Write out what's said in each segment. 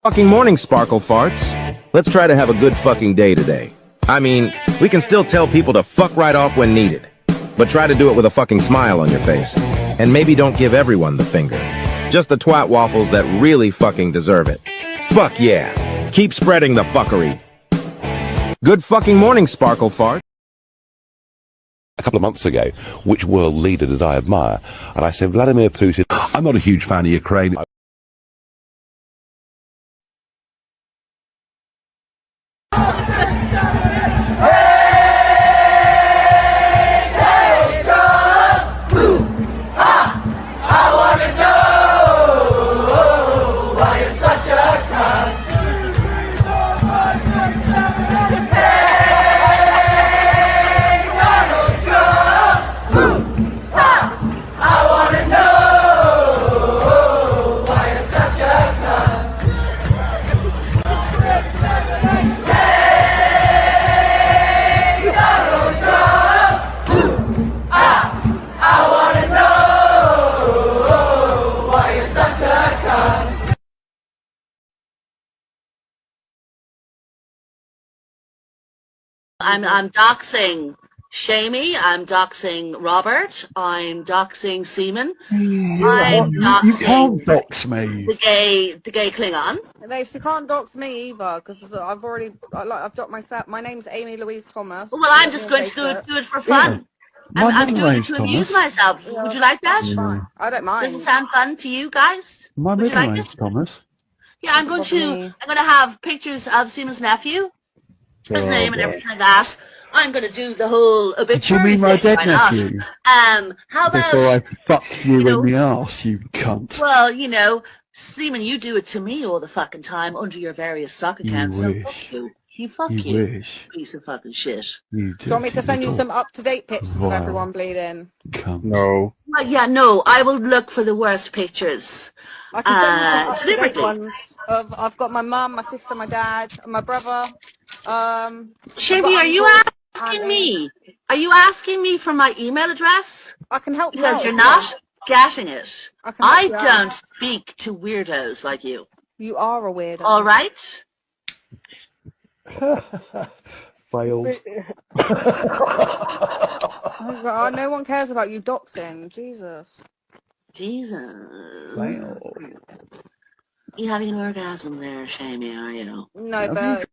Fucking morning, Sparkle Farts. Let's try to have a good fucking day today. I mean, we can still tell people to fuck right off when needed, but try to do it with a fucking smile on your face. And maybe don't give everyone the finger. Just the twat waffles that really fucking deserve it. Fuck yeah. Keep spreading the fuckery. Good fucking morning, Sparkle Fart. A couple of months ago, which world leader did I admire? And I said, Vladimir Putin. I'm not a huge fan of Ukraine. I'm doxing Shamey, I'm doxing Robert, I'm doxing Seaman, I'm doxing You can't dox me. the gay Klingon. No, she can't dox me either because I've doxed myself. My name's Amy Louise Thomas. Well, I'm just going to do it for fun. Yeah. I'm doing it to amuse myself. Yeah, Would you like that? that's fine. I don't mind. Does it sound fun to you guys? My Would you middle like name's it? Thomas. Yeah, I'm going to have pictures of Seaman's nephew, his name and everything like that. I'm going to do the whole obituary You mean my thing. dead Why not? nephew? How about Before I fuck you in the arse, you cunt. Well, Seaman, you do it to me all the fucking time under your various sock accounts. So fuck you. Fuck you. Wish. Piece of fucking shit. Do you want me to send you some up-to-date pictures of everyone bleeding? Cunt. No. Yeah, no, I will look for the worst pictures. I can send you some up-to-date deliberately. ones. I've got my mum, my sister, my dad, and my brother. Shavy, are you asking me? Are you asking me for my email address? I can help you Because out. you're not getting it. I you out. don't speak to weirdos like you. You are a weirdo. All right? Failed. Oh, God, no one cares about you doxing. Jesus. Failed. You having an orgasm there, Shamey, are you? No, but...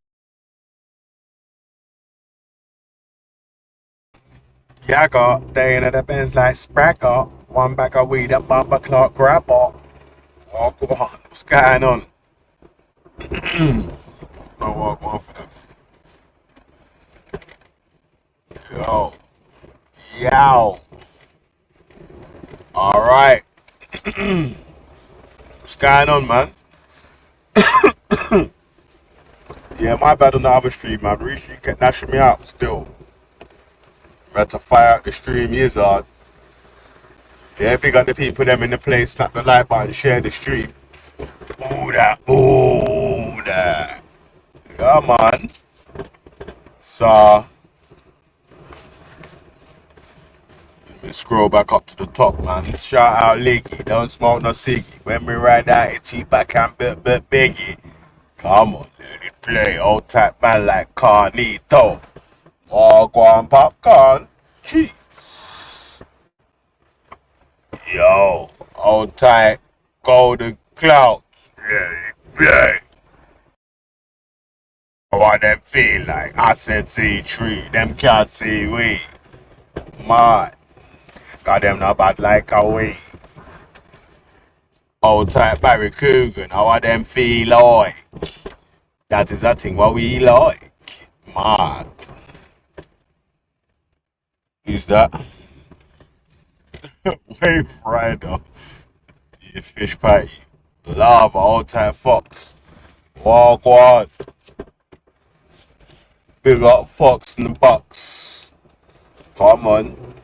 Yaga, they in the bins like Spracker. One bag of weed and bumper clock grabber. Oh, go on. What's going on? No walk on for them. Yo. Alright. What's going on, man? Yeah, my bad on the other stream, man. Rishi kept gnashing me out still. Had to fire out the stream, is hard. Yeah, big up the people them in the place, slap the like button, share the stream. Ooh that. Come on. So let me scroll back up to the top, man. Shout out Liggy, don't smoke no ciggy. When we ride out, it's back and bit biggie. Come on, let it play. Old type man like Carnito. Oh, go on, popcorn. Jeez. Yo, old tight golden clouds. Yeah. What them feel like? I said see tree, them can't see we. Man, got them not bad like a we. Old type Barry Coogan, how them feel like? That is a thing what we like. Mad. Who's that? Wave Rider. You fish patty. Lava, old type fox. Walk on. Big up fox in the box. Come on.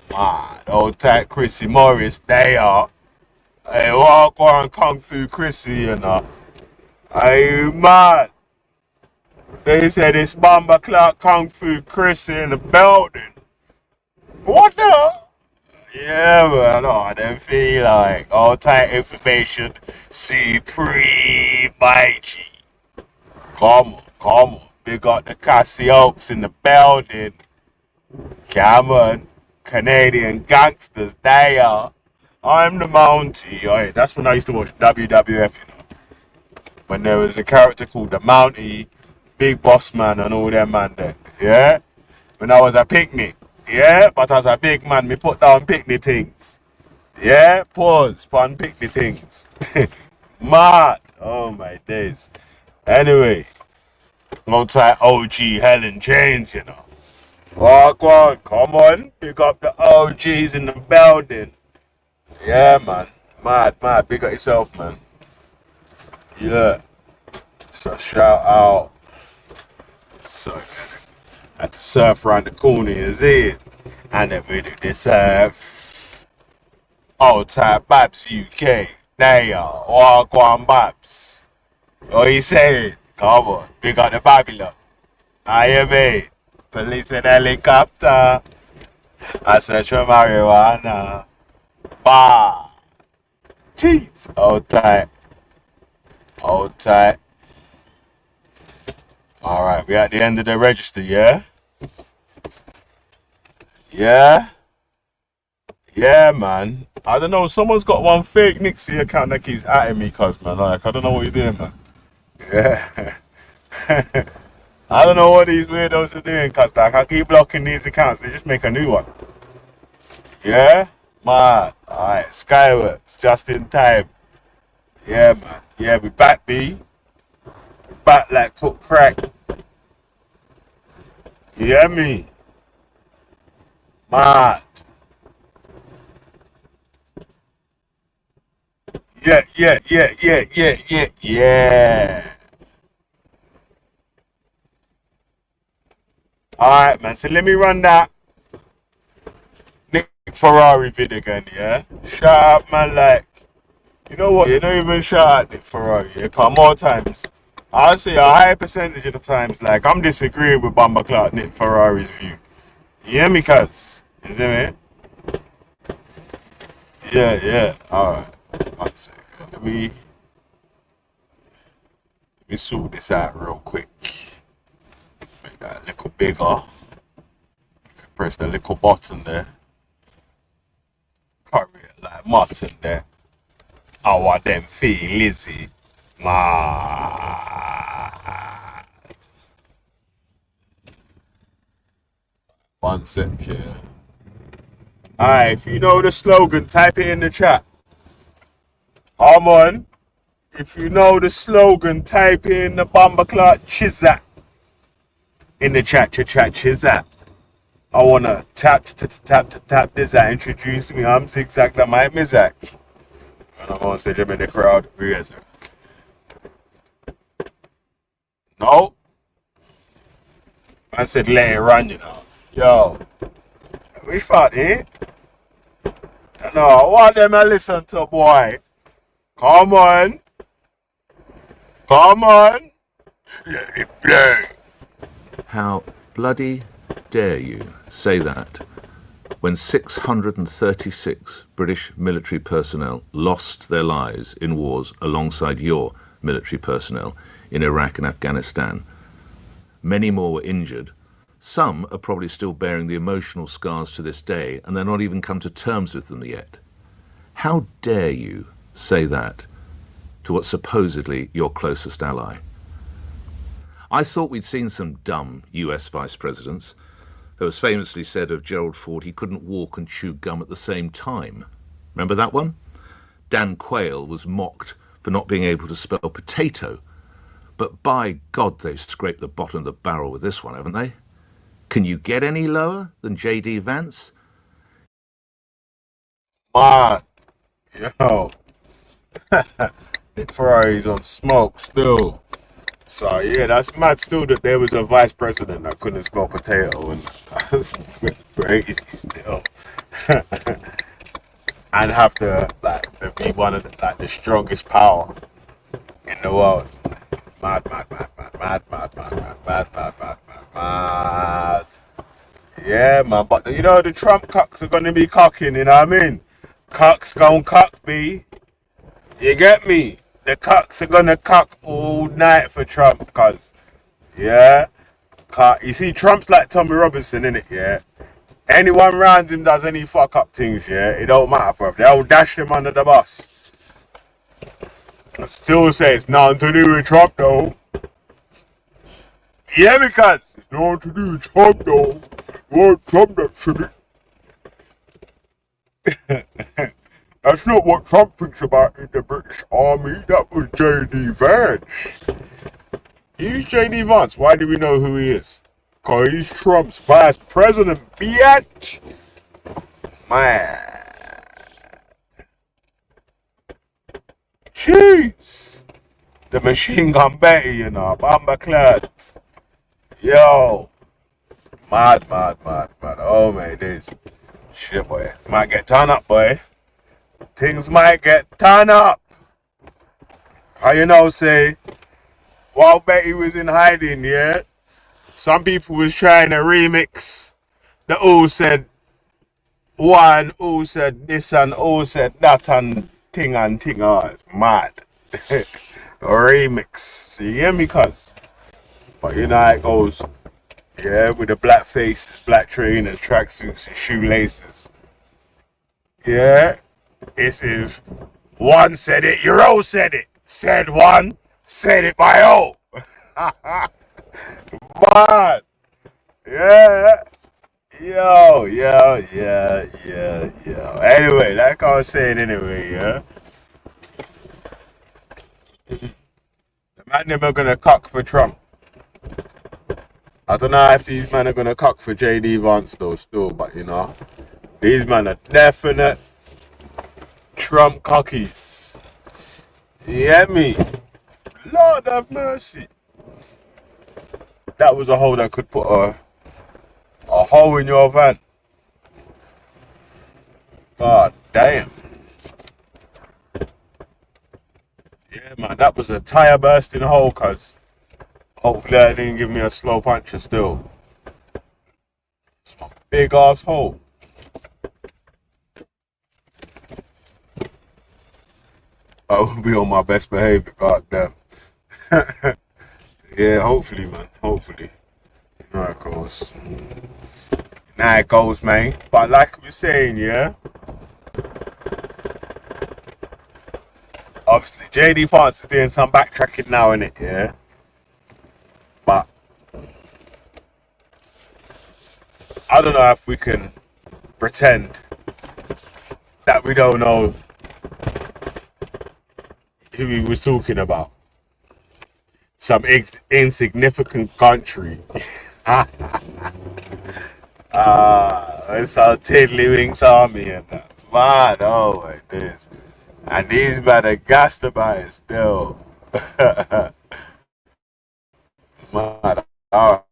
Man, old type Chrissy Morris, they are. Hey, walk on Kung Fu Chrissy, you know. Hey, man. They said it's Bomber Clark Kung Fu Chrissy in the building. What the? Yeah, man, I don't feel like all tight information supreme. my G. Come on. We got the Cassie Oaks in the building. Come on. Canadian gangsters, they are. I'm the Mountie. Oh, that's when I used to watch WWF, you know. When there was a character called the Mountie, Big Boss Man and all them man there. Yeah? When I was a picnic. Yeah? But as a big man, me put down picnic things. Yeah? Pause. Pun picnic things. Mad. Oh my days. Anyway. Multi OG Helen James, you know. Walk on. Come on. Pick up the OGs in the building. Yeah, man. Mad. Big up yourself, man. Yeah. So shout out. So I had to surf around the corner, you see it? And then we do this surf. Old type Babs UK. There you are. Walk on Babs. What you saying? Come on. Big up the Babylon. I hear me. Police and helicopter. I search for marijuana. Bah. Jeez. Hold tight. Alright, we at the end of the register, yeah? Yeah? Yeah, man. I don't know, someone's got one fake Nixie account that keeps atting me, cuz, man. Like, I don't know what you're doing, man. Yeah. I don't know what these weirdos are doing, cuz, like, I keep blocking these accounts. They just make a new one. Yeah? Man. Alright, Skyworks, just in time. Yeah, man. Yeah, we back, B. Back like cook crack. You hear me? Mad. Yeah. Alright, man. So let me run that Nick Ferrari video again, yeah? Shout out, man, like, you know what? You don't even shout out Nick Ferrari, yeah? Cause more times, I'll say a high percentage of the times, like, I'm disagreeing with Bumba Clark, Nick Ferrari's view. You hear me, cuz? You see me? Yeah. Alright. 1 second. Let me sort this out real quick. Make that a little bigger. Press the little button there. Curry it like mutton there. How I them feel, Lizzie? Mad. 1 sec here. Alright, if you know the slogan, type it in the chat. Come on. If you know the slogan, type in the Bumba Clark Chizat. In the chat, Chizat. I wanna tap this out. Introduce me. I'm Zigzag the Mike Mizak. And I'm on stage, I'm in the crowd. Reason. No. I said let it run, you know. Yo. Which part, eh? No, I want them to listen to, boy. Come on. Let it play. How bloody dare you say that when 636 British military personnel lost their lives in wars alongside your military personnel in Iraq and Afghanistan. Many more were injured. Some are probably still bearing the emotional scars to this day, and they're not even come to terms with them yet. How dare you say that to what's supposedly your closest ally? I thought we'd seen some dumb US vice presidents. It was famously said of Gerald Ford he couldn't walk and chew gum at the same time. Remember that one? Dan Quayle was mocked for not being able to spell potato. But by God, they've scraped the bottom of the barrel with this one, haven't they? Can you get any lower than J.D. Vance? Man, yo. Nick Ferrari's on smoke still. So yeah, that's mad still that there was a vice president that couldn't spell potato, and that's crazy still. And have to be one of the strongest power in the world. Mad. Yeah, man. But you know the Trump cucks are gonna be cocking. You know what I mean? Cucks gon' cuck, B. You get me? the cucks are gonna cuck all night for Trump, cuz. Yeah? You see, Trump's like Tommy Robinson, innit, yeah? Anyone around him does any fuck up things, yeah? It don't matter, bro. They'll dash him under the bus. I still say it's nothing to do with Trump, though. Yeah, because it's nothing to do with Trump, though. Well, Trump that should be. That's not what Trump thinks about in the British Army. That was J.D. Vance. Who's J.D. Vance? Why do we know who he is? Because he's Trump's vice president, bitch. Man. Jeez. The machine gun Betty, you know. Bomber clots. Yo. Mad. Oh, my days. Shit, boy. Might get turned up, boy. Things might get turned up. How you know, say, while Betty was in hiding, yeah, some people was trying to remix the who said one, who said this, and who said that, and thing. Oh, it's mad. Remix. You hear me, cuz? But you know how it goes. Yeah, with the black faces, black trainers, tracksuits, and shoelaces. Yeah. It's if one said it, your O said it. Said one, said it by O. Man. Yeah. Yo. Anyway, like I was saying anyway, yeah. The man them are gonna cock for Trump. I don't know if these men are gonna cock for JD Vance though still, but you know. These men are definite Trump cockies. You hear me? Lord have mercy. That was a hole that could put a hole in your van. God damn. Yeah, man, that was a tire bursting hole, cuz. Hopefully that didn't give me a slow puncher still. It's a big ass hole. I will be on my best behavior, goddamn. Yeah, hopefully, man. Hopefully. You know how it goes. Now it goes, man. But like we were saying, yeah. Obviously, JD Vance is doing some backtracking now, innit, yeah? But I don't know if we can pretend that we don't know who he was talking about. Some insignificant country. It's our Tiddlywinks army and that. Man, oh my days. And these men are gassed about it still. Man, oh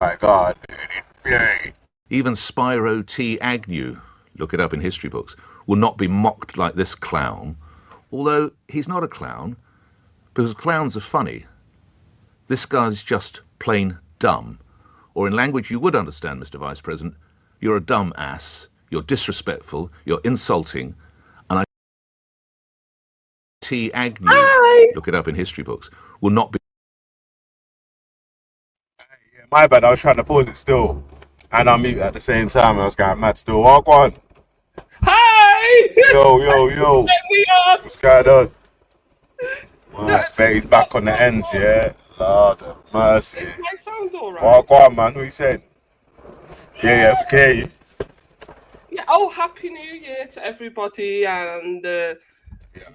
my God. Even Spyro T. Agnew, look it up in history books, will not be mocked like this clown, although he's not a clown, because clowns are funny. This guy's just plain dumb. Or in language you would understand, Mr. Vice President, you're a dumb ass, you're disrespectful, you're insulting, and I T. Agnew, look it up in history books, will not be... Yeah, my bad, I was trying to pause it still. And I mute at the same time, I was going mad still. Walk on. Hi! Yo. Let me up! What's going on? Well, Betty's back on the ends, yeah? Lord of mercy. Is my sound alright? Walk on, man. What you saying? Yeah, we can hear you. Yeah, oh, Happy New Year to everybody and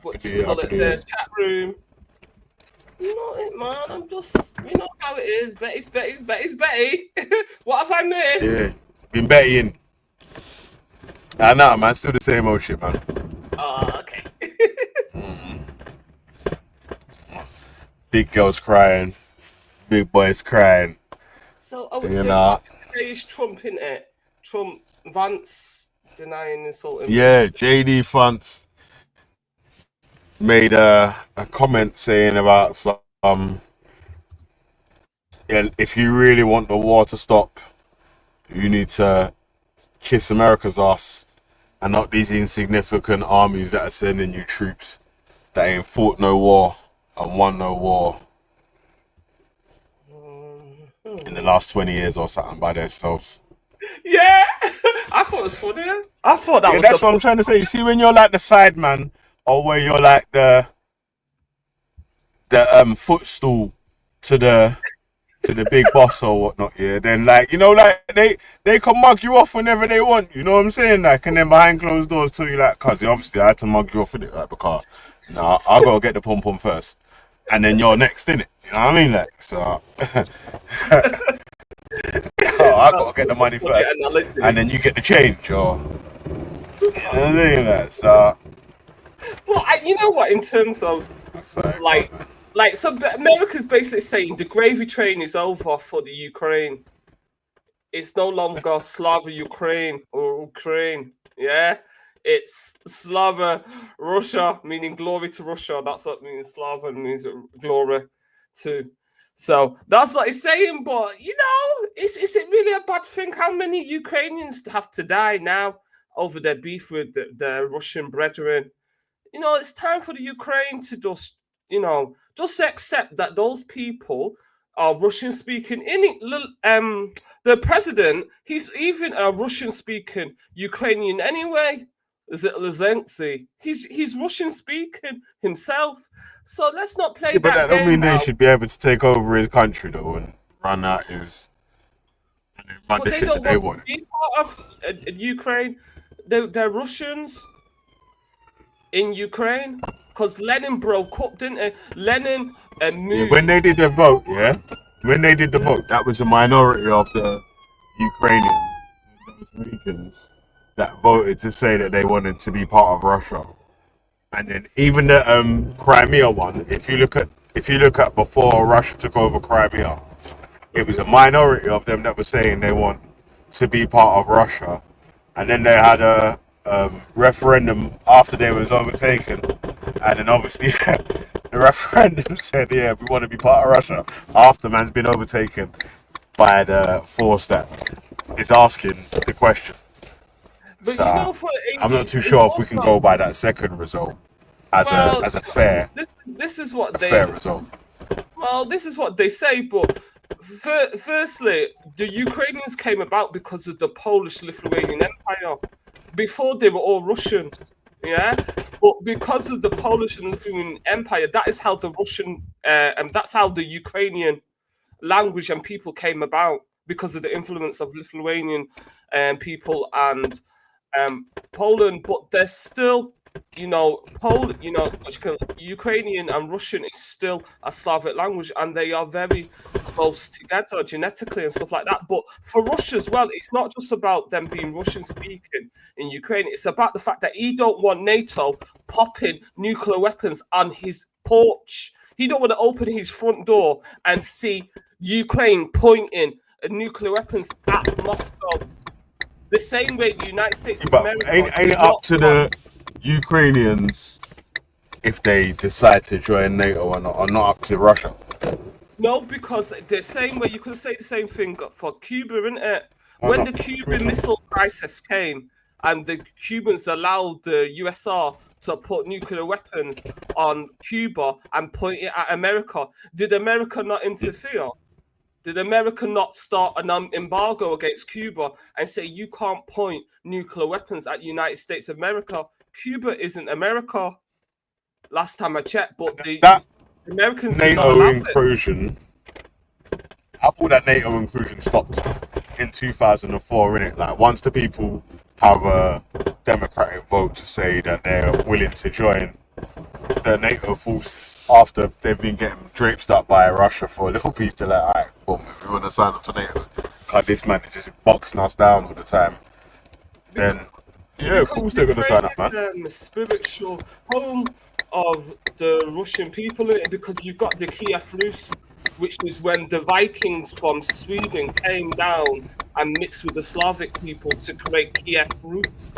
what do you call it? The chat room. Not it, man. I'm just, you know how it is. Betty's Betty. What have I missed? Yeah, been betting. I know, man. Still the same old shit, man. Oh, okay. Big girls crying, big boys crying. So, you know. He's Trump, isn't it? Trump, Vance denying insulting. Yeah, JD Vance made a comment saying about some. Yeah, if you really want the war to stop, you need to kiss America's ass and not these insignificant armies that are sending you troops that ain't fought no war and won no war in the last 20 years or something by themselves. Yeah, I thought it was funny. I thought that was. That's what I'm trying to say. You see, when you're like the side man, or where you're like the footstool to the big boss or whatnot, yeah, then like, you know, like they can mug you off whenever they want, you know what I'm saying? Like, and then behind closed doors tell you like, cuz obviously I had to mug you off with it, like, because I gotta get the pom pom first, and then you're next, innit? You know what I mean? Like, so I gotta get the money first, and then you get the change, or you know what I'm saying? Like, so well, you know what? In terms of so America's basically saying the gravy train is over for the Ukraine. It's no longer Slava Ukraine or Ukraine. Yeah, it's Slava Russia, meaning glory to Russia. That's what means. Slava means glory to. So that's what it's saying. But you know, is it really a bad thing? How many Ukrainians have to die now over their beef with their Russian brethren? You know, it's time for the Ukraine to just, you know, just accept that those people are Russian speaking. The president, he's even a Russian speaking Ukrainian anyway. Is it Zelensky? He's Russian speaking himself. So let's not play that but that game. don't mean they should be able to take over his country though and run out his run the shit that they want. Be part of Ukraine. They're Russians in Ukraine, because Lenin broke up, didn't it? Lenin moved. Yeah, when they did the vote, that was a minority of the Ukrainians, those regions, that voted to say that they wanted to be part of Russia. And then even the Crimea one, if you look at before Russia took over Crimea, it was a minority of them that were saying they want to be part of Russia. And then they had a referendum after they was overtaken, and then obviously the referendum said, yeah, we want to be part of Russia after man's been overtaken by the force that is asking the question. But So you know, I'm not too sure if we can go by that second result as a fair this is what fair result. Well, this is what they say, but firstly, the Ukrainians came about because of the Polish-Lithuanian Empire. Before they were all Russians, yeah. But because of the Polish and Lithuanian Empire, that is how the Russian and that's how the Ukrainian language and people came about, because of the influence of Lithuanian people and Poland. But there's still, you know, Ukrainian and Russian is still a Slavic language, and they are very close together genetically and stuff like that. But for Russia as well, it's not just about them being Russian speaking in Ukraine. It's about the fact that he don't want NATO popping nuclear weapons on his porch. He don't want to open his front door and see Ukraine pointing nuclear weapons at Moscow. The same way the United States of America. Ain't it up to the Ukrainians if they decide to join NATO or not up to Russia? No, because the same way you could say the same thing for Cuba, isn't it? When the Cuban Missile Crisis came and the Cubans allowed the USSR to put nuclear weapons on Cuba and point it at America, did America not interfere? Did America not start an embargo against Cuba and say you can't point nuclear weapons at United States of America? Cuba isn't America. Last time I checked, but the Americans NATO inclusion. I thought that NATO inclusion stopped in 2004, innit? Like, once the people have a democratic vote to say that they're willing to join the NATO forces after they've been getting draped up by Russia for a little piece, they're like, alright, boom, if we want to sign up to NATO, because this man is just boxing us down all the time, then yeah, of course they're going to sign up, man. The spiritual home of the Russian people, because you've got the Kiev Rus, which is when the Vikings from Sweden came down and mixed with the Slavic people to create Kiev Rus.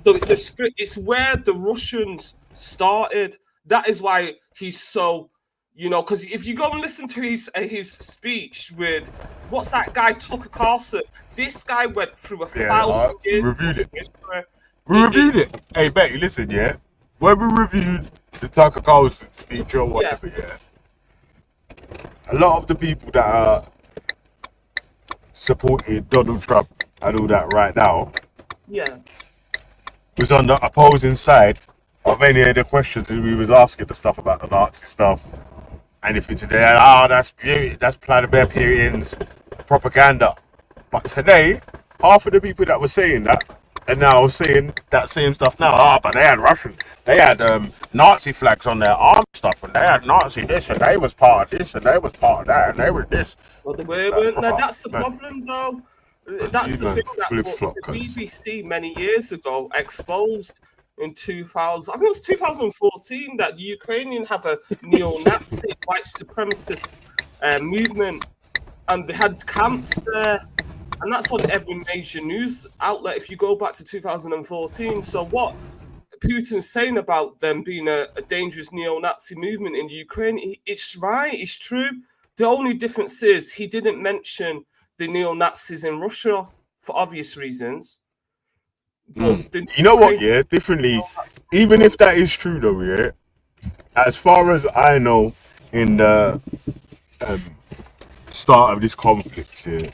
So it's where the Russians started. That is why he's so, you know, because if you go and listen to his speech with, what's that guy, Tucker Carlson, this guy went through 1,000 years. We reviewed it. Hey, Betty, listen, yeah? When we reviewed the Tucker Carlson speech or whatever, yeah. A lot of the people that are supporting Donald Trump and all that right now was on the opposing side of any of the questions that we was asking, the stuff about the Nazi stuff, anything today. That's beauty, that's Vladimir Putin's propaganda. But today, half of the people that were saying that are now saying that same stuff now. But they had Nazi flags on their arm stuff, and they had Nazi this, and they was part of this, and they was part of that, and they were this. Well, they weren't. Now, that's the problem, though. That's the thing that the BBC many years ago exposed in 2000. I think it was 2014 that the Ukrainian have a neo-Nazi white supremacist movement, and they had camps there, and that's on every major news outlet if you go back to 2014. So what Putin's saying about them being a dangerous neo-Nazi movement in the Ukraine, it's right, it's true. The only difference is he didn't mention the neo-Nazis in Russia for obvious reasons. But you know what, yeah, differently, even if that is true though, yeah, as far as I know, in the start of this conflict here,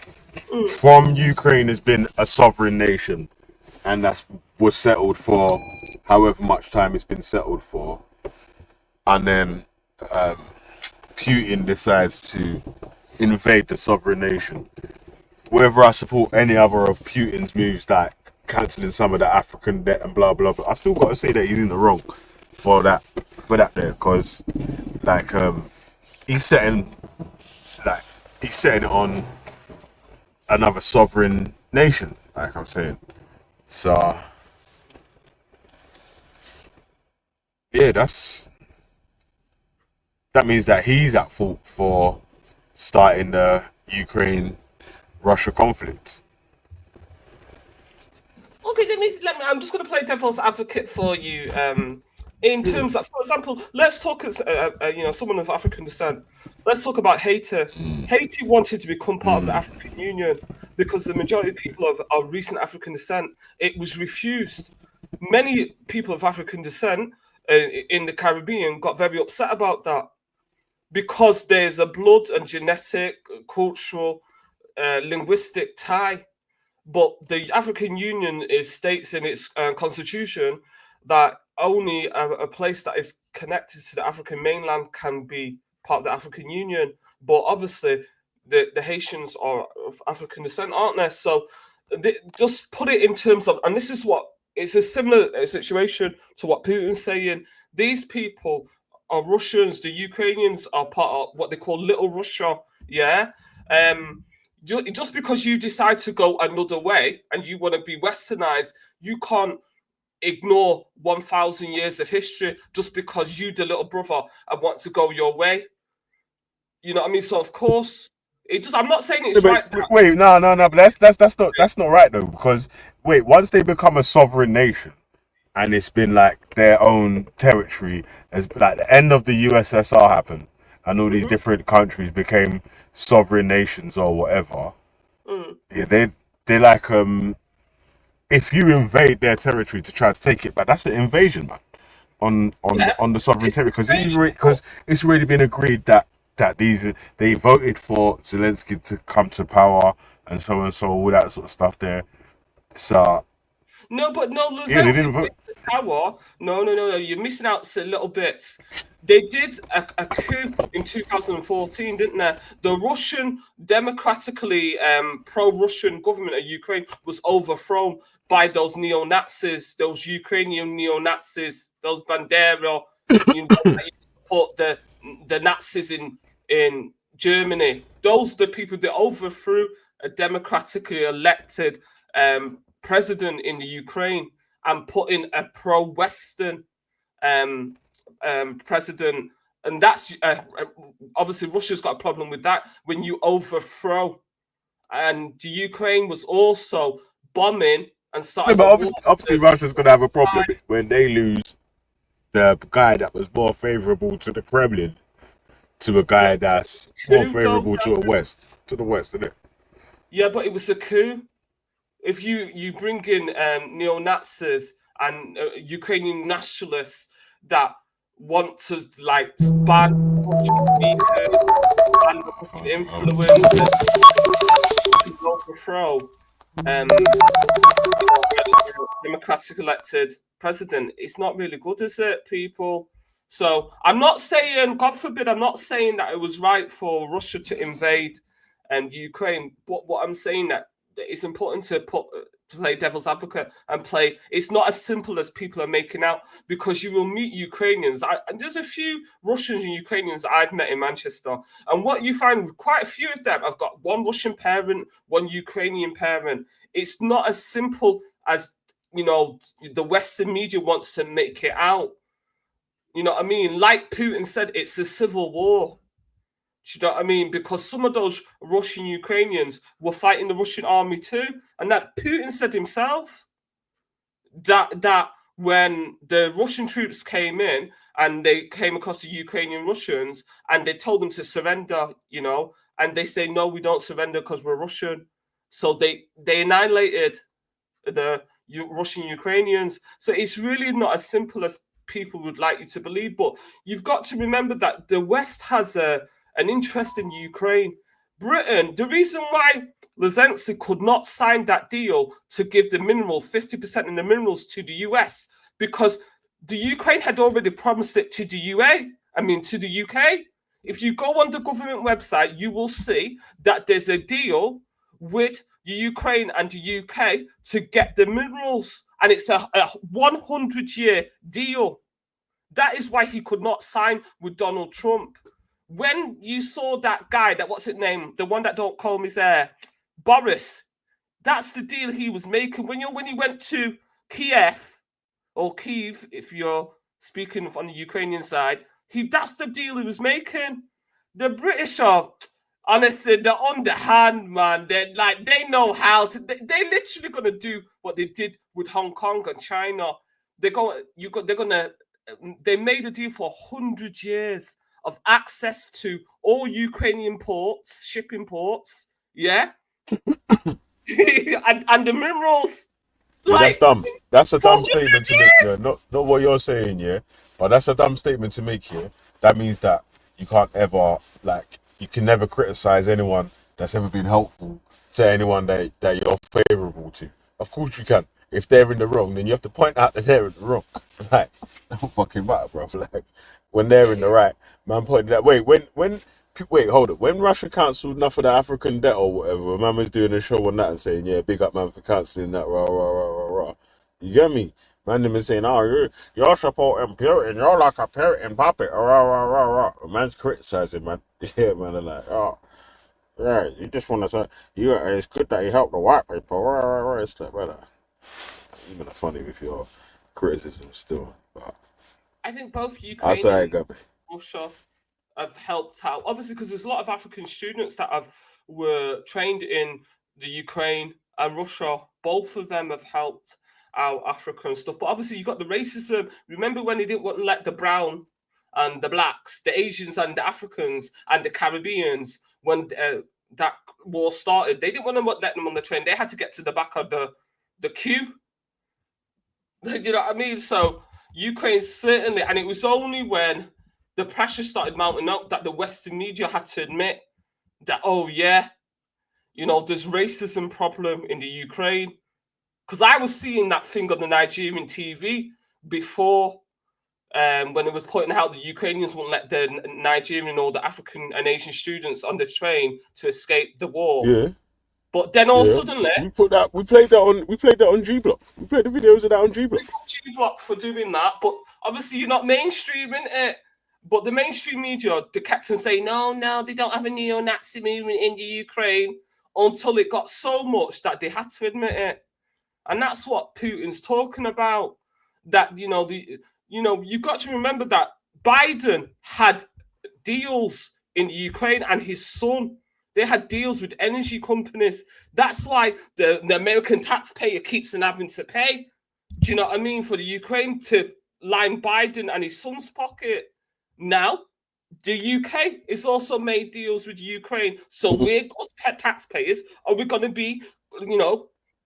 from Ukraine has been a sovereign nation, and that was settled for however much time it's been settled for, and then Putin decides to invade the sovereign nation. Whether I support any other of Putin's moves, like cancelling some of the African debt and blah blah blah, I still got to say that he's in the wrong for that there, because like he's setting it on another sovereign nation, like I'm saying. So yeah, that means that he's at fault for starting the Ukraine-Russia conflict. Okay, let me. I'm just going to play devil's advocate for you. In terms of, for example, let's talk as someone of African descent. Let's talk about Haiti. Haiti wanted to become part of the African Union because the majority of people of recent African descent, it was refused. Many people of African descent in the Caribbean got very upset about that because there's a blood and genetic, cultural, linguistic tie. But the African Union states in its constitution that only a place that is connected to the African mainland can be part of the African Union. But obviously, the Haitians are of African descent, aren't they? So just put it in terms of, and this is what, it's a similar situation to what Putin's saying. These people are Russians. The Ukrainians are part of what they call Little Russia. Yeah. Just because you decide to go another way and you want to be westernized, you can't ignore 1,000 years of history just because you, the little brother, and want to go your way. You know what I mean? So of course, I'm not saying it's right. Wait, no, but that's not right though, because once they become a sovereign nation, and it's been like their own territory, as like the end of the USSR happened, and all these different countries became sovereign nations or whatever. Yeah, they like if you invade their territory to try to take it back, that's an invasion, man. On the sovereign territory, because it's already been agreed that they voted for Zelensky to come to power and so all that sort of stuff there. So Zelensky yeah, they didn't vote. Power. No, you're missing out a little bit. They did a coup in 2014, didn't they? The Russian democratically pro-Russian government of Ukraine was overthrown by those neo-Nazis, those Ukrainian neo-Nazis, those Bandera, that support the Nazis in Germany. Those are the people that overthrew a democratically elected president in the Ukraine and put in a pro-Western president. And that's obviously Russia's got a problem with that when you overthrow. And the Ukraine was also bombing and starting. But obviously Russia's going to have a problem when they lose the guy that was more favorable to the Kremlin to a guy that's more favorable to the West, isn't it? Yeah, but it was a coup. If you bring in neo-Nazis and Ukrainian nationalists that want to like ban Russian speakers and Russian influence and overthrow democratic elected president. It's not really good, is it, people? So I'm not saying, God forbid, I'm not saying that it was right for Russia to invade Ukraine, but what I'm saying that it's important to play devil's advocate and play. It's not as simple as people are making out, because you will meet Ukrainians. And there's a few Russians and Ukrainians I've met in Manchester, and what you find with quite a few of them, I've got one Russian parent, one Ukrainian parent. It's not as simple as, you know, the Western media wants to make it out. You know what I mean? Like Putin said, it's a civil war. Do you know what I mean? Because some of those Russian Ukrainians were fighting the Russian army too. And that Putin said himself that when the Russian troops came in and they came across the Ukrainian Russians and they told them to surrender, you know, and they say, no, we don't surrender because we're Russian. So they annihilated the Russian Ukrainians. So it's really not as simple as people would like you to believe. But you've got to remember that the West has an interest in Ukraine. Britain, the reason why Zelensky could not sign that deal to give the minerals, 50% in the minerals to the US, because the Ukraine had already promised it to the to the UK. If you go on the government website, you will see that there's a deal with the Ukraine and the UK to get the minerals, and it's a 100-year deal. That is why he could not sign with Donald Trump. When you saw that guy, that what's his name, the one that don't comb his hair, Boris, that's the deal he was making. When he went to Kiev, or Kyiv, if you're speaking on the Ukrainian side, that's the deal he was making. The British are, honestly, they're on the hand, man. They know how to. They're literally gonna do what they did with Hong Kong and China. They made a deal for 100 years of access to all Ukrainian ports, shipping ports, yeah, and the minerals. Yeah, that's dumb. That's a dumb statement to make. Yeah, not what you're saying, yeah, but that's a dumb statement to make here. That means that you can't ever you can never criticize anyone that's ever been helpful to anyone that you're favorable to. Of course you can. If they're in the wrong, then you have to point out that they're in the wrong. Like, don't fucking matter, bro. Like, when they're in the right, man pointed that. Wait, hold it. When Russia cancelled enough of the African debt or whatever, man was doing a show on that and saying, yeah, big up, man, for cancelling that, rah, rah, rah, rah, rah. You get me? Man, them is saying, oh, you're supporting Putin, you're like a Putin puppet, rah, rah, rah, rah. Man's criticizing, man. Yeah, man, they're like, oh, yeah, you just want to say, it's good that you helped the white people, rah, rah, rah. It's like, brother, you're funny with your criticism still, but I think both Ukraine and Russia have helped out, obviously, because there's a lot of African students that were trained in the Ukraine and Russia. Both of them have helped out Africa and stuff. But obviously, you got the racism. Remember when they didn't want to let the brown and the blacks, the Asians and the Africans and the Caribbeans, when that war started, they didn't want to let them on the train. They had to get to the back of the queue. You know what I mean? So Ukraine certainly, and it was only when the pressure started mounting up that the Western media had to admit that, oh yeah, you know, there's racism problem in the Ukraine. Because I was seeing that thing on the Nigerian TV before, when it was pointing out the Ukrainians wouldn't let the Nigerian or the African and Asian students on the train to escape the war. Yeah. But then all suddenly we played that on G Block. We played the videos of that on G Block. G Block for doing that, but obviously you're not mainstreaming it. But the mainstream media, they kept on saying, no, they don't have a neo-Nazi movement in the Ukraine, until it got so much that they had to admit it. And that's what Putin's talking about. That, you've got to remember that Biden had deals in the Ukraine, and his son, they had deals with energy companies. That's why the American taxpayer keeps on having to pay. Do you know what I mean? For the Ukraine to line Biden and his son's pocket. Now, the UK has also made deals with Ukraine. So we're, as taxpayers, are we going to be,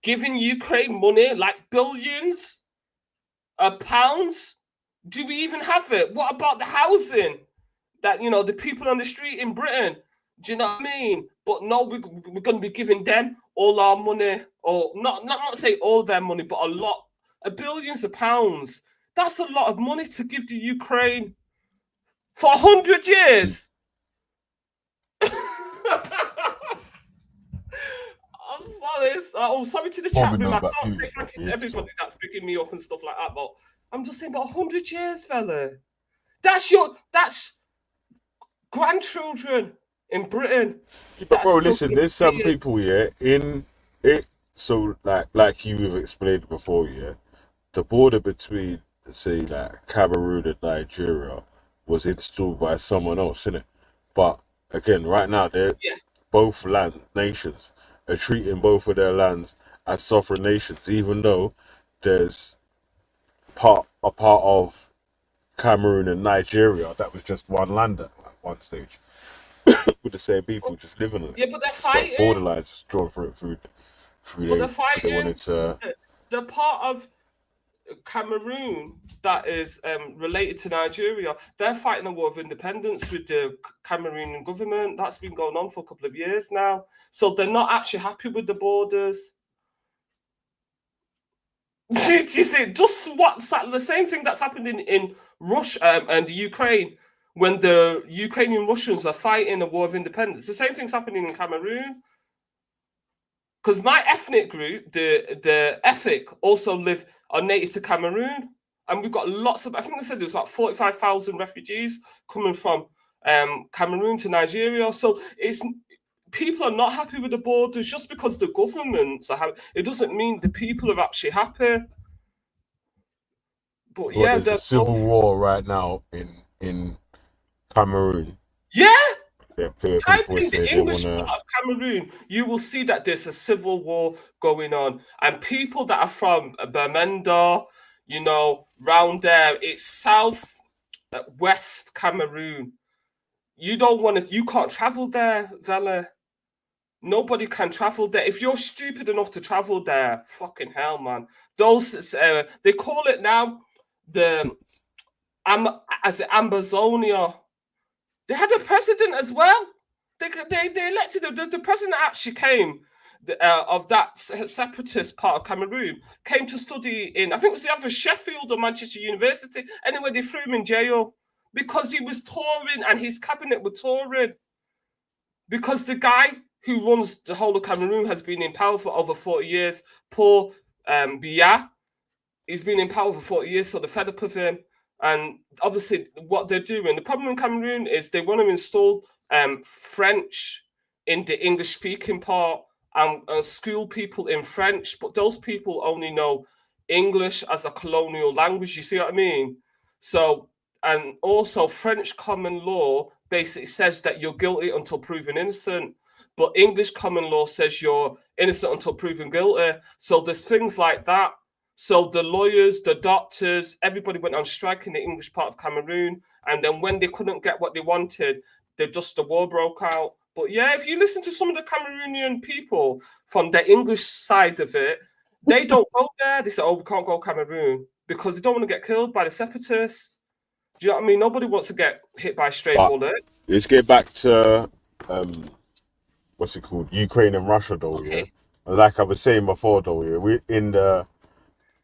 giving Ukraine money like billions of pounds Do we even have it? What about the housing? That, you know, the people on the street in Britain, do you know what I mean? But no, we're going to be giving them all our money, or not say all their money, but a lot, billions of pounds. That's a lot of money to give to Ukraine for 100 years. I'm sorry to the chat room. I can't say thank you to everybody that's picking me up and stuff like that, but I'm just saying about 100 years, fella. That's grandchildren in Britain. But bro, listen, there's some people here in it. So like you have explained before, yeah, the border between, say, like Cameroon and Nigeria was installed by someone else, innit? But again, right now they're both nations are treating both of their lands as sovereign nations, even though there's a part of Cameroon and Nigeria that was just one land at one stage. With the same people just living in it. Yeah, but they're fighting. Borderlines drawn through But they're fighting. They wanted to... The part of Cameroon that is related to Nigeria, they're fighting a war of independence with the Cameroonian government. That's been going on for a couple of years now. So they're not actually happy with the borders. Do you see? Just what's that? The same thing that's happening in Russia and the Ukraine. When the Ukrainian Russians are fighting a war of independence, the same thing's happening in Cameroon. Because my ethnic group, the Ethic, also are native to Cameroon, and we've got lots of. I think they said there's about 45,000 refugees coming from Cameroon to Nigeria. So people are not happy with the borders just because the governments are happy. It doesn't mean the people are actually happy. But yeah, there's a civil war right now in Cameroon. Yeah. Type in the English part of Cameroon, you will see that there's a civil war going on, and people that are from Bamenda, you know, round there, it's south west Cameroon. You can't travel there, Vela. Nobody can travel there. If you're stupid enough to travel there, fucking hell, man. Those they call it now Ambazonia. They had a president as well. They elected the president actually came of that separatist part of Cameroon, came to study in, I think it was either Sheffield or Manchester University. Anyway, they threw him in jail because he was touring and his cabinet were touring. Because the guy who runs the whole of Cameroon has been in power for over 40 years. Paul Biya, he's been in power for 40 years, so they're fed up with him. And obviously, what they're doing, the problem in Cameroon is they want to install French in the English-speaking part and school people in French, but those people only know English as a colonial language. You see what I mean? So, and also French common law basically says that you're guilty until proven innocent, but English common law says you're innocent until proven guilty. So there's things like that. So the lawyers, the doctors, everybody went on strike in the English part of Cameroon. And then when they couldn't get what they wanted, the war broke out. But yeah, if you listen to some of the Cameroonian people from the English side of it, they don't go there. They say, oh, we can't go Cameroon because they don't want to get killed by the separatists. Do you know what I mean? Nobody wants to get hit by a stray bullet. Let's get back to, what's it called? Ukraine and Russia, though, yeah? Like I was saying before, though, yeah? We're in the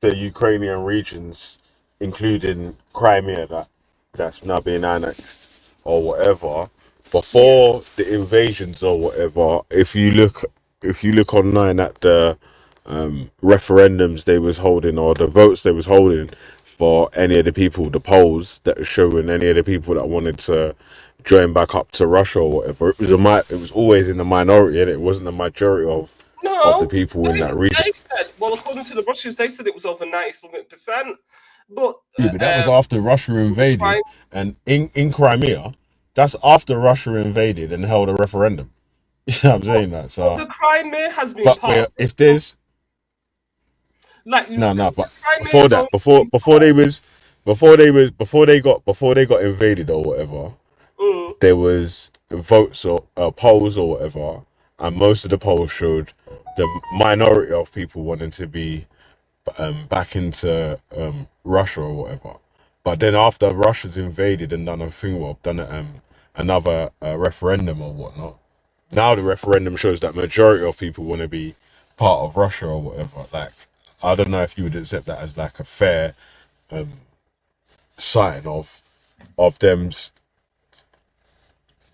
Ukrainian regions, including Crimea, that's now being annexed or whatever. Before the invasions or whatever, if you look online at the referendums they was holding or the votes they was holding for any of the people, the polls that were showing any of the people that wanted to join back up to Russia or whatever, it was always in the minority, and it wasn't the majority of the people in that region. Well, according to the Russians, they said it was over 90%. But but that was after Russia invaded, and in Crimea, that's after Russia invaded and held a referendum. You know what I'm saying? That so the Crimea has been part. If there's but before that, before they got invaded or whatever, there was votes or polls or whatever, and most of the polls showed the minority of people wanting to be back into Russia or whatever. But then after Russia's invaded and done a thing, well, done another referendum or whatnot. Now the referendum shows that majority of people want to be part of Russia or whatever. Like, I don't know if you would accept that as like a fair sign of them. Do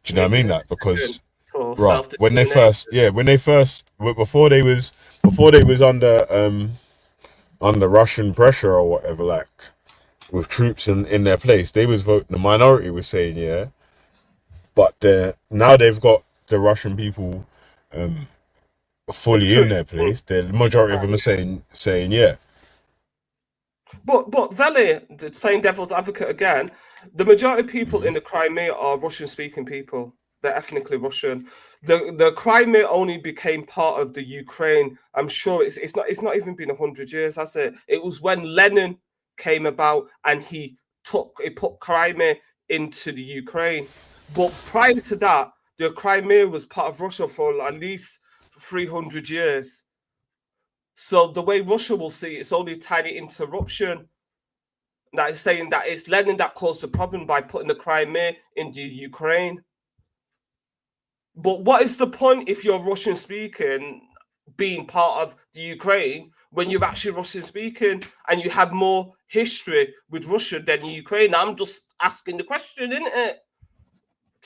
you know what I mean? Like, because For right when they first, before they was under Russian pressure or whatever, like with troops in their place, they was voting. The minority was saying yeah, but now they've got the Russian people fully in their place. The majority of them are saying yeah. But Veli, playing devil's advocate again, the majority of people in the Crimea are Russian-speaking people. They're ethnically Russian. The Crimea only became part of the Ukraine. I'm sure it's not even been 100 years, has it? It was when Lenin came about and he put Crimea into the Ukraine. But prior to that, the Crimea was part of Russia for at least 300 years. So the way Russia will see it's only a tiny interruption. That is saying that it's Lenin that caused the problem by putting the Crimea into Ukraine. But what is the point if you're Russian speaking being part of the Ukraine when you're actually Russian speaking and you have more history with Russia than Ukraine? I'm just asking the question, isn't it?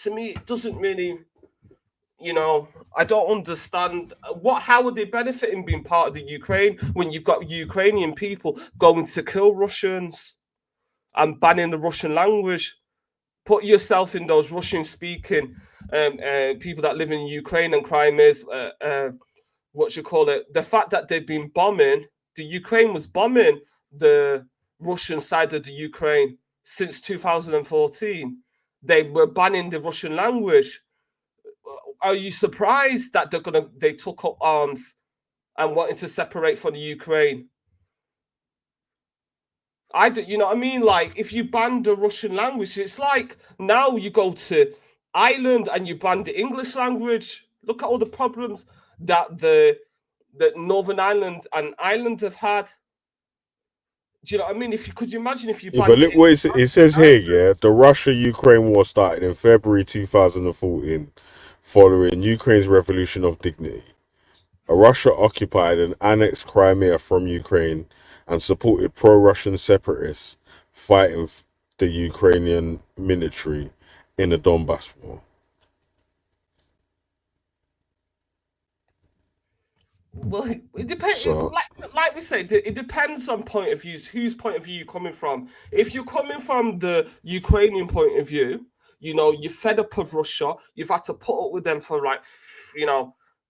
To me, it doesn't really, I don't understand how are they benefiting being part of the Ukraine when you've got Ukrainian people going to kill Russians and banning the Russian language. Put yourself in those Russian-speaking people that live in Ukraine and Crimea's, the fact that they've been bombing, the Ukraine was bombing the Russian side of the Ukraine since 2014. They were banning the Russian language. Are you surprised that they took up arms and wanted to separate from the Ukraine? You know what I mean? Like, if you ban the Russian language, it's like now you go to Ireland and you ban the English language. Look at all the problems that Northern Ireland and Ireland have had. Do you know what I mean? Could you imagine if you banned But look what it says here, yeah? The Russia-Ukraine war started in February 2014 following Ukraine's revolution of dignity. Russia occupied and annexed Crimea from Ukraine and supported pro-Russian separatists fighting the Ukrainian military in the Donbass war. Well, it depends. So, Like we said, it depends on point of views. Whose point of view you're coming from? If you're coming from the Ukrainian point of view, you're fed up of Russia. You've had to put up with them for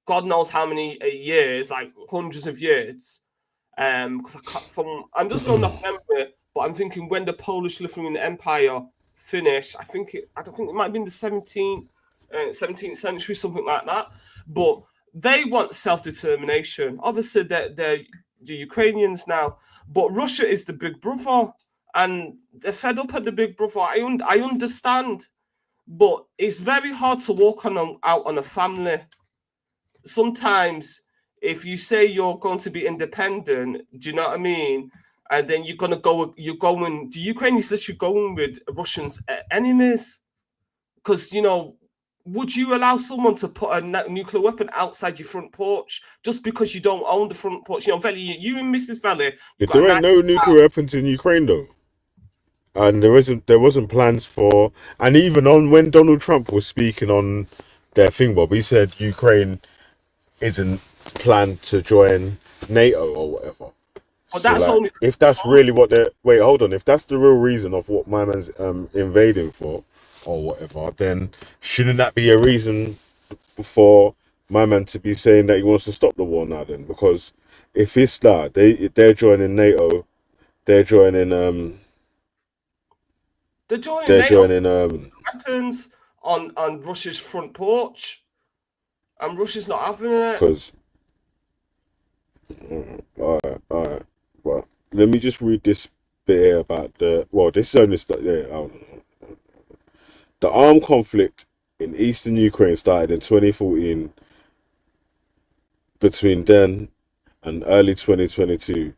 God knows how many years, like hundreds of years. Because I'm just going off memory, but I'm thinking when the Polish-Lithuanian Empire finished, I don't think it might have been the 17th century, something like that. But they want self-determination. Obviously, they're the Ukrainians now, but Russia is the big brother, and they're fed up at the big brother. I understand, but it's very hard to walk out on a family. Sometimes, if you say you're going to be independent, do you know what I mean? And then you're going, the Ukrainians literally going with Russians' enemies. Because, would you allow someone to put a nuclear weapon outside your front porch just because you don't own the front porch? Veli, you and Mrs. Veli. there ain't no nuclear weapons in Ukraine, though. And there wasn't plans for, and even on when Donald Trump was speaking on their thing, Bob, he said Ukraine isn't planned to join NATO or whatever. But that's only if that's really what they're hold on. If that's the real reason of what my man's invading for or whatever, then shouldn't that be a reason for my man to be saying that he wants to stop the war now then? Because if it's that they're joining NATO, they're joining weapons on Russia's front porch, and Russia's not having it. Because all right. Well, let me just read this bit here about this is only the armed conflict in eastern Ukraine started in 2014. Between then and early 2022,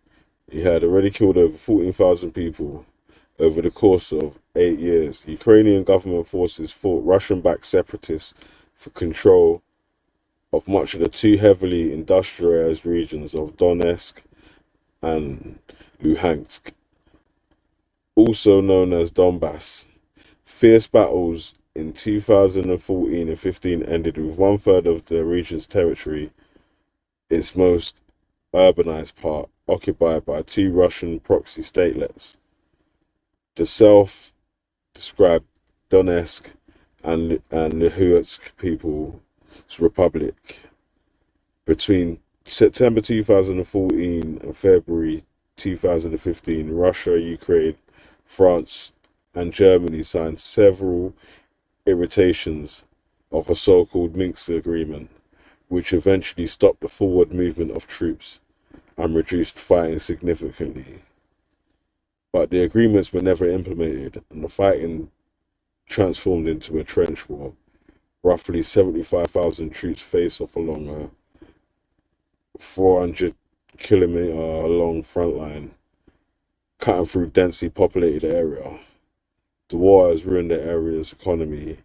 he had already killed over 14,000 people Over the course of 8 years, Ukrainian government forces fought Russian-backed separatists for control of much of the too heavily industrialized regions of Donetsk and Luhansk, also known as Donbass. Fierce battles in 2014 and 15 ended with one-third of the region's territory, its most urbanized part, occupied by 2 Russian proxy statelets. The self-described Donetsk and Luhansk People's Republic. Between September 2014 and February 2015, Russia, Ukraine, France, and Germany signed several iterations of a so-called Minsk agreement, which eventually stopped the forward movement of troops and reduced fighting significantly. But the agreements were never implemented, and the fighting transformed into a trench war. Roughly 75,000 troops face off along a 400-kilometer long front line, cutting through densely populated area. The war has ruined the area's economy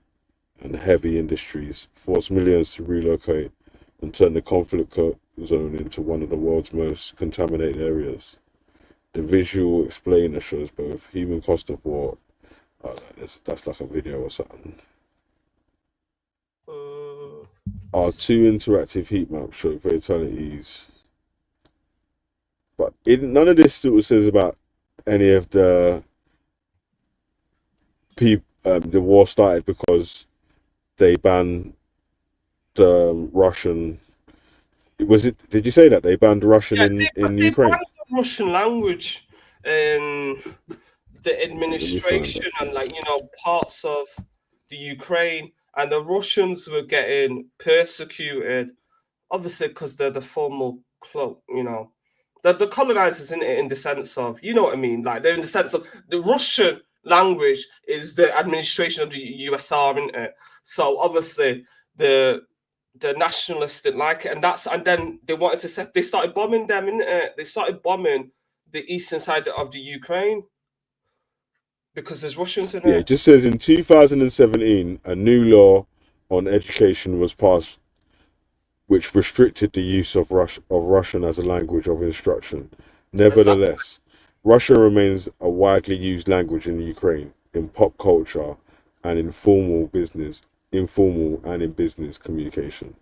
and heavy industries, forced millions to relocate, and turned the conflict zone into one of the world's most contaminated areas. The visual explainer shows both human cost of war. That's like a video or something. Our 2 interactive heat maps show fatalities, but none of this sort of says about any of the people. The war started because they banned the Russian. Did you say that they banned Russian in Ukraine? Banned the Russian language in the administration and parts of the Ukraine, and the Russians were getting persecuted, obviously because they're the formal the colonizers in the sense of, you know what I mean, like they're in the sense of the Russian language is the administration of the USSR, isn't it? So obviously the nationalists didn't like it, and then they wanted to they started bombing them, innit? They started bombing the eastern side of the Ukraine because there's Russians in it. Yeah, it just says in 2017 a new law on education was passed which restricted the use of Russian as a language of instruction. Nevertheless, Russian remains a widely used language in Ukraine, in pop culture and informal and in business communication.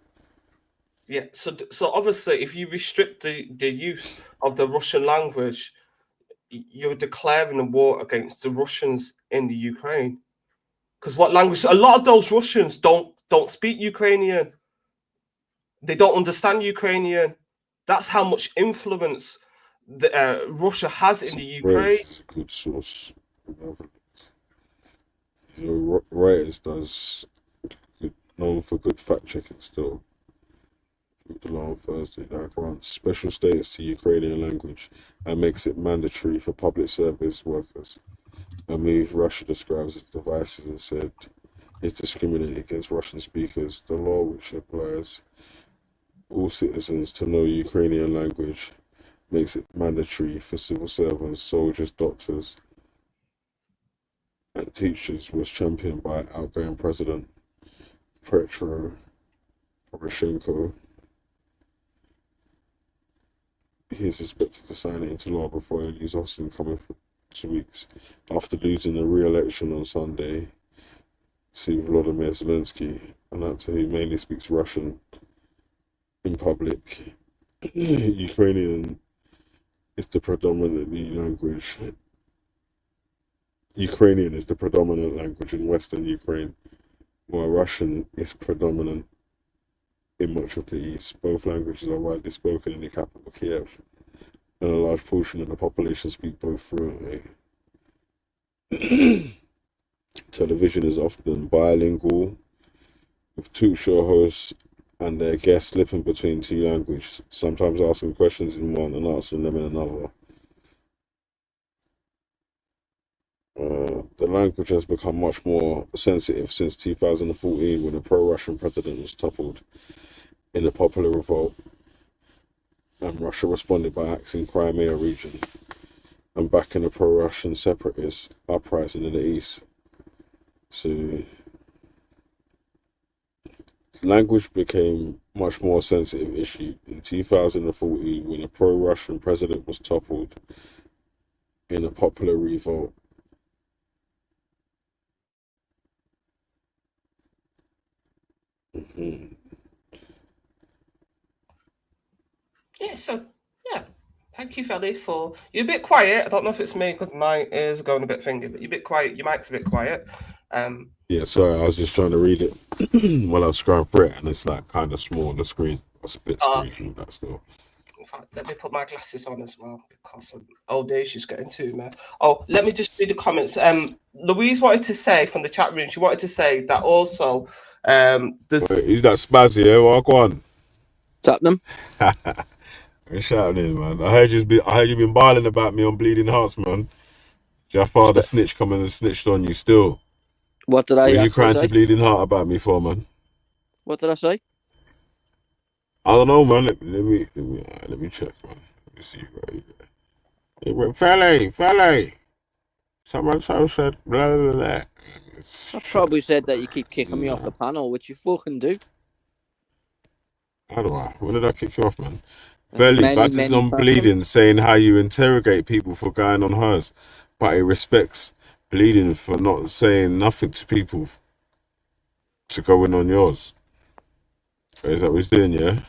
Yeah, so obviously if you restrict the use of the Russian language, you're declaring a war against the Russians in the Ukraine. Because what language? A lot of those Russians don't speak Ukrainian. They don't understand Ukrainian. That's how much influence Russia has in the Ukraine. Reuters is a good source. Reuters does known for good fact checking still. The law on Thursday that grants special status to Ukrainian language and makes it mandatory for public service workers. A move Russia describes as divisive and said is discriminating against Russian speakers. The law, which applies all citizens to know Ukrainian language, makes it mandatory for civil servants, soldiers, doctors, and teachers, was championed by outgoing President Petro Poroshenko. He is expected to sign it into law before he leaves office in coming 2 weeks after losing the re-election on Sunday to Volodymyr Zelensky, an actor who mainly speaks Russian in public. Ukrainian is the predominant language in Western Ukraine, while Russian is predominant in much of the East. Both languages are widely spoken in the capital, Kiev, and a large portion of the population speak both fluently. Television is often bilingual, with talk show hosts and their guests slipping between 2 languages, sometimes asking questions in one and answering them in another. The language has become much more sensitive since 2014, when a pro-Russian president was toppled in a popular revolt, and Russia responded by axing Crimea region. and backing a pro-Russian separatist uprising in the east. So language became much more sensitive issue in 2014 when a pro-Russian president was toppled in a popular revolt. Yeah, so, yeah. Thank you, Felly, for... You're a bit quiet. I don't know if it's me because my ears are going a bit thingy, but you're a bit quiet. Your mic's a bit quiet. Yeah, sorry, I was just trying to read it while I was scrolling through it, and it's like kind of small on the screen. A split screen and that still. In fact, let me put my glasses on as well because old age is getting to me. Oh, let me just read the comments. Louise wanted to say from the chat room, she wanted to say that also there's... Wait, who's that Spazzy, eh? Walk on. Tottenham. What's shouting, man? I heard you been barling about me on Bleeding Hearts, man. Jafar the snitch coming and snitched on you still. What did I say? What you say? crying to Bleeding Heart about me for, man? What did I say? I don't know, man. Let me check, man. Let me see right here. Fella. Someone said blah blah blah. I probably said that you keep kicking me off the panel, which you fucking do. How do I? When did I kick you off, man? Fairly, Baz is on Bleeding saying how you interrogate people for going on hers, but he respects Bleeding for not saying nothing to people to go in on yours. Is that what he's doing, yeah?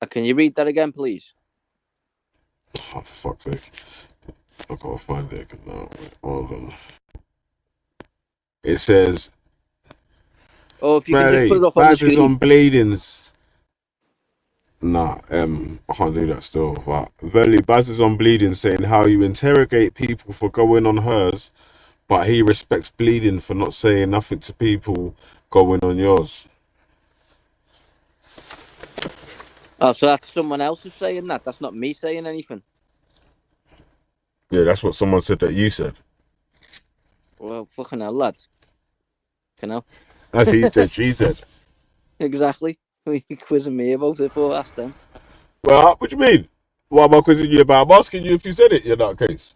Can you read that again, please? Oh, for fuck's sake. I gotta find it now. Wait, hold on. It says... Oh, if you can just put it up on the Baz screen. is on Bleeding's... Nah, I can't do that still. But Verily, Baz is on Bleeding saying how you interrogate people for going on hers, but he respects Bleeding for not saying nothing to people going on yours. Oh, so that's someone else is saying that? That's not me saying anything? Yeah, that's what someone said that you said. Well, fucking hell, lads. You know? As he said, she said. Exactly. What are you quizzing me about it for? Ask them. Well, what do you mean? What am I quizzing you about? I'm asking you if you said it in that case.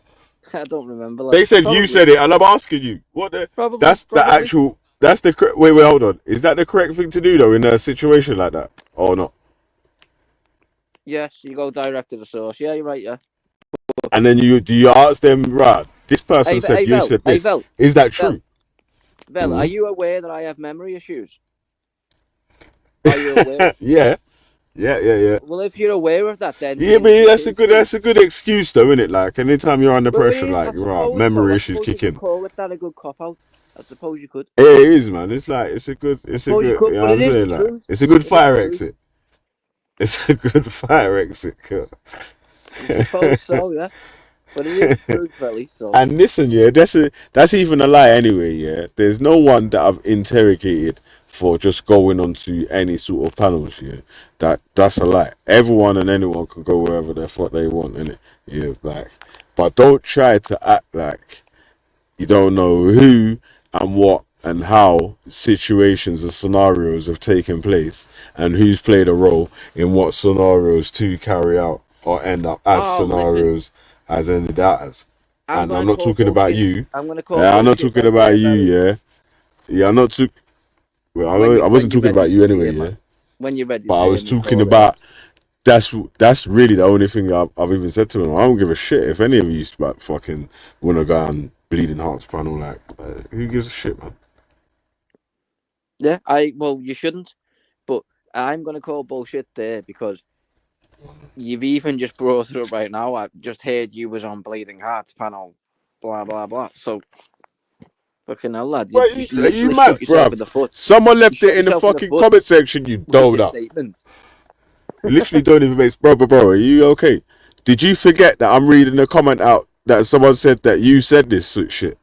I don't remember. They said probably. You said it, and I'm asking you. What the? Probably, that's the actual... That's the... Wait, hold on. Is that the correct thing to do, though, in a situation like that? Or not? Yes, you go direct to the source. Yeah, you're right, yeah. And then do you ask them, right, this person said you said this. Is that true? Vel, are you aware that I have memory issues? Are you aware? Yeah. Well, if you're aware of that, then yeah, but that's a good excuse, though, isn't it? Like anytime you're under pressure, like right, memory issues kick in. Call it that a good cop out. I suppose you could. Yeah, it is, man. It's like it's a good. You know what I'm saying? Like, it's a good fire exit. It's a good fire exit. I suppose so, yeah. But it is true, Felly, so. And listen, yeah, that's even a lie anyway, yeah. There's no one that I've interrogated for just going onto any sort of panels, yeah. That's a lie. Everyone and anyone can go wherever the fuck they want, innit? Yeah, like, but don't try to act like you don't know who and what and how situations and scenarios have taken place and who's played a role in what scenarios to carry out or end up as scenarios as ended out as. And I'm not talking about you. I'm not talking about you, yeah. Yeah, I'm not too. Well, I wasn't talking about you anyway, yeah. When you're ready, but I was talking about. That's really the only thing I've even said to him. I don't give a shit if any of you like fucking want to go on Bleeding Hearts panel. Like, who gives a shit, man? Yeah, well, you shouldn't, but I'm gonna call bullshit there because you've even just brought it up right now. I just heard you was on Bleeding Hearts panel, blah blah blah. So. Fucking hell, lad. Are you mad, bro? Someone left it in the fucking comment section, you doled up. You literally don't even make... Bro, are you okay? Did you forget that I'm reading a comment out that someone said that you said this shit?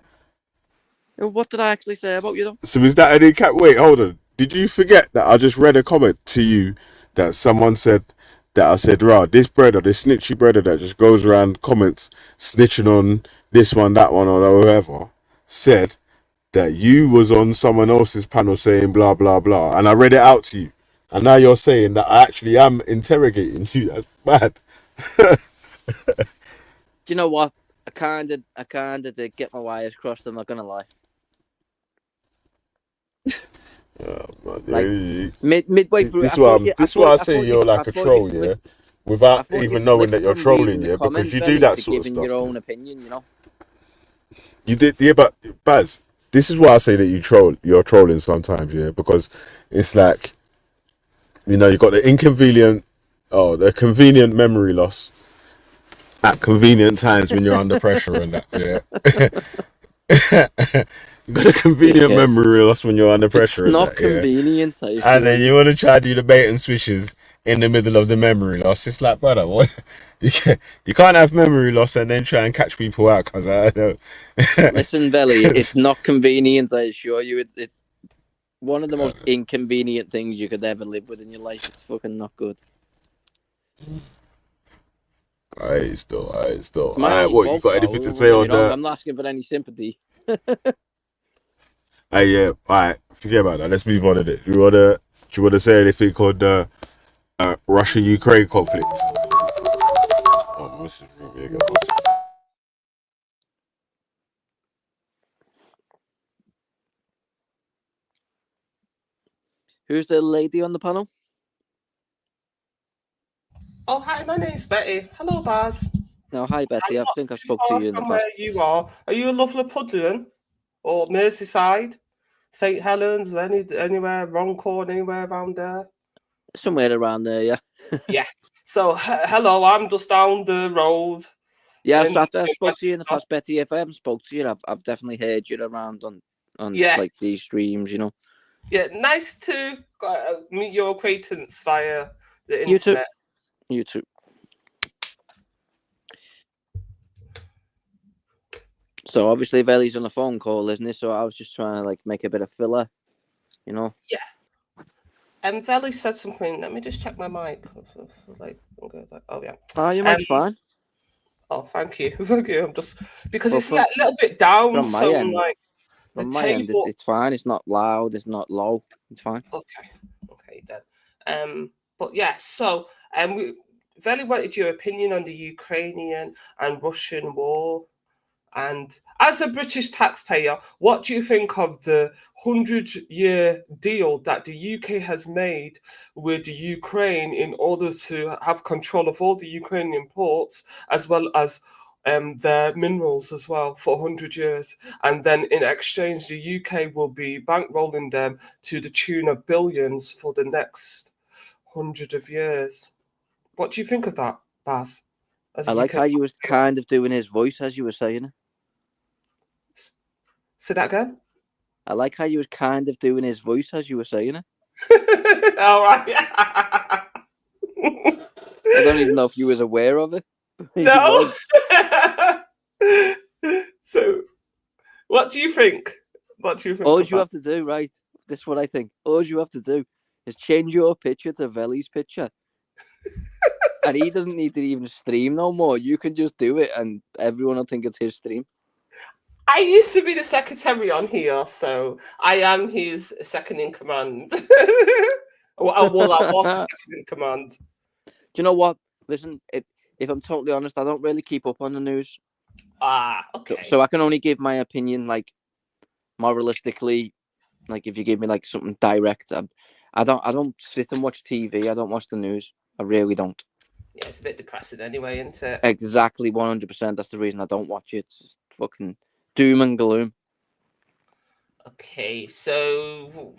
What did I actually say about you, though? So is that any cat? Wait, hold on. Did you forget that I just read a comment to you that someone said that I said, rah, this brother, this snitchy brother that just goes around comments snitching on this one, that one, or whoever, said that you was on someone else's panel saying blah blah blah, and I read it out to you, and now you're saying that I actually am interrogating you. That's bad. Do you know what? I kind of did get my wires crossed. I'm not gonna lie. Man, Midway through, this I is why thought I'm. you, This is why I say you're I like a thought you troll, yeah, slipped. without I thought you even knowing slipped that you're from reading trolling, the yeah, because comments, you do Velly, that to sort of giving your stuff. own Man. opinion. You know. You did, yeah, but Baz, this is why I say that you troll. You're trolling sometimes, yeah, because it's like, you know, you got the convenient memory loss at convenient times when you're under pressure and that, yeah. You got a convenient Dickhead. memory loss when you're under It's pressure and not that, yeah. convenient, I And assure then you. you want to try to do the bait and switches in the middle of the memory loss. It's like, brother, what? You can't have memory loss and then try and catch people out, because I don't. Listen, Velly, it's not convenient, I assure you. It's one of the most inconvenient things you could ever live with in your life. It's fucking not good. Alright, still. It's my Alright, own what, you fault, got though. anything to Don't say get me on wrong, that? I'm not asking for any sympathy. Hey, yeah, alright, forget about that. Let's move on to it. Do you wanna say anything on the Russia-Ukraine conflict? Oh, this is really good. Who's the lady on the panel? Oh, hi, my name's Betty. Hello, Baz. No, hi Betty. I I'm not think I too spoke to far you in the from where past. you are. Are you a lovely Pudlian? Or Merseyside? St Helens? Anywhere? Runcorn? Anywhere around there? Somewhere around there, yeah. Yeah. So, hello, I'm just down the road. Yeah, in, so I've in spoke to you in the Manchester. past, Betty. If I haven't spoke to you, I've definitely heard you around on Yeah. like these streams, you know. Yeah, nice to meet your acquaintance via the You too. internet. You too. So obviously Velly's on a phone call, isn't he? So I was just trying to like make a bit of filler, you know. Yeah. And Velly said something. Let me just check my mic. Oh yeah. Oh, your mic's fine. Oh, thank you, thank you. I'm just because Well, it's like a little bit down. from my So end, like the from my end, table. it's fine. It's not loud. It's not low. It's fine. Okay, then. But yeah. So Velly wanted your opinion on the Ukrainian and Russian war. And as a British taxpayer, what do you think of the 100-year deal that the UK has made with the Ukraine in order to have control of all the Ukrainian ports, as well as their minerals as well for 100 years? And then in exchange, the UK will be bankrolling them to the tune of billions for the next 100 of years. What do you think of that, Baz? I like how you was kind of doing his voice as you were saying it. Say that again? I like how you was kind of doing his voice as you were saying it. All right. I don't even know if you was aware of it. No. So, what do you think? All you have to do, right? This is what I think. All you have to do is change your picture to Velly's picture. And he doesn't need to even stream no more. You can just do it and everyone will think it's his stream. I used to be the secretary on here, so I am his second in command. Well, I was the second in command. Do you know what? Listen, if I'm totally honest, I don't really keep up on the news. Okay. So I can only give my opinion, like, moralistically. Like, if you give me like something direct, I don't sit and watch TV. I don't watch the news. I really don't. Yeah, it's a bit depressing anyway, isn't it? Exactly, 100%. That's the reason I don't watch it. It's fucking doom and gloom. Okay, so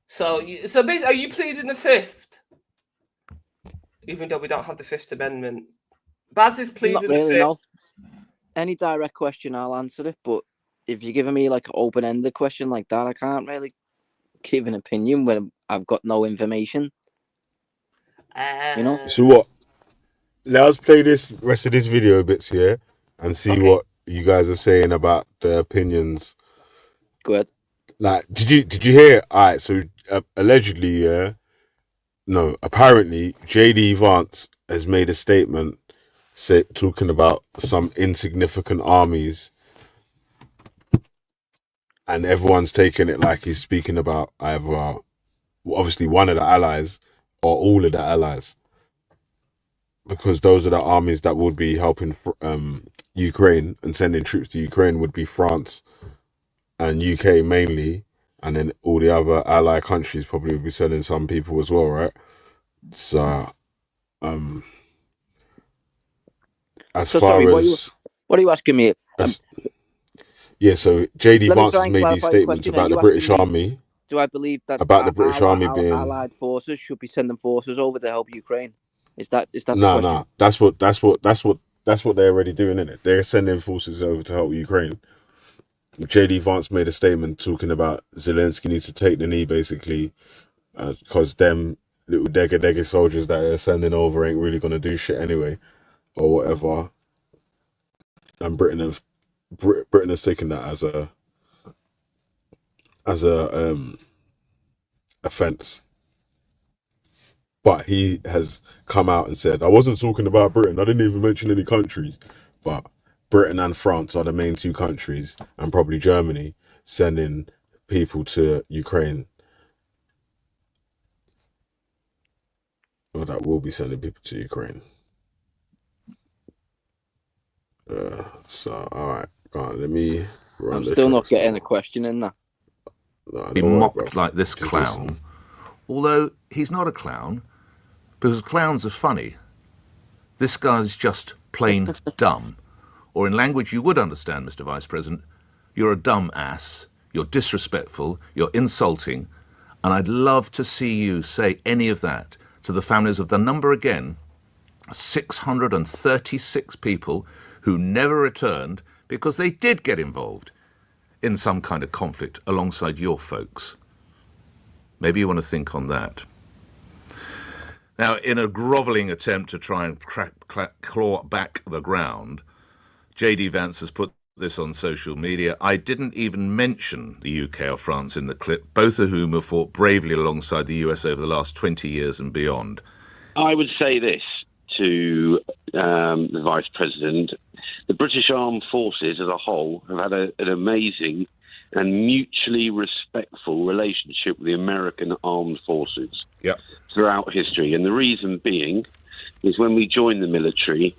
basically, are you pleading the fifth? Even though we don't have the Fifth Amendment, Baz is pleading Not really, the fifth. no. Any direct question, I'll answer it. But if you're giving me like an open-ended question like that, I can't really give an opinion when I've got no information. You know. So what? Let us play this rest of this video bits here and see what you guys are saying about the opinions. Go ahead. Like, did you hear? All right, so allegedly, apparently, JD Vance has made a statement talking about some insignificant armies, and everyone's taking it like he's speaking about either, obviously, one of the allies or all of the allies, because those are the armies that would be helping Ukraine and sending troops to Ukraine would be France and UK mainly, and then all the other ally countries probably would be sending some people as well, right? So, as So far sorry, as what are you asking me? yeah, so JD Let me Vance try has and made these clarify the statements question. Are about the you asking British me, Army, do I believe that about the British Army being allied forces should be sending forces over to help Ukraine? Is that the no, question? no. That's what they're already doing, isn't it? They're sending forces over to help Ukraine. JD Vance made a statement talking about Zelensky needs to take the knee, basically, because them little degger soldiers that they're sending over ain't really gonna do shit anyway, or whatever. And Britain has taken that as a offense. But he has come out and said, I wasn't talking about Britain. I didn't even mention any countries. But Britain and France are the main two countries, and probably Germany, sending people to Ukraine. Or that will be sending people to Ukraine. So, all right. Go on, let me run I'm the still not checks getting now. a question in that. No, Be don't worry, mocked bruv. like this Just clown, listen. although he's not a clown, because clowns are funny. This guy's just plain dumb. Or in language you would understand, Mr. Vice President, you're a dumb ass, you're disrespectful, you're insulting, and I'd love to see you say any of that to the families of the number again, 636 people who never returned because they did get involved in some kind of conflict alongside your folks. Maybe you want to think on that. Now, in a grovelling attempt to try and claw back the ground, JD Vance has put this on social media. I didn't even mention the UK or France in the clip, both of whom have fought bravely alongside the US over the last 20 years and beyond. I would say this to the Vice President. The British Armed Forces as a whole have had an amazing and mutually respectful relationship with the American Armed Forces throughout history. And the reason being is when we join the military,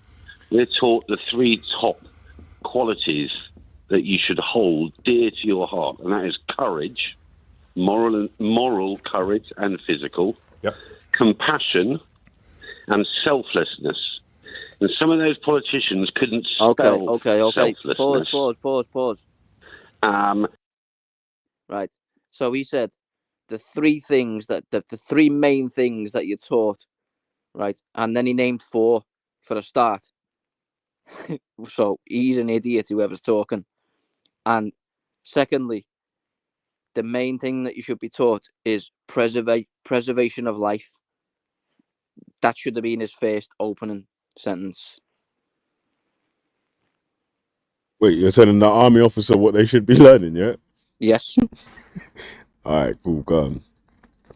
we're taught the three top qualities that you should hold dear to your heart, and that is courage, moral courage and physical, compassion, and selflessness. And some of those politicians couldn't spell selflessness. Pause. Right. So he said the three things that the three main things that you're taught, right? And then he named four for a start. So he's an idiot, whoever's talking. And secondly, the main thing that you should be taught is preservation of life. That should have been his first opening sentence. Wait, you're telling the army officer what they should be learning, yeah? Yes. All right, cool, go on.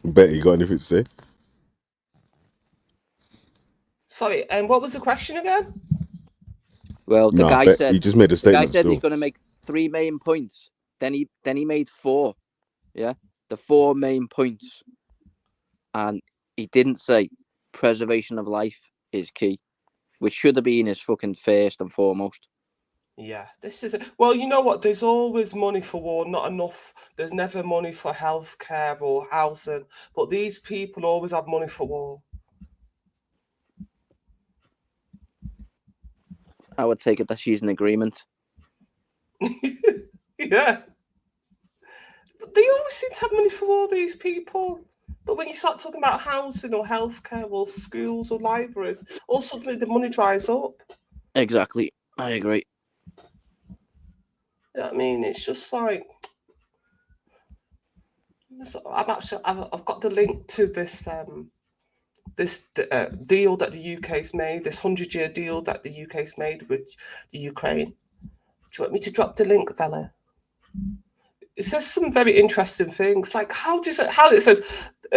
Betty, you got anything to say? Sorry, and what was the question again? Well, the guy said he just made a statement. The guy said he's going to make three main points. Then he made four. Yeah, the four main points, and he didn't say preservation of life is key, which should have been his fucking first and foremost. Yeah, this is well, you know what? There's always money for war, not enough. There's never money for healthcare or housing, but these people always have money for war. I would take it that she's in agreement. Yeah. They always seem to have money for all these people. But when you start talking about housing or healthcare or schools or libraries, all suddenly the money dries up. Exactly. I agree. You know what I mean? It's just like I've got the link to this deal that the UK's made, this 100-year deal that the UK's made with the Ukraine. Do you want me to drop the link, Bella? It says some very interesting things, like how it says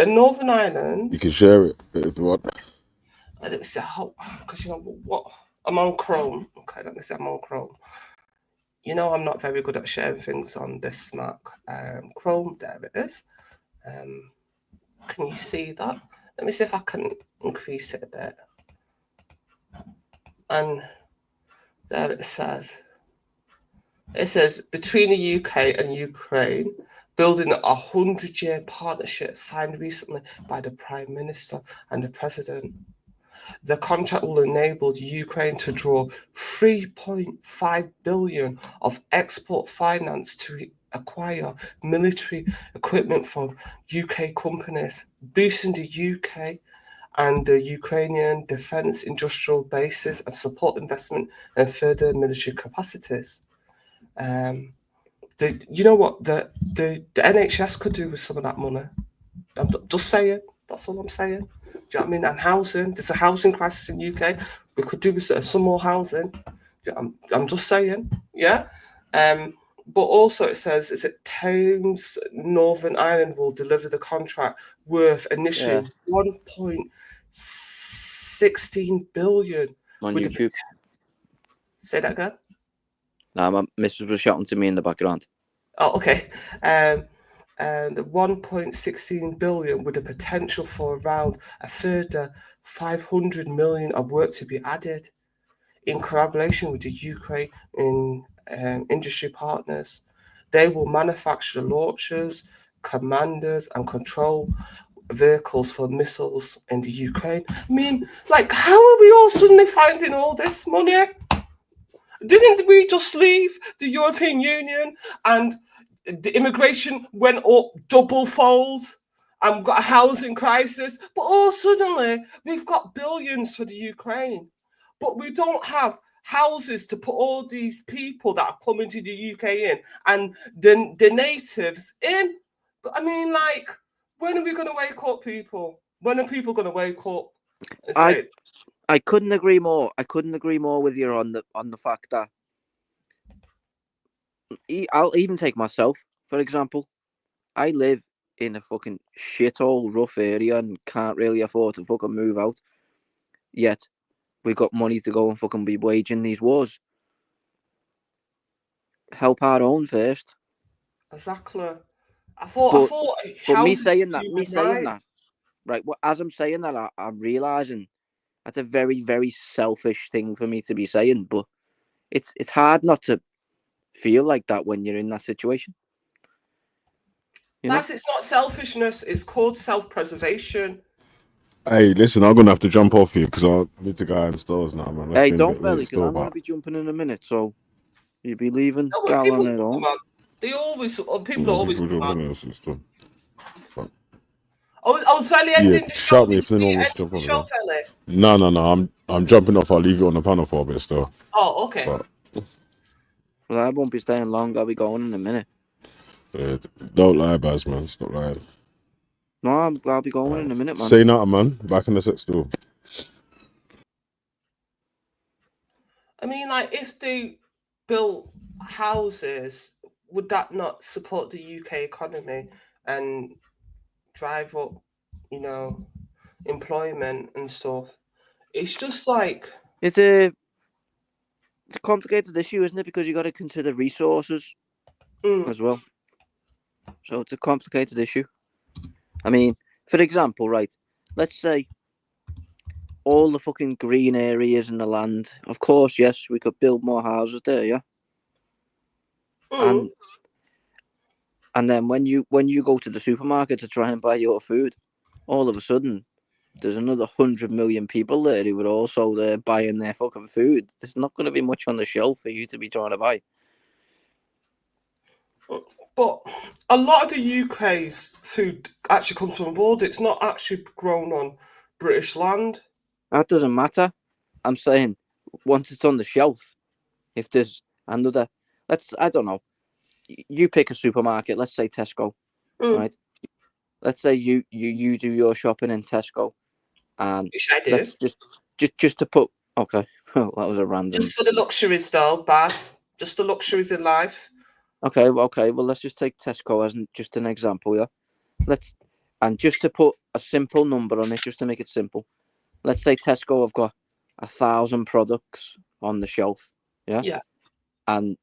Northern Ireland. You can share it if you want. Let me see because you know what, I'm on Chrome. Okay, let me see. I'm on Chrome. You know, I'm not very good at sharing things on this Mac. Chrome, there it is. Can you see that? Let me see if I can increase it a bit. And There it says. It says between the UK and Ukraine, building a 100-year partnership signed recently by the Prime Minister and the President. The contract will enable Ukraine to draw 3.5 billion of export finance to acquire military equipment from UK companies, boosting the UK and the Ukrainian defense industrial bases and support investment in further military capacities. You know what the NHS could do with some of that money? I'm just saying. That's all I'm saying. Do you know what I mean? And housing. There's a housing crisis in UK. We could do with some more housing. I'm just saying. Yeah. But also it says, is it Thames Northern Ireland will deliver the contract worth initially 1.16 billion on with YouTube. Say that again. Nah, my missus was shouting to me in the background. Oh, okay. And 1.16 billion with the potential for around a further 500 million of work to be added in collaboration with the Ukraine industry partners. They will manufacture launchers, commanders, and control vehicles for missiles in the Ukraine. I mean, like, how are we all suddenly finding all this money? Didn't we just leave the European Union and the immigration went up double fold and we've got a housing crisis? But all suddenly we've got billions for the Ukraine. But we don't have houses to put all these people that are coming to the UK in and the natives in. But I mean, like, when are we going to wake up, people? When are people going to wake up and say... I couldn't agree more. I couldn't agree more with you on the fact that I'll even take myself, for example. I live in a fucking shithole, rough area and can't really afford to fucking move out. Yet, we've got money to go and fucking be waging these wars. Help our own first. Exactly. I thought but me saying that, right? Well, as I'm saying that, I'm realizing that's a very, very selfish thing for me to be saying. But it's hard not to feel like that when you're in that situation. It's not selfishness. It's called self-preservation. Hey, listen, I'm gonna have to jump off here because I need to go in stores now, man. Hey, don't belly, because I'm gonna be jumping in a minute, so you'll be leaving. People always people always come on. Oh, Valley ending the show. Shout me if anyone wants to jump on. No. I'm jumping off. I'll leave you on the panel for a bit still. Oh, okay. Well, I won't be staying long. I'll be going in a minute. Don't lie, Baz, man. Stop lying. No, I'll be going in a minute, man. Say nothing, man. Back in the sex store. I mean, like, if they built houses, would that not support the UK economy and drive up, employment and stuff? It's just like... It's a complicated issue, isn't it? Because you got to consider resources as well. So it's a complicated issue. I mean, for example, right, let's say all the fucking green areas in the land. Of course, yes, we could build more houses there, yeah. And then when you go to the supermarket to try and buy your food, all of a sudden there's another 100 million people there who are also there buying their fucking food. There's not going to be much on the shelf for you to be trying to buy. But a lot of the UK's food actually comes from abroad. It's not actually grown on British land. That doesn't matter. I'm saying once it's on the shelf, if there's another, I don't know, you pick a supermarket, let's say Tesco, right? Let's say you do your shopping in Tesco, and let's just to put, okay, well, that was a random. Just for the luxuries, though, Baz. Just the luxuries in life. Okay, well, let's just take Tesco as just an example, yeah. And just to put a simple number on it, just to make it simple, let's say Tesco have got 1,000 products on the shelf, yeah. Yeah. And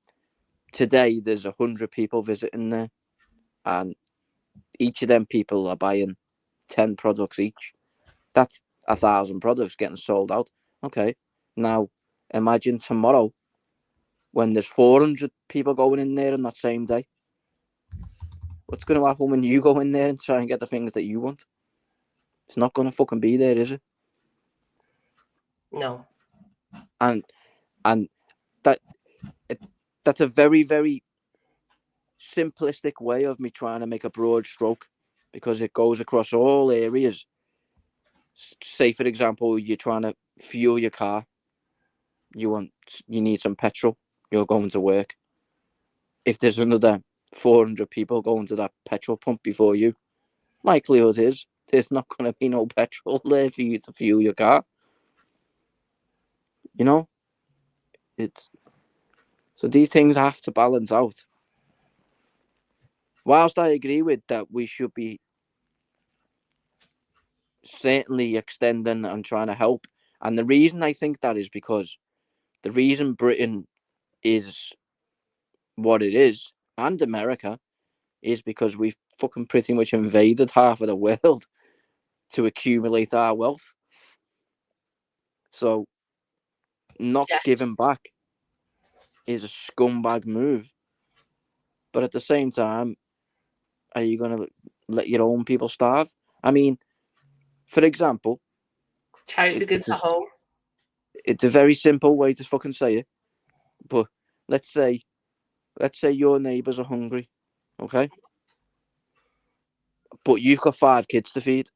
today there's 100 people visiting there, and each of them people are buying 10 products each. That's 1,000 products getting sold out. Okay, now imagine tomorrow when there's 400 people going in there on that same day? What's going to happen when you go in there and try and get the things that you want? It's not going to fucking be there, is it? No. And that's a very, very simplistic way of me trying to make a broad stroke, because it goes across all areas. Say, for example, you're trying to fuel your car. You need some petrol. You're going to work. If there's another 400 people going to that petrol pump before you, likelihood is there's not going to be no petrol there for you to fuel your car. You know, so these things have to balance out. Whilst I agree with that, we should be certainly extending and trying to help. And the reason I think that is because the reason Britain is what it is, and America, is because we've fucking pretty much invaded half of the world to accumulate our wealth. So not giving back is a scumbag move. But at the same time, are you going to let your own people starve? I mean, for example, charity begins at home. It's a very simple way to fucking say it. But let's say your neighbours are hungry, okay? But you've got 5 kids to feed,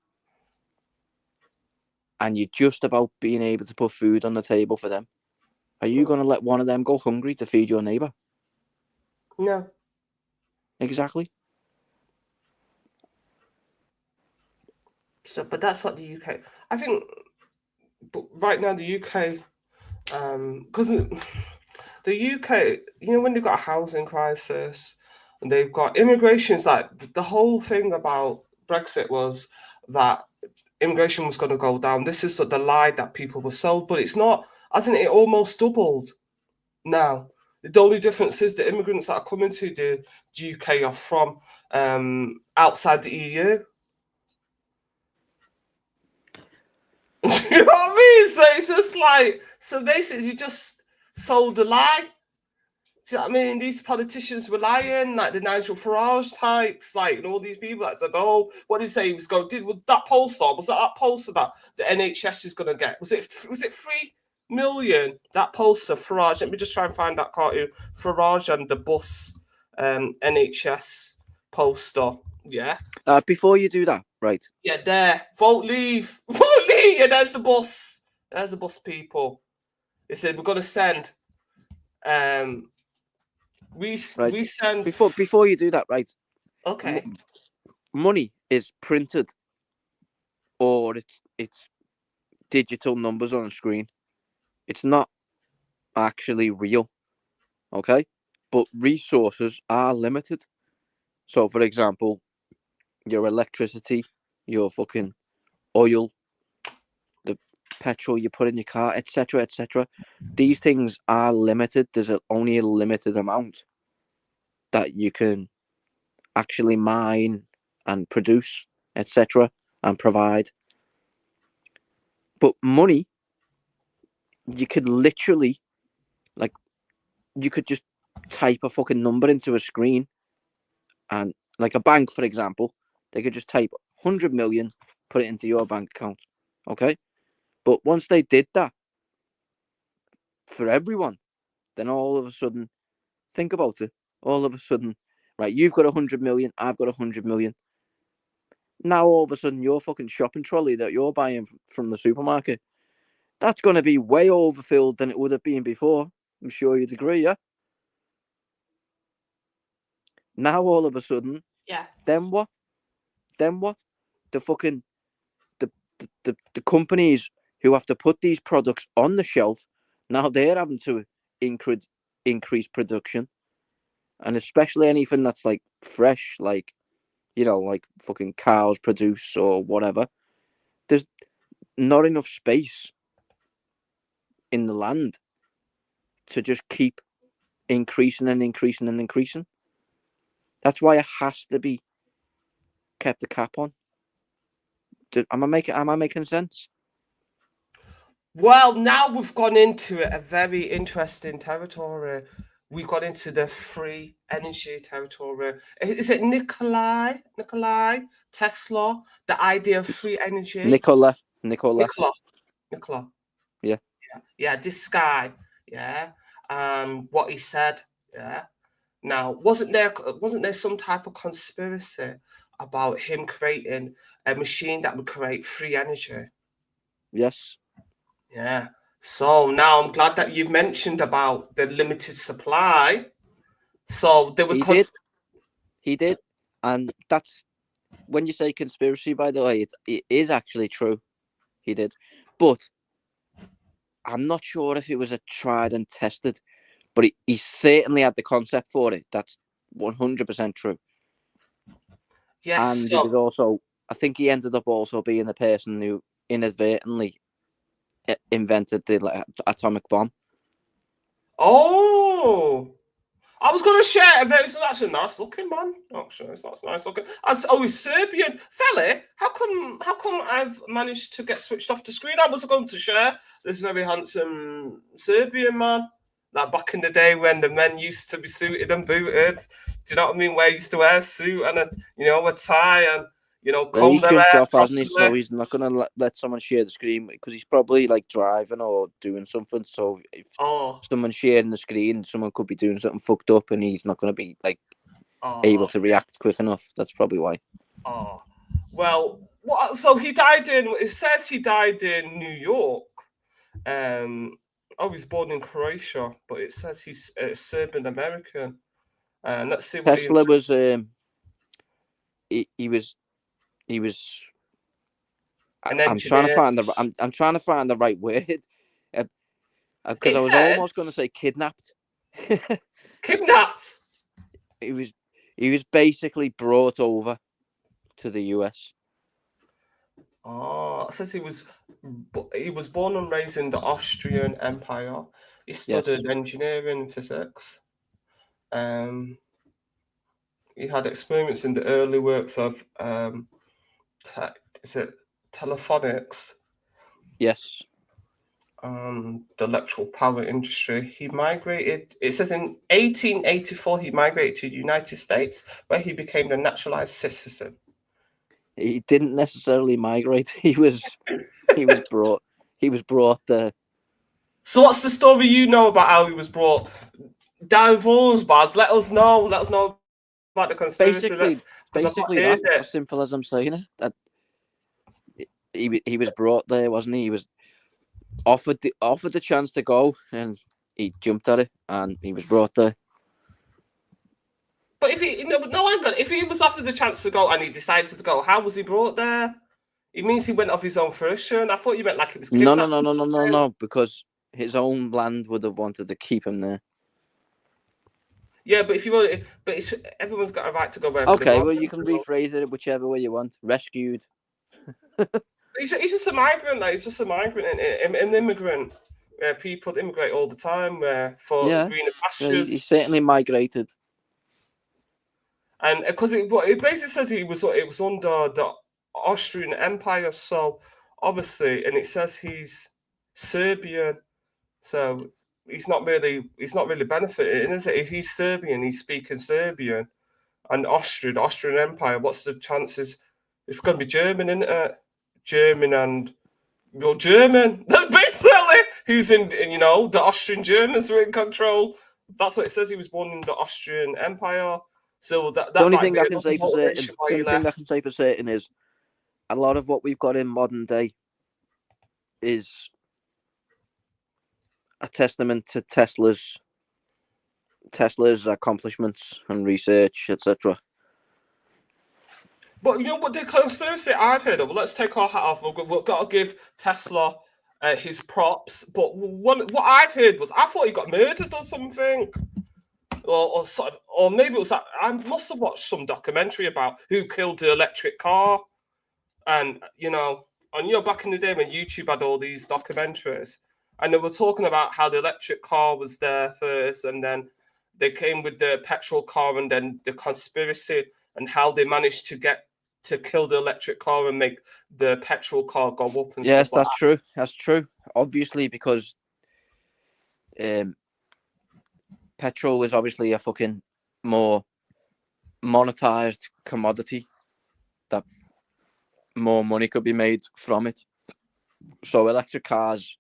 and you're just about being able to put food on the table for them. Are you going to let one of them go hungry to feed your neighbour? No. Exactly. So, but that's what the UK. I think. But right now, the UK, because the UK, you know, when they've got a housing crisis and they've got immigration's like the whole thing about Brexit was that immigration was going to go down. This is the lie that people were sold, but it's not. Hasn't it almost doubled now? The only difference is the immigrants that are coming to the UK are from outside the EU. You know what I mean? So it's just like, so basically you just sold a lie. Do you know what I mean? These politicians were lying, like the Nigel Farage types, like, and all these people that said, "Oh, what did he say he was going to do?" Was that pollster? Was that pollster that the NHS is going to get? Was it 3 million? That pollster Farage. Let me just try and find that cartoon. Farage and the bus, NHS pollster. Yeah. Before you do that, right? Yeah, there. Vote leave. Vote leave. Yeah, there's the bus. There's the bus people. They said we're gonna send. We send before you do that, right? Okay. Money is printed, or it's digital numbers on a screen. It's not actually real, okay? But resources are limited. So, for example, your electricity, your fucking oil, the petrol you put in your car, etc., etc. These things are limited. There's only a limited amount that you can actually mine and produce, etc., and provide. But money, you could literally, like, you could just type a fucking number into a screen, and like a bank, for example, they could just type 100 million, put it into your bank account, okay? But once they did that for everyone, then all of a sudden, think about it, all of a sudden, right, you've got 100 million, I've got 100 million. Now all of a sudden your fucking shopping trolley that you're buying from the supermarket, that's going to be way overfilled than it would have been before. I'm sure you'd agree, yeah? Now all of a sudden, yeah. Then what? The fucking the companies who have to put these products on the shelf, now they're having to increase production, and especially anything that's like fresh, like, you know, like fucking cows produce or whatever. There's not enough space in the land to just keep increasing and increasing and increasing. That's why it has to be kept a cap on. Am I making sense? Well, now we've gone into a very interesting territory. we got into the free energy territory. Is it Nikolai Tesla? The idea of free energy. Nikola. Nicola. Yeah. Yeah, this guy. Yeah. What he said. Yeah. Now, wasn't there some type of conspiracy about him creating a machine that would create free energy? Yes. Yeah. So now I'm glad that you've mentioned about the limited supply. So they were He did. And that's when you say conspiracy, by the way, it is actually true. He did. But I'm not sure if it was a tried and tested, but he certainly had the concept for it. That's 100% true. Yes. And he was also, I think he ended up also being the person who inadvertently invented the atomic bomb. Oh, I was going to share. That's a nice looking man. Actually, it's nice looking. He's Serbian. Fella, how come I've managed to get switched off the screen? I was going to share this very handsome Serbian man. Like back in the day when the men used to be suited and booted. Do you know what I mean? Where he used to wear a suit and a tie and comb their hair Off, hasn't he? properly. So he's not going to let someone share the screen because he's probably like driving or doing something. So if someone's sharing the screen, someone could be doing something fucked up, and he's not going to be able to react quick enough. That's probably why. Oh, well, so he died it says he died in New York. He was born in Croatia, but it says he's Serbian American. Let's see what Tesla was. He was. I'm trying to find the right word, because I was almost going to say kidnapped. Kidnapped. He was basically brought over to the US. It says he was born and raised in the Austrian Empire. He studied engineering and physics. He had experience in the early works of telephonics? Yes. The electrical power industry. He migrated. It says in 1884 he migrated to the United States, where he became a naturalized citizen. He didn't necessarily migrate. He was brought there. So what's the story you know about how he was brought? Divulge, Baz. Let us know. Let us know about the conspiracy. Basically that. As simple as I'm saying it. That he was brought there, wasn't he? He was offered the chance to go, and he jumped at it, and he was brought there. But if he was offered the chance to go and he decided to go, how was he brought there? It means he went off his own fruition. I thought you meant like it was kidnapped. No, because his own land would have wanted to keep him there. Yeah, but everyone's got a right to go wherever. Okay, well you can rephrase it whichever way you want. Rescued. He's just a migrant. He's just a migrant, an immigrant. People immigrate all the time for greener pastures. He certainly migrated. And because it basically says it was under the Austrian Empire, so obviously, and it says he's Serbian, so he's not really benefiting, is it? He's Serbian, he's speaking Serbian, and Austrian Empire. What's the chances? It's going to be German, isn't it? German. That's basically who's in. The Austrian Germans are in control. That's what it says. He was born in the Austrian Empire. So the only thing I can say for certain is a lot of what we've got in modern day is a testament to Tesla's accomplishments and research, etc. But what the conspiracy I've heard of? Let's take our hat off. We've got to give Tesla his props. But what I've heard was I thought he got murdered or something. Or maybe it was that I must have watched some documentary about who killed the electric car, and back in the day when YouTube had all these documentaries, and they were talking about how the electric car was there first, and then they came with the petrol car, and then the conspiracy and how they managed to kill the electric car and make the petrol car go up. And yes, stuff that's true. That's true. Obviously, because petrol is obviously a fucking more monetized commodity that more money could be made from it. So electric cars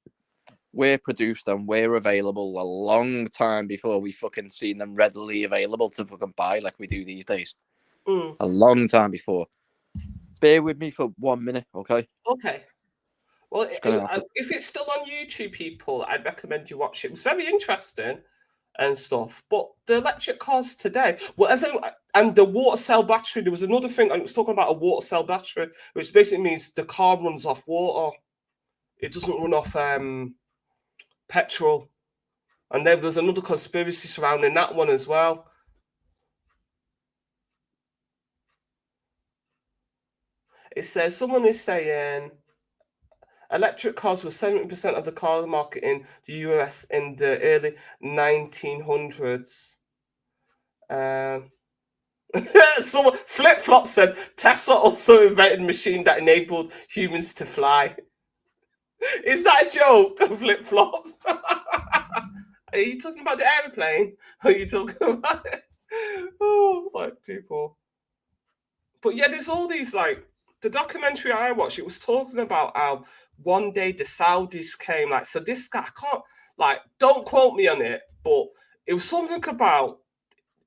were produced and were available a long time before we fucking seen them readily available to fucking buy like we do these days. A long time before. Bear with me for 1 minute, okay? Okay. Well, if it's still on YouTube, people, I'd recommend you watch it. It was very interesting and stuff. But the electric cars today, and the water cell battery, there was another thing. I was talking about a water cell battery, which basically means the car runs off water. It doesn't run off petrol. And there was another conspiracy surrounding that one as well. It says someone is saying electric cars were 70% of the car market in the US in the early 1900s. Someone Flip Flop said Tesla also invented a machine that enabled humans to fly. Is that a joke, Flip Flop? Are you talking about the airplane? Or are you talking about it? Oh, like people. But yeah, there's all these like the documentary I watched. It was talking about how one day the Saudis came. Like, so this guy, I can't don't quote me on it, but it was something about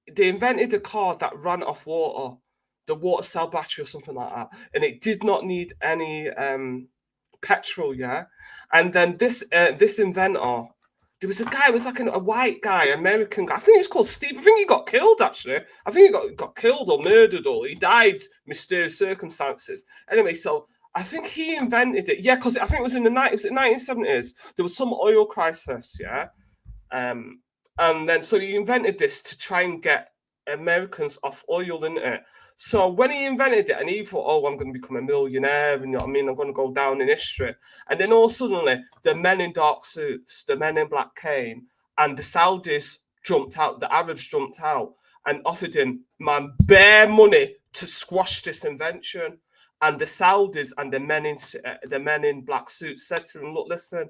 they invented a car that ran off water, the water cell battery or something like that, and it did not need any petrol. Yeah, and then this inventor. There was a guy, it was like a white guy, American guy. I think he was called Steve. I think he got killed, actually. I think he got killed or murdered or he died mysterious circumstances. Anyway, so I think he invented it. Yeah, because I think it was in the 1970s. There was some oil crisis, yeah? And then so he invented this to try and get Americans off oil, isn't it? So when he invented it and he thought, oh, I'm going to become a millionaire, and you know what I mean? I'm going to go down in history. And then all suddenly, the men in dark suits, the men in black came, and the Saudis jumped out, the Arabs jumped out and offered him, man, bare money to squash this invention. And the Saudis and the men in black suits said to him, look, listen,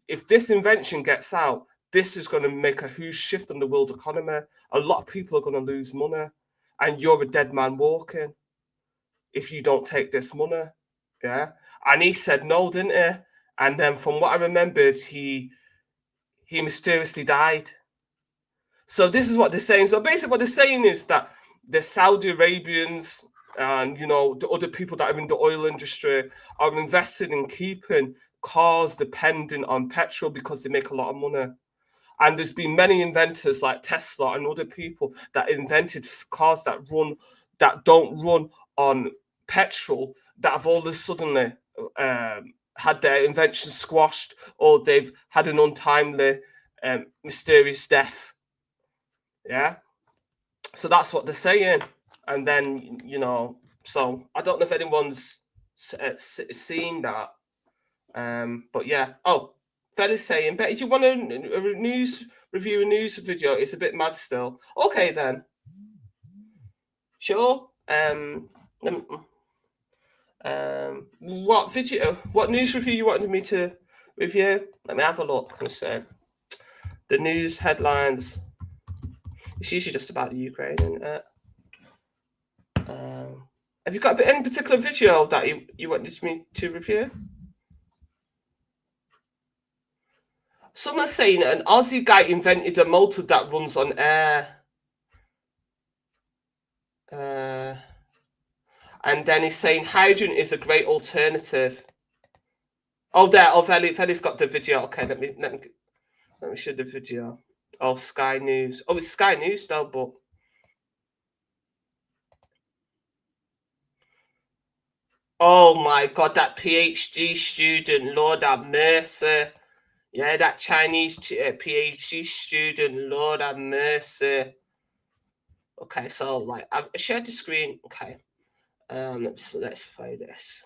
if this invention gets out, this is going to make a huge shift in the world economy. A lot of people are going to lose money. And you're a dead man walking if you don't take this money. Yeah. And he said no, didn't he? And then from what I remembered, he mysteriously died. So this is what they're saying. So basically what they're saying is that the Saudi Arabians and, you know, the other people that are in the oil industry are invested in keeping cars dependent on petrol because they make a lot of money. And there's been many inventors like Tesla and other people that invented cars that don't run on petrol, that have all of a sudden had their invention squashed, or they've had an untimely, mysterious death. Yeah. So that's what they're saying. And then, you know, so I don't know if anyone's seen that. But yeah. Oh, Fella's saying, Betty, do you want a review a news video? It's a bit mad still. Okay, then. Sure. What news review you wanted me to review? Let me have a look. Let's say the news headlines. It's usually just about the Ukraine, isn't it? Have you got any particular video that you wanted me to review? Someone's saying an Aussie guy invented a motor that runs on air. And then he's saying hydrogen is a great alternative. Oh, there. Oh, Veli's got the video. Okay, let me show the video. Oh, Sky News. Oh, it's Sky News though, but oh my God, that PhD student, Lord have mercy. Yeah, that Chinese PhD student, Lord have mercy. Okay, so like I've shared the screen. Okay, let's play this.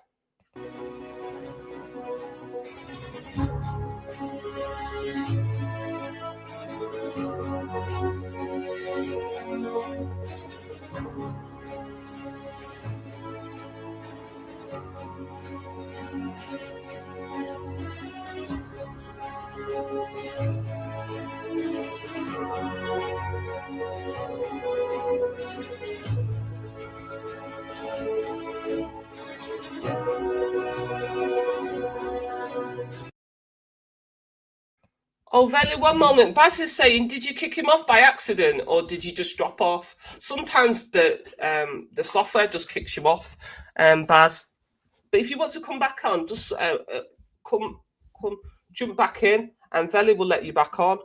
Oh, Veli, one moment. Baz is saying, did you kick him off by accident or did you just drop off? Sometimes the software just kicks you off, Baz. But if you want to come back on, just come jump back in, and Veli will let you back on.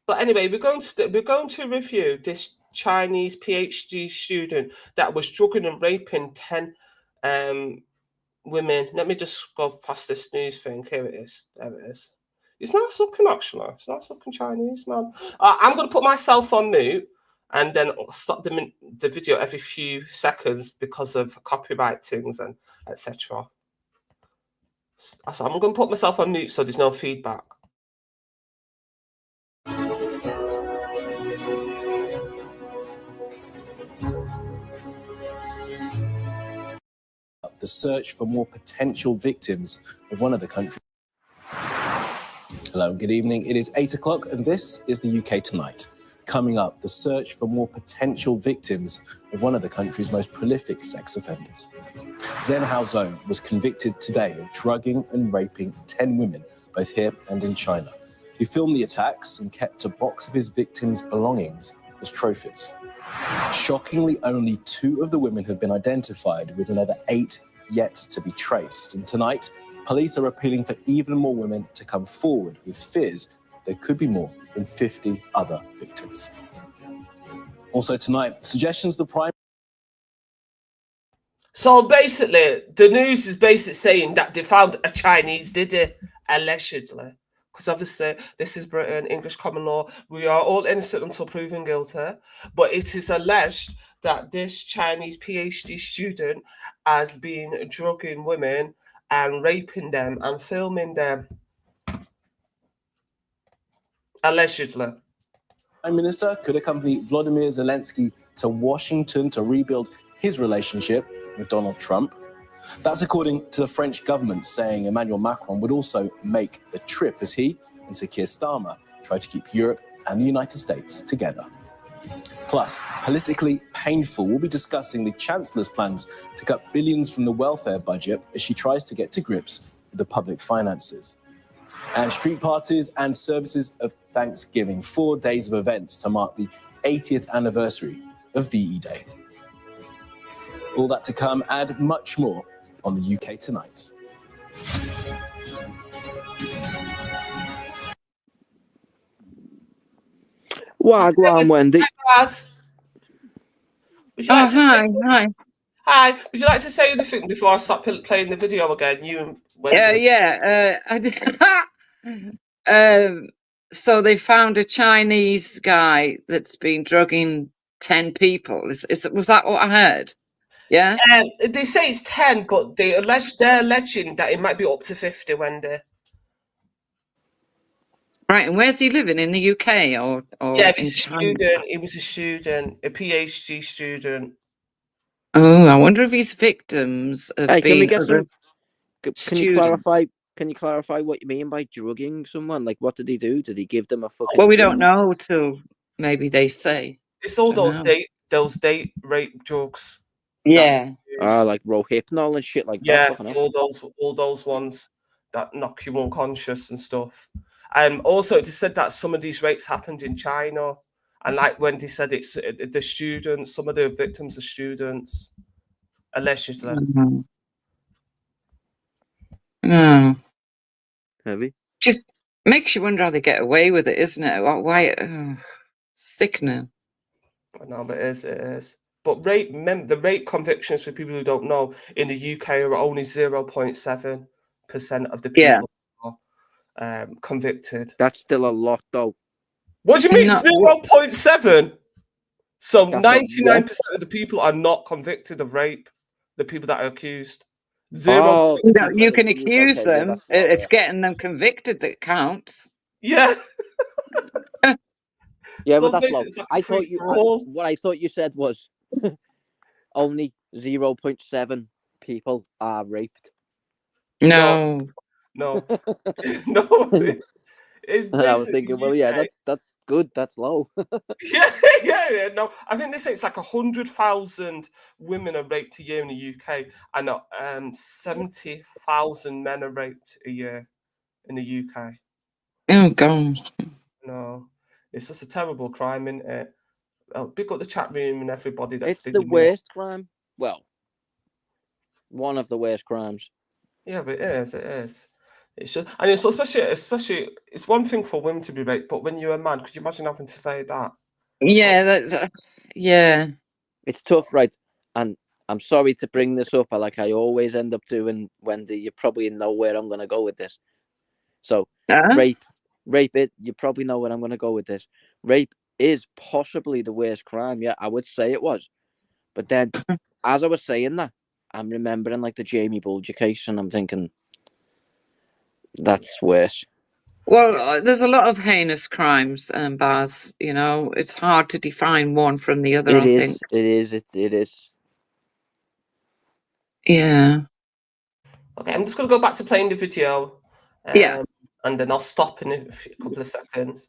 But anyway, we're going to review this Chinese PhD student that was drugging and raping 10 women. Let me just go past this news thing. Here it is. There it is. It's not looking actually. It's not looking Chinese, man. I'm going to put myself on mute and then stop the video every few seconds because of copyright things and etc. So I'm going to put myself on mute so there's no feedback. The search for more potential victims of one of the countries. Hello, good evening. It is 8 o'clock and this is the UK Tonight. Coming up, the search for more potential victims of one of the country's most prolific sex offenders. Zhen Haozhou was convicted today of drugging and raping 10 women, both here and in China. He filmed the attacks and kept a box of his victims' belongings as trophies. Shockingly, only 2 of the women have been identified, with another 8 yet to be traced. And tonight, police are appealing for even more women to come forward, with fears there could be more than 50 other victims. Also tonight, suggestions the Prime... So basically, the news is basically saying that they found a Chinese, did it? Allegedly. Because obviously, this is Britain, English common law. We are all innocent until proven guilty. But it is alleged that this Chinese PhD student has been drugging women and raping them and filming them. Allegedly. Prime Minister could accompany Volodymyr Zelensky to Washington to rebuild his relationship with Donald Trump. That's according to the French government, saying Emmanuel Macron would also make the trip as he and Sir Keir Starmer try to keep Europe and the United States together. Plus, politically painful, we'll be discussing the Chancellor's plans to cut billions from the welfare budget as she tries to get to grips with the public finances. And street parties and services of Thanksgiving, 4 days of events to mark the 80th anniversary of VE Day. All that to come and much more on the UK Tonight. Wagwan, Wendy. Hi. Would you like to say anything before I start playing the video again? You and Wendy. So they found a Chinese guy that's been drugging 10 people. Was that what I heard? Yeah. They say it's 10, but they're alleging that it might be up to 50, Wendy. Right, and where's he living? In the UK or yeah, in China? He was a student, a PhD student. Oh, I wonder if his victims have Hey, been can we get other Can you clarify? Can you clarify what you mean by drugging someone? Like, what did he do? Did he give them a fucking? Well, we don't know till maybe they say. It's all those date rape drugs. Yeah. Like Rohypnol and shit like that. Yeah, all those ones that knock you unconscious and stuff. And also, it just said that some of these rapes happened in China, and like Wendy said, it's the students. Some of the victims are students, allegedly. No. Heavy. Just makes you wonder how they get away with it, isn't it? Why? Sickening. No, but it is. But the rape convictions, for people who don't know, in the UK are only 0.7% of the people are convicted. That's still a lot, though. What do you mean 0.7? So 99% of the people are not convicted of rape. The people that are accused. You can accuse them. It's getting them convicted that counts. Yeah. Yeah, but that's low. What I thought you said was only 0.7 people are raped. No. No. It's I was thinking, well, yeah, that's good. That's low. yeah. No, I think they say it's like 100,000 women are raped a year in the UK, and 70,000 men are raped a year in the UK. Oh, God. No, it's just a terrible crime, isn't it? Pick up the chat room and everybody that's It's the been with me. worst crime. Well, one of the worst crimes. Yeah, but it is. It is. It should, and it's especially, it's one thing for women to be raped, but when you're a man, could you imagine having to say that? Yeah, that's yeah. It's tough, right? And I'm sorry to bring this up, like I always end up doing, Wendy. You probably know where I'm going to go with this. So, rape it. You probably know where I'm going to go with this. Rape is possibly the worst crime. Yeah, I would say it was. But then, as I was saying that, I'm remembering like the Jamie Bulger case, and I'm thinking that's worse. Well, there's a lot of heinous crimes, Baz. You know, it's hard to define one from the other. It I is. think. It is. It is. Yeah. Okay, I'm just going to go back to playing the video. Yeah. And then I'll stop in a couple of seconds.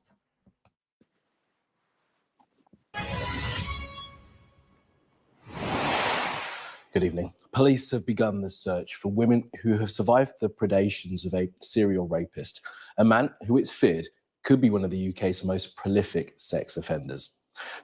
Good evening. Police have begun the search for women who have survived the predations of a serial rapist, a man who it's feared could be one of the UK's most prolific sex offenders.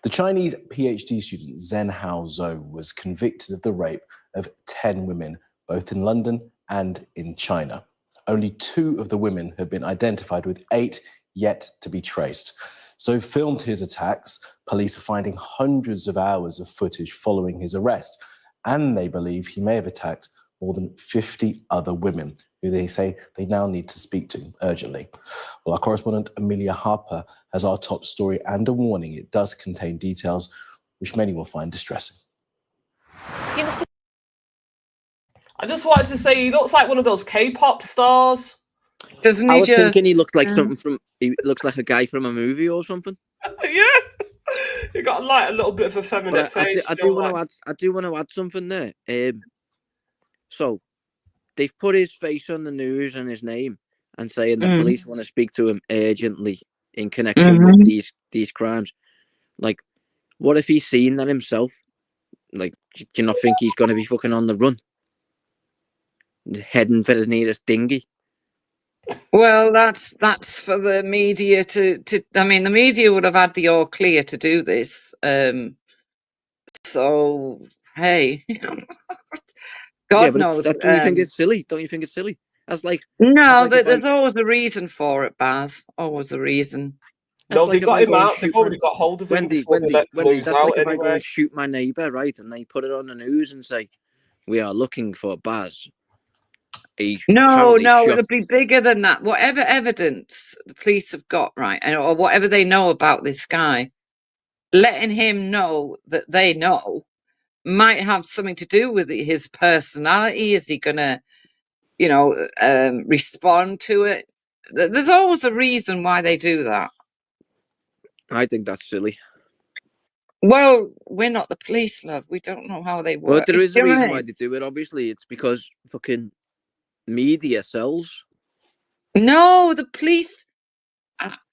The Chinese PhD student Zhen Hao Zhou was convicted of the rape of 10 women, both in London and in China. Only 2 of the women have been identified, with 8 yet to be traced. Zhou filmed his attacks. Police are finding hundreds of hours of footage following his arrest, and they believe he may have attacked more than 50 other women who they say they now need to speak to urgently. Well, our correspondent Amelia Harper has our top story and a warning. It does contain details which many will find distressing. I just wanted to say he looks like one of those K-pop stars. Doesn't I he was just? thinking he looked like something from. He looks like a guy from a movie or something. Yeah, he got like a little bit of a feminine face. I do want to add something there. So they've put his face on the news and his name, and saying the police want to speak to him urgently in connection with these crimes. Like, what if he's seen that himself? Like, do you not think he's going to be fucking on the run, heading for the nearest dinghy? Well, that's for the media to. I mean, the media would have had the all clear to do this. So hey, God knows. Don't you think it's silly? Don't you think it's silly? That's like no. that's like There's always a reason for it, Baz. Always a reason. No, they got him out. They've already got hold of him before they let him lose that's out like if I go anyway. and shoot my neighbour, right? And they put it on the news and say, "We are looking for Baz." No, it'll be bigger than that. Whatever evidence the police have got, right, or whatever they know about this guy, letting him know that they know might have something to do with his personality. Is he gonna, respond to it? There's always a reason why they do that. I think that's silly. Well, we're not the police, love. We don't know how they work. Well, there is a reason why they do it. Obviously, it's because fucking media sells. No, the police.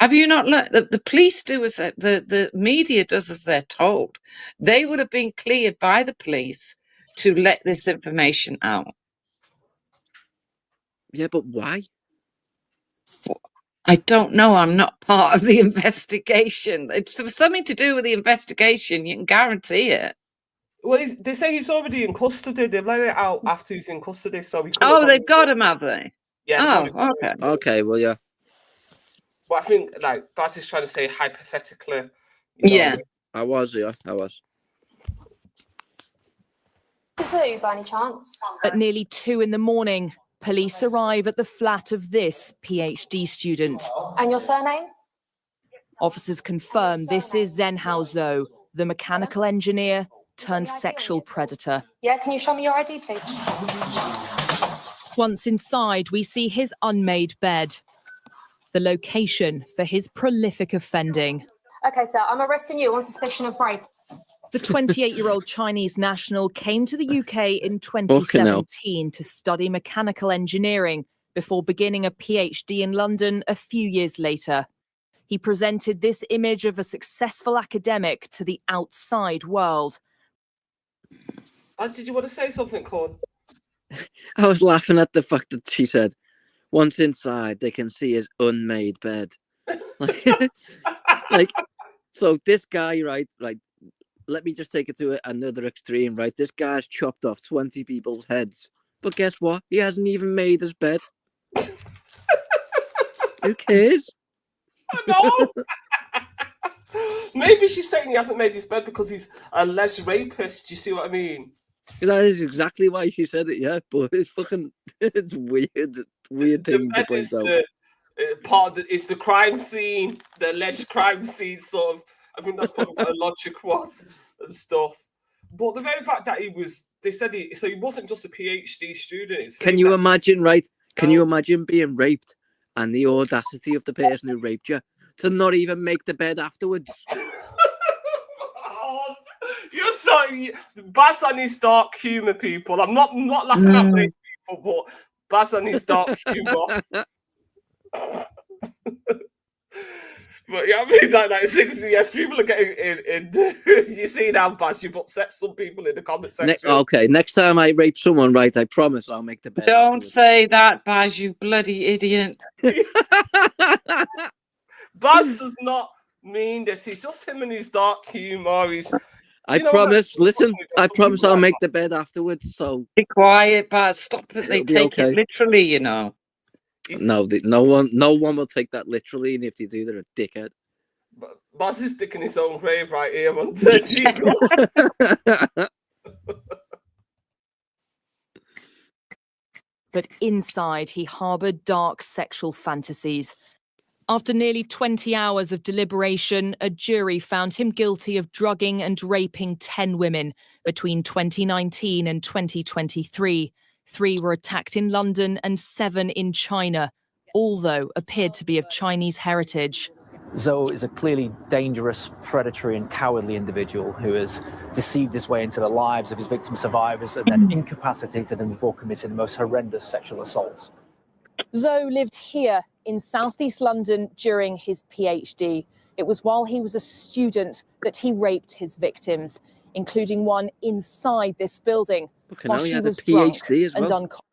Have you not looked? The police do as the media does as they're told. They would have been cleared by the police to let this information out. Yeah, but why? I don't know. I'm not part of the investigation. It's something to do with the investigation. You can guarantee it. Well, they say he's already in custody. They've let it out after he's in custody, so we. Oh, they've got him, have they? Yeah. Oh, okay. Okay, well, yeah. But I think, like, Baz is trying to say hypothetically. Yeah. I was. Zoo by any chance? At nearly 2 a.m, police arrive at the flat of this PhD student. And your surname? Officers confirm this is Zhen Hao Zhou, the mechanical engineer turned sexual predator. Yeah, can you show me your ID, please? Once inside, we see his unmade bed, the location for his prolific offending. Okay, sir, I'm arresting you on suspicion of rape. The 28-year-old Chinese national came to the UK in 2017 to study mechanical engineering before beginning a PhD in London a few years later. He presented this image of a successful academic to the outside world. Did you want to say something, Corn? I was laughing at the fact that she said, Once inside, they can see his unmade bed. Like, so this guy, right, let me just take it to another extreme, right? This guy's chopped off 20 people's heads. But guess what? He hasn't even made his bed. Who cares? I know. Maybe she's saying he hasn't made his bed because he's a alleged rapist. Do you see what I mean? That is exactly why she said it, yeah. But it's fucking, it's weird thing to point out. It's the crime scene, the alleged crime scene sort of. I think that's probably what the logic was and stuff. But the very fact that they said he wasn't just a PhD student. Can you imagine, right? Can you imagine being raped and the audacity of the person who raped you to not even make the bed afterwards? You're sorry, Baz on his dark humour, people. I'm not laughing at black people, but Baz on his dark humour. But yeah, I mean, yes, people are getting in. You see now, Baz, you've upset some people in the comment section. Okay, next time I rape someone, right, I promise I'll make the bed. Don't say that, Baz, you bloody idiot. Baz does not mean this. He's just him and his dark humour. I promise. Listen, I promise I'll make the bed afterwards. So be quiet, Baz. Stop it. They take it literally, you know. No, no one will take that literally, and if they do, they're a dickhead. Baz is sticking his own grave right here on Geopolitical. But inside, he harboured dark sexual fantasies. After nearly 20 hours of deliberation, a jury found him guilty of drugging and raping 10 women between 2019 and 2023. 3 were attacked in London and 7 in China, all though appeared to be of Chinese heritage. Zoe is a clearly dangerous, predatory and cowardly individual who has deceived his way into the lives of his victim survivors and then incapacitated them before committing the most horrendous sexual assaults. Zoe lived here in southeast London during his PhD. It was while he was a student that he raped his victims, including one inside this building. While he she had was a PhD as and well. unconscious.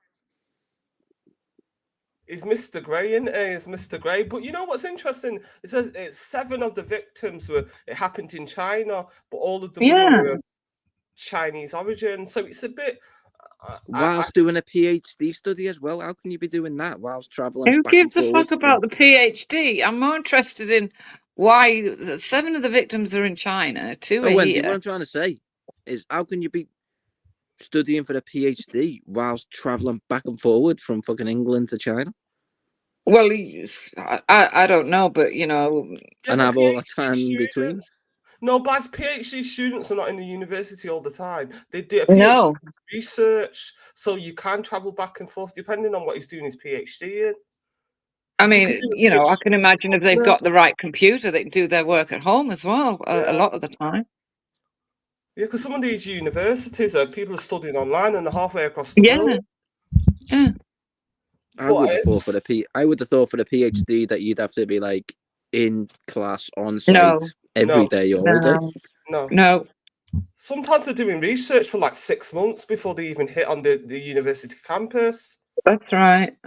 Is Mr. Grey in there? Is Mr. Grey? But you know what's interesting? It says 7 of the victims it happened in China, but all of them were Chinese origin. So it's a bit. Whilst doing a PhD study as well, how can you be doing that whilst travelling? Who back gives and a forward fuck about the PhD? I'm more interested in why 7 of the victims are in China, 2 are Wendy, here. what I'm trying to say is, how can you be studying for a PhD whilst travelling back and forward from fucking England to China? Well, I don't know, but you know, and have all that time in between. No, but as PhD students are not in the university all the time. They do a PhD research, so you can travel back and forth depending on what he's doing his PhD in. I mean, you know, I can imagine if they've got the right computer, they can do their work at home as well, a lot of the time. Yeah, because some of these universities people are studying online and they're halfway across the world. Yeah. I would have thought for the PhD that you'd have to be like in class on site every day all day. No. Sometimes they're doing research for like 6 months before they even hit on the university campus. That's right.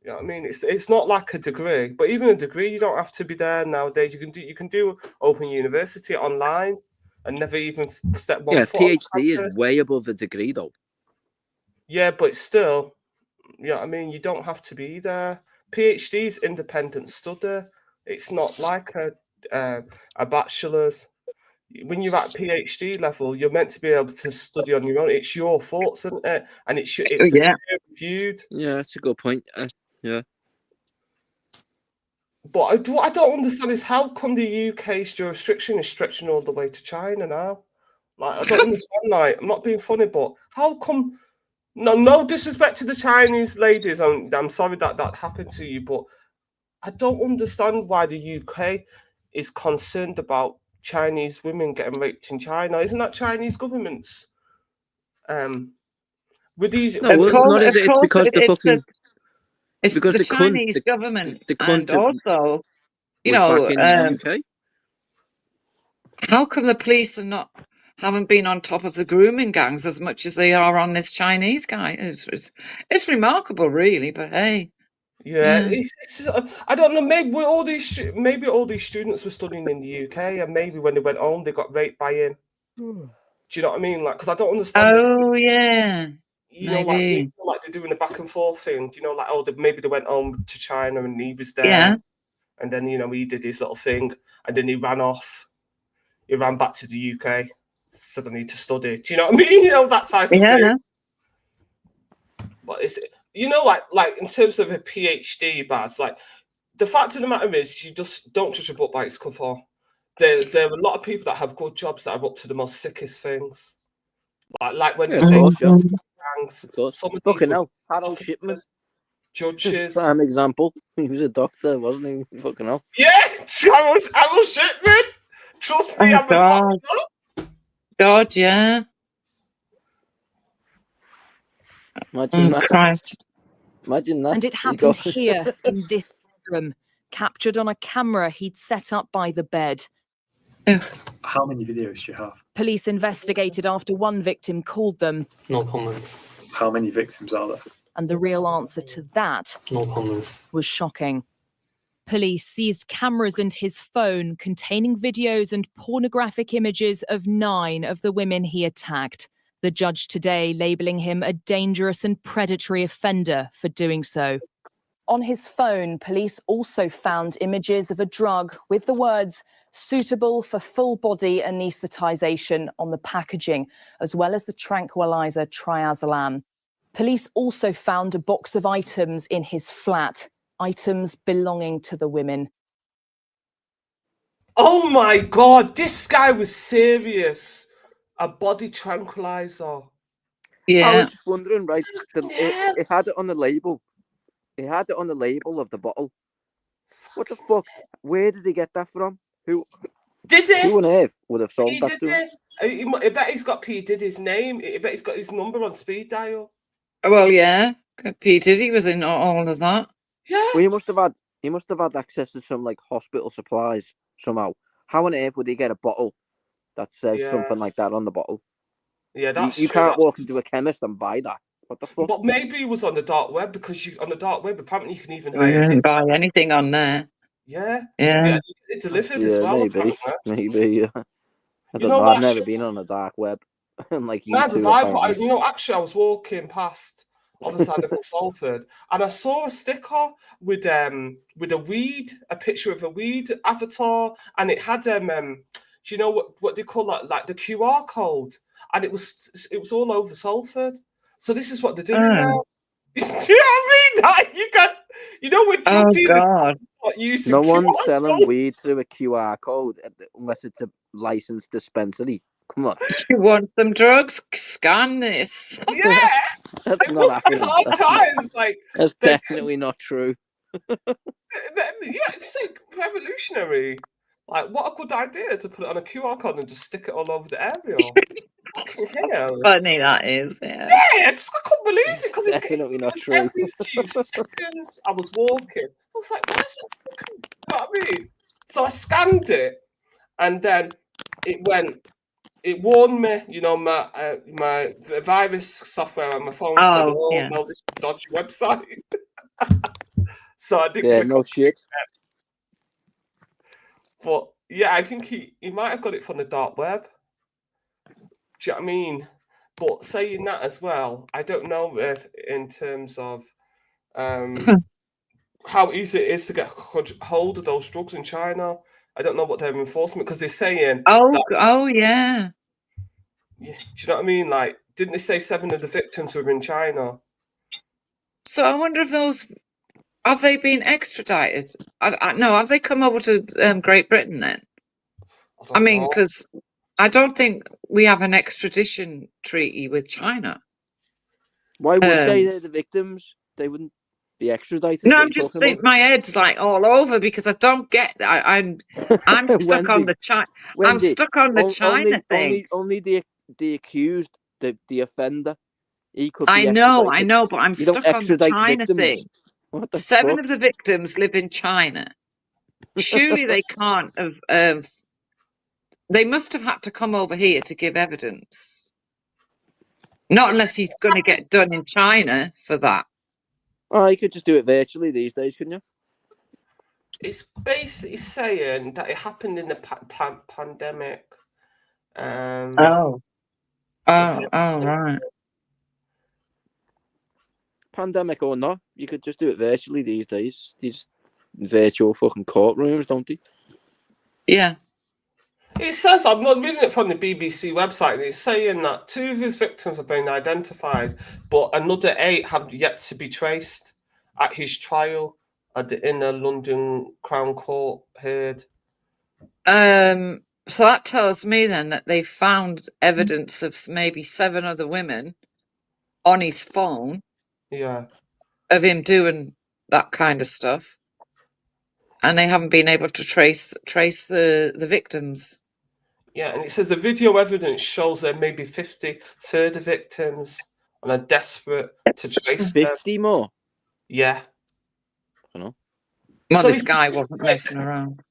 Yeah, I mean it's not like a degree, but even a degree you don't have to be there nowadays. You can do Open University online and never even step one foot. Yeah, PhD is way above the degree though. Yeah, but still, yeah, I mean you don't have to be there. PhD is independent study. It's not like a bachelor's. When you're at PhD level, you're meant to be able to study on your own. It's your thoughts, isn't it? And it's reviewed. Yeah, that's a good point. Yeah. But what I don't understand is how come the UK's jurisdiction is stretching all the way to China now? Like, I don't understand. Like, I'm not being funny, but how come? No disrespect to the Chinese ladies. I'm sorry that happened to you, but I don't understand why the UK is concerned about Chinese women getting raped in China. Isn't that Chinese government's? With these, no, well, it's not. Is it? It's because it's because the Chinese government, and also, you know, UK. How come the police haven't been on top of the grooming gangs as much as they are on this Chinese guy? It's remarkable, really. But hey. Yeah, it's I don't know. Maybe all these students were studying in the UK, and maybe when they went home, they got raped by him. Do you know what I mean? Like, because I don't understand. Oh, yeah. You know, like Maybe. they're doing a back and forth thing. You know, like maybe they went home to China and he was there, Yeah. and then he did his little thing, and then he ran off. He ran back to the UK, said I need to study. Do you know what I mean? You know, that type of thing. But it's like in terms of a PhD, Baz, like the fact of the matter is, you just don't judge a book by its cover. There are a lot of people that have good jobs that are up to the most sickest things. Like when they say gangs, some of these Fucking hell, Harold Shipman, judges. prime example. He was a doctor, wasn't he? Fucking hell. Yeah, Harold Shipman. Trust me, I'm a doctor. God, yeah. Imagine that. Christ. Imagine that. And it happened here in this room, captured on a camera he'd set up by the bed. How many videos do you have? Police investigated after one victim called them. No comments. How many victims are there? And the real answer to that No comments. was shocking. Police seized cameras and his phone containing videos and pornographic images of 9 of the women he attacked. The judge today labeling him a dangerous and predatory offender for doing so. On his phone, police also found images of a drug with the words "suitable for full-body anaesthetization" on the packaging, as well as the tranquilizer triazolam. Police also found a box of items in his flat, items belonging to the women. Oh my God, this guy was serious. A body tranquilizer. Yeah. I was just wondering, right? It had it on the label. It had it on the label of the bottle. What the fuck? Where did he get that from? Who on earth would have sold that to him? I bet he's got P. Diddy's name. I bet he's got his number on speed dial. Well, yeah. P. Diddy was in all of that. Yeah. Well, he must have had access to some like hospital supplies somehow. How on earth would he get a bottle that says something like that on the bottle? Yeah, that's you true. can't walk into a chemist and buy that. What the fuck? But maybe he was on the dark web, because on the dark web apparently you can even You hire can buy anything on there. Yeah. Yeah. You get it delivered as well. Maybe. Yeah. I don't know. I've never been on a dark web. Like you two. Actually, I was walking past other side of Salford, and I saw a sticker with a weed, a picture of a weed avatar, and it had do you know what they call that, like the QR code, and it was all over Salford. So this is what they're doing now. Do you know what I mean? Like, you know with drug dealers start using no one's QR selling code. weed through a QR code unless it's a licensed dispensary. Come on. You want some drugs? Scan this. Yeah. That's It not must be happening. hard times. Like That's definitely not true. yeah, it's like revolutionary. Like, what a good idea to put it on a QR code and just stick it all over the area. Fucking hell. Funny that is, yeah. Yeah, I couldn't believe it, because definitely not true. every few seconds I was walking. I was like, why is it sticking? You know what I mean? So I scanned it, and then it warned me, you know, my virus software on my phone said, no, this is a dodgy website. So I didn't click on shit. But yeah, I think he might have got it from the dark web. Do you know what I mean? But saying that as well, I don't know if in terms of how easy it is to get hold of those drugs in China. I don't know what their enforcement, because they're saying. Yeah. Yeah, do you know what I mean? Like, didn't they say 7 of the victims were in China? So I wonder if have they been extradited? No, have they come over to Great Britain then? I mean, because I don't think we have an extradition treaty with China. Why would they? They're the victims. They wouldn't be extradited. No, I'm just thinking my head's like all over, because I don't get that. I'm stuck on the China. I'm stuck on the China thing. Only the accused, the offender. He could I be know, extradited. but I'm You don't stuck on the extradite China victims. thing. What the 7 fuck? of the victims live in China. Surely they can't have. They must have had to come over here to give evidence. Not unless he's going to get done in China for that. Oh, you could just do it virtually these days, couldn't you? It's basically saying that it happened in the pandemic. Oh, right. Pandemic or not, you could just do it virtually these days. These virtual fucking courtrooms, don't they? Yeah. It says, I'm not reading it from the BBC website, and it's saying that 2 of his victims have been identified, but another 8 have yet to be traced at his trial at the inner London Crown Court heard. So that tells me then that they found evidence of maybe 7 other women on his phone. Yeah. Of him doing that kind of stuff. And they haven't been able to trace the victims. Yeah, and it says the video evidence shows there may be 50 further victims and are desperate to trace 50 them. more? Yeah. I don't know. Well, So this it's- guy it's wasn't like- messing around.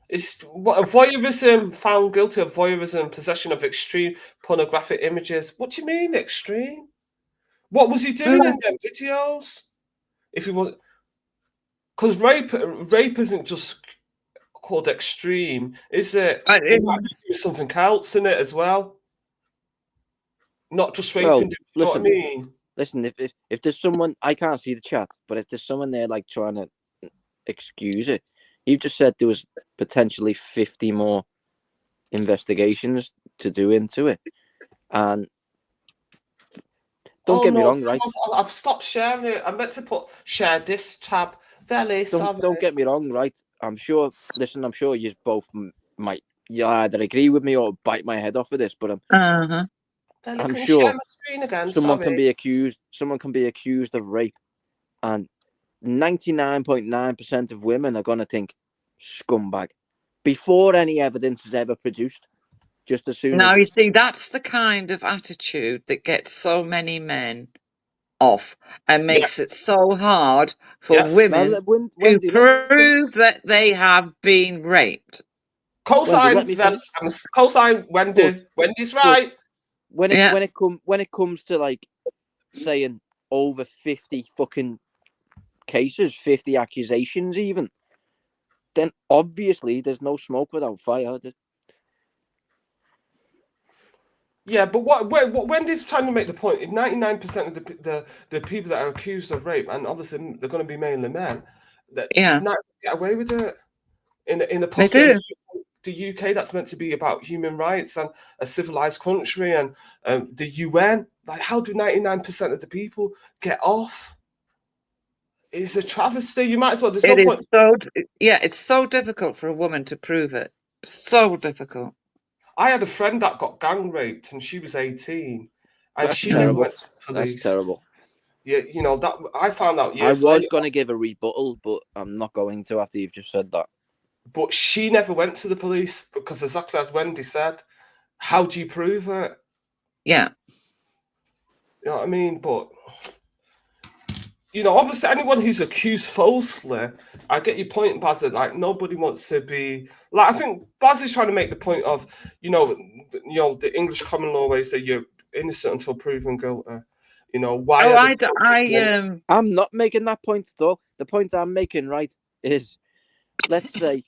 It's voyeurism, found guilty of voyeurism, possession of extreme pornographic images. What do you mean extreme? What was he doing in them videos? If he was, because rape isn't just called extreme, is it? It might be something else in it as well. Not just raping. Well, You know what I mean? Listen, if there's someone, I can't see the chat, but if there's someone there like trying to excuse it, you just said there was potentially 50 more investigations to do into it, and don't get me wrong, right? I've stopped sharing it. I meant to put share this tab. Don't get me wrong, right? I'm sure. Listen, I'm sure you both might either agree with me or bite my head off of this, but I'm Can you sure share my screen again? someone Sorry. can be accused. Someone can be accused of rape, and 99.9% of women are gonna think scumbag before any evidence is ever produced. Just as soon Now, as you see, that's the kind of attitude that gets so many men off and makes it so hard for women Now, to Wendy, let me prove that they have been raped. Cosign, let me finish. Cosign, Wendy. Wendy's right. When it comes to like saying over 50 fucking cases, 50 accusations even, then obviously there's no smoke without fire. Yeah, but what Wendy's trying to make the point is 99% of the people that are accused of rape, and obviously they're going to be mainly men, that not get away with it in the post the UK that's meant to be about human rights and a civilized country and the UN. Like, how do 99% of the people get off? It's a travesty. You might as well. There's no point. It's so difficult for a woman to prove it. So difficult. I had a friend that got gang raped, and she was 18, and That's she never terrible. went to police. That's terrible. Yeah, you know that I found out I years was later. going to give a rebuttal, but I'm not going to after you've just said that. But she never went to the police because, exactly as Wendy said, how do you prove it? Yeah. You know what I mean? But, you know, obviously anyone who's accused falsely, I get your point, Baz, that, like, nobody wants to be... Like, I think Baz is trying to make the point of, you know, the English common law where you say you're innocent until proven guilty. You know, why I'm not making that point at all. The point I'm making, right, is let's say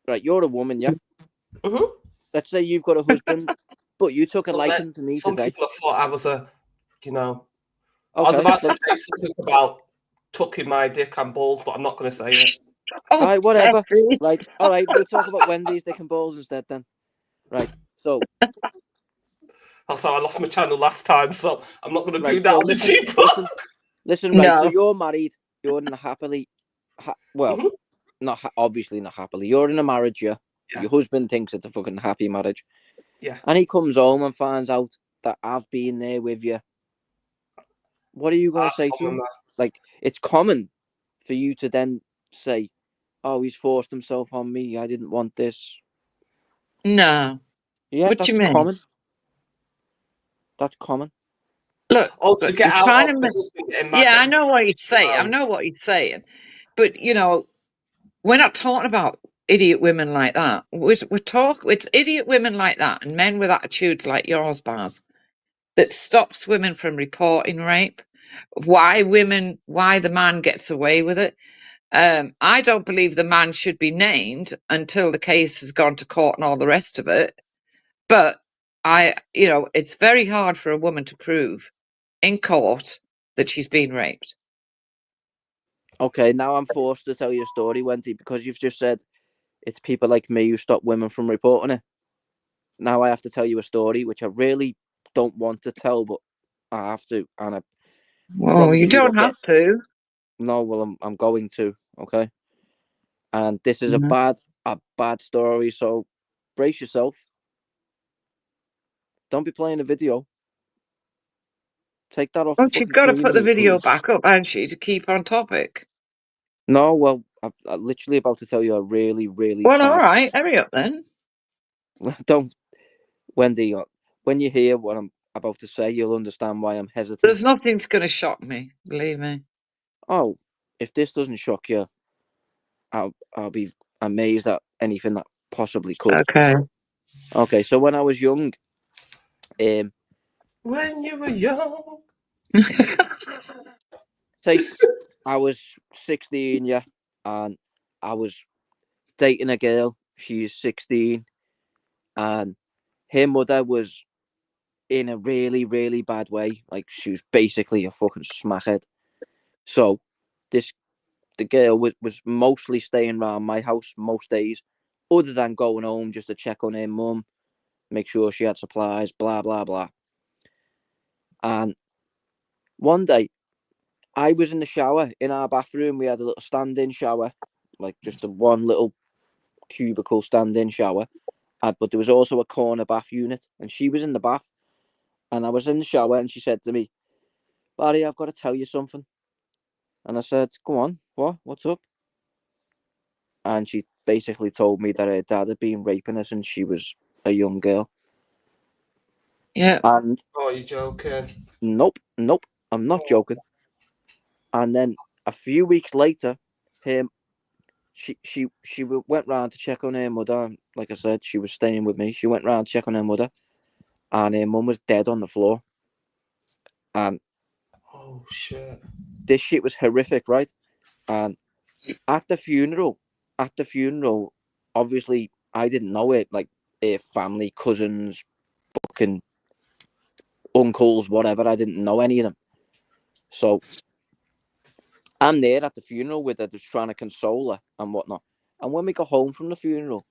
right, you're a woman, yeah? Mm-hmm. Let's say you've got a husband, but you took a liking to me some today. people have thought I was you know... Okay, I was about to say something about tucking my dick and balls, but I'm not going to say it. All right, whatever. Right, all right, we'll talk about Wendy's dick and balls instead then. Right, so... That's how I lost my channel last time, so I'm not going to do that so on the cheap. Listen, right, so you're married, you're in a happily... obviously not happily. You're in a marriage, yeah? Your husband thinks it's a fucking happy marriage. Yeah. And he comes home and finds out that I've been there with you. What are you going to say to him? Like, it's common for you to then say, oh, he's forced himself on me. I didn't want this. No. Yeah, what that's do you mean? common. That's common. Look, also get out trying of to the husband getting yeah, mad I know what he's saying. I know what he's saying. But, you know, we're not talking about idiot women like that. It's idiot women like that and men with attitudes like yours, Baz, that stops women from reporting rape, why the man gets away with it. I don't believe the man should be named until the case has gone to court and all the rest of it. But it's very hard for a woman to prove in court that she's been raped. Okay, now I'm forced to tell you a story, Wendy, because you've just said it's people like me who stop women from reporting it. Now I have to tell you a story, which I really don't want to tell, but I have to, and Well, you don't have to. No, well, I'm going to. Okay, and this is Mhm. a bad story, so brace yourself. Don't be playing a video. Take that off Well, the she's fucking got to screen put of the me, video please. back up, hasn't she, to keep on topic? No, well, I'm literally about to tell you a really, really Well, bad... all right, hurry up then. Don't, Wendy, when you hear what I'm about to say, you'll understand why I'm hesitant. There's nothing's going to shock me, believe me. Oh, if this doesn't shock you, I'll be amazed at anything that possibly could. Okay, so when I was young, when you were young, say I was 16, yeah, and I was dating a girl. She's 16, and her mother was in a really, really bad way. Like, she was basically a fucking smackhead. So the girl was mostly staying around my house most days, other than going home just to check on her mum, make sure she had supplies, blah blah blah. And one day I was in the shower in our bathroom. We had a little stand-in shower, like just a one little cubicle stand-in shower, but there was also a corner bath unit, and she was in the bath, and I was in the shower, and she said to me, "Barry, I've got to tell you something." And I said, "Go on, what's up?" And she basically told me that her dad had been raping her since she was a young girl. Yeah. And oh, you're joking? Nope, I'm not joking. And then a few weeks later, she went round to check on her mother. Like I said, she was staying with me. She went round to check on her mother, and her mum was dead on the floor. And oh shit, this shit was horrific, right? And at the funeral, obviously I didn't know it. Like, her family, cousins, fucking uncles, whatever. I didn't know any of them. So I'm there at the funeral with her, just trying to console her and whatnot. And when we got home from the funeral,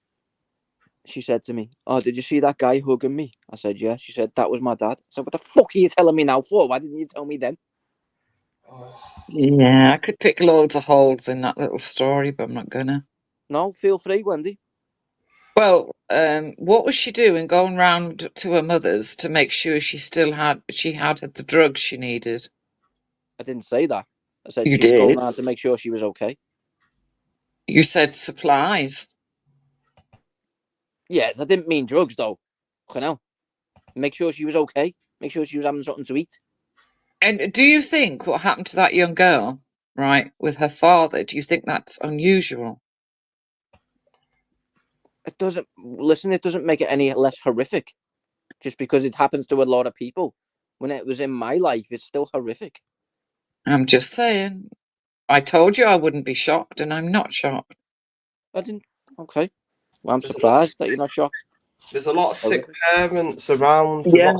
she said to me, "Oh, did you see that guy hugging me?" I said, "Yeah." She said, "That was my dad." I said, "What the fuck are you telling me now for? Why didn't you tell me then?" Yeah, I could pick loads of holes in that little story, but I'm not gonna. No, feel free, Wendy. Well, what was she doing going round to her mother's to make sure she had the drugs she needed? I didn't say that. I said You she was going did. around to make sure she was okay. You said supplies. Yes, I didn't mean drugs, though. You know, make sure she was okay. Make sure she was having something to eat. And do you think what happened to that young girl, right, with her father, do you think that's unusual? It doesn't make it any less horrific just because it happens to a lot of people. When it was in my life, it's still horrific. I'm just saying. I told you I wouldn't be shocked, and I'm not shocked. I didn't. Okay. Well, I'm surprised that you're not shocked. There's a lot of sick parents around. Yeah.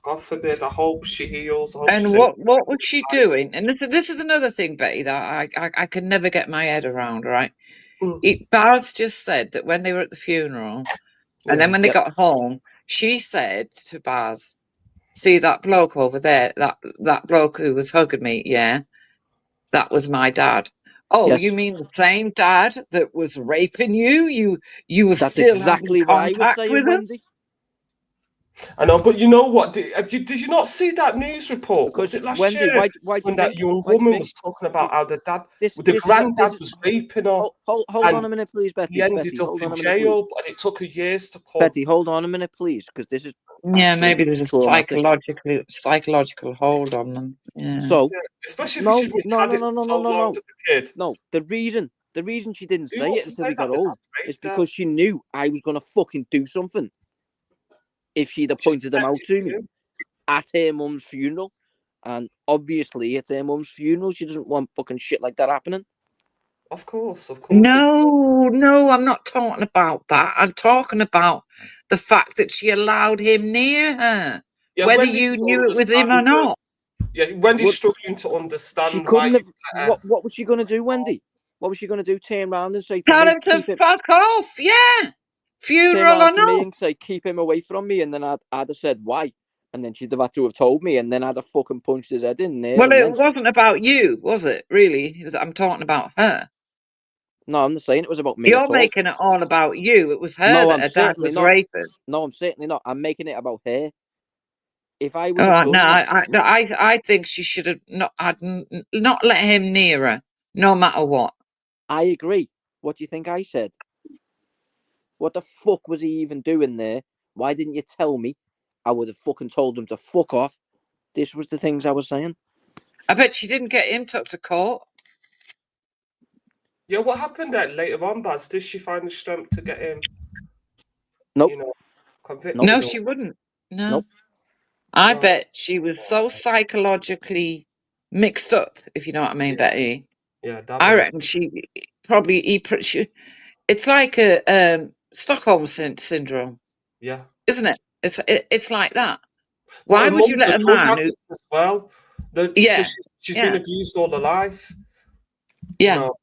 God forbid. I hope she heals. And what was she doing? And this is another thing, Betty, that I can never get my head around, right? Baz just said that when they were at the funeral, and then when they got home, she said to Baz, "See that bloke over there, that bloke who was hugging me, yeah? That was my dad." Oh, Yes. you mean the same dad that was raping you? You were That's still exactly having what I was contact saying, with him? Wendy. I know, but you know what? Did you not see that news report? Because was it last Wendy, year? why do When you that think? young Why do you woman think? was talking about how the This granddad was raping her. Hold on a minute, please, Betty. He ended Betty, up hold in on a minute, jail, please. and it took her years to come. Betty, hold on a minute, please, because this is Yeah, actually maybe there's a traumatic. psychological hold on them. Yeah. So, especially no, if she'd no, had no, it no, for no, so no, no, long no. as a kid. No, the reason she didn't Who say wants it to until say we got that the dad home is raped her? because she knew I was gonna fucking do something if she'd have pointed them out to me. at her mum's funeral, and obviously it's her mum's funeral. She doesn't want fucking shit like that happening. Of course. No, I'm not talking about that. I'm talking about the fact that she allowed him near her, Yeah, whether Wendy's you knew it was him or understand, not. Yeah, Wendy's What- struggling to She understand why couldn't you have. What was she going to do, Wendy? What was she going to do? Turn around and say to Tell me, him to keep him. fuck off, yeah. Turn Funeral or around to me not. and say, keep him away from me, and then I'd have said why, and then she'd have had to have told me, and then I'd have fucking punched his head in there. Well, And it then wasn't about you, was it, really? I'm talking about her. no, I'm not saying it was about me You're at all. making it all about you. It was her No, that I'm her dad certainly was not. raping. No, I'm certainly not. I'm making it about her. If I would Oh, have no, done that, I think she should have not let him near her, no matter what. I agree. What do you think I said? What the fuck was he even doing there? Why didn't you tell me? I would have fucking told him to fuck off. This was the things I was saying. I bet she didn't get him took to court. Yeah, what happened then later on, Baz? Did she find the strength to get him, Nope. you know, convicted? Nope. No, or- she wouldn't. No. Nope. I No. bet she was so psychologically mixed up, if you know what I mean, Betty. Yeah, I damn. reckon she probably it's like a Stockholm syndrome, Yeah. isn't it? It's like that. But Why her would you mum's let a a drug man who? addict as well. So Yeah, she's yeah, been abused all her life. yeah. You know,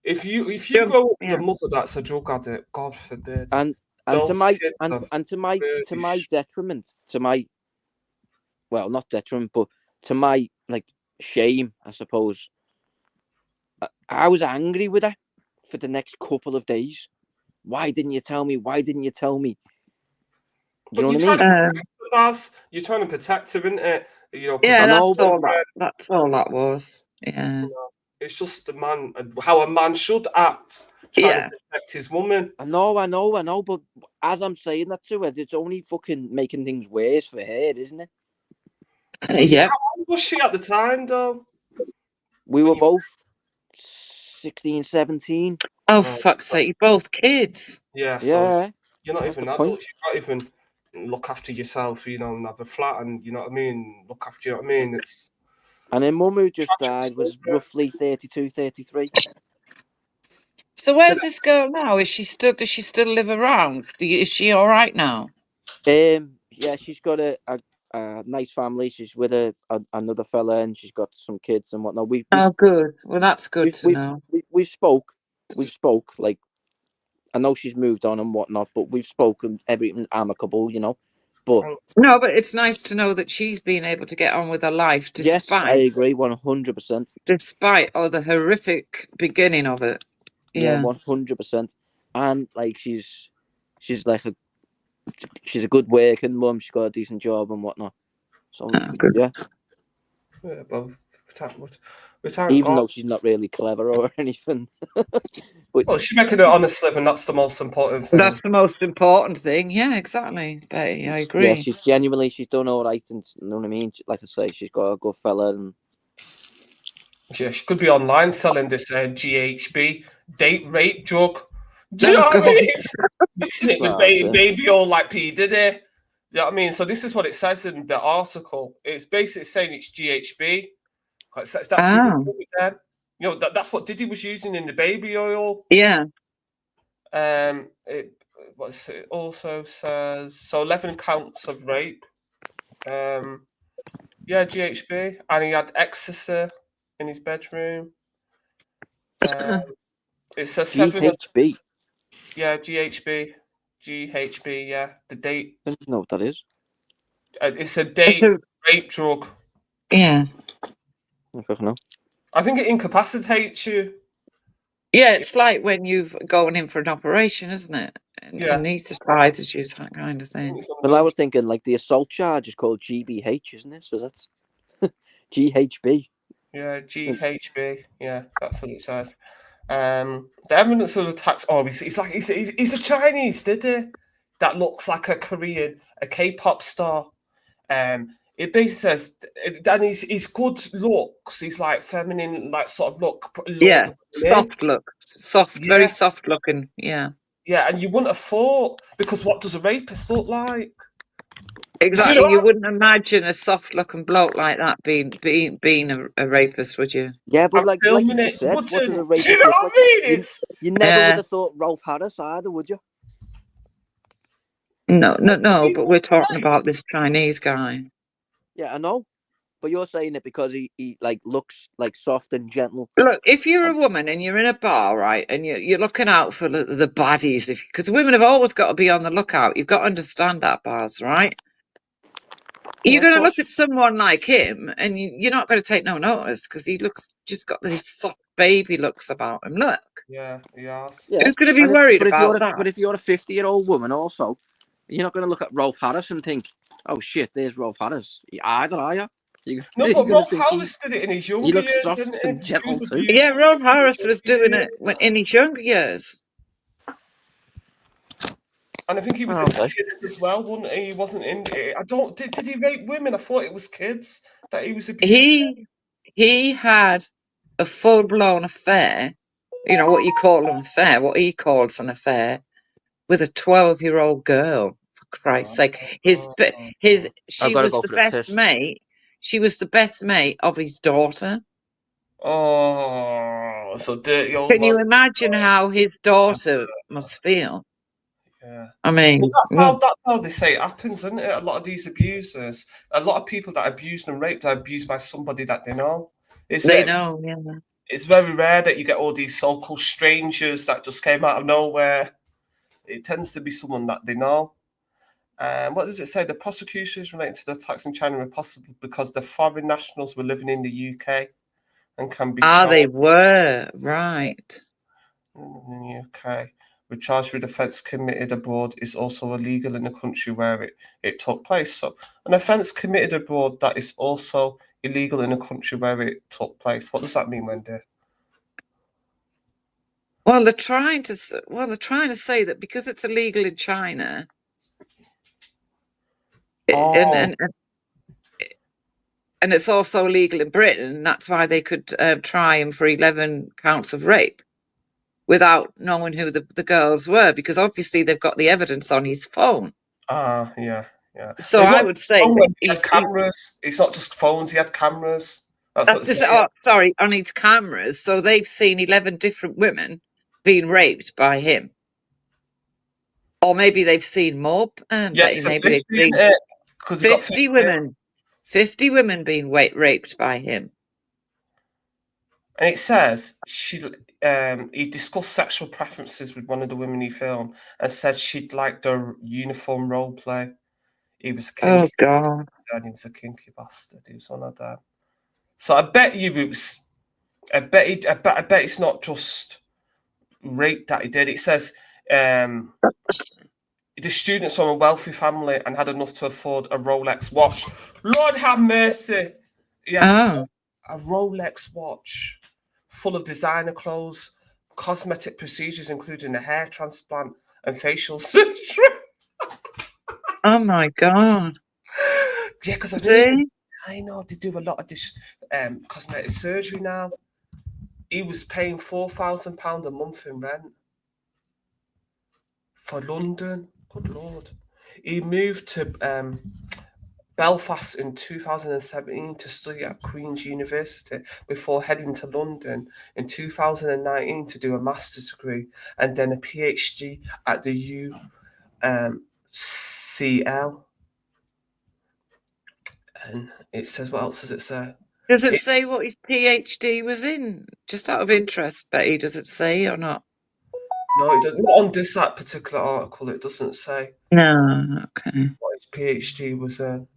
if you Yeah, grow up with yeah. a mother that's a drug addict, God forbid. And to Those my kids are to my really detriment, well, not detriment, but to my like shame, I suppose. I was angry with her for the next couple of days. Why didn't you tell me? Why didn't you tell me? You But know you're what I trying mean? to protect her, Baz. You're trying to protect her, isn't it? You know, because Yeah, I that's know, but that's all that was. Yeah. you know, it's just the man, how a man should act, trying to Yeah. protect his woman. I know. But as I'm saying that to her, it's only fucking making things worse for her, isn't it? Yeah. How old was she at the time, though? We were both 16, 17. Oh, fuck's sake, you're both kids. Yeah, so Yeah, you're not that's even the point. adults. You can't even look after yourself, you know, and have a flat, and you know what I mean. Look after, you know what I mean. It's And her mum, who just tragic died, was stuff, yeah. roughly 32, 33. So where's this girl now? Does she still live around? Is she all right now? Yeah, she's got a nice family. She's with another fella, and she's got some kids and whatnot. Oh, good. Well, that's good to know. We spoke. Like, I know she's moved on and whatnot, but we've spoken everything amicable, you know. But No, but it's nice to know that she's been able to get on with her life yes, I agree 100%. despite all the horrific beginning of it. Yeah, Yeah. 100%. And like she's like she's a good working mum. She's got a decent job and whatnot. So good. yeah. Yeah, but Even though she's not really clever or anything. But well, she's making an honest living. That's the most important thing. That's the most important thing. Yeah, exactly. Betty, I agree. Yeah, she's done all right, and you know what I mean. Like I say, she's got a good fella, and yeah, she could be online selling this GHB date rape drug. Do you know what I mean? Mixing it with baby or like P Diddy. You know what I mean? So this is what it says in the article. It's basically saying it's GHB. It's that Diddy drug then. You know that's what Diddy was using in the baby oil. Yeah. It also says so 11 counts of rape. Yeah, GHB, and he had ecstasy in his bedroom. It says GHB. Yeah, GHB. Yeah, the date. I don't know what that is. It's a date rape drug. Yeah. I don't know. I think it incapacitates you. Yeah, it's like when you've gone in for an operation, isn't it? Yeah. Anaesthetizes you, that kind of thing. Well, I was thinking like the assault charge is called GBH, isn't it? So that's GHB. Yeah, GHB. Yeah, that's what it says. The evidence of attacks. Oh, he's like he's a Chinese, did he? That looks like a Korean, a K-pop star. It basically says, and he's good looks. He's like feminine, like sort of look. Yeah, soft look, very soft looking. Yeah. Yeah, and you wouldn't have thought because what does a rapist look like? Exactly. You wouldn't imagine a soft-looking bloke like that being a rapist, would you? Yeah, but I'm like you filming just it. said, what does a Do you rapist know look what like? I mean? You never would have thought Rolf Harris either, would you? No. But we're talking about this Chinese guy. Yeah, I know. But you're saying it because he like looks like soft and gentle. Look, if you're a woman and you're in a bar, right, and you're looking out for the baddies, because women have always got to be on the lookout. You've got to understand that, Bars, right? Yeah, You're of going to course. look at someone like him, and you're not going to take no notice because he looks just got these soft baby looks about him. Look, Yeah, yes. Yeah, who's going to be and worried but about that? if you're a 50-year-old woman, also, you're not going to look at Rolf Harris and think, "Oh shit, there's Rolf Harris." Either are you? No, You're but going to Rolf think Harris did it in his he younger looks years, soft didn't he? and He gentle was too. abused. Yeah, Rob Harris in was his younger doing it years. in his younger years. And I think he was Oh, into okay. kids as well, wasn't he? He wasn't in. I don't. Did he rape women? I thought it was kids that he was abusing. He had a full-blown affair. You know what you call an affair? What he calls an affair with a 12-year-old girl. For Christ's sake, I've she got to was go the for a best piss. mate. She was the best mate of his daughter. Oh, so dirty old Can you man. imagine how his daughter must feel? Yeah. I mean, Well, that's how they say it happens, isn't it? A lot of these abusers, a lot of people that are abused and raped are abused by somebody that they know. they know. Yeah. It's very rare that you get all these so-called strangers that just came out of nowhere. It tends to be someone that they know. What does it say? The prosecutions relating to the attacks in China were possible because the foreign nationals were living in the UK and can be charged They were right. in the UK. Were charged with offence committed abroad is also illegal in the country where it took place. So an offence committed abroad that is also illegal in the country where it took place. What does that mean, Wendy? Well, they're trying to say that because it's illegal in China, and it's also illegal in Britain, that's why they could try him for 11 counts of rape without knowing who the girls were, because obviously they've got the evidence on his phone. Yeah. So I would say that he had cameras. It's not just phones. He had cameras. That's what it's sorry, on his cameras. So they've seen 11 different women being raped by him. Or maybe they've seen more. It's a maybe 50, they've seen isn't it? 'Cause we've got 50 women. 50 women being raped by him. And it says he discussed sexual preferences with one of the women he filmed and said she'd like the uniform role play. He was a kinky God. bastard. He was a kinky bastard. He was one of them. So I bet you it's I bet it's not just rape that he did. It says the student's from a wealthy family and had enough to afford a Rolex watch. Lord have mercy. He had a Rolex watch full of designer clothes, cosmetic procedures, including a hair transplant and facial surgery. Oh my God. Yeah, because I know they do a lot of this cosmetic surgery now. He was paying £4,000 a month in rent for London. Good Lord. He moved to Belfast in 2017 to study at Queen's University before heading to London in 2019 to do a master's degree and then a PhD at the UCL. And it says, what else does it say? Does it say what his PhD was in? Just out of interest, Betty, does it say or not? No, it doesn't. Not on this particular article, it doesn't say. No, okay. What his PhD was in.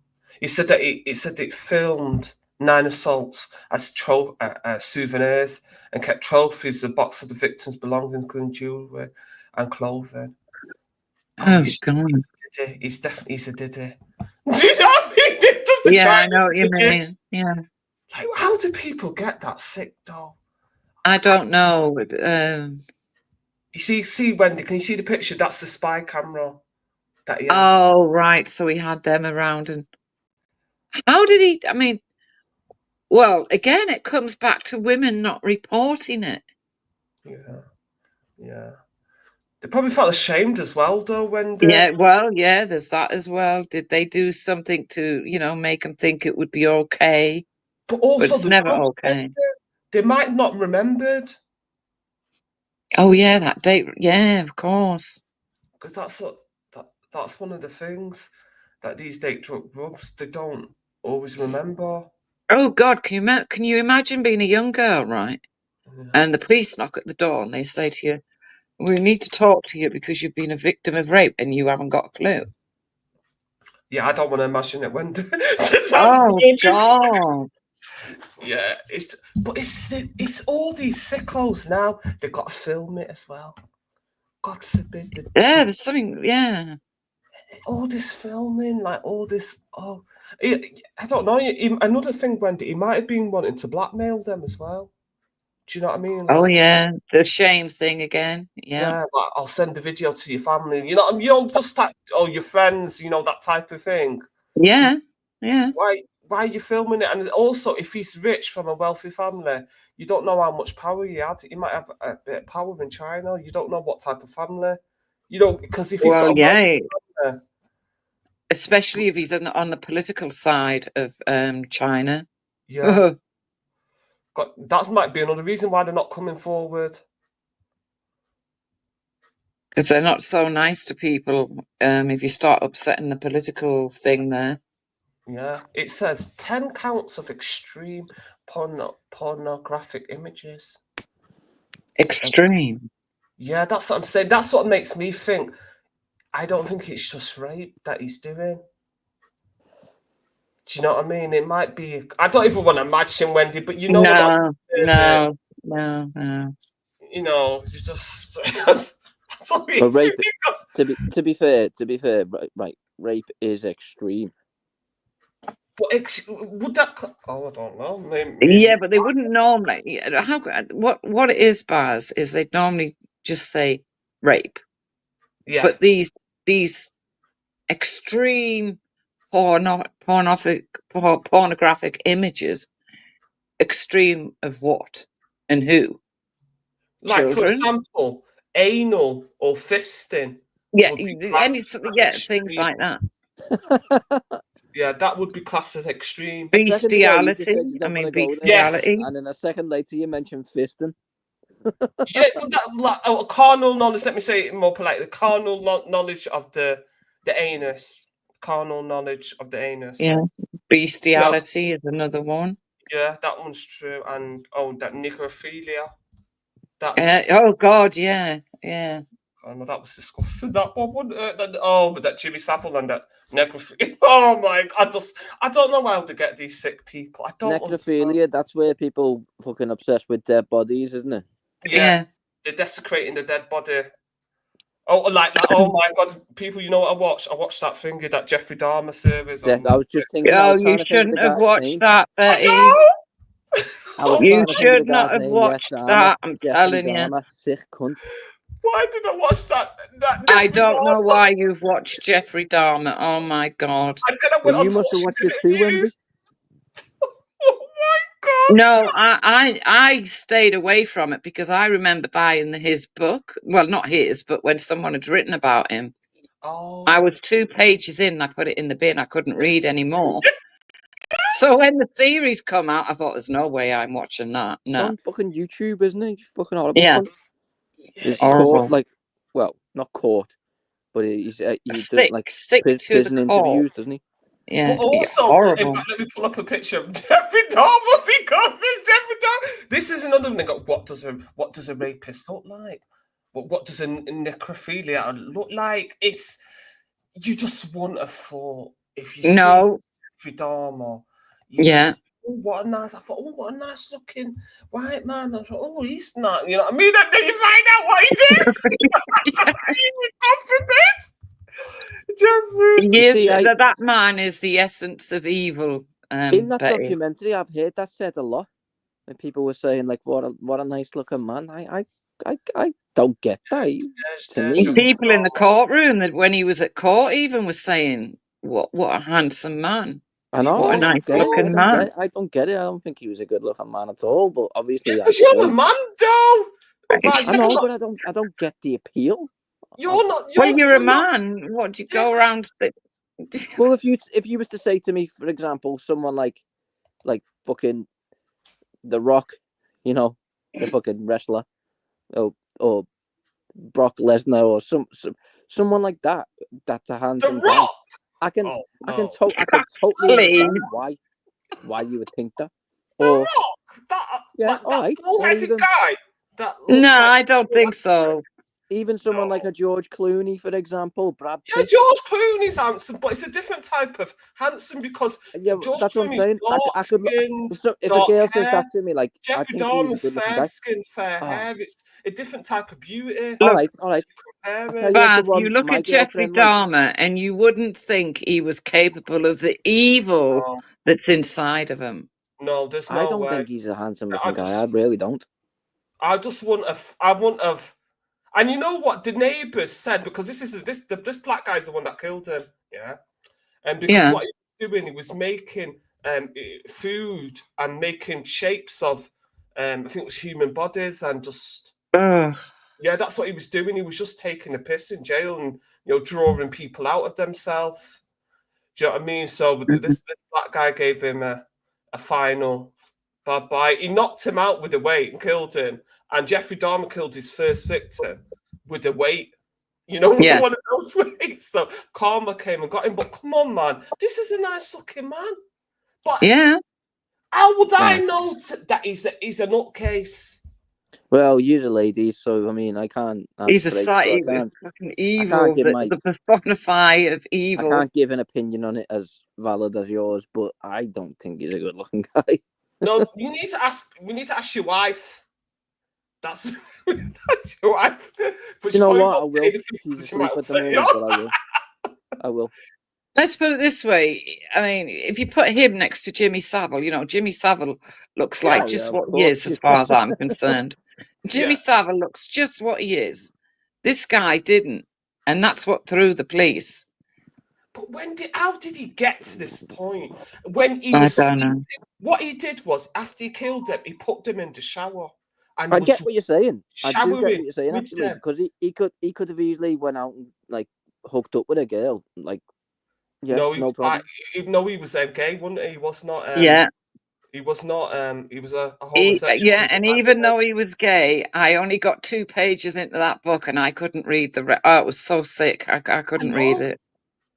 He said that it filmed 9 assaults as souvenirs and kept trophies, a box of the victims' belongings, including jewelry and clothing. Oh, God. He's a diddy. Do you know what I mean? I know what you mean. Yeah. Like, how do people get that sick, though? I don't know. You see, Wendy, can you see the picture? That's the spy camera that he had. Oh, right. So he had them around. And how did he? I mean, well, again, it comes back to women not reporting it. Yeah. They probably felt ashamed as well, though, when they... Yeah, well, yeah, there's that as well. Did they do something to, make them think it would be okay? But also, it's never okay. They might not remembered. Oh, yeah, that date. Yeah, of course. Because that's one of the things that these date groups, they don't always remember. Oh, God, can you imagine being a young girl, right? Yeah. And the police knock at the door and they say to you, we need to talk to you because you've been a victim of rape and you haven't got a clue. Yeah, I don't want to imagine it when... Oh, God. Yeah, it's all these sickos now. They've got to film it as well. God forbid. Yeah, there's something, yeah. All this filming, like all this... Oh, I don't know. Another thing, Wendy, he might have been wanting to blackmail them as well. Do you know what I mean? Oh, yeah, the shame thing again. Yeah. Like, I'll send a video to your family. You know what I mean? Just that, your friends, that type of thing. Yeah, yeah. Why are you filming it? And also, if he's rich from a wealthy family, you don't know how much power he had. He might have a bit of power in China. You don't know what type of family. Because if he's got a wealthy family, especially if he's on the political side of China. Yeah. That might be another reason why they're not coming forward. Because they're not so nice to people if you start upsetting the political thing there. Yeah. It says 10 counts of extreme pornographic images. Extreme? Yeah, that's what I'm saying. That's what makes me think. I don't think it's just rape that he's doing. Do you know what I mean? It might be... I don't even want to imagine, Wendy, but you know... No. You just... That's but rape, to be fair, right, rape is extreme. But would that... Oh, I don't know. Maybe. Yeah, but they wouldn't normally... What it is, Baz, is they'd normally just say rape. Yeah. But these extreme pornographic images, extreme of what and who? Like, Children? for example, anal or fisting. Yeah, things like that. Yeah, that would be classed as extreme. Bestiality. Bestiality. And then a second later, you mentioned fisting. Yeah, but carnal knowledge. Let me say it more politely. Carnal knowledge of the anus. Carnal knowledge of the anus. Yeah, bestiality is another one. Yeah, that one's true. And that necrophilia. Oh God, yeah. I know that was disgusting. That one, wasn't it? But that Jimmy Savile and that necrophilia. Oh my God, I don't know how to get these sick people. I don't. Necrophilia. That's where people fucking obsessed with dead bodies, isn't it? Yeah. They're desecrating the dead body. Oh, like oh my God, people! You know what I watched? I watched that thingy, that Jeffrey Dahmer series. I was just thinking. Oh, you shouldn't have watched that, Betty. You should not have watched that. I'm telling you. Sick cunt. Why did I watch that? I don't know why you've watched Jeffrey Dahmer. Oh my God. Well, you must have watched it too, Wendy. Oh my God. No, I stayed away from it because I remember buying his book. Well, not his, but when someone had written about him. Oh. I was 2 pages in and I put it in the bin. I couldn't read anymore. So when the series come out, I thought, there's no way I'm watching that. No. On fucking YouTube, isn't it? Fucking horrible. Yeah. He's horrible. caught, well, not caught, but he does sick to prison the interviews, core. doesn't he? Yeah. But also, horrible. in fact, let me pull up a picture of Jeffrey Dahmer because it's Jeffrey Dahmer. This is another thing. What does a rapist look like? What does a necrophilia look like? You just want a thought if you see Jeffrey Dahmer. Just, what a nice! I thought, what a nice looking white man. I thought, he's not. You know what I mean? Then you find out what he did. Jeffrey. That man is the essence of evil. In that Betty. documentary, I've heard that said a lot, and people were saying what a nice looking man. I don't get that. People in the courtroom that when he was at court even was saying, "What a handsome man." I know. What a nice looking man. I don't get it. I don't think he was a good looking man at all. But obviously, because you're a man, though. I know, but I don't get the appeal. You're not. Well, you're a man. What do you go around? Well, if you was to say to me, for example, someone like fucking The Rock, you know, the fucking wrestler, or Brock Lesnar, or someone like that, that's a handsome guy. I can totally understand why you would think that. Or that bull-headed even, guy. That No, looks like I don't think so. Even someone like a George Clooney, for example, Brad Yeah, Pitt. George Clooney's handsome, but it's a different type of handsome because George that's what I'm Clooney's saying. dark-skinned, If a dark girl hair. says that to me, like, I Jeffrey think he's a Dahmer's good-looking fair guy. skin, fair hair. It's a different type of beauty. All right. I'll tell you the Baz, you one look my at Jeffrey girlfriend likes. Dahmer and you wouldn't think he was capable of the evil that's inside of him. No, there's I no don't way. think he's a handsome-looking guy. I really don't. I just wouldn't have. I wouldn't have. And you know what the neighbours said, because this black guy's the one that killed him, yeah. And because what he was doing, he was making food and making shapes of, I think it was human bodies, and just yeah, that's what he was doing. He was just taking a piss in jail and drawing people out of themselves. Do you know what I mean? So this black guy gave him a final bye. He knocked him out with a weight and killed him. And Jeffrey Dahmer killed his first victim with a weight. One of those weights. So Karma came and got him. But come on, man, this is a nice looking man. But how would I know that he's a nutcase? Well, you're a lady, so I mean, I can't. He's a slightly fucking evil, the personify of evil. I can't give an opinion on it as valid as yours, but I don't think he's a good-looking guy. No, you need to ask. We need to ask your wife. That's your wife. You know what? I will. She's asleep at the moment, but I will. Let's put it this way. I mean, if you put him next to Jimmy Savile, Jimmy Savile looks like just what he is, as far as I'm concerned. Jimmy Savile looks just what he is. This guy didn't, and that's what threw the police. But how did he get to this point? When he was sleeping, what he did was, after he killed them, he put them in the shower. And I get what you're saying. I do get what you're saying, with actually, them. because he could have easily went out and like hooked up with a girl, like. Yes, No, no problem. He was gay, wasn't he? He was not. He was not. He was a homosexual. And even though he was gay, I only got 2 pages into that book, and I couldn't read the rest. Oh, it was so sick. I couldn't read it.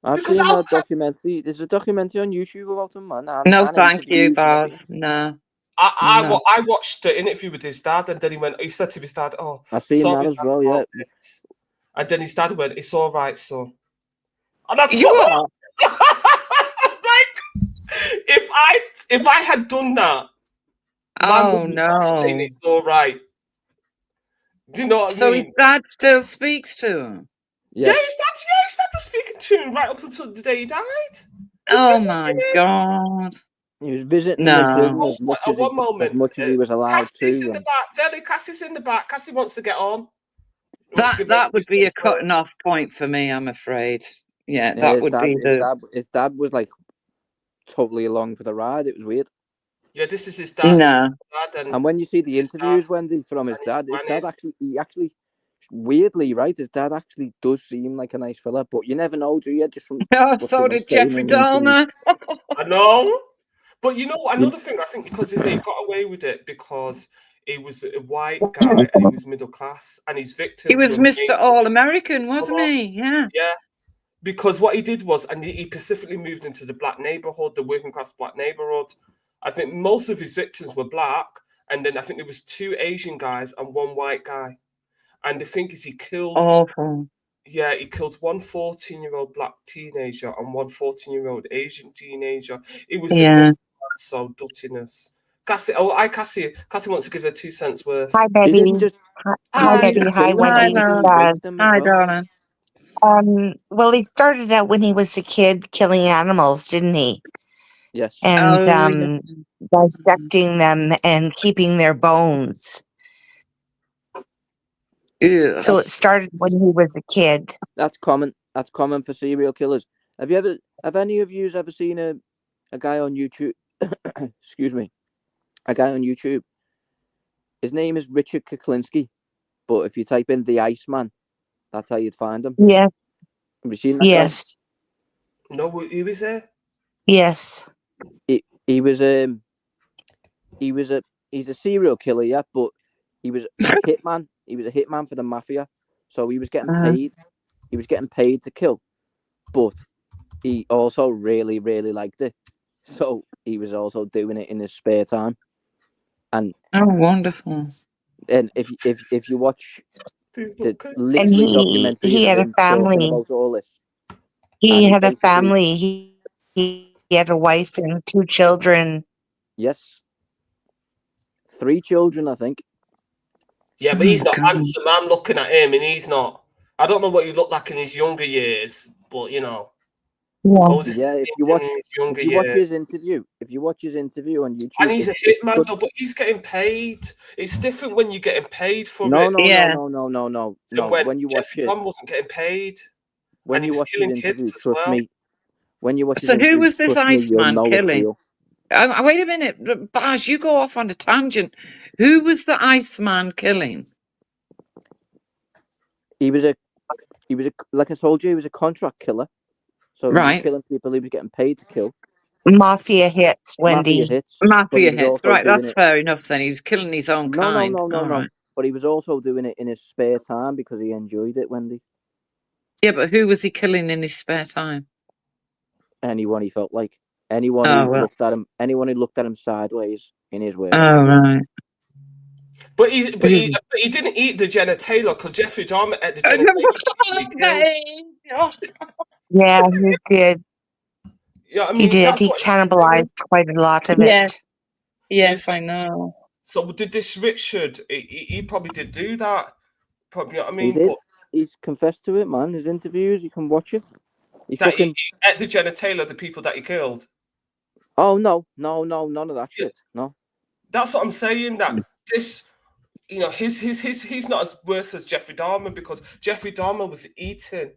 I've seen that documentary. There's a documentary on YouTube about him, man. No, thank you, Bob. No. I watched the interview with his dad, and then he said to his dad, "Oh, I've seen that as well, yeah." And then his dad went, "It's all right, son." And I thought, like, if I had done that, saying it's all right. Do you know what I mean? So his dad still speaks to him. Yeah, his dad was speaking to him right up until the day he died. Oh my God! He was visiting in prison as much as he was allowed Cassie's to. in the back. Velly, Cassie's in the back. Cassie wants to get on. That would be a cutting off point for me, I'm afraid. Yeah, that would be his dad was like totally along for the ride. It was weird. Yeah, this is his dad. No. And when you see the interviews, Wendy, from his dad actually weirdly, right? His dad actually does seem like a nice fella, but you never know, do you? Just from so did Jeffrey Dahmer. I know, but you know what? Another thing, I think, because they say he got away with it because he was a white guy and he was middle class, and his victims. He was Mr. All-American, wasn't he? Yeah. Yeah. Because what he did was, and he specifically moved into the black neighborhood, the working class black neighborhood. I think most of his victims were black, and then I think there was 2 Asian guys and 1 white guy. And the thing is, he killed. Awful. Yeah, he killed 1 14-year-old black teenager and 1 14-year-old Asian teenager. It was so dirtiness. Cassie, Cassie wants to give her 2 cents worth. Hi, baby. Hi, baby. Hi, Wendy. Hi, darling. Well, he started out when he was a kid killing animals, didn't he? Yes. And dissecting them and keeping their bones. Ew. So it started when he was a kid. That's common. That's common for serial killers. Have any of you ever seen a guy on YouTube? Excuse me. A guy on YouTube. His name is Richard Kuklinski, but if you type in the Iceman, That's how you'd find him. Yeah. Have you seen that Yes. No, who is there? Yes. He was he's a serial killer, yeah, but he was a hitman. He was a hitman for the mafia, so he was getting paid. He was getting paid to kill, but he also really, really liked it. So he was also doing it in his spare time. And wonderful! And if you watch the And literally documentaries he of had a him talking family. about all this, He and had a basically family. He had a wife and 2 children. yes, 3 children, I think. Yeah, but he's not handsome. I'm looking at him, and he's not. I don't know what he looked like in his younger years, but you know. Yeah, if you watch his interview, on YouTube, And he's a it's hitman, good. though, but he's getting paid. It's different when you're getting paid for No, it. no. Than when When you watch Jeffrey it, Dahmer wasn't getting paid, when and he you was watch his killing kids interview, as trust well. me. When you watch his So who interview, was this trust me, you'll Iceman know it's killing? real. Wait a minute, Baz, you go off on a tangent. Who was the Iceman killing? He was a like I told you, he was a contract killer. So he was Right. killing people he was getting paid to kill. Mafia hits, Mafia Wendy. hits. But he Mafia was hits. also Right, doing that's it. fair enough then. He was killing his own kind. All No. right. But he was also doing it in his spare time because he enjoyed it, Wendy. Yeah, but who was he killing in his spare time? Anyone he felt like. Anyone Oh, who well. looked at him. Anyone who looked at him sideways, in his words. Oh, right. But he didn't eat the Jenna Taylor because Jeffrey Dahmer ate the Jenna Taylor. Yeah, he did. Yeah, I He mean did. that's He what. cannibalized quite a lot of Yeah. it. Yes, I know. So did this Richard? He probably did do that. Probably, you know what I He mean. did. But He's confessed to it, man. His interviews, you can watch it. He that fucking. he ate the Jenna Taylor, the people that he killed. Oh no, none of that shit. No. That's what I'm saying. That this, you know, he's not as worse as Jeffrey Dahmer because Jeffrey Dahmer was eating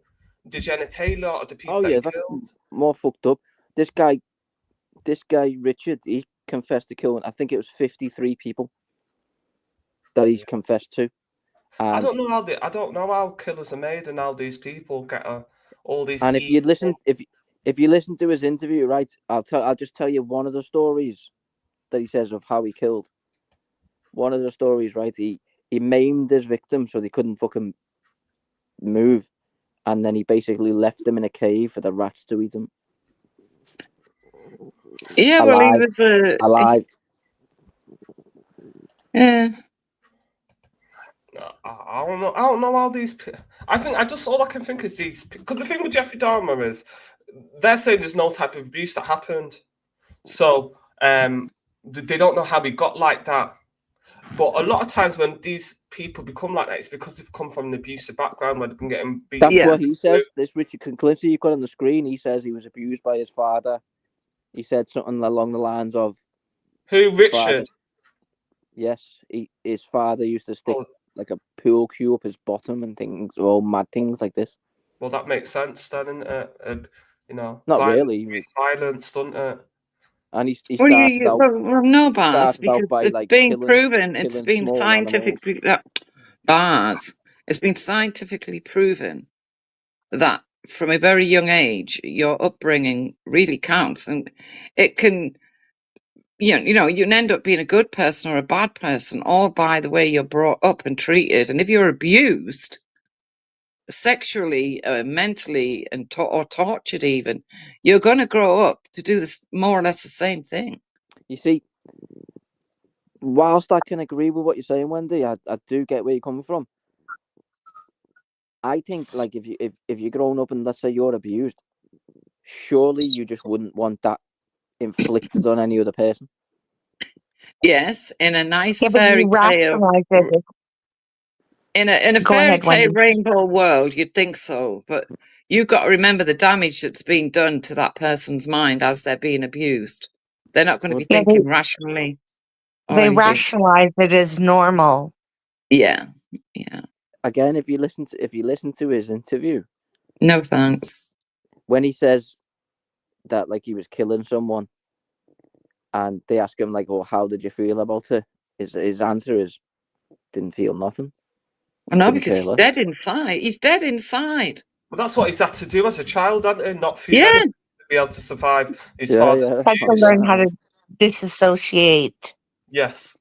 the Jenna Taylor or the people Oh that yeah, he that's killed. more fucked up. This guy Richard, he confessed to killing. I think it was 53 people that he's confessed to. I don't know how killers are made and how these people get all these. And if you listen to his interview, right, I'll just tell you one of the stories that he says of how he killed. One of the stories, right, he maimed his victim so they couldn't fucking move, and then he basically left them in a cave for the rats to eat them. Yeah, well, he was alive. Yeah. I don't know. I don't know how these. I think all I can think is these. Because the thing with Jeffrey Dahmer is, they're saying there's no type of abuse that happened, so they don't know how he got like that. But a lot of times when these people become like that, it's because they've come from an abusive background where they've been getting beaten. That's what he says. This Richard Conclinty you've got on the screen. He says he was abused by his father. He said something along the lines of, "Who, Richard?" Yes, his father used to stick like a pool cue up his bottom and things, all mad things like this. Well, that makes sense, then, isn't it? You know, not violence, really. It's violence, doesn't it? And he started out. Well, no, Baz, because by, it's like, been killing, proven. It's killing been small scientifically Baz. It's been scientifically proven that from a very young age, your upbringing really counts, and it can. You know, you can end up being a good person or a bad person, all by the way you're brought up and treated. And if you're abused sexually, mentally, and or tortured, even, you're going to grow up to do this more or less the same thing. You see, whilst I can agree with what you're saying, Wendy, I do get where you're coming from. I think, like, if you're growing up and let's say you're abused, surely you just wouldn't want that inflicted on any other person. Yes, in a nice Yeah, but fairy you tale. rationalize it. In a Go fairy ahead, tale Wendy. rainbow world, you'd think so, but you've got to remember the damage that's being done to that person's mind as they're being abused. They're not going to be Yeah, thinking rationally or they anything. rationalize it as normal. Yeah. Again, if you listen to his interview, no thanks. When he says that, like, he was killing someone, and they ask him, like, "Oh, how did you feel about it?" His answer is, "Didn't feel nothing." I know, because he's dead inside. He's dead inside. Well, that's what he's had to do as a child, hasn't he? Not feel Yeah. anything to be able to survive his father's Had to abuse. learn how to disassociate. Yes.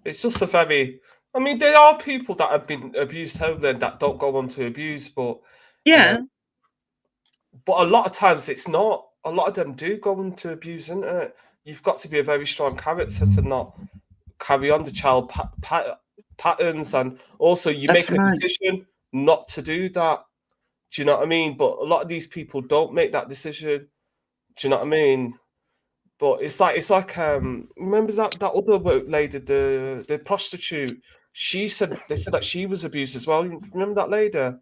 It's just a very... I mean, there are people that have been abused heavily that don't go on to abuse, but... Yeah. But a lot of times it's not. A lot of them do go into abuse, isn't it? You've got to be a very strong character to not carry on the child patterns, and also you That's make a right. decision not to do that. Do you know what I mean? But a lot of these people don't make that decision. Do you know what I mean? But it's like remember that other lady, the prostitute. They said that she was abused as well. You remember that lady?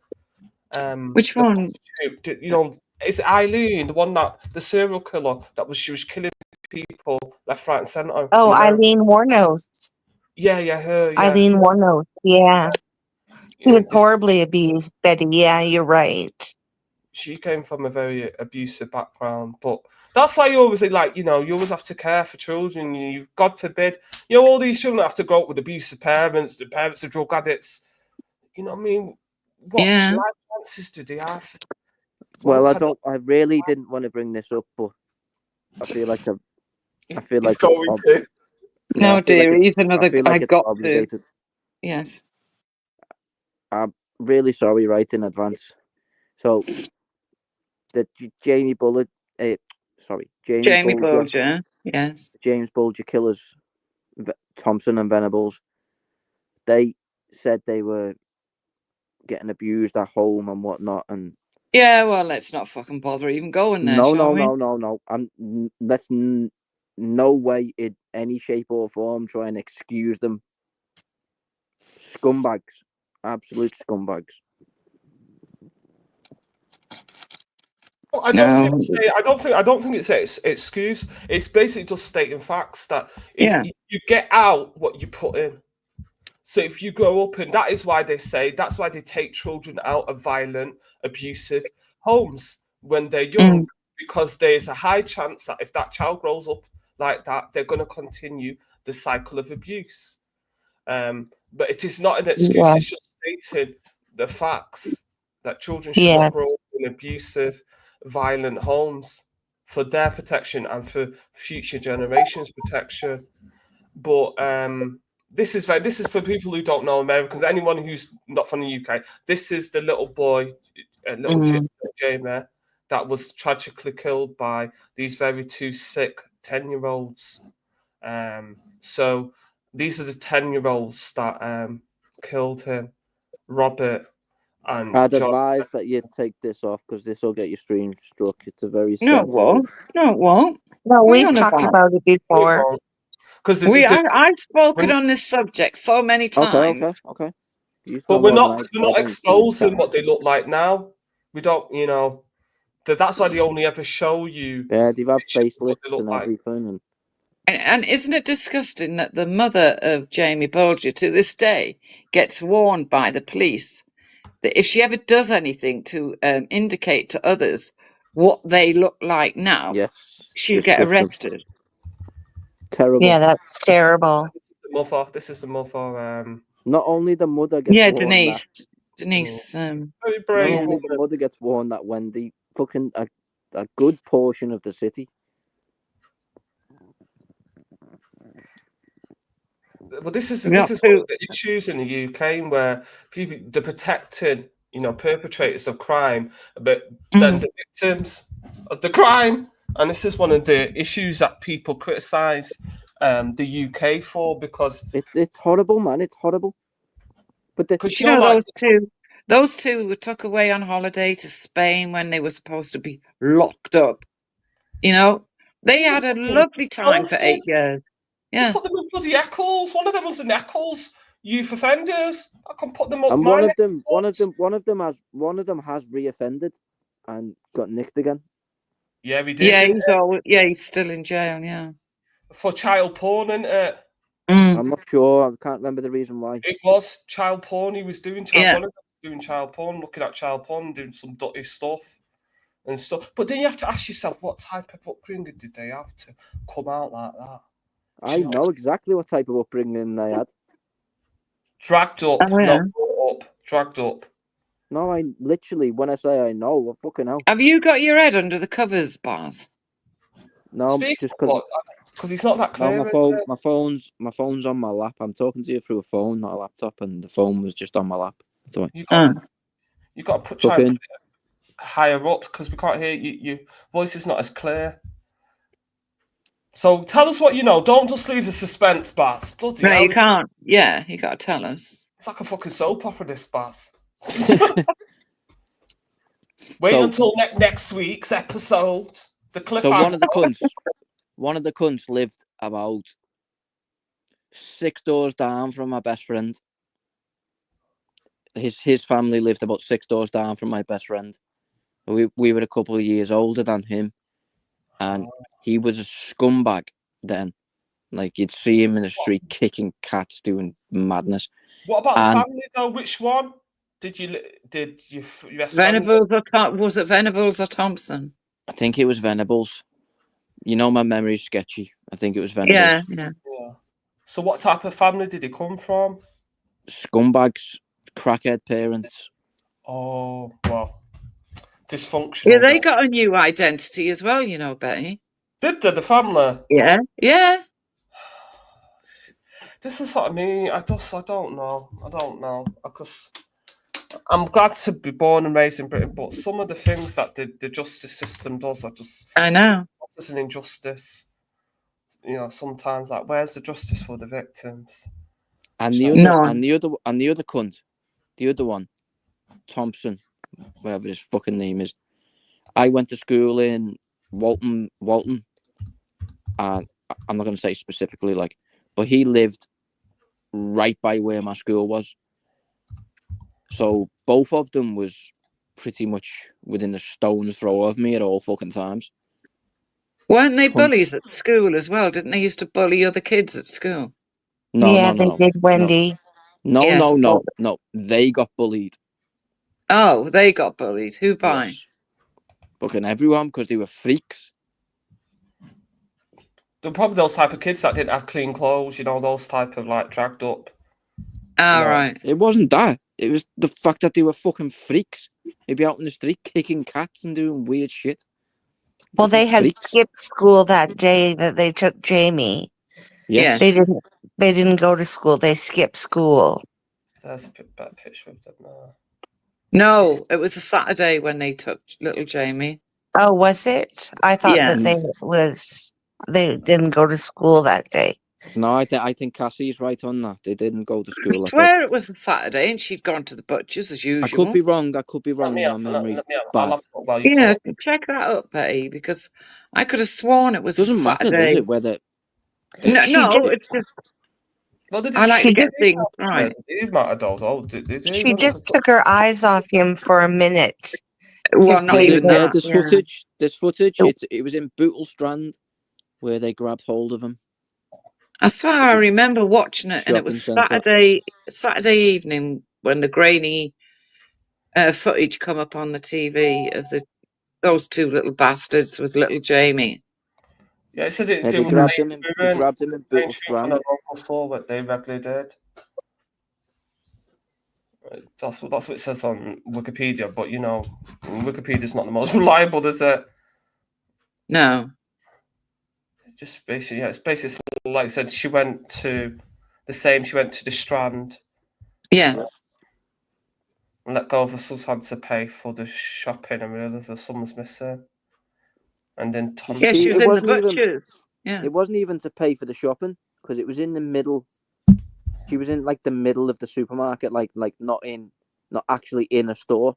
Which The one? prostitute, you know, it's Eileen, the one that the serial killer she was killing people left, right, and centre. Oh, Eileen Warnos. Yeah, her. Yeah. Eileen Warnos. Yeah. He was It's- horribly abused, Betty. Yeah, you're right. She came from a very abusive background, but that's why you always like, you know, you always have to care for children. You, God forbid, you know, all these children have to grow up with abusive parents. The parents are drug addicts. You know what I mean? What life chances do they have? Well, I really didn't want to bring this up, but I feel like It's going to. No, dear, he's another. I feel like it's got obligated. to. Yes. I'm really sorry, right in advance. So, the Jamie Bulger, Jamie Bulger, yes. James Bulger killers, Thompson and Venables. They said they were getting abused at home and whatnot, and Yeah, well, let's not fucking bother even going there, shall we? no. Let's no way in any shape or form try and excuse them. Scumbags, absolute scumbags. I don't think it's an excuse. It's basically just stating facts that if you get out what you put in. So if you grow up in, that's why they take children out of violent, abusive homes when they're young, because there's a high chance that if that child grows up like that, they're going to continue the cycle of abuse. But it is not an excuse. Yes. It's just stating the facts that children should not grow up in abusive, violent homes for their protection and for future generations' protection. But this is for people who don't know Americans. Anyone who's not from the UK, this is the little boy, Jamie, that was tragically killed by these very two sick 10-year-olds. So these are the 10-year-olds that killed him, Robert and I'd John. advise that you take this off because this will get your stream struck. It's a very No, it won't. No, it won't. No, What are you we've on talked about it before. Because I've spoken on this subject so many times. Okay. But we're not exposing what they look like now. We don't, you know, that's why they only ever show you. Yeah, they've had facelifts and like. everything. And isn't it disgusting that the mother of Jamie Bulger to this day gets warned by the police that if she ever does anything to indicate to others what they look like now, she'll get arrested. Terrible. Yeah, that's terrible. This is the mother. Not only the mother gets warned Denise. that, Denise. Very brave. Not only the mother gets warned that when the fucking a good portion of the city. Well, this is one of the issues in the UK where they're protecting, you know, perpetrators of crime, but then the victims of the crime. And this is one of the issues that people criticise the UK for, because it's horrible, man. It's horrible. But you know, those two were took away on holiday to Spain when they were supposed to be locked up. You know, they had a lovely time for 8 years. Yeah. Put them in bloody Eccles. One of them was in Eccles youth offenders. I can put them up. And one of them has reoffended and got nicked again. Yeah, we did. Yeah, he's still in jail. Yeah, for child porn, isn't it? I'm not sure. I can't remember the reason why. It was child porn. He was doing child porn. Doing child porn, looking at child porn, doing some dirty stuff and stuff. But then you have to ask yourself, what type of upbringing did they have to come out like that? I know exactly what type of upbringing they had. Dragged up, Oh, yeah. not brought up. Dragged up. No, I literally, when I say I know, I fucking know. Have you got your head under the covers, Baz? No, Speak just up, because it's not that clear. no, Is it? my phone's on my lap. I'm talking to you through a phone, not a laptop, and the phone was just on my lap. So You got to try and fucking put it higher up because we can't hear you. Your voice is not as clear. So tell us what you know. Don't just leave the suspense, Baz. Bloody No, hell. you can't. Yeah, you got to tell us. It's like a fucking soap opera, this, Baz. Wait So- until next week's episode. The cliffhanger. So one of the cunts lived about 6 doors down from my best friend. His family lived about 6 doors down from my best friend. We were a couple of years older than him, and he was a scumbag then. Like, you'd see him in the street kicking cats, doing madness. What about And the family though? Which one did you Venables was it Venables or Thompson? I think it was Venables. You know, my memory's sketchy. I think it was Venables. Yeah, yeah. So what type of family did he come from? Scumbags, crackhead parents. Oh, well, dysfunctional. Yeah, they got a new identity as well, you know, Betty. Did they, the family? Yeah, yeah. This is what I mean. I don't know. Because I'm glad to be born and raised in Britain, but some of the things that the justice system does are just... I know. It's an injustice. You know, sometimes, like, where's the justice for the victims? And the other cunt, the other one, Thompson, whatever his fucking name is. I went to school in Walton, and I'm not going to say specifically, like, but he lived right by where my school was. So both of them was pretty much within a stone's throw of me at all fucking times. Weren't they bullies at school as well? Didn't they used to bully other kids at school? No, Yeah, no, they no, did, Wendy. No, Yes, no. They got bullied. Oh, they got bullied. Who by? Yes. Fucking everyone, because they were freaks. They're probably those type of kids that didn't have clean clothes, you know, those type of, like, dragged up. All right. It wasn't that. It was the fact that they were fucking freaks. They'd be out in the street kicking cats and doing weird shit. Well, they had freaks. skipped school that day that they took Jamie. Yes. They didn't go to school. They skipped school. There's a better picture of them now. No, it was a Saturday when they took little Jamie. Oh, was it? I thought Yeah. that they didn't go to school that day. No, I think Cassie's right on that. They didn't go to I school. swear it was a Saturday and she'd gone to the butcher's as I usual. could be wrong. My memory's bad. Yeah, check that up, Betty, because I could have sworn it was Doesn't a matter, Saturday. does it? Whether No, She did- it's just Well, did I like to she get did- things right. It mattered those. Oh, did She just took her eyes off him for a minute. Well, not even that. There's footage. There's footage. It was in Bootle Strand where they grabbed hold of him. I swear I remember watching it, and it was Shopping Saturday evening when the grainy footage come up on the TV of those two little bastards with little Jamie. Yeah, it said They grabbed him in Bootle Strand. What they regularly did. That's what it says on Wikipedia, but you know, Wikipedia's not the most reliable, is it? No. Just basically, yeah, it's basically like I said. She went to the Strand. Yeah. And let go of her son's had to pay for the shopping and realised her son was missing. And then Tom. Yeah, she was in the butcher's. Yeah. It wasn't even to pay for the shopping because it was in the middle. She was in like the middle of the supermarket, like not actually in a store.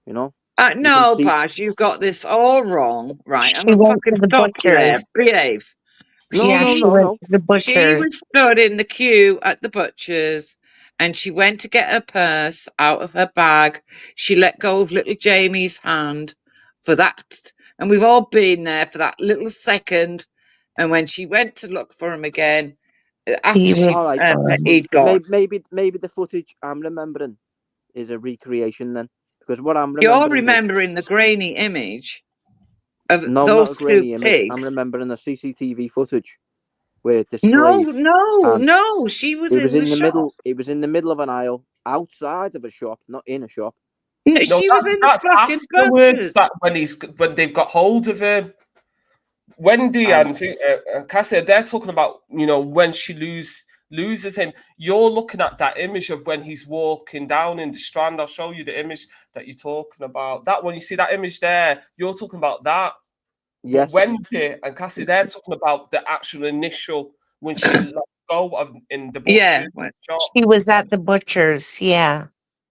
You know. No, Baz, you've got this all wrong, right? I'm She gonna went fucking to the stop you there. butcher's. Behave. She went to the She butcher's. was stood in the queue at the butcher's, and she went to get her purse out of her bag. She let go of little Jamie's hand for that, and we've all been there for that little second. And when she went to look for him again, after he'd gone. Maybe the footage I'm remembering is a recreation then, because what I'm remembering. You're remembering the grainy image of No, those not a grainy two image. pigs. I'm remembering the CCTV footage where it No, displayed. no, and no. She was it was in the in the shop. middle. It was in the middle of an aisle outside of a shop, not in a shop. No, No, she was in the that's fucking afterwards. photos. That when they've got hold of him. Wendy and Cassie, they're talking about, you know, when she loses him. You're looking at that image of when he's walking down in the Strand. I'll show you the image that you're talking about. That one, you see that image there, you're talking about that. Yes. But Wendy and Cassie, they're talking about the actual initial when she let go of in the butcher shop. She was at the butcher's, yeah.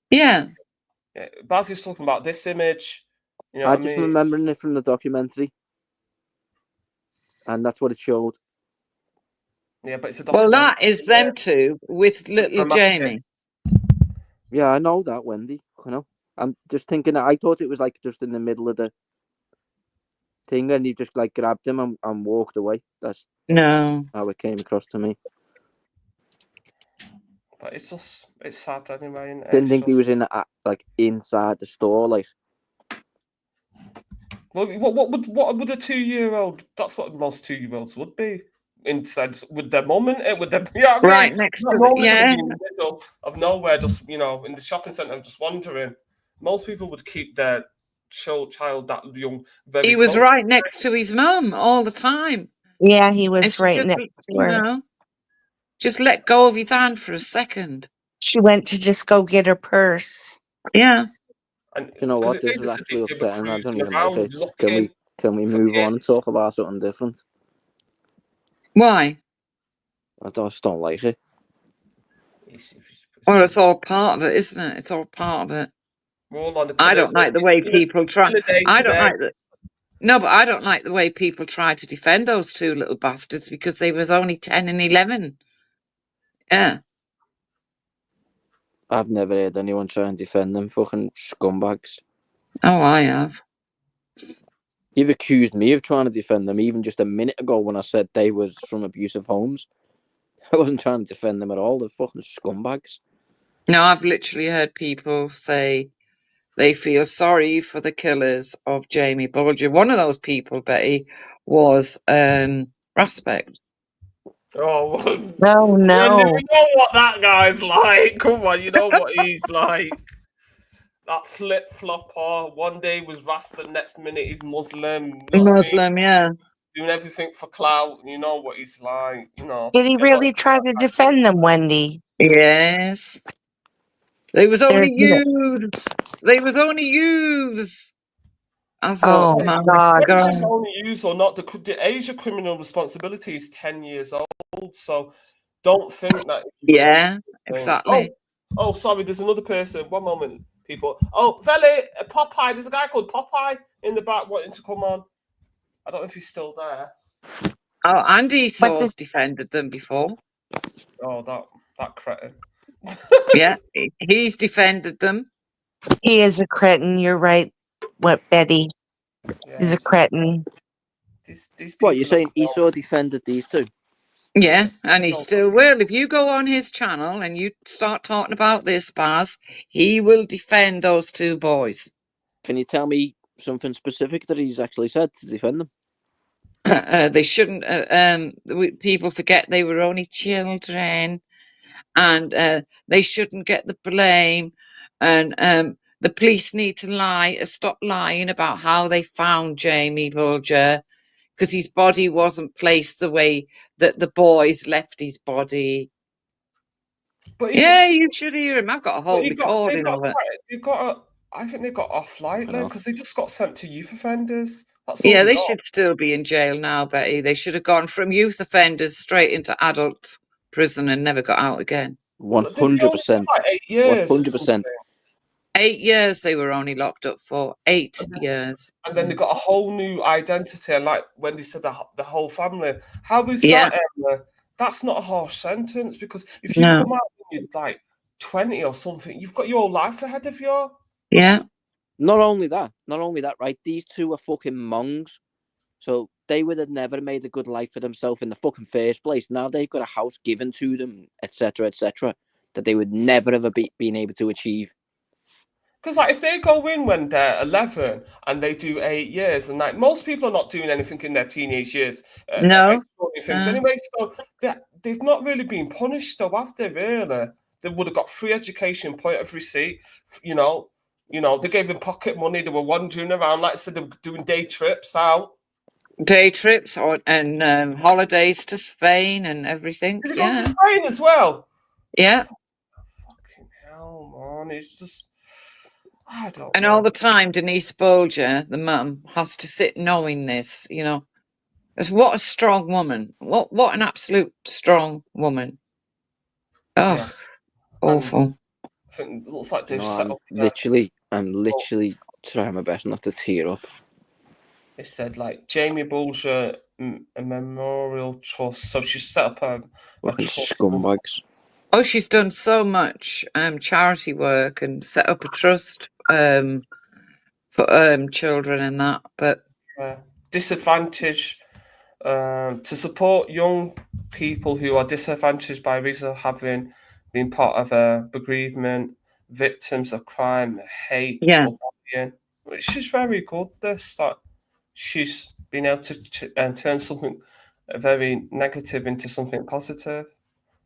Yeah. Baz is talking about this image. You know I what I just mean? remembering it from the documentary, and that's what it showed. Yeah, but it's a Well, documentary. that is them two with little Dramatic. Jamie. Yeah, I know that, Wendy. I know. I'm just thinking. I thought it was like just in the middle of the thing, and he just like grabbed him and walked away. That's No. how it came across to me. But it's sad anyway. Isn't it? Didn't think he was in like inside the store, like. Well, what would a 2-year-old? That's what most 2-year-olds would be inside with their mum in it. With them, you know what I mean? Right next Not to normally yeah. in the middle of nowhere, just in the shopping centre, just wandering. Most people would keep their child that young very. He was close. right next to his mum all the time. Yeah, he And was she right just, next to her. just let go of his hand for a second. She went to just go get her purse. Yeah. And You know because what? This is actually they were upsetting. I don't cruising even like around it. looking. Can we for move on and kids. talk about something different? Why? I just don't like it. Well, it's all part of it, isn't it? It's all part of it. We're all on the. I don't like the way people try. I don't today. like the. No, but I don't like the way people try to defend those two little bastards because they was only 10 and 11. Yeah. I've never heard anyone try and defend them. Fucking scumbags. Oh, I have. You've accused me of trying to defend them even just a minute ago when I said they was from abusive homes. I wasn't trying to defend them at all. They're fucking scumbags. No, I've literally heard people say they feel sorry for the killers of Jamie Bulger. One of those people, Betty, was Raspect. Oh, no. You know what that guy's like. Come on, you know what he's like. That flip flopper. One day was Rasta, next minute he's Muslim. You know what I Muslim, mean? yeah. Doing everything for clout. You know what he's like. You know. Did he really try to defend them, Wendy? Yes. They was only There's no- youths. They was only youths. I thought, Oh, my God. Whether it's God. only use or not, the age of criminal responsibility is 10 years old. So don't think that. Yeah, exactly. Oh, sorry. There's another person. One moment, people. Oh, Veli, Popeye. There's a guy called Popeye in the back wanting to come on. I don't know if he's still there. Oh, Andy Sauce defended them before. Oh, that cretin. Yeah, he's defended them. He is a cretin. You're right. What, Betty? He's a cretin. What, you're saying Esau defended these two? Yeah, and he still will. If you go on his channel and you start talking about this, Baz, he will defend those two boys. Can you tell me something specific that he's actually said to defend them? They shouldn't. People forget they were only children, and they shouldn't get the blame. And the police need to stop lying about how they found Jamie Bulger, because his body wasn't placed the way that the boys left his body. But yeah, you should hear him. I've got a whole recording of it. I think they got off lightly because they just got sent to youth offenders. That's Yeah, all they got. should still be in jail now, Betty. They should have gone from youth offenders straight into adult prison and never got out again. 100%. 8 years. 100%. 8 years they were only locked up for. 8 years. And then they got a whole new identity, and like Wendy said, the whole family. How is Yeah. that, Emma? That's not a harsh sentence, because if you No. come out when you're like 20 or something, you've got your whole life ahead of you. Yeah. Not only that, right? These two are fucking mongs. So they would have never made a good life for themselves in the fucking first place. Now they've got a house given to them, etc., that they would never have been able to achieve. Because like if they go in when they're 11 and they do 8 years, and like most people are not doing anything in their teenage years, No. extraordinary things anyway. So they've not really been punished, though, have they? Really, they would have got free education, point of receipt. You know, they gave them pocket money. They were wandering around, like I said, they were doing day trips out. Day trips and holidays to Spain and everything. Did they go to Yeah. Spain as well? Yeah. Fucking hell, man! It's just. I don't And know. all the time, Denise Bolger, the mum, has to sit knowing this, you know. As what a strong woman. What an absolute strong woman. Oh, Yeah. awful. I think it looks like You they've know, set I'm up. literally trying my best not to tear up. It said like Jamie Bulger a Memorial Trust. So she set up a Fucking trust. scumbags. Oh, she's done so much charity work and set up a trust for children and that. But Disadvantaged to support young people who are disadvantaged by reason of having been part of a bereavement, victims of crime, hate, yeah, or bullying. Which is very good. This like she's been able to turn something very negative into something positive.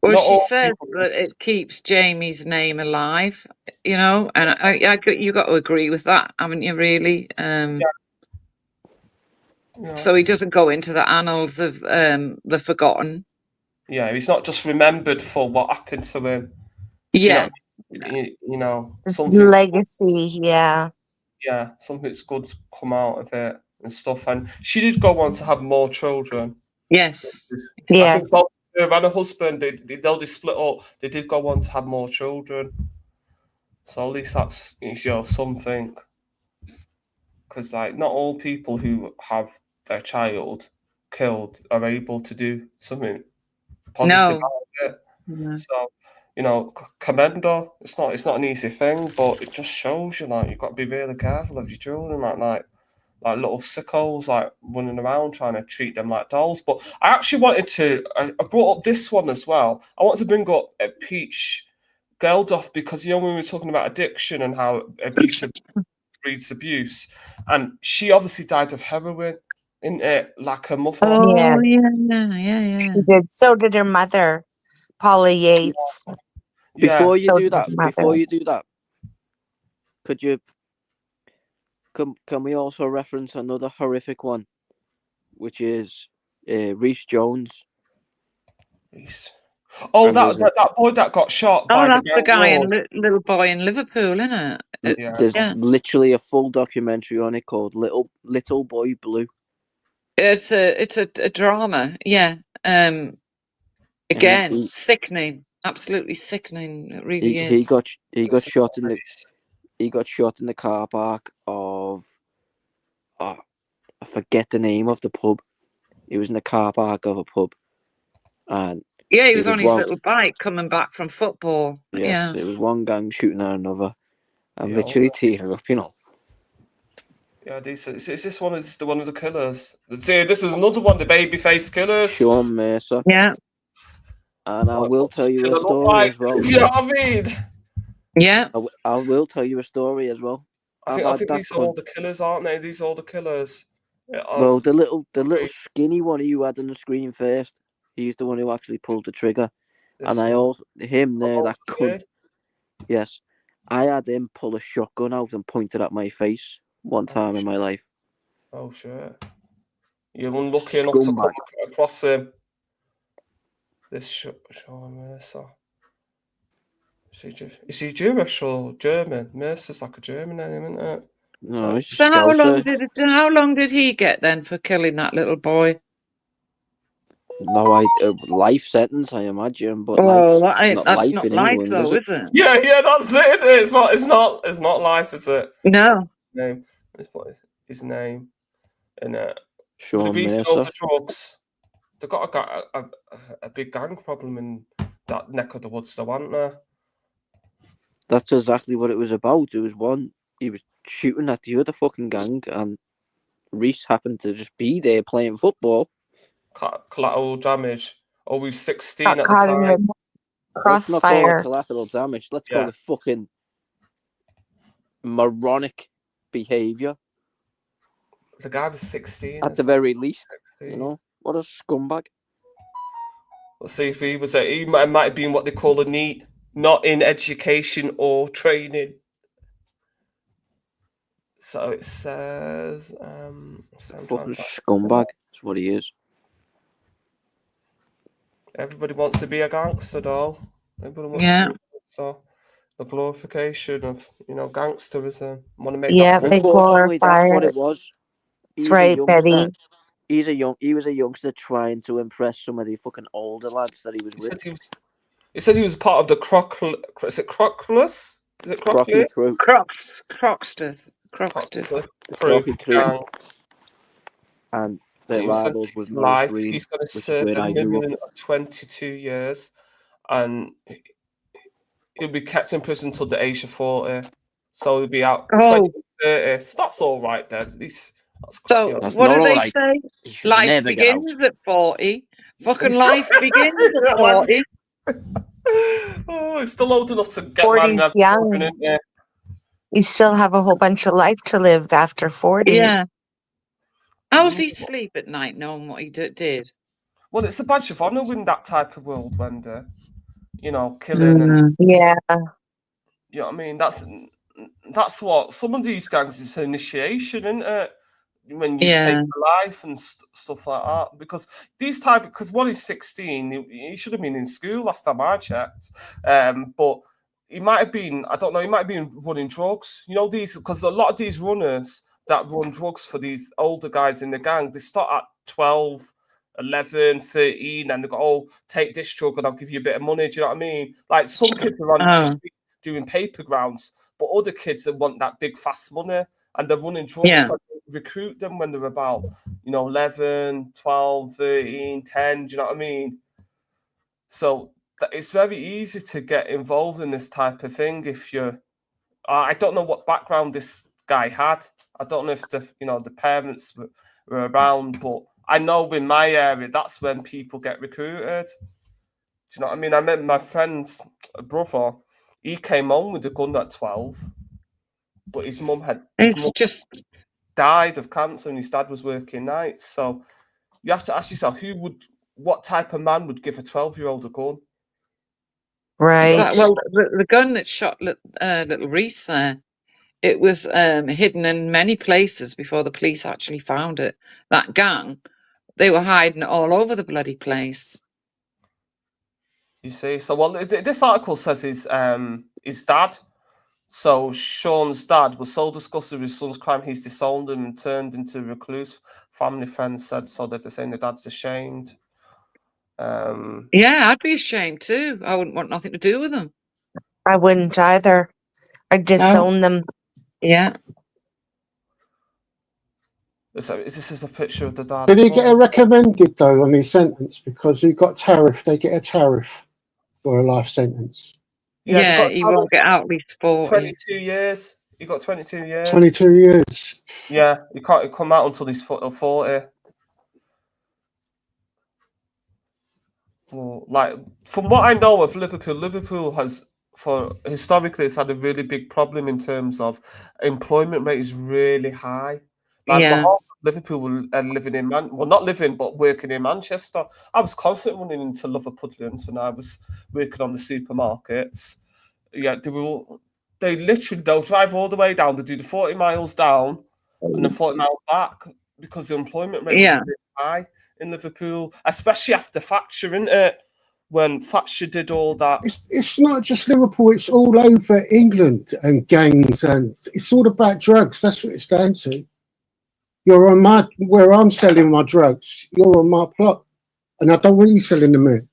well, Not she all says people. that it keeps Jamie's name alive, you know, and you got to agree with that, haven't you? Really. Yeah. So he doesn't go into the annals of the forgotten. Yeah, he's not just remembered for what happened to him. Yeah. You know, something. Legacy, yeah. Yeah, something's good to come out of it and stuff. And she did go on to have more children. Yes. I think Yes. both her and her husband, though they split up, they did go on to have more children. So at least that's something. Because like not all people who have their child killed are able to do something positive No. out of it. No. So commend her. It's not an easy thing, but it just shows you like you've got to be really careful of your children, like little sickos like running around trying to treat them like dolls. But I actually wanted to. I brought up this one as well. I want to bring up Peach Geldof because when we were talking about addiction and how abuse breeds abuse, and she obviously died of heroin, in it like her mother. Yeah. Oh yeah. She did. So did her mother, Paula Yates. Before you So do did that, her mother. could you can we also reference another horrific one, which is Rhys Jones? Oh, that boy that got shot by Oh, the that's the guy road. little boy in Liverpool, isn't it? There's Yeah. literally a full documentary on it called Little Boy Blue. It's a drama. Yeah. Again, sickening. Absolutely sickening. It really He is. got shot in the car park of I forget the name of the pub. He was in the car park of a pub, and Yeah, he was on his little bike coming back from football. Yes, Yeah. it was one gang shooting at another. I'm Yeah, literally tearing up, you know. Yeah, is this one is one of the killers? See, this is another one, the baby-faced killers. Sean Mercer. Yeah. And I will tell you a story like? as well. You know what I mean? Yeah. I will tell you a story as well. I think these are all the killers, aren't they? These are all the killers. Well, the little skinny one who you had on the screen first, he's the one who actually pulled the trigger. And I also him there, that cunt. Yes, I had him pull a shotgun out and point it at my face one time in my life. Oh shit! You're unlucky enough to come across him. This Sean Mercer. Is he Jewish or German? Mercer's like a German name, isn't it? No, he's So how long did he get then for killing that little boy? No, life sentence, I imagine, but that's not in life England, though, is it? it? Yeah, that's it. It's not life, is it? No. Name. What is his name? And Sean the reason Mercer. over drugs. They've got a big gang problem in that neck of the woods, though, aren't they? That's exactly what it was about. It was he was shooting at the other fucking gang, and Reese happened to just be there playing football. Collateral damage. Oh, we've 16 Got at the caught in time. the Let's not call it crossfire. collateral damage. Let's call it fucking moronic behaviour. The guy was 16. At the very least, 16. You know, what a scumbag. Let's see if he was he might have been what they call a NEET, not in education or training. So it says fucking scumbag is what he is. Everybody wants to be a gangster, though. Everybody wants to be, so the glorification of, gangsterism. Want to make Yeah, that they Unfortunately, that's glorify what it. it was. That's right, Betty. He was a youngster trying to impress some of the fucking older lads that he was with. He said he was part of the is it Crockless? Is it Crockley? Crew. Crocksters. The Crocky Crew. And their rivals was Norris Green. He's going to which serve is where a I grew up. minimum of 22 years, and he'll be kept in prison until the age of 40. So he'll be out 20, 30. So that's all right then. At least that's So what do they say? Life begins at 40. Fucking life begins at 40. Oh, it's still old enough to get married and have children, isn't it? You still have a whole bunch of life to live after 40. Yeah. How does he sleep at night knowing what he did? Well, it's a badge of honour in that type of world when they're, killing and... Yeah. You know what I mean? That's what some of these gangs is initiation, isn't it? When you take a life and stuff like that, because one is 16, he should have been in school last time I checked, but he might have been, I don't know, he might have been running drugs. Because a lot of these runners that run drugs for these older guys in the gang, they start at 12, 11, 13, and they go, oh, take this drug and I'll give you a bit of money. Do you know what I mean? Like some kids are on just doing paper grounds, but other kids that want that big fast money and they're running drugs. Yeah. So recruit them when they're about 11, 12, 13, 10. Do you know what I mean? So it's very easy to get involved in this type of thing if you're... I don't know what background this guy had. I don't know if the parents were around, but I know in my area that's when people get recruited. Do you know what I mean? I remember my friend's brother, he came home with a gun at 12, but his mum died of cancer and his dad was working nights. So you have to ask yourself, what type of man would give a 12-year-old a gun? Right. Exactly. Well, the gun that shot little Reese there, it was hidden in many places before the police actually found it. That gang, they were hiding it all over the bloody place. You see, so this article says his dad. So Sean's dad was so disgusted with his son's crime, he's disowned him and turned into a recluse. Family friends said so that they're saying the dad's ashamed. Yeah, I'd be ashamed too. I wouldn't want nothing to do with them. I wouldn't either. I'd disown them. Yeah. So this is a picture of the dad. Did he get a recommended though on his sentence because he got tariff? They get a tariff for a life sentence. Yeah, he won't get out at least 40. 22 years. He got 22 years. 22 years. Yeah, he can't come out until he's 40. Well, like from what I know of Liverpool has historically it's had a really big problem in terms of employment rate is really high. Like Yeah. the whole Liverpool are living in not living but working in Manchester. I was constantly running into Liverpudlians when I was working on the supermarkets. Yeah, they'll drive all the way down to do the 40 miles down and the 40 miles back because the employment rate is really high in Liverpool, especially after Thatcher, isn't it? When Thatcher did all that. It's not just Liverpool, it's all over England and gangs, and it's all about drugs. That's what it's down to. You're on where I'm selling my drugs, you're on my plot, and I don't want you selling them in.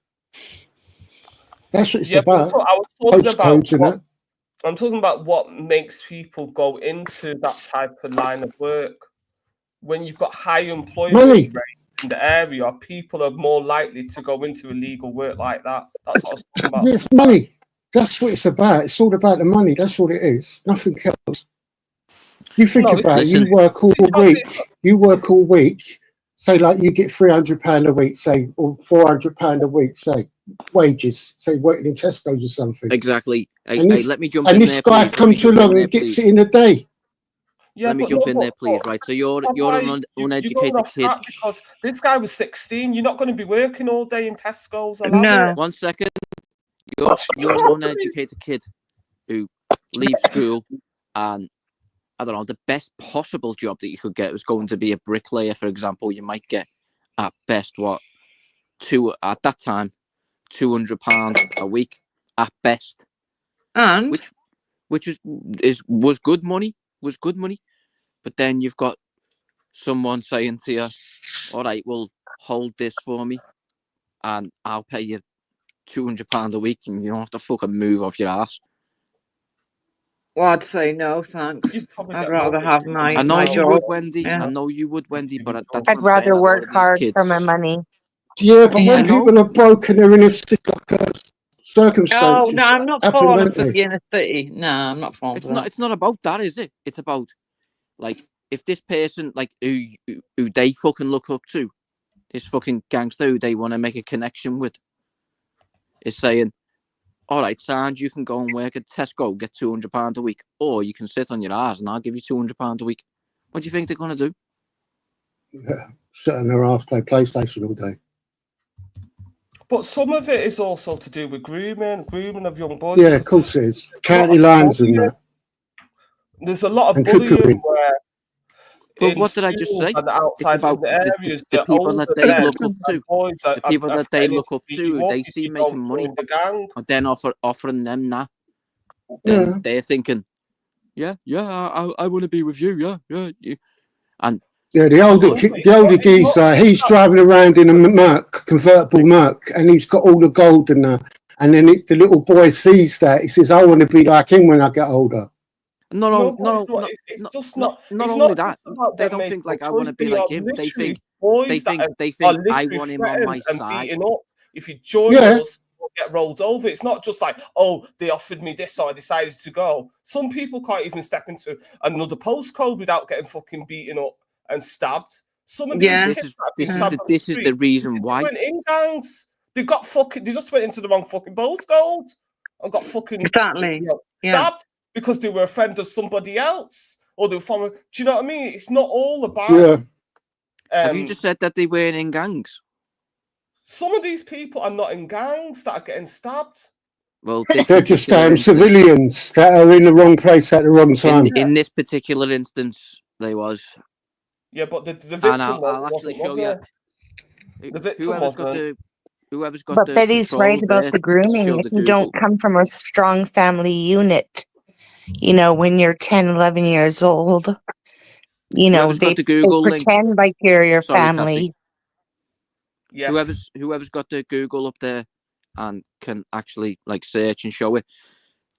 That's what it's about. I'm talking about what makes people go into that type of line of work. When you've got high employment rates in the area, people are more likely to go into illegal work like that. That's what I was talking about. It's money. That's what it's about. It's all about the money. That's all it is. Nothing else. You think about it. You work all week. You work all week. Say like you get £300 a week, say, or £400 a week, say. wages. Say working in Tesco's or something. Exactly. And this, let me jump and in this there, guy please. Let me comes jump in along there, and gets please. it in a day. Yeah, Let me but jump no, in there, please. Right. So you're an you're going off uneducated kid. that because this guy was 16. You're not going to be working all day in Tesco's. No. 1 second. You're an uneducated kid who leaves school, and I don't know, the best possible job that you could get was going to be a bricklayer, for example. You might get at best at that time, £200 a week at best, And which was good money. But then you've got someone saying to you, "All right, well, hold this for me, and I'll pay you £200 a week, and you don't have to fucking move off your ass." well, I'd say no, thanks. I'd rather have my I know my you job. would, Wendy. Yeah. I know you would, Wendy. But that's I'd what I'm saying. rather A lot work of these hard kids. for my money. Yeah, but when I know. people are broken, they're in a Oh circumstances no, I'm not happen, falling don't for they? the inner city. No, I'm not falling for that. It's not about that, is it? It's about, like, if this person, like, who they fucking look up to, this fucking gangster who they want to make a connection with, is saying, "All right, Sanj, you can go and work at Tesco, get £200 a week, or you can sit on your ass and I'll give you £200 a week." What do you think they're gonna do? Yeah, sit on their ass, play PlayStation all day. But some of it is also to do with grooming of young boys. Yeah, of course it is. County lines and that. There's a lot of And bullying cuckooing. where But in what did I just schools say? and It's outside about the areas, the the people older that they men look up to, and boys the people are that they threatening look to up beat to, you who up they if see you making don't money, join the gang. and then offering them that. Yeah. Then they're thinking, yeah, I want to be with you, yeah. And Yeah, the older geezer, he's driving around in a Merc, convertible Merc, and he's got all the gold and that. And then the little boy sees that. He says, "I want to be like him when I get older." It's just not not. It's only not that, just about they them don't making think like a I choice. want to be They are like him. They literally think boys that are I literally want him on my threatened and side. beaten up. If you join Yeah. us, you'll get rolled over. It's not just like, oh, they offered me this, so I decided to go. Some people can't even step into another postcode without getting fucking beaten up and stabbed. Some of these Yeah. kids that have been stabbed on This is street, the reason they why. weren't in gangs. They got fucking. They just went into the wrong fucking postcode and got fucking Exactly. Yeah. stabbed because they were a friend of somebody else or they were from. Do you know what I mean? It's not all about. Yeah. Have you just said that they weren't in gangs? Some of these people are not in gangs that are getting stabbed. Well, They're just civilians that are in the wrong place at the wrong time. In this particular instance, they was. Yeah, but the And victim I'll actually show you. The victim wasn't. Whoever's got But the Betty's right controls about there, the grooming. show If the you Google. don't come from a strong family unit, you know, when you're 10, 11 years old, you know, Whoever's got they the Google link. pretend like you're your Sorry, family. Cassie. Yes. Whoever's got the Google up there and can actually like search and show it,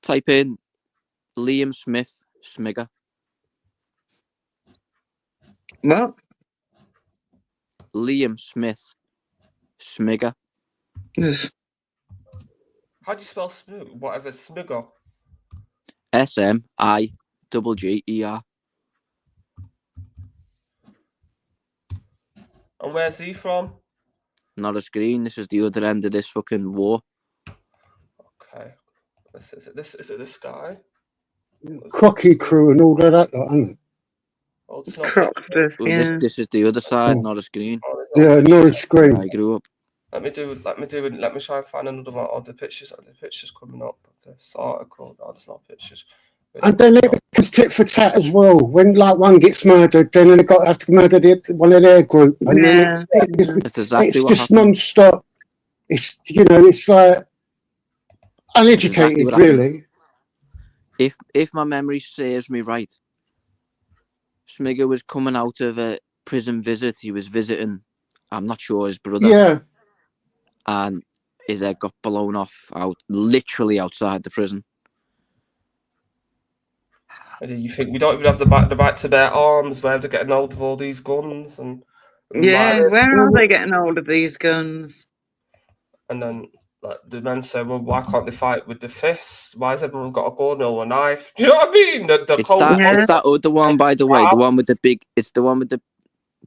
type in Liam Smith Smigger. Well, Liam Smith Smigger. How do you spell Smigger? Whatever Smigger. SMIGGER. And where's he from? Not a screen. This is the other end of this fucking war. Okay. Is it this guy? Crocky crew and all of that, lot, isn't it? Oh, it's not Well, this is the other side, not a screen. Yeah, not a screen. I grew up. Let me try and find another one. Oh, the pictures coming up. This article. Oh, there's not pictures. And then it becomes tit for tat as well. When like one gets murdered, then they have to murder one of their group, and then That's exactly it's what just happened. non-stop. It's it's like uneducated, Exactly what really. happened. If my memory serves me right, Smigger was coming out of a prison visit. He was visiting, I'm not sure, his brother. Yeah. And his head got blown off literally outside the prison. And you think we don't even have the right to bear arms? Where they're getting hold of all these guns and yeah, where are they getting hold of these guns? And then like the men say, well, why can't they fight with the fists? Why has everyone got a gun or a knife? Do you know what I mean? It's that other one, by the way, the one with the big. It's the one with the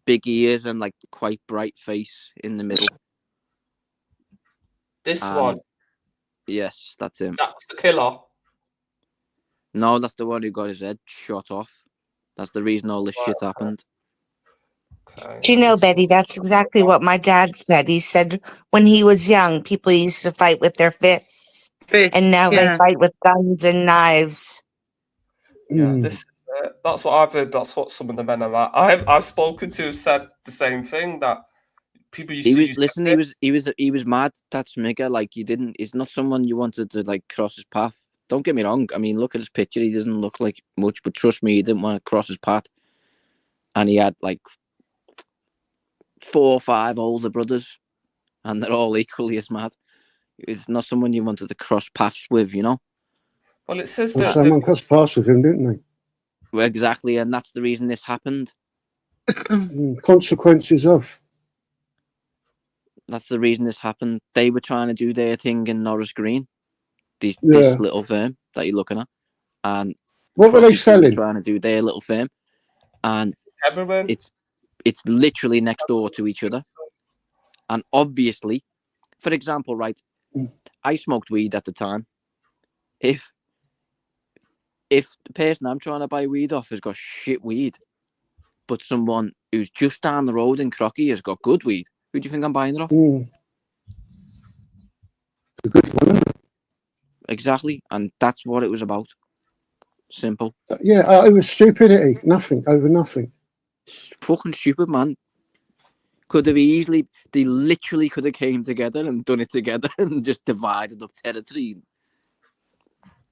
big ears and like quite bright face in the middle. This one. Yes, that's him. That's the killer. No, that's the one who got his head shot off. That's the reason all this shit happened. Do you know, Betty, that's exactly what my dad said. He said when he was young, people used to fight with their fists, and now they fight with guns and knives. Yeah, this is that's what I've heard. That's what some of the men are like. I've spoken to said the same thing, that people used to use. Listen, he was mad. That Smigger, like, he's not someone you wanted to like cross his path. Don't get me wrong. I mean, look at his picture. He doesn't look like much, but trust me, he didn't want to cross his path. And he had like 4 or 5 older brothers, and they're all equally as mad. It's not someone you wanted to cross paths with, you know. Well, it says Well, that someone crossed paths with him, didn't they? Well, exactly, and that's the reason this happened. Consequences of. That's the reason this happened. They were trying to do their thing in Norris Green, this little firm that you're looking at, and what were they selling? Trying to do their little firm, and everyone. It's literally next door to each other, and obviously, for example, right, I smoked weed at the time. If the person I'm trying to buy weed off has got shit weed, but someone who's just down the road in Crocky has got good weed, who do you think I'm buying it off? A good one, isn't it? Exactly, and that's what it was about. Simple. Yeah, it was stupidity. Nothing over nothing. Fucking stupid, man. They literally could have came together and done it together and just divided up territory.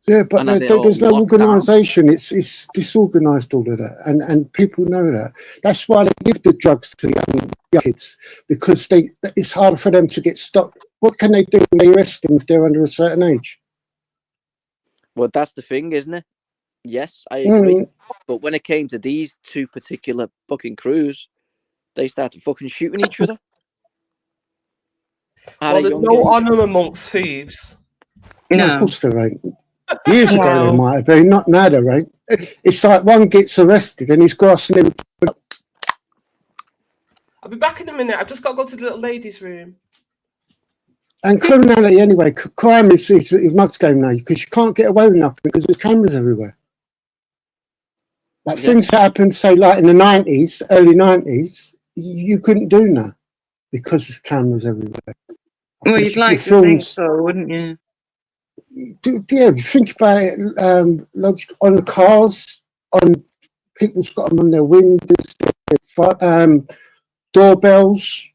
Yeah, but there's no organisation. It's disorganised, all of that, and people know that. That's why they give the drugs to the young kids, because it's harder for them to get stopped. What can they do when they arrest them if they're under a certain age? Well, that's the thing, isn't it? Yes, I agree. But when it came to these 2 particular fucking crews, they started fucking shooting each other. Well, there's no honour amongst thieves. No, of course there ain't. Years ago there might have been, not now there ain't. It's like one gets arrested and he's grassing him. I'll be back in a minute. I've just got to go to the little ladies' room. And criminality anyway, crime is a mug's game now, because you can't get away with nothing because there's cameras everywhere. Like things that happened, say, like in the 90s, early 90s, you couldn't do now because there's cameras everywhere. Well, you'd like to think so, wouldn't you? Yeah, think about it, on the cars, on people's got them on their windows, their, doorbells,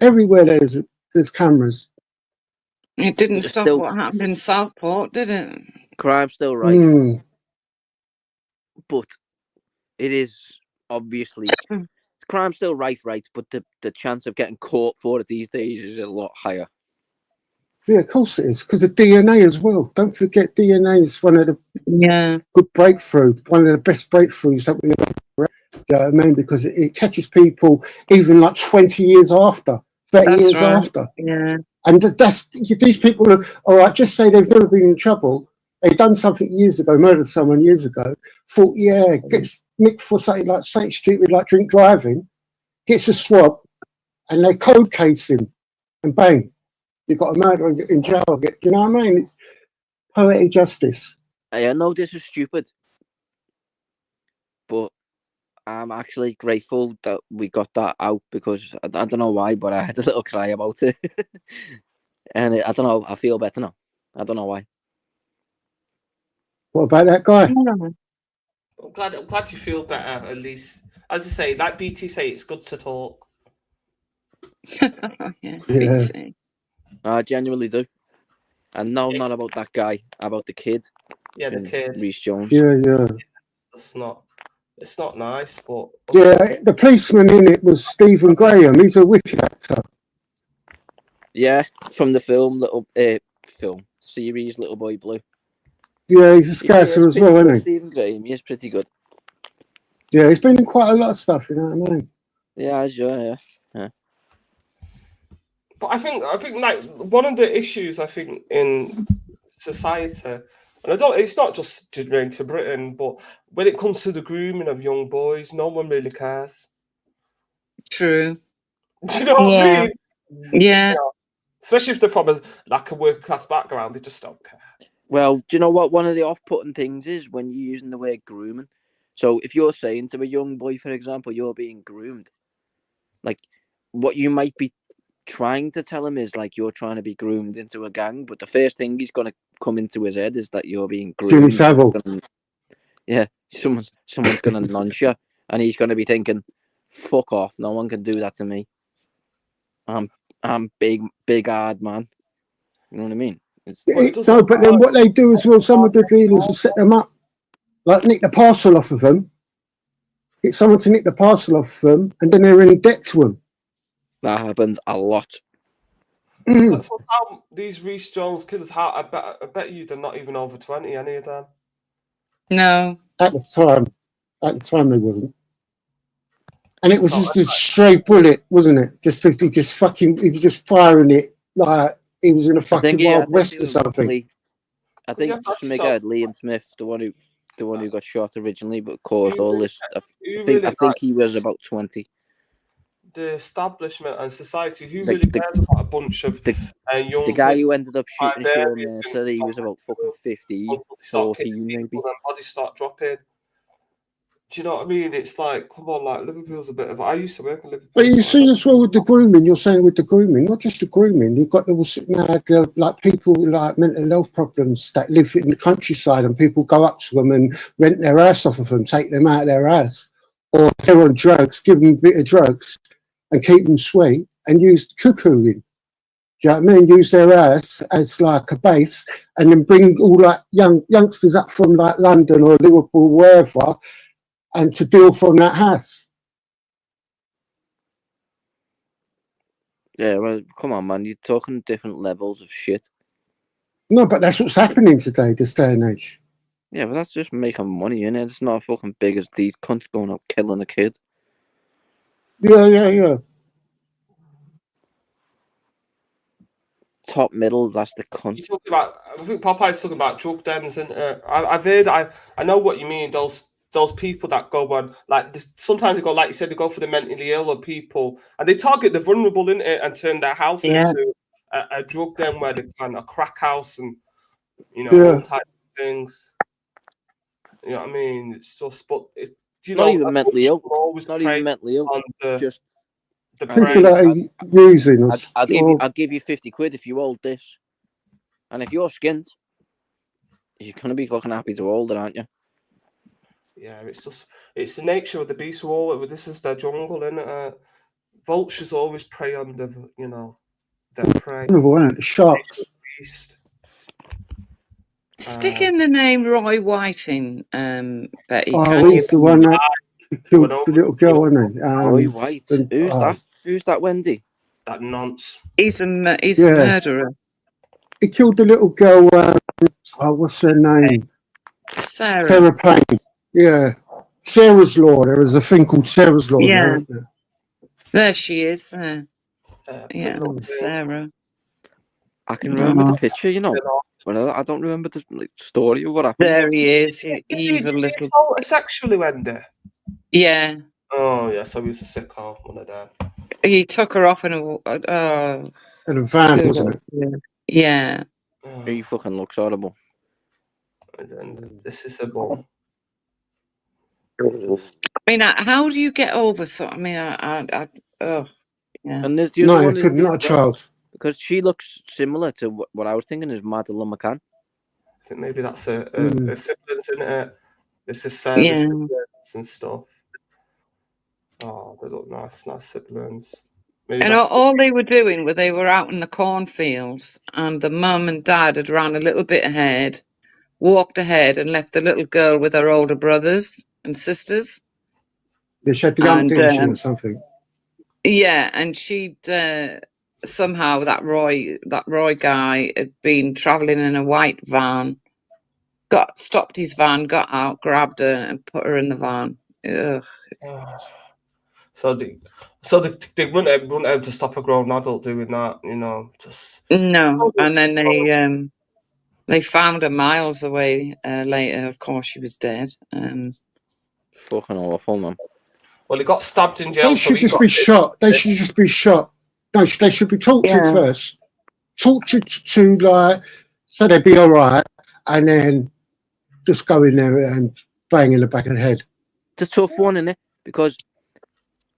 everywhere there's cameras. It didn't stop what happened in Southport, did it? Crime's still right. But it is obviously crime's still right, but the chance of getting caught for it these days is a lot higher. Yeah, of course it is, because of DNA as well. Don't forget, DNA is one of the good breakthrough, one of the best breakthroughs that we ever had. You know what I mean? Because it catches people even like 20 years after, 30 years after. Yeah. And these people are, all right, just say they've never been in trouble. They've done something years ago, murdered someone years ago, thought, gets nicked for something like St. Street with like drink driving, gets a swab, and they code case him, and bang, you've got a murderer in jail. You know what I mean? It's poetic justice. I know this is stupid, but I'm actually grateful that we got that out, because I don't know why, but I had a little cry about it. And I don't know, I feel better now. I don't know why. What about that guy? I'm glad you feel better, at least. As I say, like BT say, it's good to talk. BT. I genuinely do. And no, not about that guy, about the kid. Yeah, the kid. Rhys Jones. Yeah. It's not nice, but yeah, the policeman in it was Stephen Graham. He's a wicked actor. Yeah, from the film series Little Boy Blue. Yeah, he's a scouser as well, isn't he? Stephen Graham, he is pretty good. Yeah, he's been in quite a lot of stuff, you know what I mean? Yeah, sure, yeah. But I think like one of the issues I think in society, and it's not just germane to Britain, but when it comes to the grooming of young boys, no one really cares. True. Do you know what I mean? Yeah. Especially if they're from a working class background, they just don't care. Well, do you know what one of the off-putting things is when you're using the word grooming? So if you're saying to a young boy, for example, you're being groomed, like what you might be trying to tell him is like you're trying to be groomed into a gang, but the first thing he's going to come into his head is that you're being Jimmy groomed. Savile. Yeah, someone's going to nudge you, and he's going to be thinking, "Fuck off! No one can do that to me. I'm big hard man." You know what I mean? No, but then what they do as well, some of the dealers will set them up, like nick the parcel off of them, get someone to nick the parcel off of them, and then they're in debt to them. That happens a lot. So how these Reece Jones killers, I bet you they're not even over 20, any of them. No. At the time they wasn't. And it was just a straight bullet, wasn't it? He was just firing it like he was in a fucking Wild West or something. I think Smigger, Liam Smith, the one who got shot originally, but caused all this. I think he was about 20. The establishment and society, who really cares about a bunch of young? The guy who ended up shooting Sean Mercer, he was about fucking 50, 14 maybe. And bodies start dropping. Do you know what I mean? It's like, come on, like Liverpool's a bit of. I used to work in Liverpool. But you see as well with the grooming, you're saying with the grooming, not just the grooming, you've got like people with like mental health problems that live in the countryside, and people go up to them and rent their ass off of them, take them out of their ass, or if they're on drugs, give them a bit of drugs and keep them sweet and use cuckooing. Do you know what I mean? Use their ass as like a base, and then bring all like youngsters up from like London or Liverpool, wherever, and to deal from that house. Yeah, well, come on, man. You're talking different levels of shit. No, but that's what's happening today, this day and age. Yeah, but that's just making money, innit? It's not fucking big as these cunts going up killing a kid. Yeah. Top middle, that's the cunt. You're talking about, I think Popeye's talking about drug dens, and I've heard, I know what you mean. Those people that go on, like sometimes they go, like you said, they go for the mentally ill or people, and they target the vulnerable in it and turn their house into a drug den where they kind of crack house and all types of things. You know what I mean? It's just, but it's not even mentally ill. Not even mentally ill. Just the people that are using us. I'll give you 50 quid if you hold this, and if you're skint, you're gonna be fucking happy to hold it, aren't you? Yeah, it's the nature of the beast. This is their jungle, and vultures always prey on their prey. Sharks. Beast. Stick in the name Roy Whiting, Betty. Oh, he's the one that killed the little girl, wasn't he? Roy White. Who's that? Who's that, Wendy? That nonce. He's a murderer. He killed the little girl. What's her name? Sarah Payne. Yeah, Sarah's Law. There was a thing called Sarah's Law. Yeah, there she is. Yeah, Sarah. I can remember the picture, but I don't remember the story of what happened. There he is, evil little. Sexually, Wendy. Yeah. Oh yeah, so he was a sicko, one of them. He took her off in a van, wasn't it? Yeah. He fucking looks horrible. And this is a bomb. I mean, how do you get over so? I mean, yeah. And there's no, one not a child. Because she looks similar to what I was thinking is Madeleine McCann. I think maybe that's a siblings, isn't it? This is Sarah's siblings and stuff. Oh, they look nice siblings. Maybe and all they were doing was they were out in the cornfields, and the mum and dad had ran a little bit ahead, walked ahead, and left the little girl with her older brothers and sisters. They shut the gun, didn't she, or something? Yeah, and she'd somehow that Roy guy had been travelling in a white van, stopped his van, got out, grabbed her, and put her in the van. Ugh. So they weren't able to stop a grown adult doing that, just no. And then they found her miles away later. Of course, she was dead. Fucking awful, man. Well, he got stabbed in jail. They should just be shot. They should just be shot. No, they should be tortured first. tortured to like, so they'd be all right, and then just go in there and bang in the back of the head. It's a tough one, isn't it? Because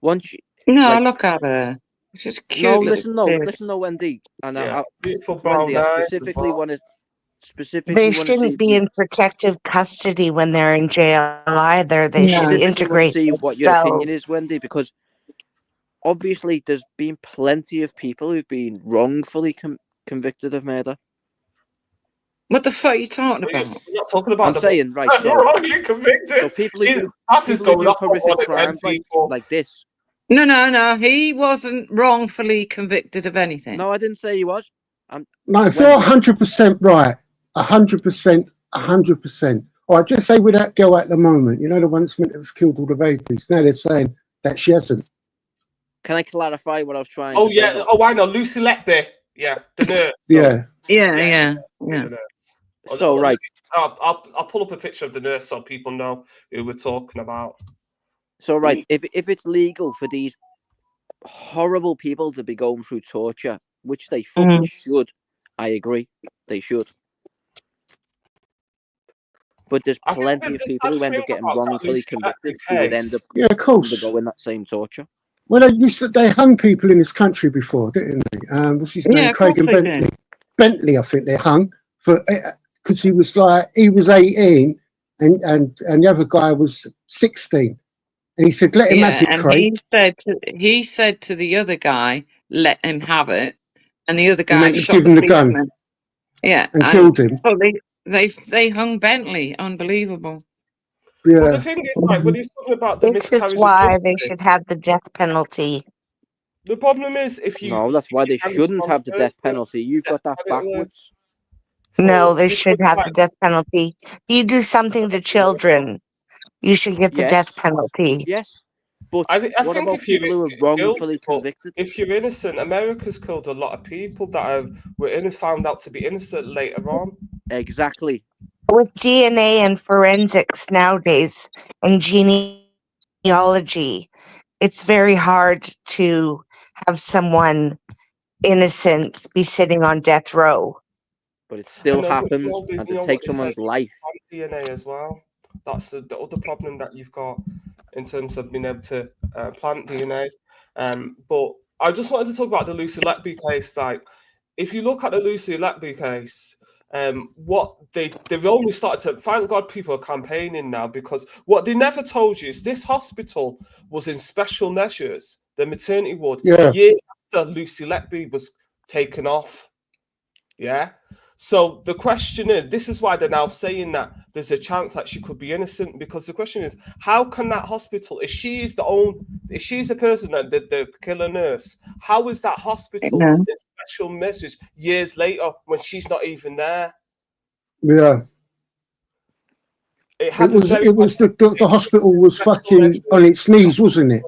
once you, No, like, look at her. She's cute. no, little kid. listen, Wendy, and Yeah, beautiful Wendy, brown I eyes as specifically well. want to They shouldn't be in protective custody when they're in jail either. They should specifically want to integrate see what your themselves. opinion is, Wendy, because obviously there's been plenty of people who've been wrongfully convicted of murder. What the fuck are you talking about? You're not talking about I'm saying, right, so, wrongly convicted. so people who do, That's going off on horrific one crimes like this. No. He wasn't wrongfully convicted of anything. No, I didn't say he was. No, if you're 100% right, 100%, 100%. All right, just say with that girl at the moment, you know, the one that's meant to have killed all the babies. Now they're saying that she hasn't. Can I clarify what I was trying Oh, to yeah. say? Oh, I know. Lucy Letby. Yeah, the nurse. Yeah. Yeah. The nurse. So, right. I'll pull up a picture of the nurse so people know who we're talking about. So, right, if it's legal for these horrible people to be going through torture, which they fucking should, I agree, they should. But there's plenty of people who end up getting wrongfully convicted who would end up undergoing that same torture. Well, they hung people in this country before, didn't they? What's his name? Craig and Bentley. Bentley, I think they hung for because he was 18 and the other guy was 16. And he said, let him have it, Craig. He said to the other guy, let him have it. And the other guy shot give him the gun. policeman. Yeah. And killed him. So they hung Bentley. Unbelievable. Yeah. But the thing is, like, when you're talking about the This miscarriage is of why justice, they should have the death penalty. the problem is if you... No, that's why they shouldn't have the death penalty. You've got that backwards. No, they should have the death penalty. If you do something to children, you should get the death penalty. Yes. But I what think about if you're people who are wrongfully guilty, convicted? if you're innocent, America's killed a lot of people that were found out to be innocent later on. Exactly. With DNA and forensics nowadays and genealogy, it's very hard to have someone innocent be sitting on death row. But it still happens, and to take someone's life. DNA as well. That's the other problem that you've got in terms of being able to plant DNA. But I just wanted to talk about the Lucy Letby case. Like, if you look at the Lucy Letby case, what they've only started to, thank God people are campaigning now, because what they never told you is this hospital was in special measures, the maternity ward, years after Lucy Letby was taken off. Yeah. So the question is, this is why they're now saying that there's a chance that she could be innocent, because the question is, how can that hospital, if she's the person that the killer nurse, how is that hospital in special measures years later when she's not even there? Yeah. The hospital was fucking on its knees, wasn't it?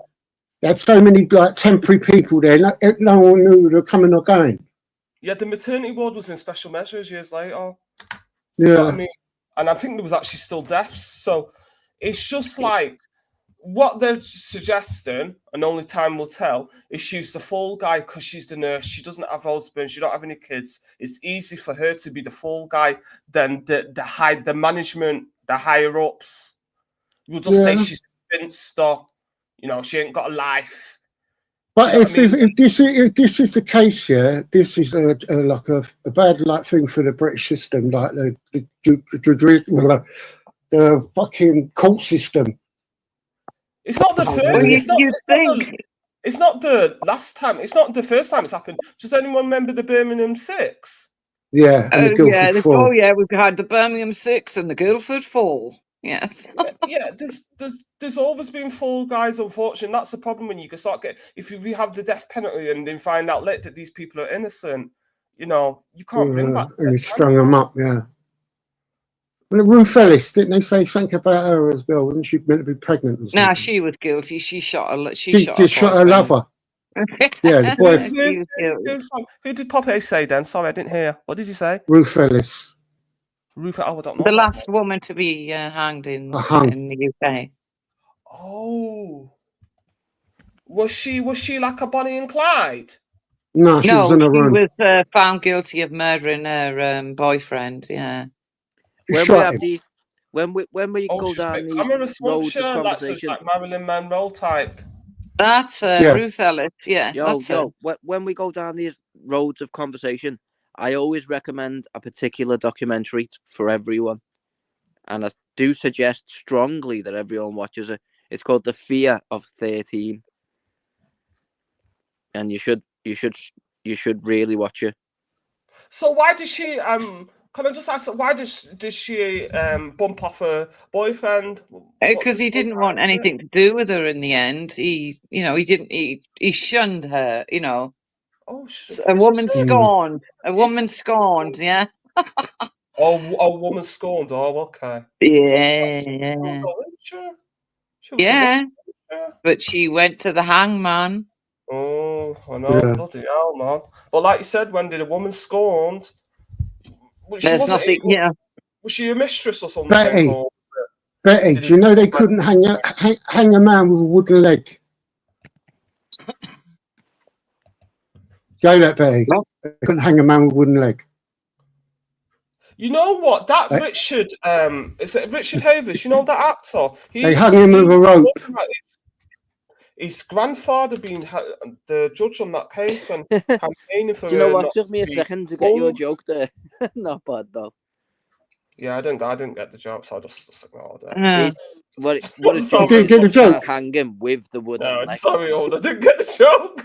They had so many like temporary people there. No one knew they were coming or going. Yeah, the maternity ward was in special measures years later. Yeah. You know what I mean? And I think there was actually still deaths. So it's just like what they're suggesting, and only time will tell, is she's the fall guy because she's the nurse. She doesn't have a husband. She don't have any kids. It's easy for her to be the fall guy than the management, the higher ups. You'll just say she's a spinster. You know, she ain't got a life. But if this is the case, this is like a bad thing for the British system, like the fucking court system. It's not the first. It's not the last time. It's not the first time it's happened. Does anyone remember the Birmingham 6? Yeah, and the Guildford 4. Oh yeah, we've had the Birmingham 6 and the Guildford 4. Yes. There's always been fall guys, unfortunately. That's the problem when you can start if you have the death penalty and then find out later that these people are innocent, you know, you can't bring back. And he strung them up, yeah. And Ruth Ellis, didn't they say something about her as well? Wasn't she meant to be pregnant? No, she was guilty. She shot her. She shot her lover. Yeah, the boy. Who did Poppy say then? Sorry, I didn't hear. What did you say? Ruth Ellis. I don't know. The last woman to be hanged in the UK. Oh, was she like a Bonnie and Clyde? No, she was on her she own. was found guilty of murdering her boyfriend. Yeah. When we have these, when we Oh, go she's a down bit these glamorous, wasn't roads she? of Like, so she's conversation, like Marilyn Monroe type. That's Yeah. Ruth Ellis. Yeah, that's her. when we go down these roads of conversation, I always recommend a particular documentary for everyone, and I do suggest strongly that everyone watches it. It's called The Fear of 13, and you should really watch it. So why did she? Can I just ask? Why did she bump off her boyfriend? Because he didn't want anything to do with her in the end. He didn't. He shunned her. Oh, A woman scorned. A woman scorned. Yeah. Oh, a woman scorned. Oh, okay. Yeah. She was Yeah. yeah. But she went to the hangman. Oh, I know, Yeah. bloody hell, man. But like you said, when did a woman scorned? She There's wasn't. nothing. Yeah. Was she a mistress or something? Betty, Or Betty, did do you know they couldn't hang a man with a wooden leg? Do you know that, Betty? They couldn't hang a man with a wooden leg. You know what? That They- Richard, is it Richard Havers? You know that actor? They hung him with a rope. His grandfather being the judge on that case and campaigning for. Do you know what? not Took me a to be second to get your hung. joke there. Not bad though. Yeah, I didn't get the joke, so I just ignored it. No. What is You didn't get the joke. Hang him with the wooden No, leg. sorry, I didn't get the joke.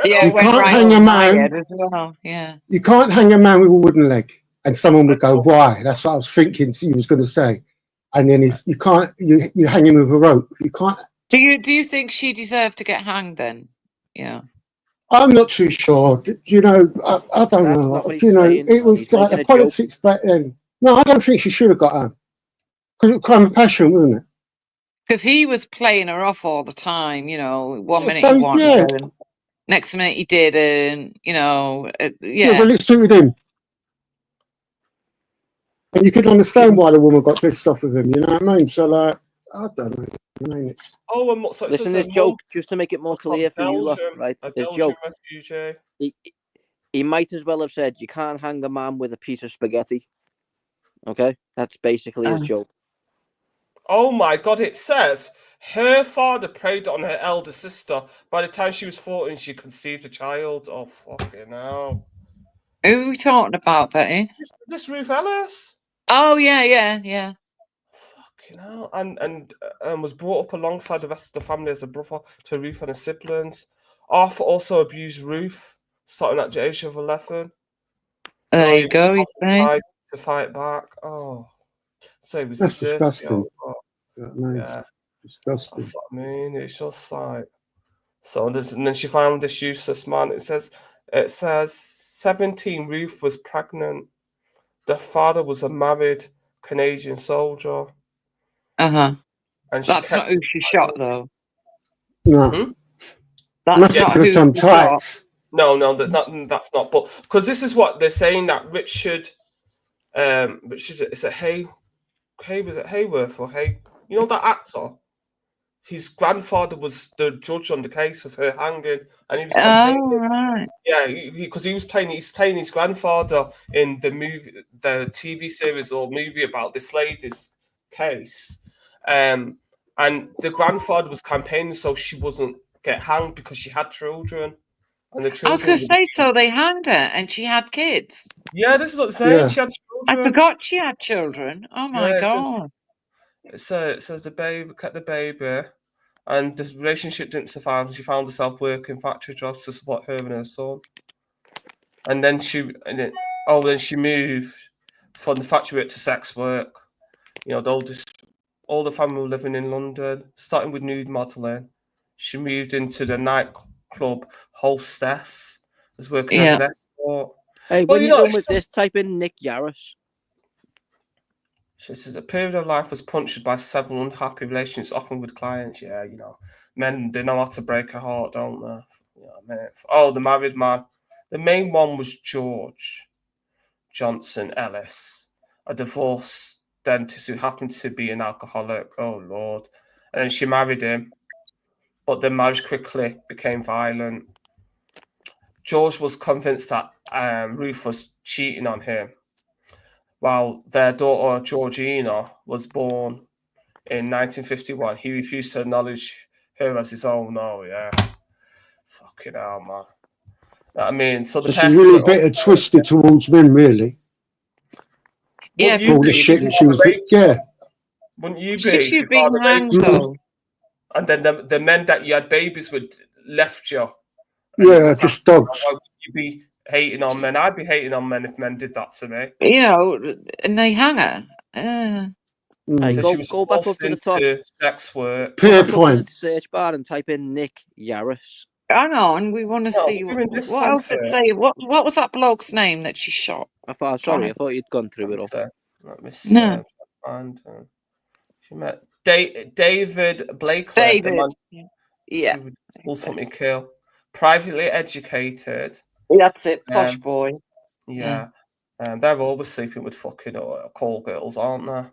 Yeah, You it went can't right hang over a my man. head as well. Yeah. You can't hang a man with a wooden leg. And someone would go, why? That's what I was thinking you was going to say. And then you can't, you hang him with a rope. You can't. Do you think she deserved to get hanged then? Yeah. I'm not too sure. You know, I don't That's know. not what he's You know, saying. it was He's like making the a joke. politics back then. No, I don't think she should have got hung. Because it was crime of passion, wasn't it? Because he was playing her off all the time. One minute So, he wanted yeah. her, and next minute he didn't. Yeah, Yeah. but it suited him. And you could understand why the woman got pissed off with him, you know what I mean? So, like, I don't know. I mean, it's... Oh, and so Listen, this joke, just to make it more clear for you lot, right? A This Belgian joke, refugee. he might as well have said, you can't hang a man with a piece of spaghetti. Okay? That's basically his joke. Oh my God! It says her father preyed on her elder sister. By the time she was 14, she conceived a child. Oh fucking hell! Who are we talking about, Betty? This Ruth Ellis. Oh yeah. Fucking hell! And was brought up alongside the rest of the family as a brother to Ruth and her siblings. Arthur also abused Ruth, starting at the age of 11. There you go. He's tried to fight back. Oh, so it was That's a dirty disgusting. old fuck. Yeah, Disgusting. that's what I mean. It's just like so. And then she found this useless man. It says 17. Ruth was pregnant. The father was a married Canadian soldier. And that's kept not who she shot, though. No. That's not who she shot. No, that's not. But because this is what they're saying that Richard, is it Hayworth or Hay? You know that actor. His grandfather was the judge on the case of her hanging, and he was campaigning. Oh right. Yeah, because he's playing his grandfather in the TV series or movie about this lady's case, and the grandfather was campaigning so she wasn't get hanged because she had children, and the children. I was going to say, so they hanged her, and she had kids. Yeah, this is what they're saying. Yeah. She had children. I forgot she had children. Oh my God. It says the baby kept the baby, and the relationship didn't survive. And she found herself working factory jobs to support her and her son. And then she moved from the factory work to sex work. You know, all the family were living in London, starting with nude modelling. She moved into the nightclub hostess, was working as an escort. Hey, when you're done with this, type in Nick Yaris. She says a period of life was punctured by several unhappy relationships, often with clients. Yeah, you know, men they know how to break a heart, don't they? You know what I mean? Oh, the married man. The main one was George Johnson Ellis, a divorced dentist who happened to be an alcoholic. Oh Lord! And then she married him, but the marriage quickly became violent. George was convinced that Ruth was cheating on him, while their daughter Georgina was born in 1951. He refused to acknowledge her as his own. Oh, yeah. Fucking hell, man. I mean, so the So she's person really that better twisted towards men, really. Yeah, you All the be if shit your that she father was. raped Yeah. you? Wouldn't you be should if you your be father raped hanged you? though? And then the men that you had babies with left you, and it Yeah, was just after. dogs. Why would you be hating on men? I'd be hating on men if men did that to me. You know, and they hang her. Hey, So Mm. she go was go back up forced to the top. into sex work. Go Peer back up to the point. search bar and type in Nick Yaris. Hang on, we want to No, see we're doing this what one else it first. say. What was that bloke's name that she shot? I thought Trying I thought you'd gone through it all. Let me No, find. She met David Blakely, the David. man Yeah, who would ultimately kill. Privately educated. that's it. Posh Um, boy. yeah. They're always sleeping with fucking call girls, aren't they?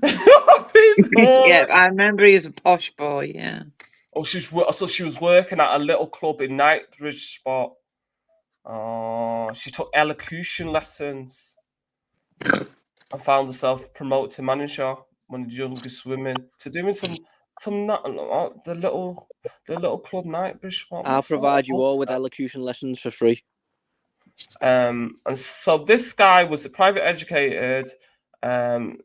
I mean, Yeah, always. I remember he was a posh boy. Yeah. Oh, so she was working at a little club in Knightsbridge spot. Oh, she took elocution lessons and found herself promoted to manager, one of the youngest women, to doing some the little club Knightsbridge spot. I'll What's that? provide you all with elocution lessons for free. And so this guy was a private educated,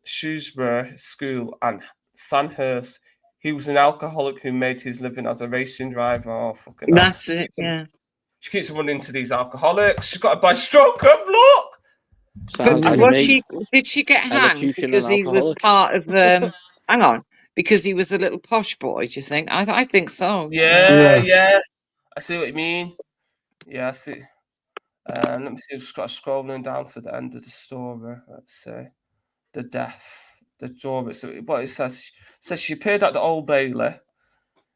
Shrewsbury School and Sandhurst. He was an alcoholic who made his living as a racing driver. Oh, fucking hell. That's it. Yeah. She keeps running into these alcoholics. She's got it by stroke of luck. Sounds But like was me. did she get hanged Elocution and because he was alcoholic. part of hang on, because he was a little posh boy, do you think? I think so. Yeah. I see what you mean. Yeah, I see. Let me see. I've got scrolling down for the end of the story. Let's see. The death. The story. So what it says she appeared at the Old Bailey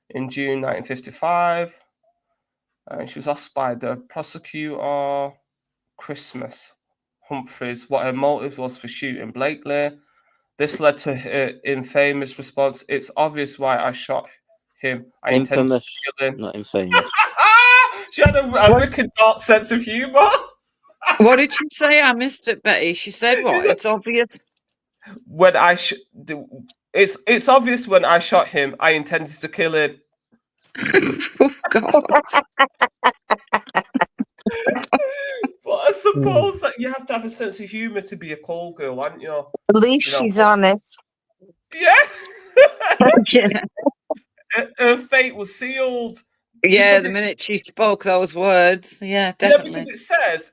in June 1955. And she was asked by the prosecutor, Christmas Humphreys, what her motive was for shooting Blakely. This led to her infamous response, "It's obvious why I shot him. I intended to Infamous, kill him." not infamous. She had a wicked dark sense of humour. What did she say? I missed it, Betty. She said what? It's obvious. When it's obvious when I shot him, I intended to kill him. Oh God. But I suppose that you have to have a sense of humour to be a call girl, aren't you? At least she's honest. Yeah. Yeah. Her fate was sealed. Yeah, the minute she spoke those words. Yeah, Yeah, definitely. because it says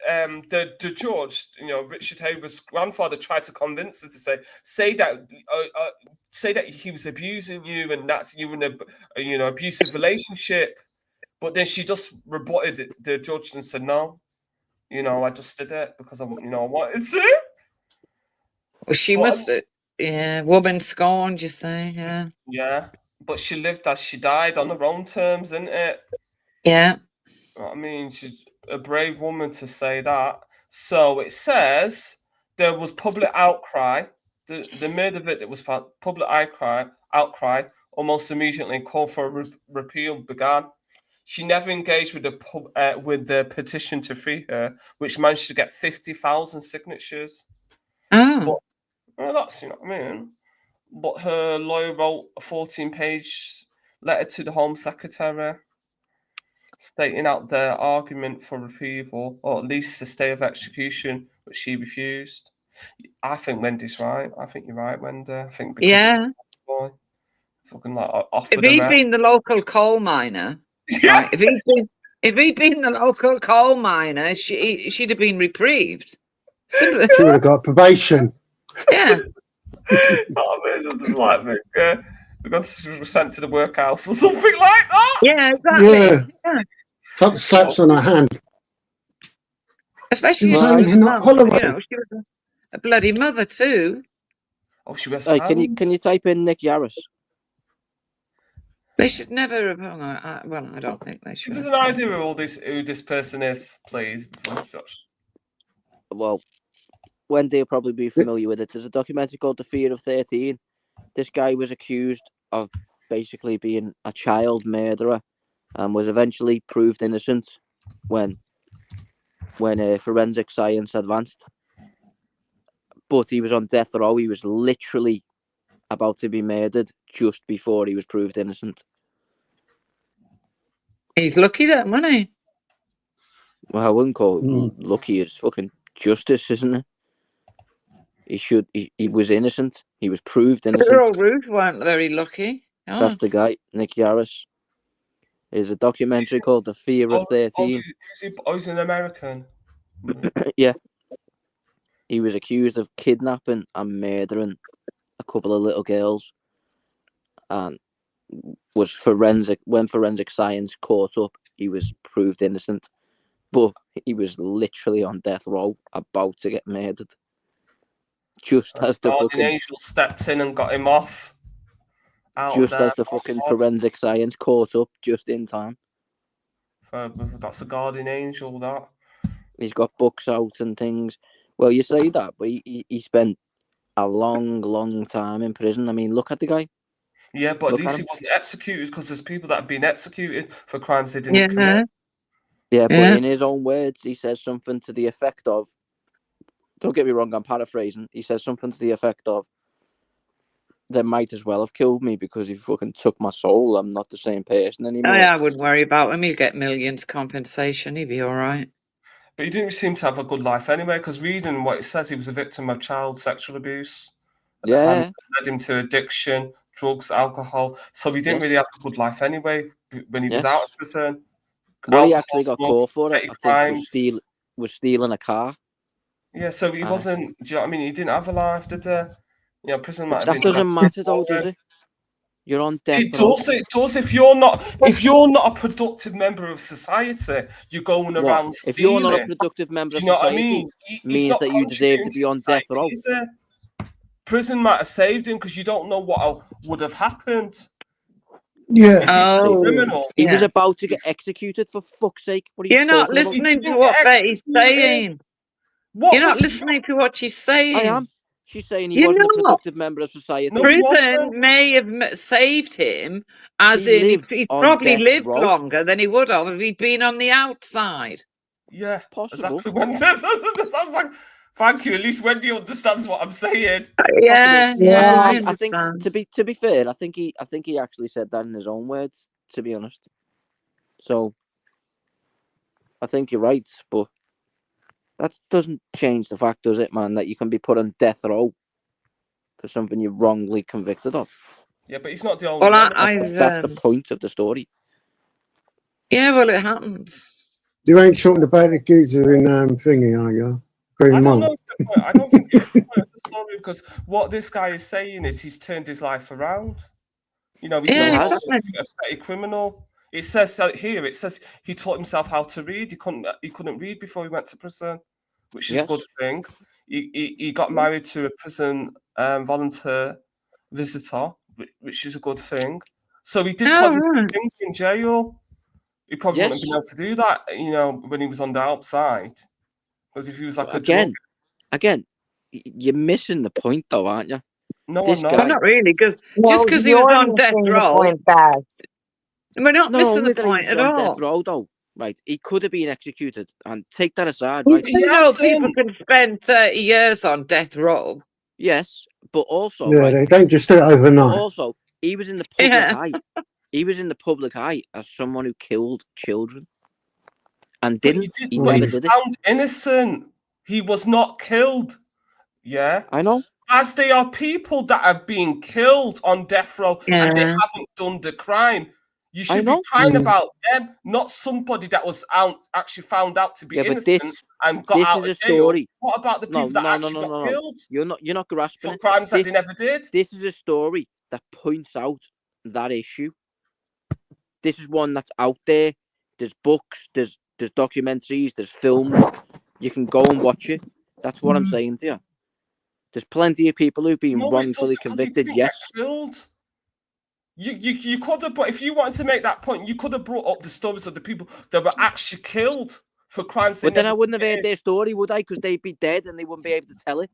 the judge, Richard Haver's grandfather tried to convince her to say that he was abusing you and that's you in a abusive relationship. But then she just rebutted the judge and said, "No, I just did it because I wanted to." Well, she But, must have. Yeah, woman scorned. You say? Yeah. yeah, but she lived as she died on her own terms, isn't it? Yeah. You know what I mean, she's a brave woman to say that. So it says there was public outcry. The murder of it was public outcry almost immediately, and call for a repeal began. She never engaged with the petition to free her, which managed to get 50,000 signatures. Oh. But that's what I mean. But her lawyer wrote a 14-page letter to the Home Secretary, stating out their argument for repeal, or at least the stay of execution, which she refused. I think Wendy's right. I think you're right, Wendy. I think because Yeah. it's a boy, fucking like If offered he'd her. been the local coal miner, right? If he'd been the local coal miner, she'd have been reprieved. Simple. She would have got probation. Yeah. Like they got sent to the workhouse or something like that. Yeah, exactly. Yeah. Yeah. Couple slaps on her hand. Especially She if was she was a in mum, Holloway. she was a bloody mother too. Oh, she was. Hey, can you type in Nick Yaris? They should never have. Well, I don't think they should. Give us an idea of who this person is, please. Well, Wendy will probably be familiar with it. There's a documentary called The Fear of 13. This guy was accused of basically being a child murderer and was eventually proved innocent when forensic science advanced. But he was on death row. He was literally about to be murdered just before he was proved innocent. He's lucky then, wasn't he? Well, I wouldn't call it lucky. It's fucking justice, isn't it? He was innocent. He was proved innocent. Earl Ruth weren't very lucky. Oh. That's the guy, Nick Yaris. There's a documentary called The Fear of 13. He's an American. Yeah. He was accused of kidnapping and murdering a couple of little girls, and was when forensic science caught up, he was proved innocent, but he was literally on death row about to get murdered. Just as the guardian fucking angel stepped in and got him off. Just as the fucking forensic science caught up just in time. That's a guardian angel, that. He's got books out and things. Well, you say that, but he spent a long time in prison. I mean, look at the guy. Yeah, but at least he wasn't executed, because there's people that have been executed for crimes they didn't commit. Yeah, but in his own words, he says something to the effect of, don't get me wrong, I'm paraphrasing. He says something to the effect of, they might as well have killed me because he fucking took my soul. I'm not the same person anymore. I wouldn't worry about him. He'll get millions compensation. He'll be all right. But he didn't seem to have a good life anyway, because reading what it says, he was a victim of child sexual abuse. Yeah. Led him to addiction, drugs, alcohol. So he didn't really have a good life anyway when he was out of prison. What he actually got caught for, I think, was stealing a car. Yeah, so he wasn't. Do you know what I mean? He didn't have a life, did he? You know, prison might have been. That doesn't matter, though, does it? You're on death row. It does. If you're not a productive member of society, you're going around stealing. If you're not a productive member of society, what I mean? Means that you deserve to be on death row. Prison might have saved him, because you don't know what would have happened. Yeah. He was about to get executed, for fuck's sake. What are you You're not listening to what Betty's saying. You're not listening to what she's saying. I am. She's saying he wasn't a productive member of society. Prison may have saved him, as he probably lived longer than he would have if he'd been on the outside. Yeah, possible. Exactly. That's like, thank you. At least Wendy understands what I'm saying. Yeah. I think to be fair, I think he actually said that in his own words. To be honest, so I think you're right, but that doesn't change the fact, does it, man, that you can be put on death row for something you're wrongly convicted of. Yeah, but he's not the only one. That's the point of the story. Yeah, well, it happens. You ain't talking about the geezer in thingy, are you? I don't know. I don't think it's the point of the story, because what this guy is saying is he's turned his life around. You know, he's not a petty criminal. It says here. It says he taught himself how to read. He couldn't read before he went to prison, which is a good thing. He got married to a prison volunteer visitor, which is a good thing. So he did positive things in jail. He probably wouldn't have been able to do that, you know, when he was on the outside. Because if he was like again, you're missing the point, though, aren't you? No, not really, because just because he was on death row, we're not missing the point at all. Death row, though. Right, he could have been executed, and take that aside. Right, people can spend 30 years on death row. Yes, but also, they don't just do it overnight. Also, he was in the public eye. He was in the public eye as someone who killed children, and he was found innocent. He was not killed. Yeah, I know. As they are people that are being killed on death row and they haven't done the crime. You should be crying about them, not somebody that was actually found out to be innocent and got out of jail. What about the people that actually got killed? You're not grasping for crimes that they never did. This is a story that points out that issue. This is one that's out there. There's books, there's documentaries, there's films. You can go and watch it. That's what I'm saying to you. There's plenty of people who've been wrongfully convicted. Yes. You could have, but if you wanted to make that point, you could have brought up the stories of the people that were actually killed for crimes. But then I wouldn't have heard their story, would I? Because they'd be dead and they wouldn't be able to tell it.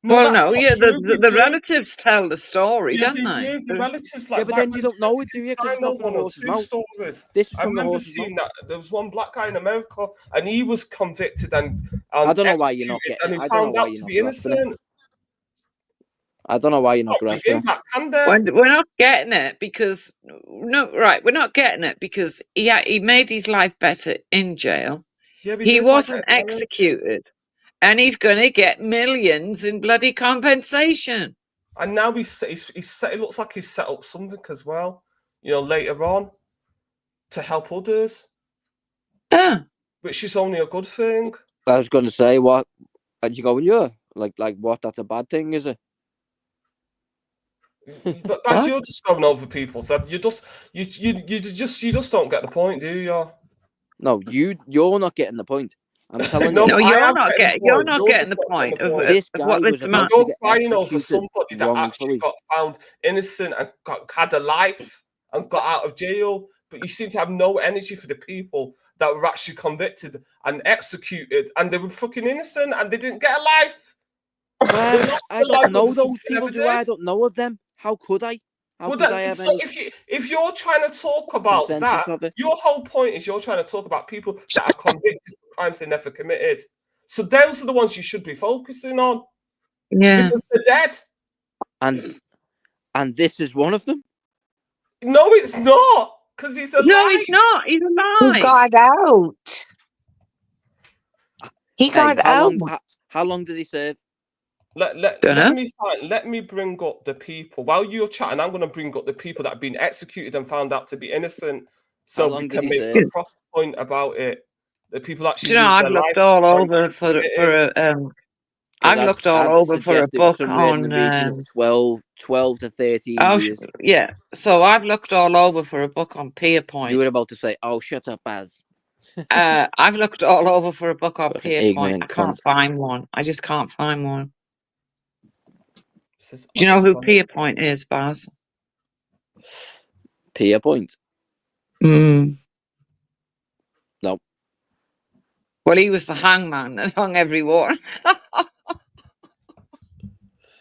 Well, that's no, not yeah, true. the relatives tell the story, Yeah, don't they they? do. The relatives, like Yeah, but black then you men, don't know it, do you? Because I it's know not from the one or horse's two mouth. stories. This is I from the remember horse's mouth. seeing that there was one black guy in America, and he was convicted and I don't know why you're not executed, getting and it. he I don't know found why out you're to not be grasping it. innocent. I don't know why you're not Not grasping within it. that, can there? We're not getting it because we're not getting it because he made his life better in jail. Yeah, we He did by wasn't getting married. executed, and he's going to get millions in bloody compensation. And now he's set. It looks like he's set up something as well. You know, later on to help others, which is only a good thing. I was going to say, what? And you going, yeah, like what? That's a bad thing, is it? But that's you're just going over people's head. You just don't get the point, do you? No, you're not getting the point. I'm telling No, you. No, I you're am not getting you're the point. not You're getting just the not point getting the point. This of guy what was this about man. to You're get crying over executed somebody that actually wrongfully. got found innocent and had a life and got out of jail, but you seem to have no energy for the people that were actually convicted and executed, and they were fucking innocent and they didn't get a life. Well, I don't know those something people, never do I? I did. don't know of them. How could I? How Well, could I have so any if you're trying to talk about consensus that, of it? your whole point is you're trying to talk about people that are convicted for crimes they never committed. So those are the ones you should be focusing on. Yeah. Because they're dead. And this is one of them? No, it's not. Because he's alive. No, he's not. He's alive. He got out. He got out. How long did he serve? Let me bring up the people. While you're chatting, I'm going to bring up the people that have been executed and found out to be innocent, so we can make a proper point about it. The people actually Do you know, lose I've their looked life. all over I've looked all over for a book somewhere in on. the region of 12 to 13 Oh, years. yeah. So I've looked all over for a book on Pierpoint. You were about to say, "Oh, shut up, Baz." I've looked all over for a book on Pierpoint. ignorant I can't cunt. find one. I just can't find one. Do you know who Pierpoint is, Baz? Pierpoint? Mm. No. Well, he was the hangman that hung everyone.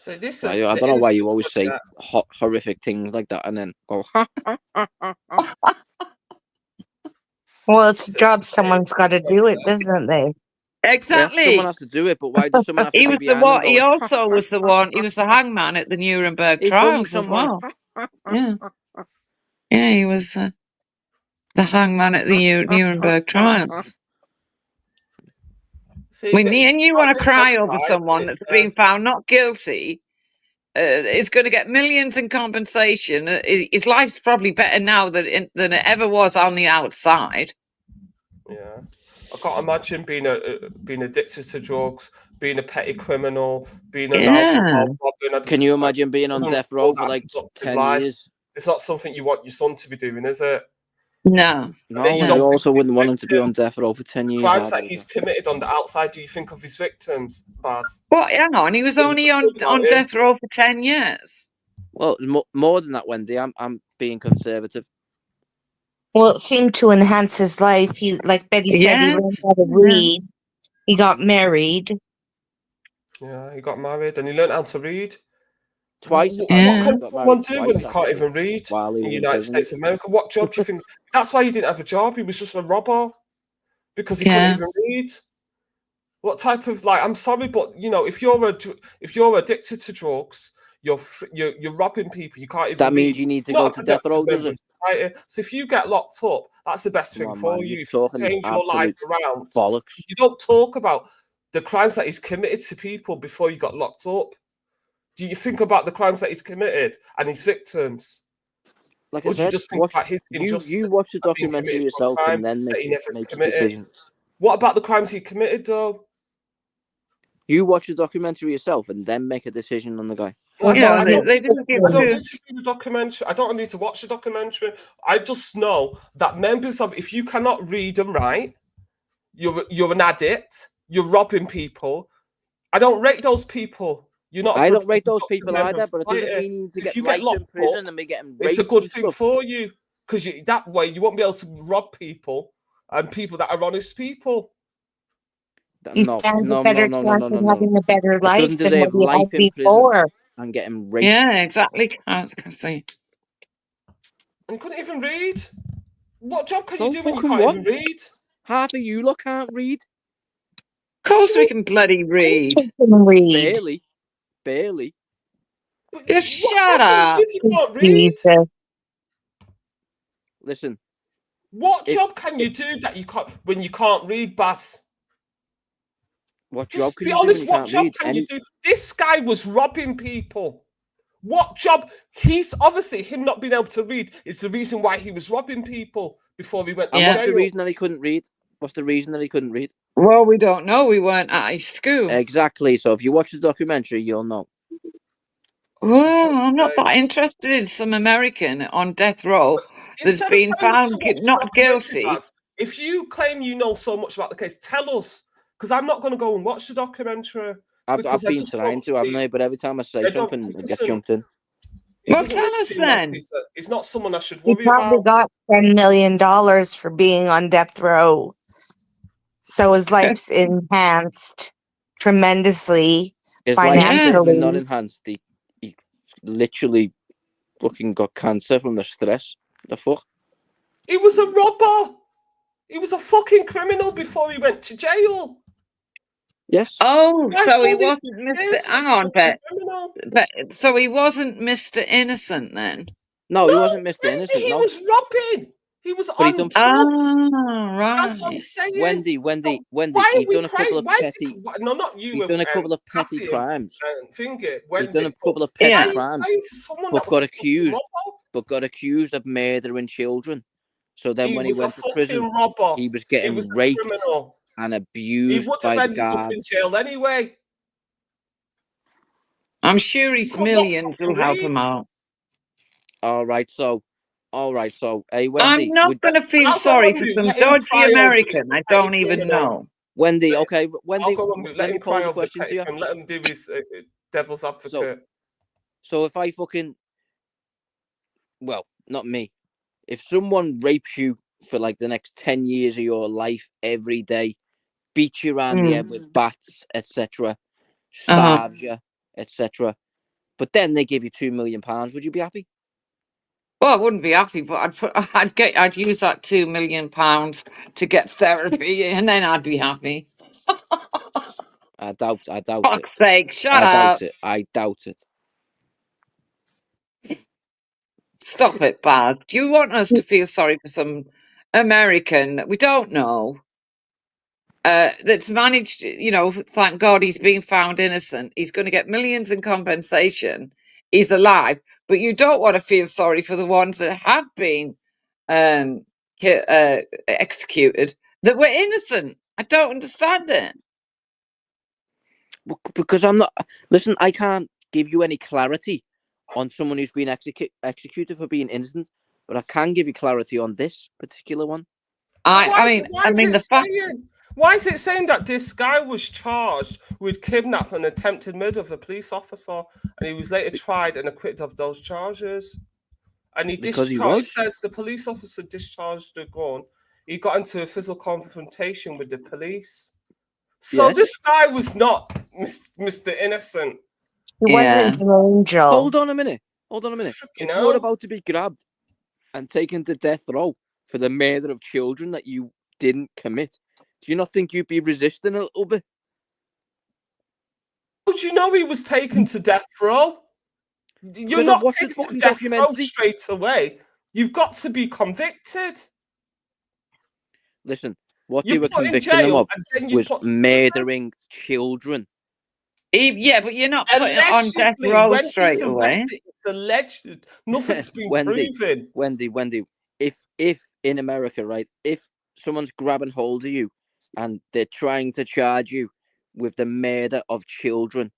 So this I don't know why you always say horrific things like that and then go, Well, it's a job. Someone's got to do it, doesn't they? Exactly. Yeah, someone has to do it, but why does someone have to He be was the behind them one. He going, also was the one. He was the hangman at the Nuremberg He hung trials as someone. well. Yeah, yeah, he was the hangman at the Nuremberg trials. When you want to cry over someone that's being found not guilty, is going to get millions in compensation. His life's probably better now than it ever was on the outside. Yeah, I can't imagine being addicted to drugs, being a petty criminal, being an alcohol problem. Can you imagine being on death row for like 10 years? It's not something you want your son to be doing, is it? No. No, and you also wouldn't want him to be on death row for 10 years. Crimes that he's committed on the outside, do you think of his victims, Baz? Well, hang on, he was only on death row for 10 years. Well, more than that, Wendy. I'm being conservative. Well, it seemed to enhance his life. He, like Betty said, he learned how to read. He got married. Yeah, he got married and he learned how to read. Twice. What can someone do when he can't even read in the United States of America? What job do you think? That's why he didn't have a job. He was just a robber because he couldn't even read. What type of I'm sorry, but if you're addicted to drugs, you're robbing people. You can't even. That means read. you need to Not go to death row, does member it? of society. So if you get locked up, that's the best thing for you. If you change your life around, bollocks. You don't talk about the crimes that he's committed to people before you got locked up. Do you think about the crimes that he's committed and his victims? Like or I do you said, just think about his injustice? You watch the documentary yourself and then make your decision. What about the crimes he committed, though? You watch the documentary yourself and then make a decision on the guy. I don't need to see the documentary. I don't need to watch the documentary. I just know that members of, if you cannot read and write, you're an addict. You're robbing people. I don't rate those people. I don't rate those people either, but it doesn't mean you need to get life in prison and be getting raped. It's a good thing for you because that way you won't be able to rob people and people that are honest people. He No, stands a no, better no, no, no, chance no, of no. having a better He doesn't life than what deserve he had life in prison before. and getting raped. Yeah, exactly. I can see. And you couldn't even read. What job can So you do when you fucking can't what? even read? Half of you lot can't read. Of course we can bloody read. Barely. Barely. Just shut What can you do up. if you can't read? Listen. What If- job can you do that you can't when you can't read, Bas? What job Just can be you do when honest. you What can't job read? can you do? This guy was robbing people. What job? He's obviously him not being able to read is the reason why he was robbing people before he went to And jail. what's the reason that he couldn't read? What's the reason that he couldn't read? Well, we don't know. We weren't at his school. Exactly. So if you watch the documentary, you'll know. Well, I'm not that interested in some American on death row that's Instead of been telling us to found watch the not documentary, guilty. Baz, if you claim you know so much about the case, tell us. Because I'm not going to go and watch the documentary. I've because I been just trying don't to, haven't see- I? But every time I say I don't- something, it I get doesn't- jumped in. It Well, doesn't tell really us seem like then. he's not someone I should He worry probably about. got $10 million for being on death row. So his life's enhanced tremendously His life is certainly financially. not enhanced. He literally fucking got cancer from the stress. The fuck? He was a robber. He was a fucking criminal before he went to jail. Yes. Oh, That's so he all this wasn't Mr. is, Hang this on, fucking criminal. but so he wasn't Mr. Innocent then. No, he wasn't Mr. Wendy, Innocent. he No, was robbing. He was but he on done. drugs. Oh, That's what I'm right. saying. Wendy. Why He'd are we done a couple crying? of Why is petty. he? No, not you. He'd done a couple of petty Cassie crimes. and Finger. He'd done a Wendy. couple of Why petty are you crimes, crying for someone but that was a got fucking accused of murdering children. So then, He when he was a went to fucking prison, robber. he was He getting was a raped criminal. and He abused would by have the ended up in guards. jail anyway. I'm sure his Could not millions fucking will help read. him out. All right, so, hey, I'm Wendy. not going to feel I'll go sorry on for mute. some Let him dodgy cry over this American I petty don't even criminal. know. Wendy, okay, Wendy. I'll go on mute. Let Let me him cry pose a over the question to petty you. criminal. Let him do his devil's advocate. So if I fucking, well, not me. If someone rapes you for like the next 10 years of your life every day, beats you around the head with bats, etc., starves you, etc., but then they give you £2 million, would you be happy? Well, I wouldn't be happy, but I'd use that £2 million to get therapy, and then I'd be happy. I doubt Fuck's sake, shut I up. doubt it. Stop it, Bad. Do you want us to feel sorry for some American that we don't know? That's managed, thank God he's being found innocent. He's going to get millions in compensation. He's alive. But you don't want to feel sorry for the ones that have been executed that were innocent. I don't understand it. Because I'm not. Listen, I can't give you any clarity on someone who's been executed for being innocent, but I can give you clarity on this particular one. Why is it saying that this guy was charged with kidnap and attempted murder of a police officer, and he was later tried and acquitted of those charges? And it says the police officer discharged the gun. He got into a physical confrontation with the police. So this guy was not Mr. Innocent. He wasn't an angel. Hold on a minute. If you're about to be grabbed and taken to death row for the murder of children that you didn't commit, do you not think you'd be resisting a little bit? How do you know he was taken to death row? You're not taken to death row straight away. You've got to be convicted. Listen, what they were convicting him of was murdering children. Yeah, but you're not putting it on death row straight away. It's alleged. Nothing's been proven. Wendy, if in America, right, if someone's grabbing hold of you and they're trying to charge you with the murder of children,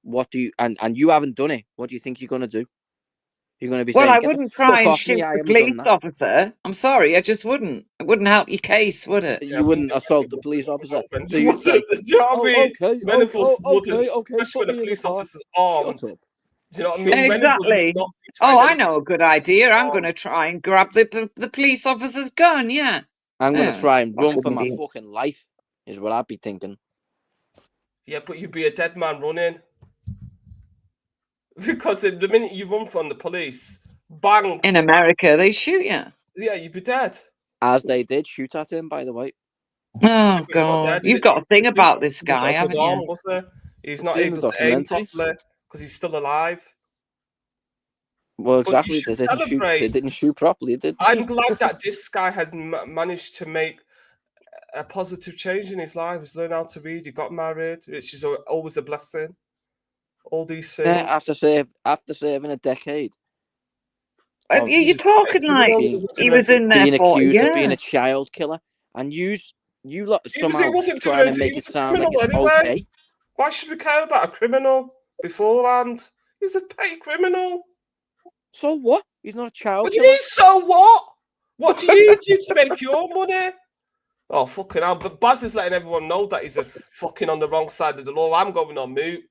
what do you and you haven't done it? What do you think you're gonna do? You're gonna be saying, I "Get wouldn't the fuck try and off shoot me! I the haven't done police that." officer. I'm sorry, I just wouldn't. It wouldn't help your case, would it? You wouldn't assault the police officer. So You you'd say, okay. Many of us wouldn't, okay, especially when a police officer's armed. Do you know what I mean? Exactly. I know a good idea. I'm going to try and grab the police officer's gun. Yeah. I'm going to try and run for my fucking life, is what I'd be thinking. Yeah, but you'd be a dead man running. Because the minute you run from the police, bang. In America, they shoot you. Yeah, you'd be dead. As they did shoot at him, by the way. Oh, God. You've got a thing about this He's guy, not good haven't arm, you? was he? He's not Seen the able to aim documentary? properly because he's still alive. Well, But you exactly. should They celebrate. didn't shoot properly, did they? I'm glad that this guy has managed to make a positive change in his life. He's learned how to read. He got married, which is always a blessing. All these things. Yeah, after serving a decade. You're talking like he was in there being 40 accused years. of being a child killer, and you lot He somehow wasn't trying doing to anything. make He was it a sound like criminal it's anyway. okay. Why should we care about a criminal beforehand? He was a petty criminal. So what? He's not a child What do you killer. mean, so what? What do you do to make your money? Oh, fucking hell. But Baz is letting everyone know that he's a fucking on the wrong side of the law. I'm going on mute.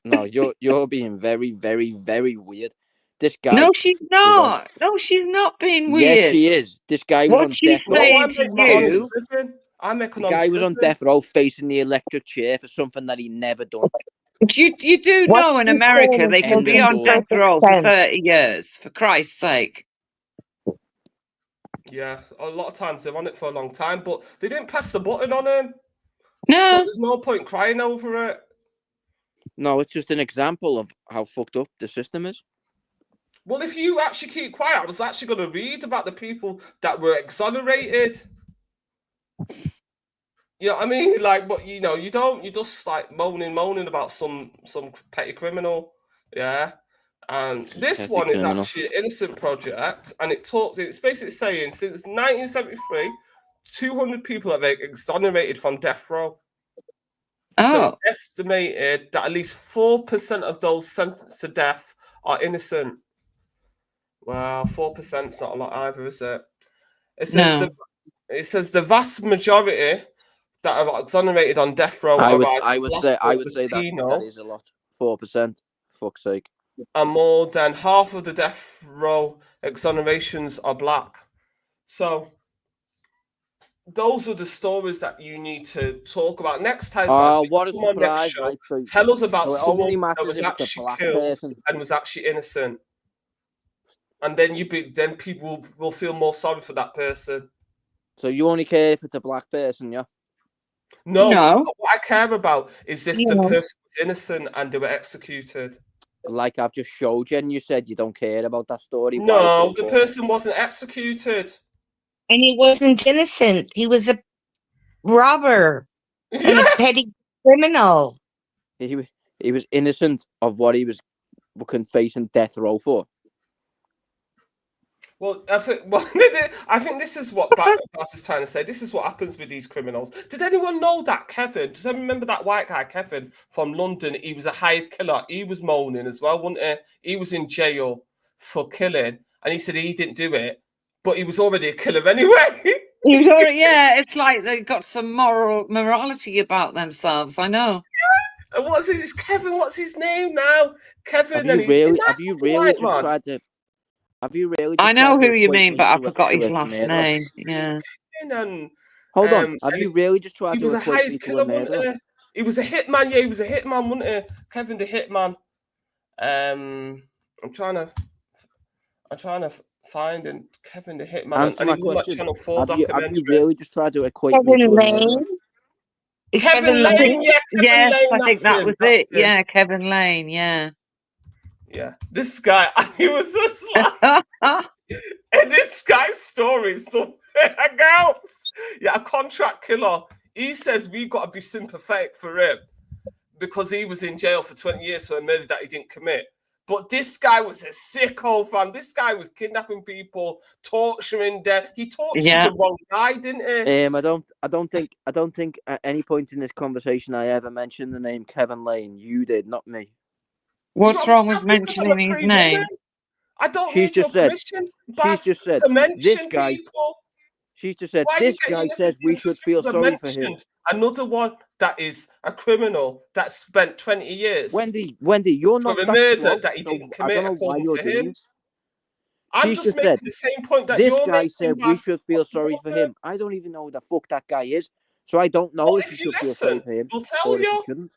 No, you're being very, very, very weird. This guy. No, she's not. No, she's not being weird. Yes, she is. This guy was What on she's death row. saying to you. I make an The guy was on death row facing the electric chair for something that he never done. You do What know in she's America saying they is can be making on death perfect row for sense. 30 years, for Christ's sake. Yeah, a lot of times they're on it for a long time, but they didn't press the button on him. No. So there's no point crying over it. No, it's just an example of how fucked up the system is. Well, if you actually keep quiet, I was actually going to read about the people that were exonerated. You know what I mean? Like, but you know, you just like moaning about some petty criminal. Yeah. And this Petty one is criminal. actually an innocent project, and it's basically saying since 1973, 200 people have been exonerated from death row. So it's estimated that at least 4% of those sentenced to death are innocent. Well, 4% is not a lot either, is it? It says the vast majority that are exonerated on death row I would say that is a lot. 4%. Fuck's sake. And more than half of the death row exonerations are black. So those are the stories that you need to talk about next time. What a come on next surprise! show. Right, so, Tell us about so it only someone that matters was if it's a actually black killed person. and was actually innocent, and then then people will feel more sorry for that person. So you only care if it's a black person, yeah? No. What I care about is if the person was innocent and they were executed. Like I've just showed you, and you said you don't care about that story. No, the person wasn't executed. And he wasn't innocent. He was a robber and a petty criminal. He was innocent of what he was facing death row for. Well, I think this is what Baz is trying to say. This is what happens with these criminals. Did anyone know that Kevin? Does anyone remember that white guy, Kevin, from London? He was a hired killer. He was moaning as well, wasn't he? He was in jail for killing, and he said he didn't do it, but he was already a killer anyway. Yeah, it's like they've got some morality about themselves. I know. And what's his Kevin? What's his name now? Kevin. Have you really just tried to? Have you really? I know who you mean, but I forgot his last name. Yeah. Hold on. Have you really just tried to? He was a hired killer, wasn't he? He was a hitman. Yeah, he was a hitman, wasn't he? Kevin the hitman. I'm trying to find him. Kevin the hitman. Answer my he was on that question. Channel 4 Have documentary. you really just tried to equate Kevin Lane? Kevin Lane, yeah. Yes, Lane, I think that was it. Yeah, Kevin Lane, yeah. Yeah, this guy, he was just like, and this guy's story is something else. Yeah, a contract killer. He says we got to be sympathetic for him because he was in jail for 20 years for a murder that he didn't commit. But this guy was a sicko, fam. This guy was kidnapping people, torturing them. He tortured the wrong guy, didn't he? I don't think at any point in this conversation I ever mentioned the name Kevin Lane. You did, not me. What's wrong with mentioning his name? I don't need your permission, Baz, to mention people. She's just said, this guy says we should feel sorry for him. Another one that is a criminal that spent 20 years. Wendy, you're not for a murder that he didn't commit. I don't know why you're doing this. I'm just making the same point that this you're guy making. Said we should feel sorry for him. I don't even know who the fuck that guy is. So I don't know Well, if if you you should feel listen, sorry for him we'll tell or if you. you shouldn't.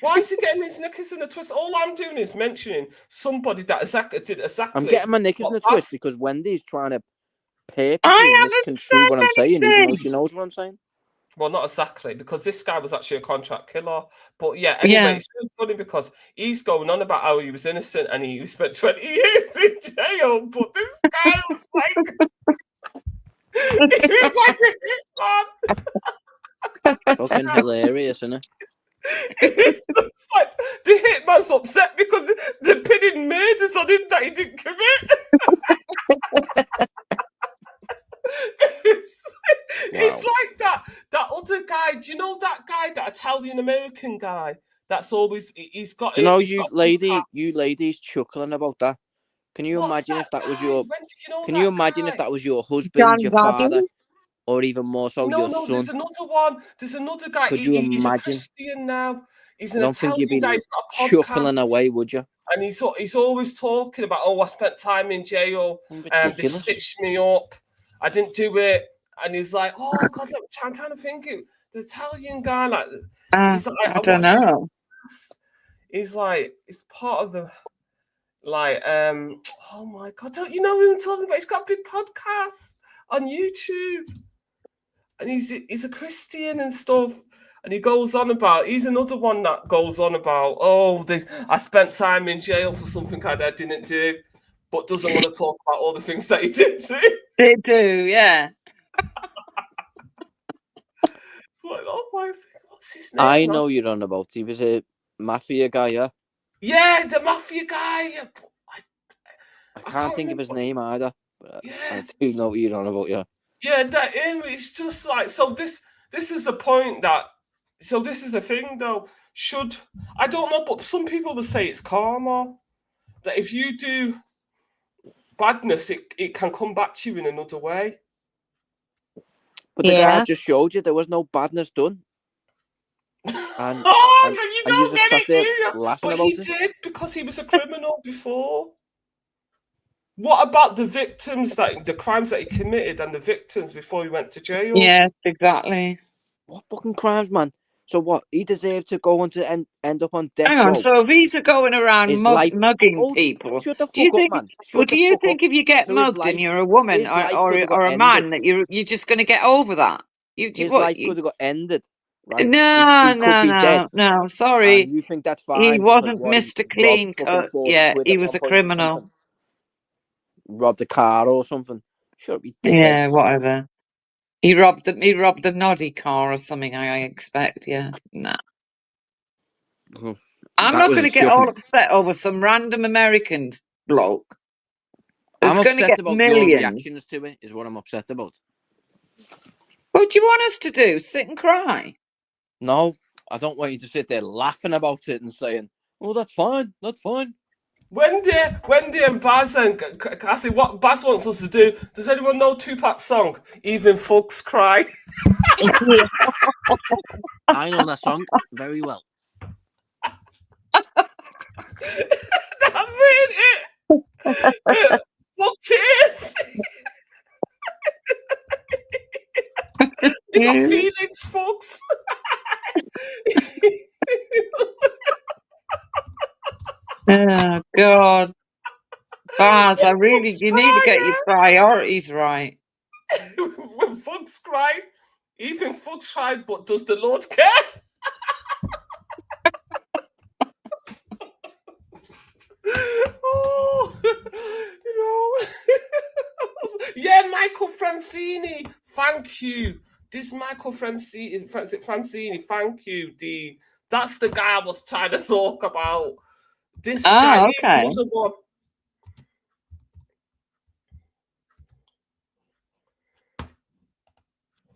Why is he getting his knickers in a twist? All I'm doing is mentioning somebody that did exactly. I'm getting my knickers in a what twist because Wendy's trying to purposely I haven't misconstrue what I'm said saying, even though anything. she knows what I'm saying. Well, not exactly, because this guy was actually a contract killer. But yeah, anyway, Yeah. it's really funny because he's going on about how he was innocent and he spent 20 years in jail. But this guy was like, he was like a hitman. Fucking hilarious, isn't it? It's just like the hitman's upset because they're pinning murders on him that he didn't commit. It's like that other guy. Do you know that guy, that Italian American guy? That's always he's got. Do you know he's you got ladies chuckling about that? Can you imagine if that was your? When did you know Can that you imagine guy? if that was your husband, John your Gotti? father, or even more so your No, son? there's another one. There's another guy. Could you He's a imagine? Christian now. He's I an don't think you'd Italian be guy. He's got a chuckling podcast. away, would you? And he's always talking about, I spent time in jail, and they Ridiculous. stitched me up. I didn't do it. And he's like, oh God, I'm trying to think it. The Italian guy, like, he's like, I don't know. He's like, it's part of the, like, oh my God, don't you know who I'm talking about? He's got a big podcast on YouTube, and he's a Christian and stuff. And he goes on about, he's another one that goes on about, I spent time in jail for something I didn't do, but doesn't want to talk about all the things that he did do. They do, yeah. But, what's his name? I know you're on about. He was a mafia guy, yeah. Yeah, the mafia guy. I can't think of his name either. But I do know what you're on about, yeah. Yeah, that him. It's just like, so this is the point that. So this is the thing, though. I don't know, but some people will say it's karma. That if you do badness, it can come back to you in another way. But the guy just showed you there was no badness done. And, you don't get it, do you? Laughing But about he it. did, because he was a criminal before. What about the victims, the crimes that he committed and the victims before he went to jail? Yes, exactly. What fucking crimes, man? So what? He deserved to go on to end up on death Hang row. on, so if he's going around His life- mugging people, Shut the fuck do you up, think? man. Well, Shut do the you fuck think up. if you get So his mugged and life- you're a woman his life or could've got a man, ended. that you're just going to get over that? His life could have got ended, right? No, he could be dead. no. Sorry, And you think that's fine? he because wasn't what, he Mr. robbed Clean fucking Cut. 40 Yeah, quid he at was one a point or criminal. something? Robbed a car or something. Shut up, you dickhead. Yeah, whatever. He robbed the noddy car or something. I expect. Yeah, nah. I'm That not was going to a get all chuffing. upset over some random American bloke. I'm It's going to upset get about millions. your reactions to it, is what I'm upset about. What do you want us to do? Sit and cry? No, I don't want you to sit there laughing about it and saying, oh, that's fine, that's fine. Wendy and Baz and Cassie, what Baz wants us to do. Does anyone know Tupac's song, Even Folks Cry? I know that song very well. That's it. Fuck tears. You got feelings, folks. Oh God, Baz, you need to get your priorities right. When folks cry, even folks cry, but does the Lord care? Oh, yeah, Michael Francini, thank you. This Michael Francini, thank you, Dean. That's the guy I was trying to talk about. This guy, he's another one.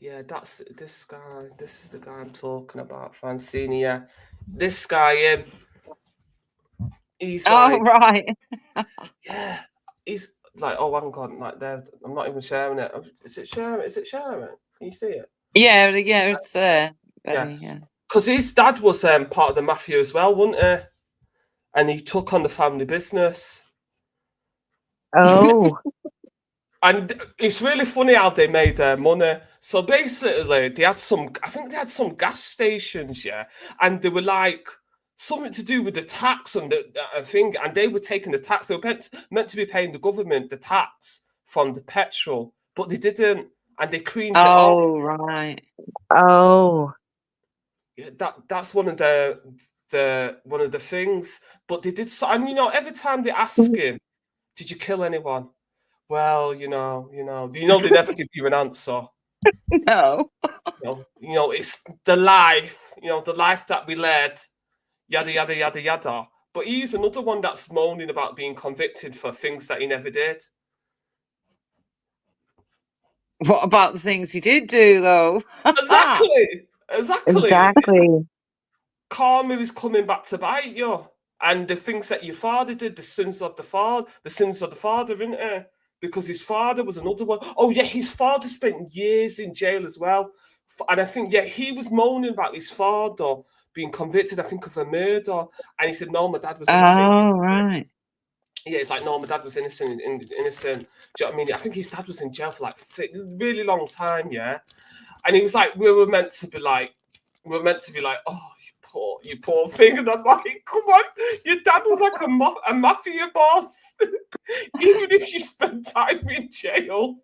Yeah, that's this guy. This is the guy I'm talking about, Francini. Yeah, this guy. He's like, right. Yeah, he's like, oh, hang on, like there. I'm not even sharing it. Is it sharing? Is it sharing? Can you see it? Yeah, it's yeah. Because his dad was part of the mafia as well, wasn't he? And he took on the family business. Oh. And it's really funny how they made money. So basically, they had some. I think they had some gas stations, yeah, and they were like something to do with the tax and the thing, and they were taking the tax. They were meant to be paying the government the tax from the petrol, but they didn't, and they cleaned it off. Oh, right. Oh. Yeah, that's one of the things. But they did so, and every time they ask him, "Did you kill anyone?" Well, they never give you an answer. No. It's the life, the life that we led, yada yada yada yada. But he's another one that's moaning about being convicted for things that he never did. What about the things he did do, though? Exactly. Karma is coming back to bite you, and the things that your father did, the sins of the father, isn't it? Because his father was another one. Oh yeah, his father spent years in jail as well, and I think he was moaning about his father being convicted, I think, of a murder, and he said, "No, my dad was innocent." Oh, right. Yeah, it's like, no, my dad was innocent. Do you know what I mean? I think his dad was in jail for like a really long time, yeah. And he was like, we were meant to be like, oh, you poor thing. And I'm like, come on, your dad was like a mafia boss. Even if you spent time in jail,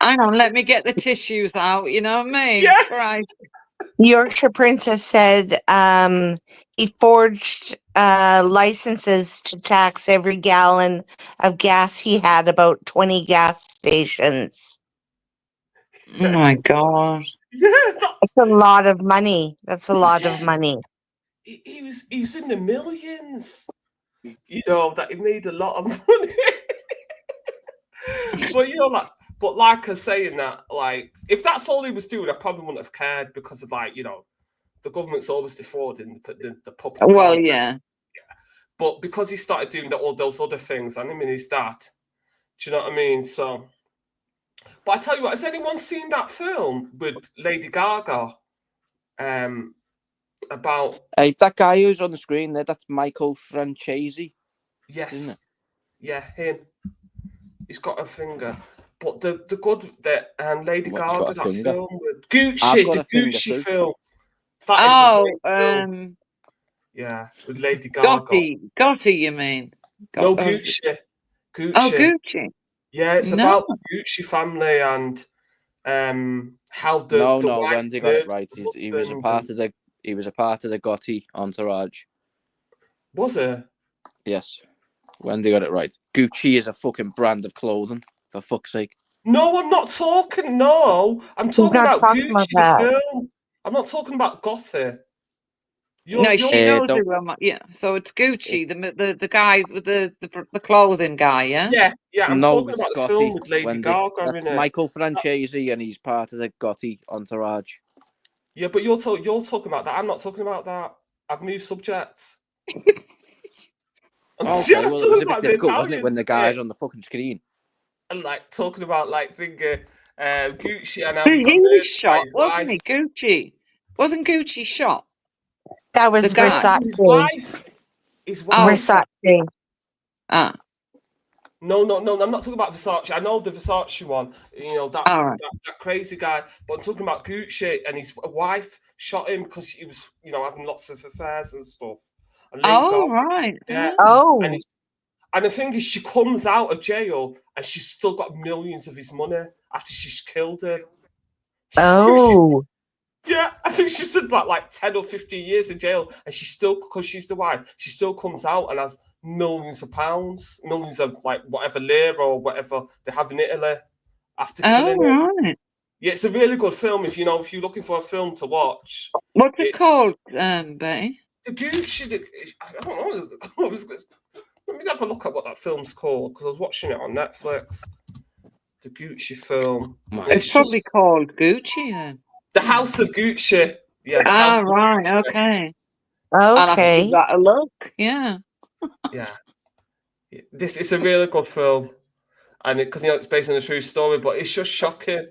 hang on, let me get the tissues out. You know what I mean? Yeah. Christ. Yorkshire Princess said he forged licenses to tax every gallon of gas he had, about 20 gas stations. Oh my God. Yeah. That's a lot of money. That's a lot of money. He's in the millions. That he made a lot of money. But like I was saying that, if that's all he was doing, I probably wouldn't have cared, because of the government's always defrauding the public. Well, yeah. But because he started doing all those other things, and him and his dad, do you know what I mean? So, but I tell you what, has anyone seen that film with Lady Gaga? About that guy who's on the screen there, that's Michael Francesi. Yes, isn't it? Yeah, him. He's got a finger. But the good that Lady Gaga, that film with Gucci, the Gucci film. That is a great film. Yeah, with Lady Gaga. Gotti, you mean? No, Gucci. Oh, Gucci. Yeah, it's about the Gucci family and how the wife Wendy got it right. He was a part of the Gotti entourage. Was it? Yes, Wendy got it right. Gucci is a fucking brand of clothing, for fuck's sake. No, I'm not talking. No, I'm talking about Gucci the film. I'm not talking about Gotti. She knows who I'm. Yeah, so it's Gucci, the guy with the clothing guy. Yeah. Yeah. I'm talking about the film with Lady Gaga. That's Michael Francesi, and he's part of the Gotti entourage. Yeah, but you're talking about that. I'm not talking about that. I've moved subjects. Okay, well, it was a bit difficult, wasn't it, when the guy's on the fucking screen? And talking about Gucci and he was shot, wasn't he? Gucci wasn't Gucci shot. That was Versace. His wife. Versace. Ah. No. I'm not talking about Versace. I know the Versace one. That crazy guy. But I'm talking about Gucci, and his wife shot him because he was, having lots of affairs and stuff. And right. Yeah. Oh. And the thing is, she comes out of jail and she's still got millions of his money after she's killed him. Oh. Yeah, I think she said like 10 or 15 years in jail, and she still, because she's the wife, she still comes out and has millions of pounds, millions of whatever lira or whatever they have in Italy after killing him. Right. Yeah, it's a really good film if you're looking for a film to watch. What's it called, Betty? The Gucci. I don't know. Let me have a look at what that film's called, because I was watching it on Netflix. The Gucci film. It's probably called Gucci then. The House of Gucci. Yeah. Right. Okay. Okay. I'll have to give that a look. Yeah. Yeah. This is a really good film, and because it's based on a true story, but it's just shocking.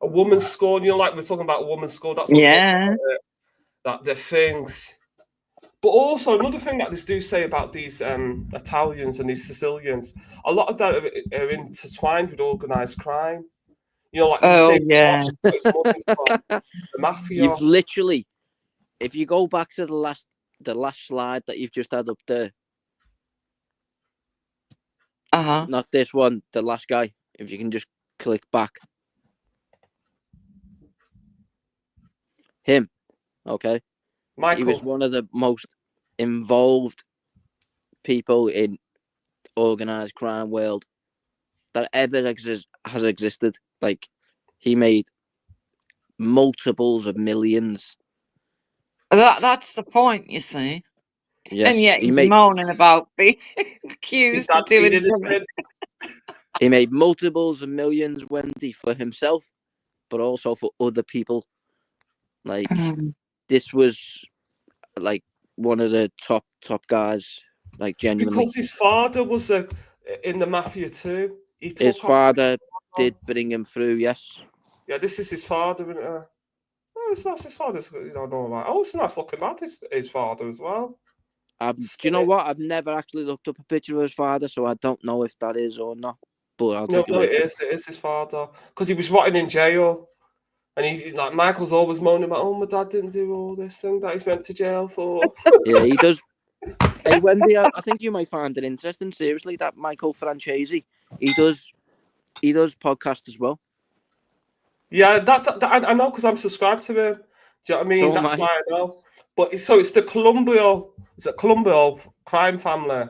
A woman scorned. We're talking about a woman scorned. That's what that the things. But also another thing that they do say about these Italians and these Sicilians, a lot of that are intertwined with organised crime. You know, like Oh yeah. the mafia. You've literally, if you go back to the last slide that you've just had up there. Not this one, the last guy. If you can just click back. Him, okay? Michael. He was one of the most involved people in organised crime world that ever has existed. Like, he made multiples of millions. That's the point, you see. Yes, And yet he's moaning about being accused of doing something. He made multiples of millions, Wendy, for himself, but also for other people. Like, this was like one of the top guys. Like, genuinely, because his father was in the mafia too. His father did bring him through. Yes. Yeah, this is his father. Oh, it's not his father. You know, like, oh, it's a nice looking lad. His father as well. Do you know what? I've never actually looked up a picture of his father, so I don't know if that is or not. But I'll take it is. It is his father because he was rotting in jail, and he's like Michael's always moaning about, oh, my dad didn't do all this thing that he's went to jail for. Yeah, he does. Hey, Wendy, I think you might find it interesting. Seriously, that Michael Francesi, he does podcasts as well. Yeah, I know because I'm subscribed to him. Do you know what I mean? So that's why I know. But it's the Colombo crime family.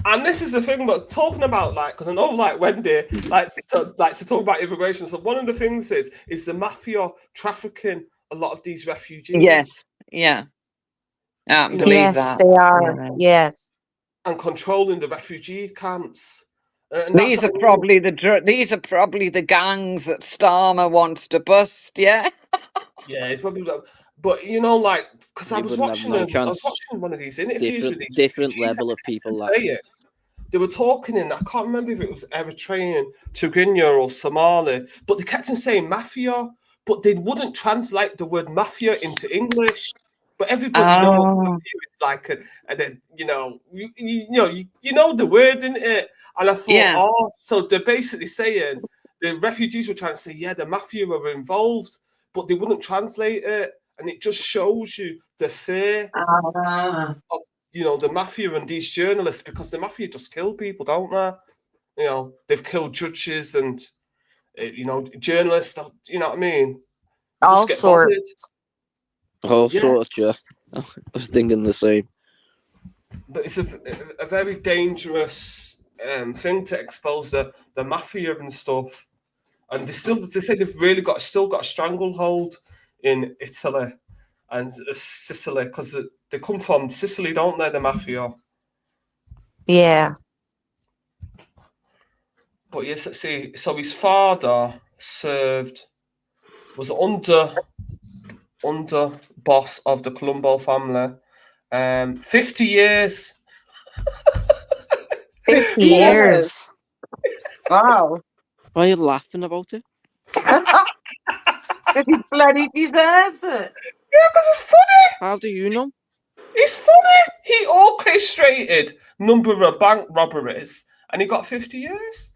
And this is the thing, but talking about because I know Wendy likes to talk about immigration. So one of the things is the mafia trafficking a lot of these refugees. Yes, yeah. I believe yes, that. they are. Yes. And controlling the refugee camps. These are probably the gangs that Starmer wants to bust. Yeah. Yeah, it's probably. But because I was watching one of these interviews with these different level of people. They were talking I can't remember if it was Eritrean, Tigrinya, or Somali, but they kept on saying mafia, but they wouldn't translate the word mafia into English. But everybody knows mafia is and then you know the word, isn't it? And I thought, so they're basically saying the refugees were trying to say, yeah, the mafia were involved, but they wouldn't translate it. And it just shows you the fear of the mafia and these journalists, because the mafia just kill people, don't they? They've killed judges and journalists. You know what I mean? All sorts. All sorts. Yeah, I was thinking the same. But it's a very dangerous thing to expose the mafia and stuff. And they say they've really still got a stranglehold in Italy and Sicily, because they come from Sicily, don't they, the mafia? Yeah. But yes, let's see. So his father was under boss of the Colombo family. 50 years. 50 years. Wow. Why are you laughing about it? He bloody deserves it. Yeah, because it's funny. How do you know? It's funny. He orchestrated number of bank robberies and he got 50 years.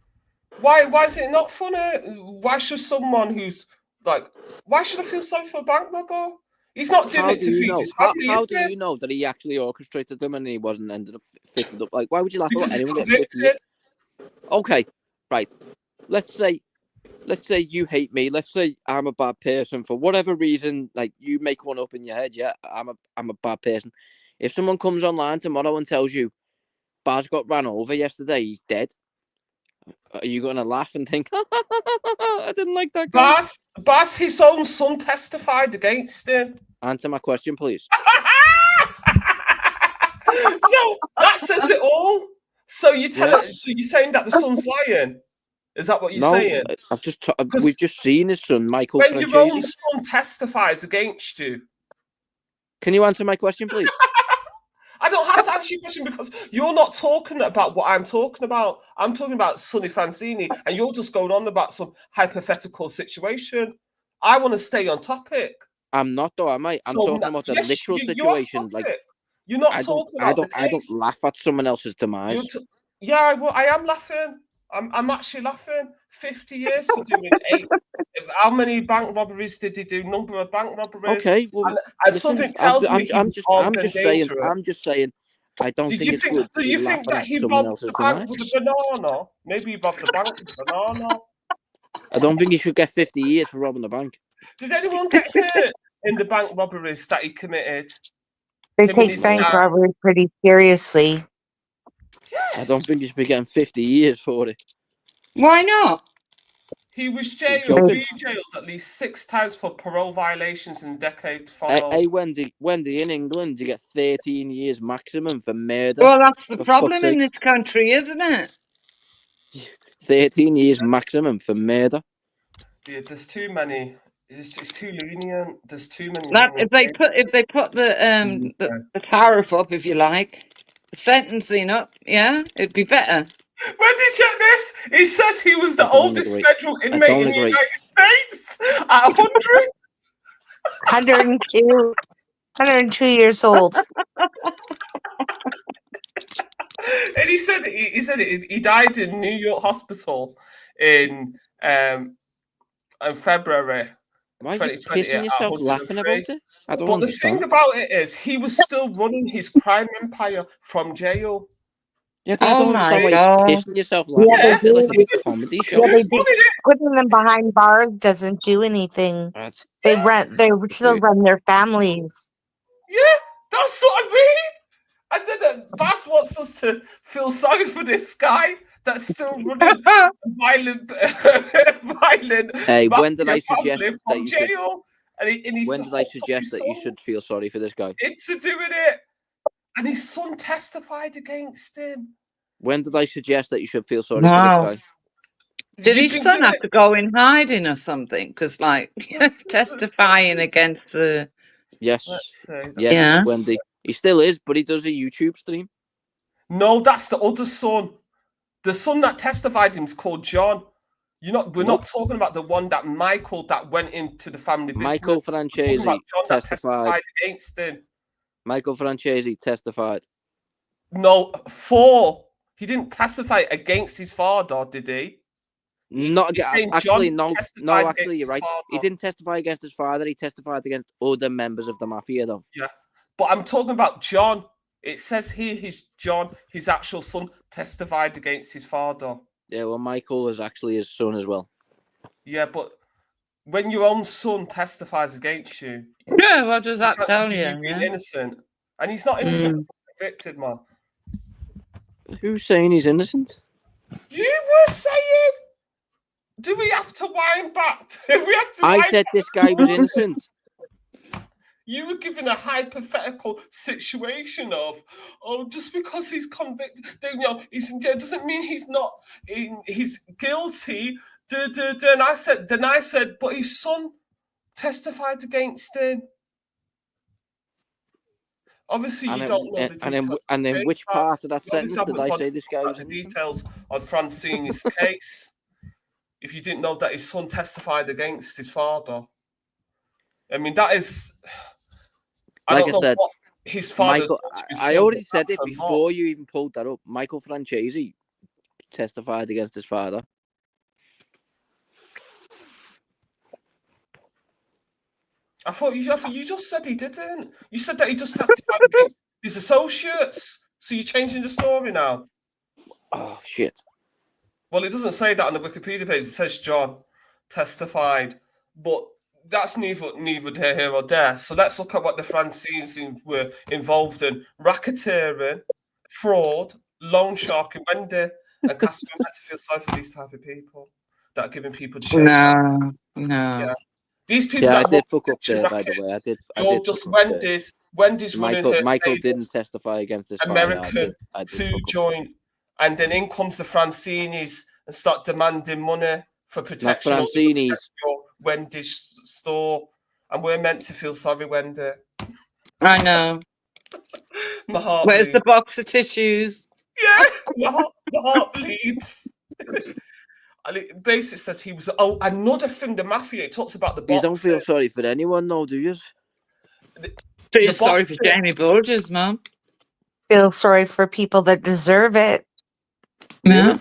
Why is it not funny? Why should someone why should I feel sorry for a bank robber? He's not doing it to feed his family. How do you know that he actually orchestrated them and he wasn't ended up fitted up? Like, why would you laugh Because about anyone he's getting 50 years? convicted. Okay, right. Let's say you hate me. Let's say I'm a bad person for whatever reason. Like, you make one up in your head. Yeah, I'm a bad person. If someone comes online tomorrow and tells you Baz got ran over yesterday, he's dead, are you going to laugh and think, I didn't like that guy? Baz, his own son testified against him. Answer my question, please. So that says it all. So you're saying that the son's lying? Is that what you're saying? We've just seen his son, Michael When Francesi. your own son testifies against you. Can you answer my question, please? I don't have to answer your question because you're not talking about what I'm talking about. I'm talking about Sonny Fanzini, and you're just going on about some hypothetical situation. I want to stay on topic. I'm not, though, am I? I'm talking about the literal situation. You're not talking about the case. I don't laugh at someone else's demise. I am laughing. I'm actually laughing. 50 years for doing 8. How many bank robberies did he do? Number of bank robberies. Okay, well, and listen, something tells me he was armed and dangerous. I'm just saying. I don't Did think you it's think? good Do to you be think laughing that at he someone robbed else's the bank demise. with a banana? Maybe he robbed the bank with a banana. I don't think he should get 50 years for robbing a bank. Did anyone get hurt in the bank robberies that he committed? They Him and take his bank dad. robbery pretty seriously. I don't think he should be getting 50 years for it. Why not? He was joking. jailed at least 6 times for parole violations in the decade Hey, followed. Wendy, in England, you get 13 years maximum for murder. Well, that's the For problem fuck's in sake. this country, isn't it? 13 years maximum for murder. Yeah, there's too many. It's too lenient. There's too many. That, lenient if they put the tariff up, if you like, the sentencing up, yeah, it'd be better. Where did you check this? He says he was the oldest federal inmate in the United States at 100. 102 years old. And he said he died in New York hospital in February. Why are you 2020 pissing at yourself laughing 103. about it? I don't But understand. the thing about it is, he was still running his crime empire from jail. Yeah, but I don't understand why you're pissing yourself laughing Yeah, they about it like do. it's a comedy show. Yeah, they do. Putting them behind bars doesn't do anything. They still run their families. Yeah, that's what I mean. And then Bass wants us to feel sorry for this guy that's still running violent. Hey, when did I suggest family that from you should? jail? And he's When did I hooked up suggest his that you should sons feel sorry for this guy? into doing it? And his son testified against him. When did I suggest that you should feel sorry for Wow. this guy? Did his son have to go in hiding or something? Because, like, testifying against the... Yes. Let's see. Yeah. Wendy. He still is, but he does a YouTube stream. No, that's the other son. The son that testified him is called John. We're not talking about the one that Michael that went into the family business. Michael We're talking about Francesi John that testified. testified against him. Michael Francesi testified. No, he didn't testify against his father, did he? He's saying actually, no, actually, you're right. Father. He didn't testify against his father. He testified against other members of the mafia, though. Yeah, but I'm talking about John. It says here his John, his actual son, testified against his father. Yeah, well, Michael is actually his son as well. Yeah, but when your own son testifies against you, yeah, what does that tell you? Being innocent, and he's not innocent. He's convicted, man. Who's saying he's innocent? You were saying. Do we have to wind back? I said this guy was innocent. You were given a hypothetical situation of, just because he's convicted, he's in jail doesn't mean he's not. He's guilty. And I said, but his son testified against him. Obviously, you don't know the details. And then which part of that sentence did I say this guy was innocent? The details of Francine's case. If you didn't know that his son testified against his father, I mean, that is. I don't know what his father. Michael, I already said it before you even pulled that up. Michael Francesi testified against his father. I thought you just said he didn't. You said that he just testified against his associates. So you're changing the story now. Oh shit. Well, it doesn't say that on the Wikipedia page. It says John testified, but that's neither here or there. So let's look at what the Francines were involved in: racketeering, fraud, loan sharking, Wendy, and Casper meant to feel sorry for these type of people that are giving people shit. No. Yeah. These people. Yeah, that I did fuck up there, by the way. I did. Just Wendy's running her Michael didn't testify against his American father. food joint, and then in comes the Francinis and start demanding money for protection. Not Francinis. Wendy's store, and we're meant to feel sorry, Wendy. I know. My heart. Where's bleeds. the box of tissues? Yeah, my heart bleeds. And it basically says he was. Oh, another thing, the mafia. It talks about the boxer. You don't feel sorry for anyone, though, do you? Feel sorry for Jamie Borges, Mum. Feel sorry for people that deserve it. Yeah.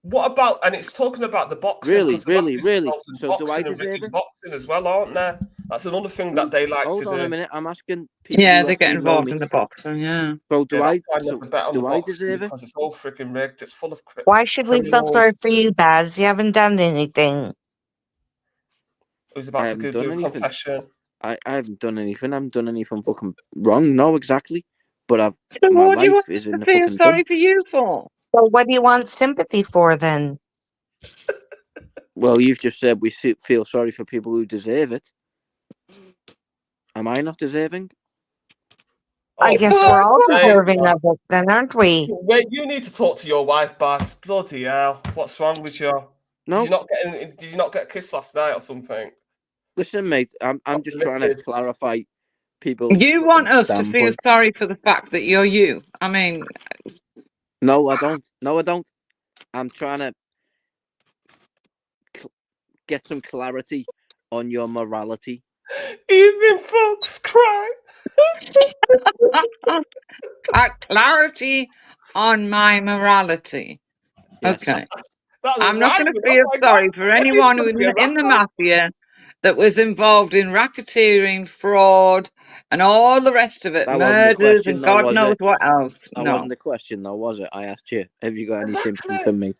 What about, and it's talking about the boxing. Really, 'Cause the really, mafia's really. involved in So do I boxing and deserve rigging it? boxing as well, aren't they? That's another thing that they like to Hold on do. a minute. I'm asking people Yeah, who they get actually know involved me. in the boxing. Yeah. So do Yeah, I? that's why I So never bet on the do I boxing, deserve it? because it's all freaking rigged. It's full of Why should we feel sorry criminals. for you, Baz? You haven't done anything. Who's I about to haven't do done a anything. confession? I haven't done anything. I haven't done anything fucking wrong. No, exactly. But So my what do you life want is us in to the feel fucking sorry for dumps. you for? So what do you want sympathy for then? Well, you've just said we feel sorry for people who deserve it. Am I not deserving? I Oh, guess we're all deserving of it then, aren't we? Wait, you need to talk to your wife, Baz. Bloody hell, what's wrong with you? No. Did you not get a kiss last night or something? Listen, mate, I'm just trying to Listen. clarify people's You want us to feel standpoint. sorry for the fact that you're you. I mean, No, I don't. No, I don't. I'm trying to get some clarity on your morality. Even folks cry. clarity on my morality. Yes. Okay. That was I'm not going to rhyming. Oh feel my sorry God. for Maybe it's anyone going who to be a in the rapper. mafia that was involved in racketeering, fraud, and all the rest of it, That wasn't the murders, question, and though, God was knows it? what else. That No. wasn't the question, though, was it? I asked you, have you got any sympathy Exactly. for me?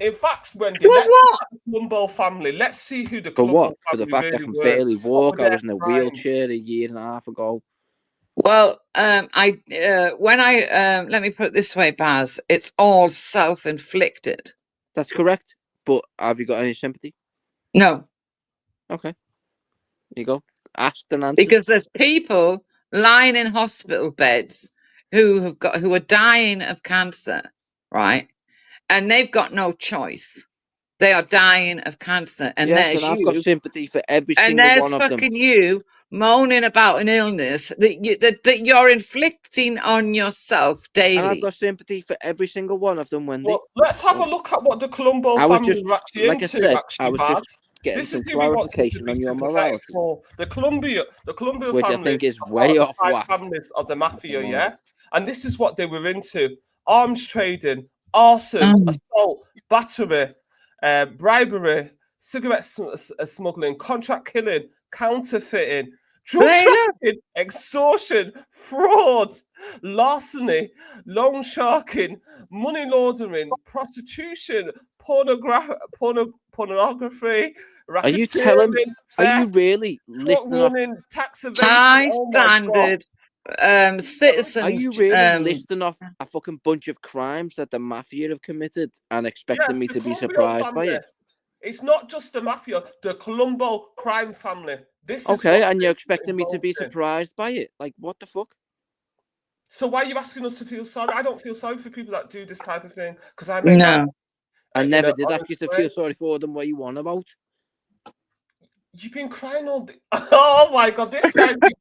In fact, Wendy, For let's what? look at the Colombo family. Let's see who the For what? Colombo For the family fact I really can were. barely What were walk. I their was in a crimes? wheelchair a year and a half ago. Well, let me put it this way, Baz, it's all self-inflicted. That's correct. But have you got any sympathy? No. Okay. There you go. Asked and answered. Because there's people lying in hospital beds who are dying of cancer, right? And they've got no choice. They are dying of cancer, and Yes, and there's I've got you, sympathy for every and single there's one of them. fucking you moaning about an illness that you're inflicting on yourself daily. And I've got sympathy for every single one of them, Wendy. Well, let's have a look at what the Colombo I was family just, were actually like I into, said, I actually, was Baz. just getting This is some who we want us to clarification be on your sympathetic morality. for. The Columbia Which I family think is are part way of the off 5 whack. families of the mafia, I'm yeah? honest. And this is what they were into: arms trading, arson, assault, battery, bribery, cigarette smuggling, contract killing, counterfeiting, drug trafficking, extortion, fraud, larceny, loan sharking, money laundering, prostitution, pornography, Are you telling? racketeering, Are you theft, really truck listing off? running, tax evasion. High Oh my God. standard citizens. Are you really listing off a fucking bunch of crimes that the mafia have committed and expecting Yes, me the to be Colombo surprised by family. it? It's not just the mafia, the Colombo crime family. This is Okay, what and you're they're expecting me to be involved in. surprised by it? Like, what the fuck? So why are you asking us to feel sorry? I don't feel sorry for people that do this type of thing because I made my. I in never a did ask you honest to way. feel sorry for them. What you want about? You've been crying all day. Oh my God, this guy's been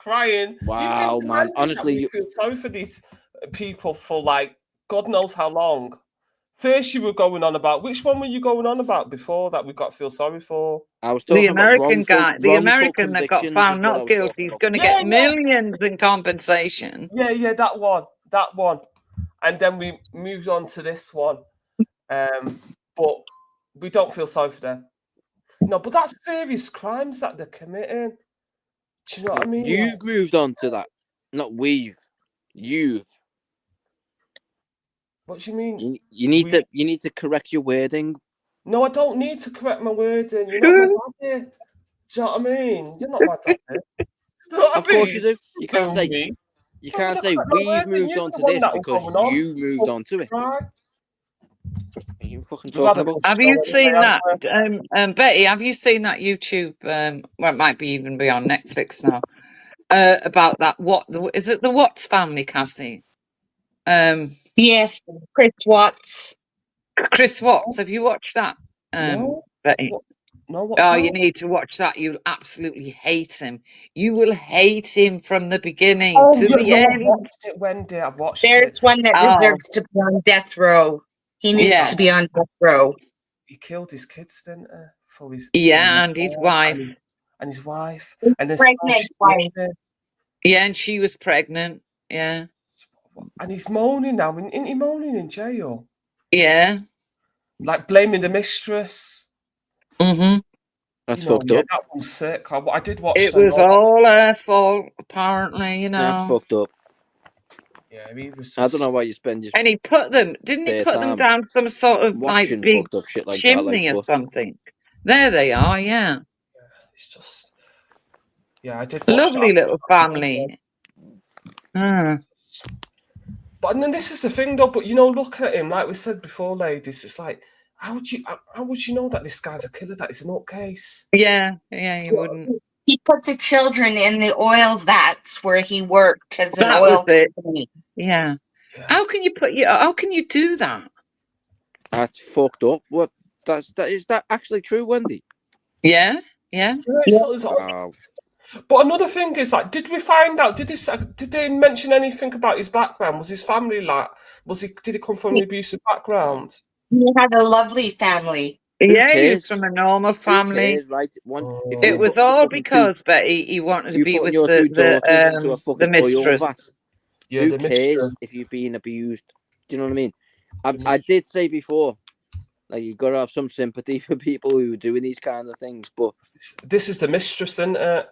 crying. Wow, You've been man. Honestly, you feel sorry for these people for like God knows how long. First, you were going on about which one were you going on about before that we got to feel sorry for? I was The talking about American guy, the wrongful American that got convictions is found what I not was guilty, talking is about. going to get millions in compensation. Yeah, that one. And then we moved on to this one. But we don't feel sorry for them. No, but that's serious crimes that they're committing. Do you know what I mean? You've moved on to that. Not we've. You've. What do you mean? You need to correct your wording. No, I don't need to correct my wording. You're not my daddy. Do you know what I mean? You're not my daddy. Do you know what Of I mean? course you do. You can't say Me. you Why can't would I say correct my we've wording? moved You're on the to one this that was because going on. you moved on to it. Right. What are you fucking We've had talking a about? good Have show you seen anyway, that, Betty? Have you seen that YouTube? Well, it might be even be on Netflix now. About that, is it? The Watts family, Cassie. Yes, Chris Watts. Chris Watts. Have you watched that, No. Betty? No, what's Oh, that? you need to watch that. You'll absolutely hate him. You will hate him from the beginning Oh, to yeah, the no, I've end. watched it, Wendy. I've watched There's it. one that Oh, deserves to be on death row. He needs to be on death row. He killed his kids, didn't he? For his yeah, and his wife. and his wife. His And then pregnant wife. Yeah, and she was pregnant. Yeah. And he's moaning now. Isn't he moaning in jail? Yeah. Like blaming the mistress. Mm-hmm. That's You know, fucked yeah, up. that one's sick. I did watch It them. was all her fault, apparently, you That's know. fucked up. Yeah, he was I don't know why you spend your And he put them, didn't he spare put them time down some sort of like watching big fucked up shit like that. Like, chimney or but something? There they are, yeah. It's just, yeah, I did watch Lovely that. little family. But and then this is the thing, though. But you know, look at him. Like we said before, ladies. It's like, how would you know that this guy's a killer? That is a nutcase. Yeah, you wouldn't. He put the children in the oil vats where he worked as an That was oil it. company. Yeah. How can you do that? that's fucked up. What? Is that actually true, Wendy? Yeah. Wow. But another thing is, like, did we find out? Did they mention anything about his background? Was his family like? Did he come from an abusive background? He had a lovely family. Yeah, he was from a normal family. Who cares, right? If It you was put your all fucking because Betty he wanted to you be putting with your two daughters into a the fucking oil mistress. vat. Yeah, Who the cares mistress. if you're being abused? Do you know what I mean? I did say before, like, you got to have some sympathy for people who are doing these kind of things, but this is the mistress, isn't it?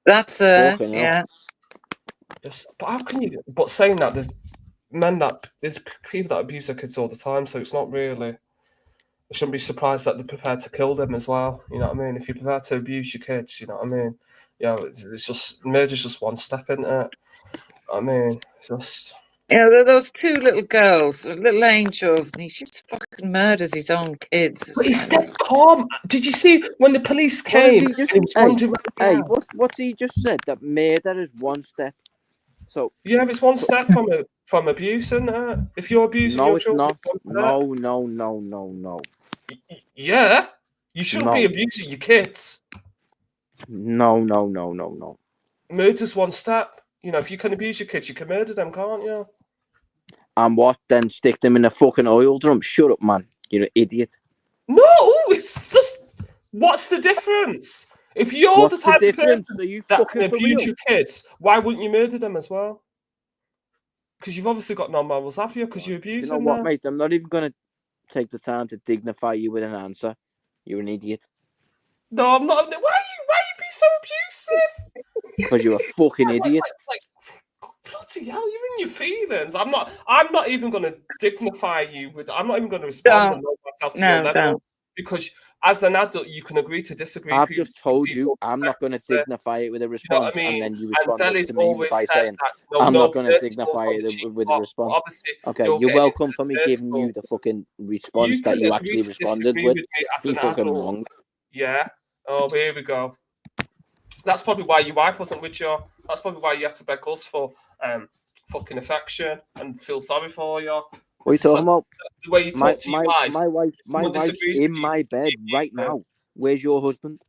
That's Fucking hell. yeah. But how can you? But saying that, there's people that abuse their kids all the time, so it's not really. I shouldn't be surprised that they're prepared to kill them as well. You know what I mean? If you're prepared to abuse your kids, you know what I mean? Yeah, it's just murder's just one step, isn't it? I mean, it's just. Yeah, there are those two little girls, little angels, and he just fucking murders his own kids. But he's dead calm. Did you see when the police What came? has he just? He was wandering around. What's he just said? That murder is one step. So yeah, it's one step from abuse, isn't it? If you're abusing no, your it's children, not. it's one step. No. Yeah, you shouldn't No. be abusing your kids. No. Murder's one step. You know, if you can abuse your kids, you can murder them, can't you? And what? Then stick them in a fucking oil drum? Shut up, man. You're an idiot. No, it's just. What's the difference? If you're What's the type the of difference? person Are you that fucking can for abuse real? your kids, why wouldn't you murder them as well? Because you've obviously got no morals, have you? Because you abuse You know them. what, mate? I'm not even going to take the time to dignify you with an answer. You're an idiot. No, I'm not. Why are you being so abusive? Because you're a fucking idiot. Bloody hell, you're in your feelings. I'm not even going to dignify you with. I'm not even going to respond and know myself to your level because as an adult you can agree to disagree. I've just told you I'm not going to dignify it with a response, and then you responded to me by saying I'm not going to dignify it with a response. Okay, you're welcome for me giving you the fucking response that you actually responded with. You fucking wrong. Yeah. Oh, here we go. That's probably why your wife wasn't with you. That's probably why you have to beg us for fucking affection and feel sorry for you. What are you talking about? The way you talk to your wife. My wife's in my bed right now. Where's your husband?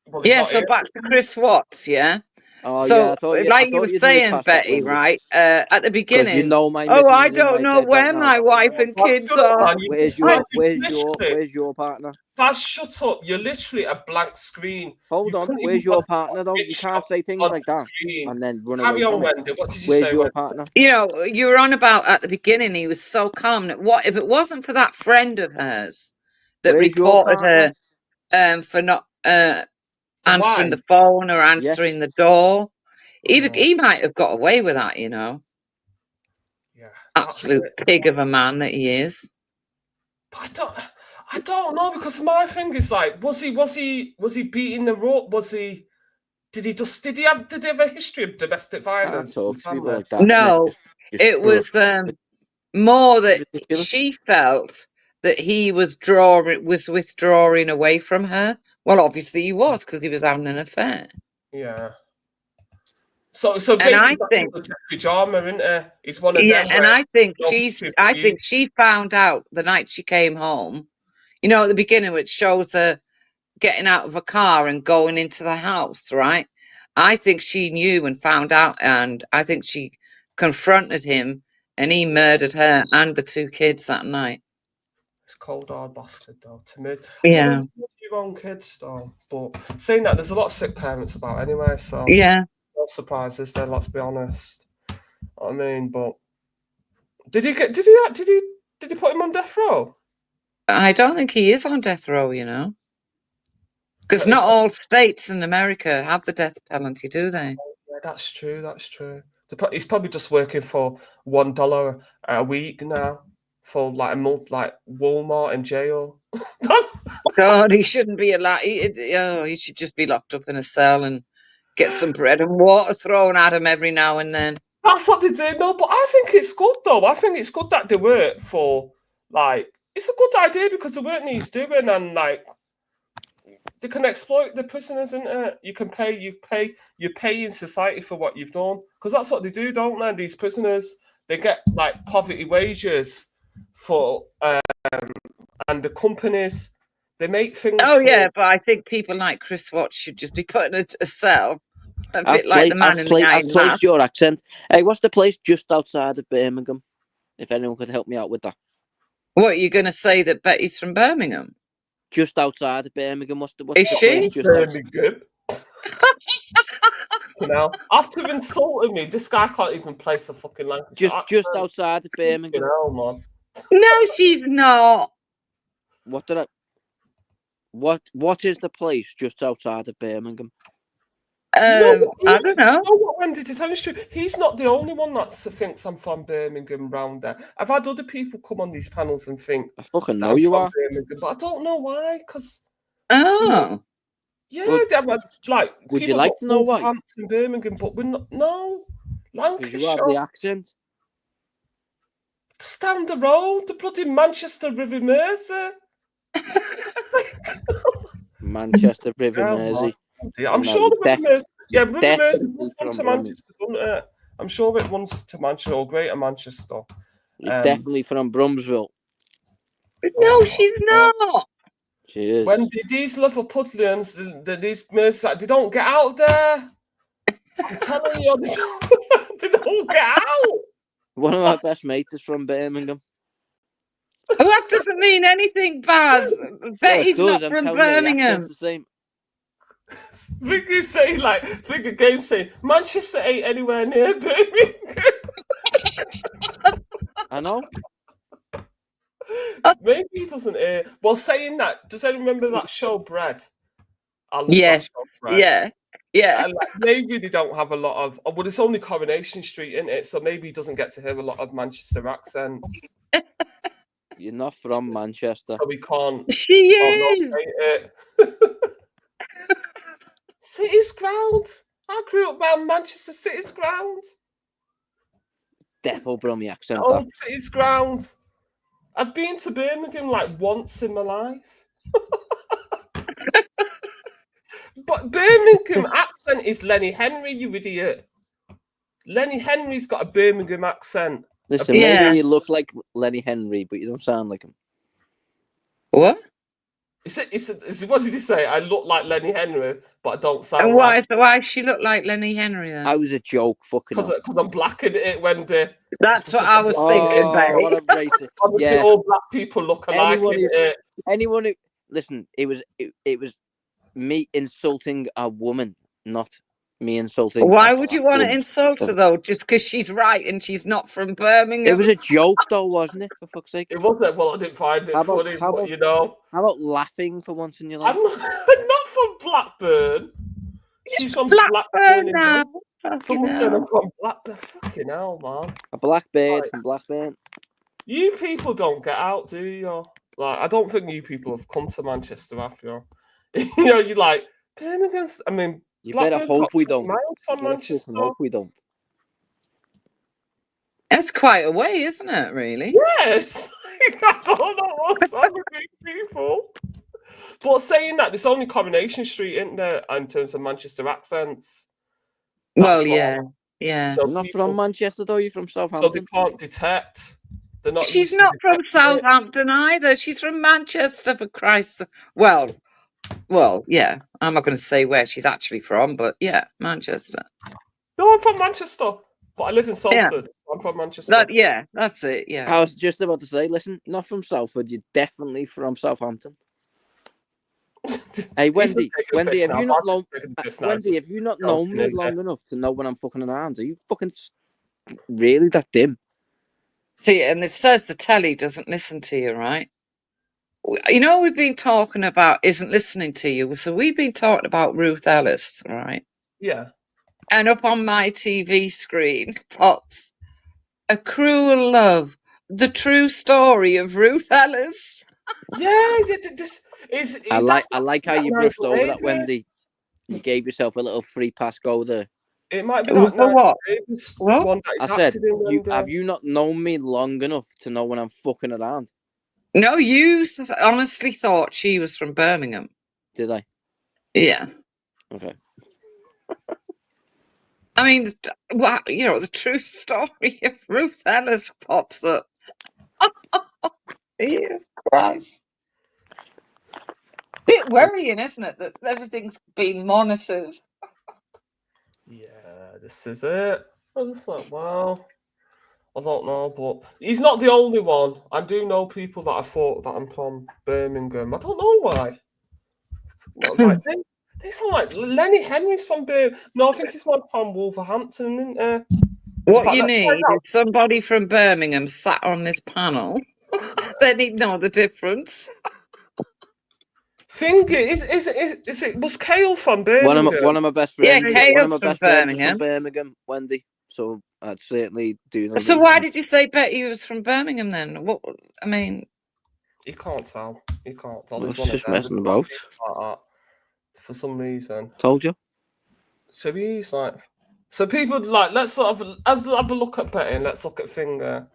Well, yeah, so back to Chris Watts, yeah. Oh, so, yeah, like you were saying, Betty, right? At the beginning, you know my oh, missus I is in don't my know bed where right now. my wife and kids are. Where's your partner? Baz, shut up. You're literally a blank screen. Hold on. Where's your partner, though? You can't say things like that and then run away from it. Wendy. What did you Where's say, your Wendy? partner? You know, you were on about at the beginning, he was so calm. What if it wasn't for that friend of hers that Where's your reported her for not answering the phone or answering the door? He might have got away with that, you know. Yeah. Absolute pig of a man that he is. But I don't know, because my thing is like, was he beating them up? Did he have a history of domestic violence? Talk to people like that. No, it was more that she felt that he was withdrawing away from her. Well, obviously he was, because he was having an affair. Yeah. So basically, I think Jeffrey Dahmer, isn't it? He's one of them. Yeah, and I think she found out the night she came home. You know, at the beginning, which shows her getting out of a car and going into the house, right? I think she knew and found out, and I think she confronted him, and he murdered her and the two kids that night. It's cold hard bastard, though. To me, Yeah. Your own kids, though. But saying that, there's a lot of sick parents about anyway. So yeah, no surprises there. Let's be honest. I mean, but did he put him on death row? I don't think he is on death row, you know. Because not all states in America have the death penalty, do they? Yeah, that's true. That's true. He's probably just working for $1 a week now for like a month, like Walmart in jail. God, he shouldn't be allowed. He should just be locked up in a cell and get some bread and water thrown at him every now and then. That's what they do. No, but I think it's good though. I think it's good that they work for like. It's a good idea because the work needs doing, and like they can exploit the prisoners, isn't it? You pay in society for what you've done because that's what they do, don't they? These prisoners, they get like poverty wages for, and the companies they make things. Oh yeah, but I think people like Chris Watts should just be put in a cell, a bit like the man in the I've Iron placed Mask. your accent. Hey, what's the place just outside of Birmingham? If anyone could help me out with that. What are you going to say that Betty's from Birmingham? Just outside of Birmingham. What's the Is she? place just Birmingham. After insulting me, this guy can't even place a fucking language. Just outside of Birmingham. Hell, man. No, she's not. What is the place just outside of Birmingham? I don't know. You know what, Wendy, to tell you the truth, he's not the only one that thinks I'm from Birmingham round there. I've had other people come on these panels and think I fucking that know I'm you from are. Birmingham, but I don't know why, because yeah, well, they've had, like, would you like to know why? Wolverhampton, Birmingham, but we're not. No, Lancashire. You have the accent. Just down the road, the bloody Manchester River Mersey. Manchester River Mersey. I'm sure the River Mersey. Yeah, River Mersey runs to Manchester, doesn't it? I'm sure it runs to Manchester or Greater Manchester. You're definitely from Brumsville. No, she's not. She is. When these Liverpudlians, these Merseyside, they don't get out there. I'm telling you, they don't get out. One of my best mates is from Birmingham. That doesn't mean anything, Baz. Betty's not from Birmingham. The same. Think you say think a game say Manchester ain't anywhere near Birmingham. I know. Maybe he doesn't hear. Well, saying that, does anyone remember that show Bread? I love Yes. that show, Bread. Yeah. And maybe they don't have a lot of. Well, it's only Coronation Street, isn't it? So maybe he doesn't get to hear a lot of Manchester accents. You're not from Manchester. So we can't. She is. City's ground. I grew up around Manchester City's ground. Defo Brummy accent. Oh, City's ground. I've been to Birmingham like once in my life. But Birmingham accent is Lenny Henry, you idiot. Lenny Henry's got a Birmingham accent. Listen, maybe you look like Lenny Henry, but you don't sound like him. What? What did he say? I look like Lenny Henry, but I don't sound And like... why does she look like Lenny Henry then? I was a joke, fucking Because I'm black in it, Wendy. That's what I was thinking, babe. What a racist. Obviously, all black people look alike in it. Anyone who... Listen, it was me insulting a woman, not me insulting... Why would you want to insult her, though? Just because she's right and she's not from Birmingham? It was a joke, though, wasn't it? For fuck's sake. It wasn't. Well, I didn't find it funny, but you know... How about laughing for once in your life? I'm not from Blackburn. She's from Blackburn now. Someone said I'm from Blackburn. Fucking hell, man. A black bird from Blackburn. You people don't get out, do you? Like, I don't think you people have come to Manchester, have you? You know, you're like, Birmingham's... I mean... You better hope we don't. Miles from Manchester. Hope we don't. That's quite a way, isn't it, really? Yes! I don't know what's wrong with these people. But saying that, there's only Coronation Street, isn't there, in terms of Manchester accents? Well, yeah. So not from Manchester, though. You're from Southampton. So they can't detect. They're not. She's not from Southampton either. She's from Manchester, for Christ's sake. Well, yeah. I'm not going to say where she's actually from, but yeah, Manchester. No, I'm from Manchester, but I live in Salford. I'm from Manchester. That's it, yeah. I was just about to say, listen, not from Salford, you're definitely from Southampton. Hey, Wendy, have you not known me long enough to know when I'm fucking around? Are you fucking really that dim. See, and it says the telly doesn't listen to you, right? You know, we've been talking about isn't listening to you. So we've been talking about Ruth Ellis, right? Yeah. And up on my TV screen pops A Cruel Love, the true story of Ruth Ellis. Yeah, this is. I That's like how not you brushed over that, 1980s. Wendy. You gave yourself a little free pass go there. It might be For that what? 1980s What? one that I is said, acted in. have you not known me long enough to know when I'm fucking around? No, you honestly thought she was from Birmingham. Did I? Yeah. Okay. I mean, you know, the true story of Ruth Ellis pops up. Jesus Christ. Bit worrying, isn't it, that everything's being monitored? Yeah, this is it. I was like, well, I don't know, but he's not the only one. I do know people that I thought that I'm from Birmingham. I don't know why. Like, they sound like Lenny Henry's from Birmingham. No, I think he's from Wolverhampton, isn't there? What fact, you let's find need is somebody from Birmingham sat on this panel. Then he'd know the difference. Think it is it was Kale from Birmingham? One of my best Yeah, friends. Kale's One of my from best friends is Birmingham. from Birmingham, Wendy. So I'd certainly do know. So why did you say Betty was from Birmingham then? What? I mean, you can't tell. You can't tell. I He's was one of just them. messing about. Like that, for some reason. Told you. So he's like, so people like let's sort of have a look at Betty and let's look at Finger.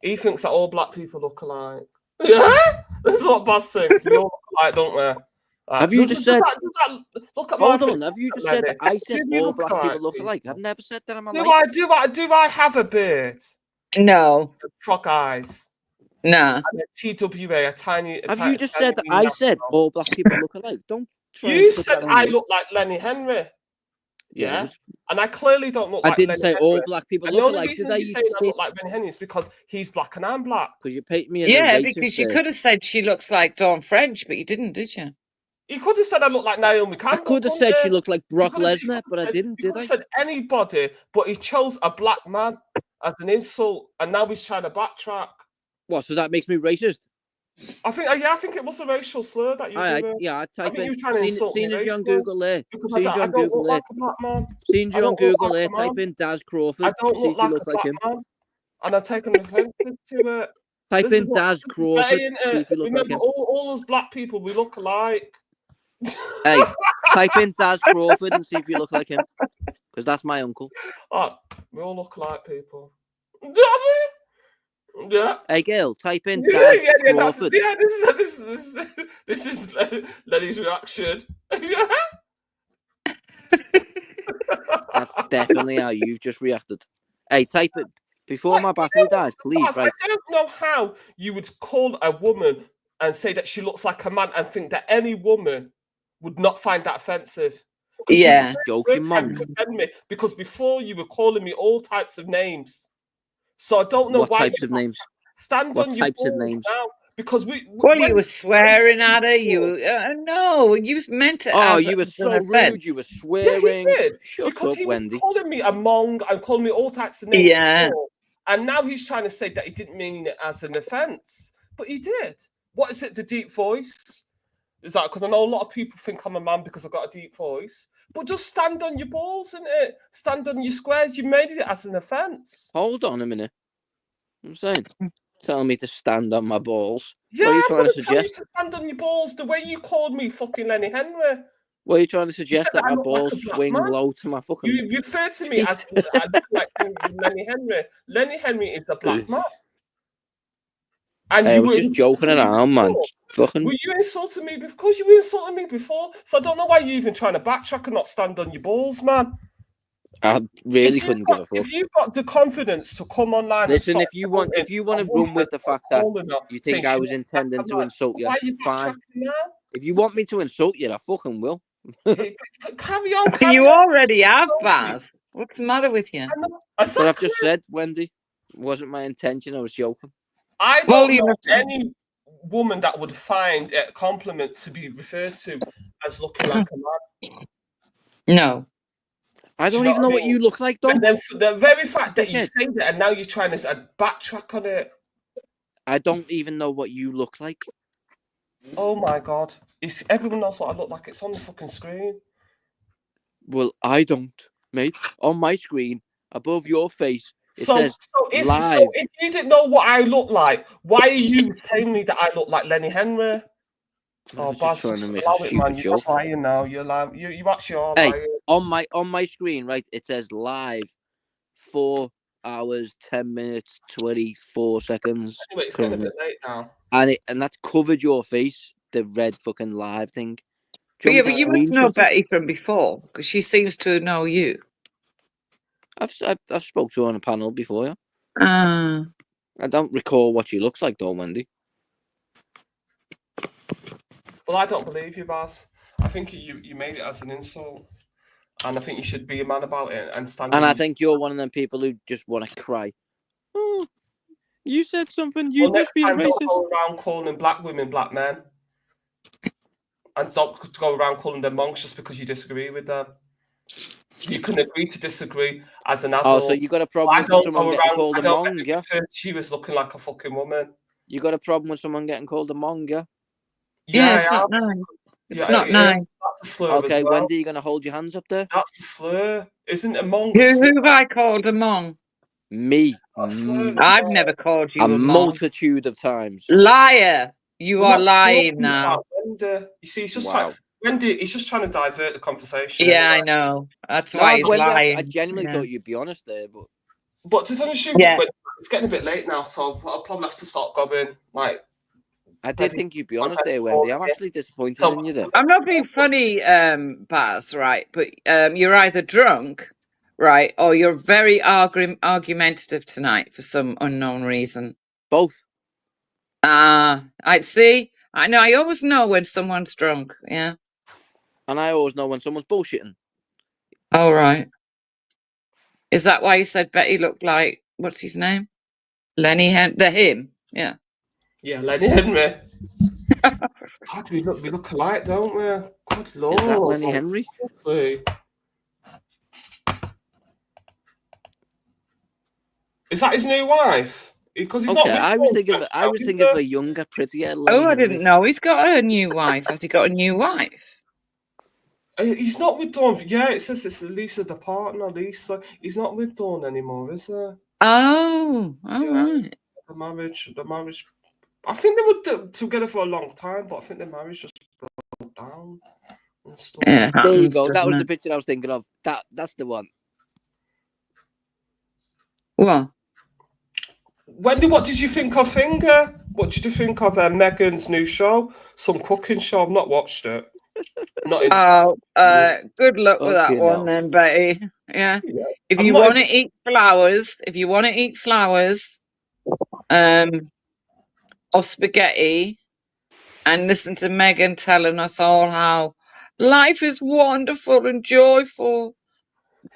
He thinks that all black people look alike. Yeah, this is what Buzz thinks. We all look alike, don't we? Have you just said? Look at Hold my on. Have you just said that I said all black people look alike? I've never said that in my life. Do I have a beard? No. Frog eyes. Nah. And a TWA, a tiny. Have you just said that I said all black people look alike? Don't. You said I look like Lenny Henry. Yeah. And I clearly don't look like I didn't Lenny say Henry. all black people And look the only alike. reason Did I? you're saying I look like Lenny Henry is because he's black and I'm black. Because you paint me as yeah, a racist because you there. could have said she looks like Dawn French, but you didn't, did you? You could have said I look like Naomi Campbell. I could have said she looked like Brock Lesnar, but I didn't, did I? He said anybody, but he chose a black man as an insult, and now he's trying to backtrack. What? So that makes me racist? I think it was a racial slur that you did. Yeah, I think you were trying to insult me. Seen you on Google there. Seen you on Google there. Seen you on Google there. Type in Daz Crawford. I don't See look if you like look a like black him. man, and I'm taking offensive to it. Type in Daz Crawford. See if you look Remember, like him. all us black people, we look alike. Hey, type in Daz Crawford and see if you look like him. Because that's my uncle. Oh, we all look alike, people. Yeah. Hey, girl, type in Daz Crawford. This is Lenny's reaction. That's definitely how you've just reacted. Hey, type it before my battery dies, please. Right. I don't know how you would call a woman and say that she looks like a man and think that any woman would not find that offensive. Yeah. Joking, mum. Because before you were calling me all types of names. So I don't know what why. Types of names? Stand what on your types of balls names? now. Because well, you were swearing at her. You no, you meant it. Oh, as you were so an rude. offense. You were swearing. Yeah, he did. Shut because up, he was Wendy. calling me a mong and calling me all types of names. Yeah. Before. And now he's trying to say that he didn't mean it as an offense, but he did. What is it? The deep voice? Is that because I know a lot of people think I'm a man because I've got a deep voice? But just stand on your balls, innit? Stand on your squares. You made it as an offense. Hold on a minute. I'm saying, telling me to stand on my balls. Yeah, what are you I'm trying gonna to tell you suggest? to stand on your balls the way you called me fucking Lenny Henry. What are you trying to suggest said that I my look like balls a black swing man. low to my fucking? You refer to me as like Lenny Henry. Lenny Henry is a black man. And Hey, I you was were just joking insulting me around, man. before. Fucking. Were you insulting me? Of course you were insulting me before. So I don't know why you're even trying to backtrack and not stand on your balls, man. I really couldn't give a fuck. If you've got the confidence to come online, Listen, and if you want to run with the fact that you think I was intending to insult you, why are you fine. backtracking now? If you want me to insult you, I fucking will. Carry on. You already have, Baz. What's the matter with you? But I've just said, Wendy, it wasn't my intention. I was joking. I don't know any woman that would find a compliment to be referred to as looking like a man. No. I don't you even know what you look like, though. And then for the very fact that you say that, and now you're trying to backtrack on it. I don't even know what you look like. Oh my god! Everyone knows what I look like. It's on the fucking screen. Well, I don't, mate. On my screen, above your face, it says live. So if you didn't know what I look like, why are you telling me that I look like Lenny Henry? I was just trying to make a stupid man. You're joke. lying now. You're lying. You actually are Hey, lying. on my screen, right? It says live, 4 hours, 10 minutes, 24 seconds. Anyway, it's getting a bit late now. And that's covered your face, the red fucking live thing. But yeah, but you must know Betty from before, because she seems to know you. I've spoke to her on a panel before, yeah. Ah. I don't recall what she looks like, though, Wendy. Well, I don't believe you, Baz. I think you made it as an insult, and I think you should be a man about it and stand. And I think you're one of them people who just want to cry. Oh, you said something. You must be a racist. Don't go around calling black women black men, and stop to go around calling them monks just because you disagree with them. You can agree to disagree as an adult. Oh, so you got a problem with someone getting called a mong, yeah? She was looking like a fucking woman. You got a problem with someone getting called a mong, yeah? Yeah, it's not nice. It's not nice. That's a slur okay, as well. Wendy, you going to hold your hands up there? That's a slur. Isn't a mong? Who have I called a mong? Me. I've never called you a mong. Multitude of times. Liar. You are lying now. You see, he's just he's just trying to divert the conversation. Yeah, I know. That's why he's Wendy, lying. I genuinely thought you'd be honest there, but to tell you, it's getting a bit late now, so I'll probably have to start going. Like, I did think you'd be honest there, Wendy. I'm actually disappointed in you there. I'm not being funny, Baz, right? But you're either drunk, right, or you're very argumentative tonight for some unknown reason. Both. I'd see. I know. I always know when someone's drunk. Yeah. And I always know when someone's bullshitting. Oh, right. Is that why you said Betty looked like, what's his name? Lenny him. Yeah. Yeah, Lenny Henry. we look alike, don't we? Good Lord. Is that Lenny Henry? Is that his new wife? Because he's not. I was thinking of a younger, prettier. Lenny I didn't know. He's got a new wife. Has he got a new wife? He's not with Dawn. Yeah, it says it's Lisa, the partner. Lisa. He's not with Dawn anymore, is he? Oh, right. The marriage. I think they were together for a long time, but I think the marriage just broke down. And stuff. Yeah, there you go. That was the picture I was thinking of. That's the one. What? Wendy, what did you think of Finger? What did you think of Megan's new show? Some cooking show. I've not watched it. Good luck with that one then, Betty. Yeah. If you want to eat flowers, or spaghetti, and listen to Megan telling us all how life is wonderful and joyful,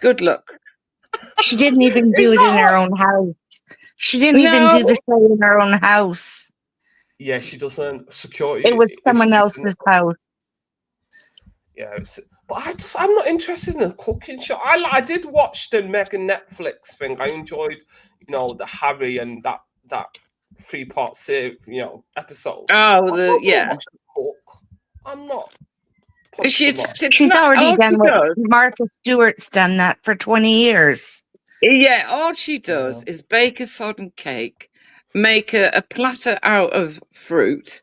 good luck. She didn't even do it in her own house. She didn't even do the show in her own house. Yeah, she doesn't. Security. It was someone else's house. Yeah, but I'm not interested in a cooking show. I did watch the Megan Netflix thing. I enjoyed, the Harry and that 3-part series, episode. Oh, I'm not. She's already done what Martha Stewart's done that for 20 years. Yeah, all she does is bake a sodden cake, make a platter out of fruit.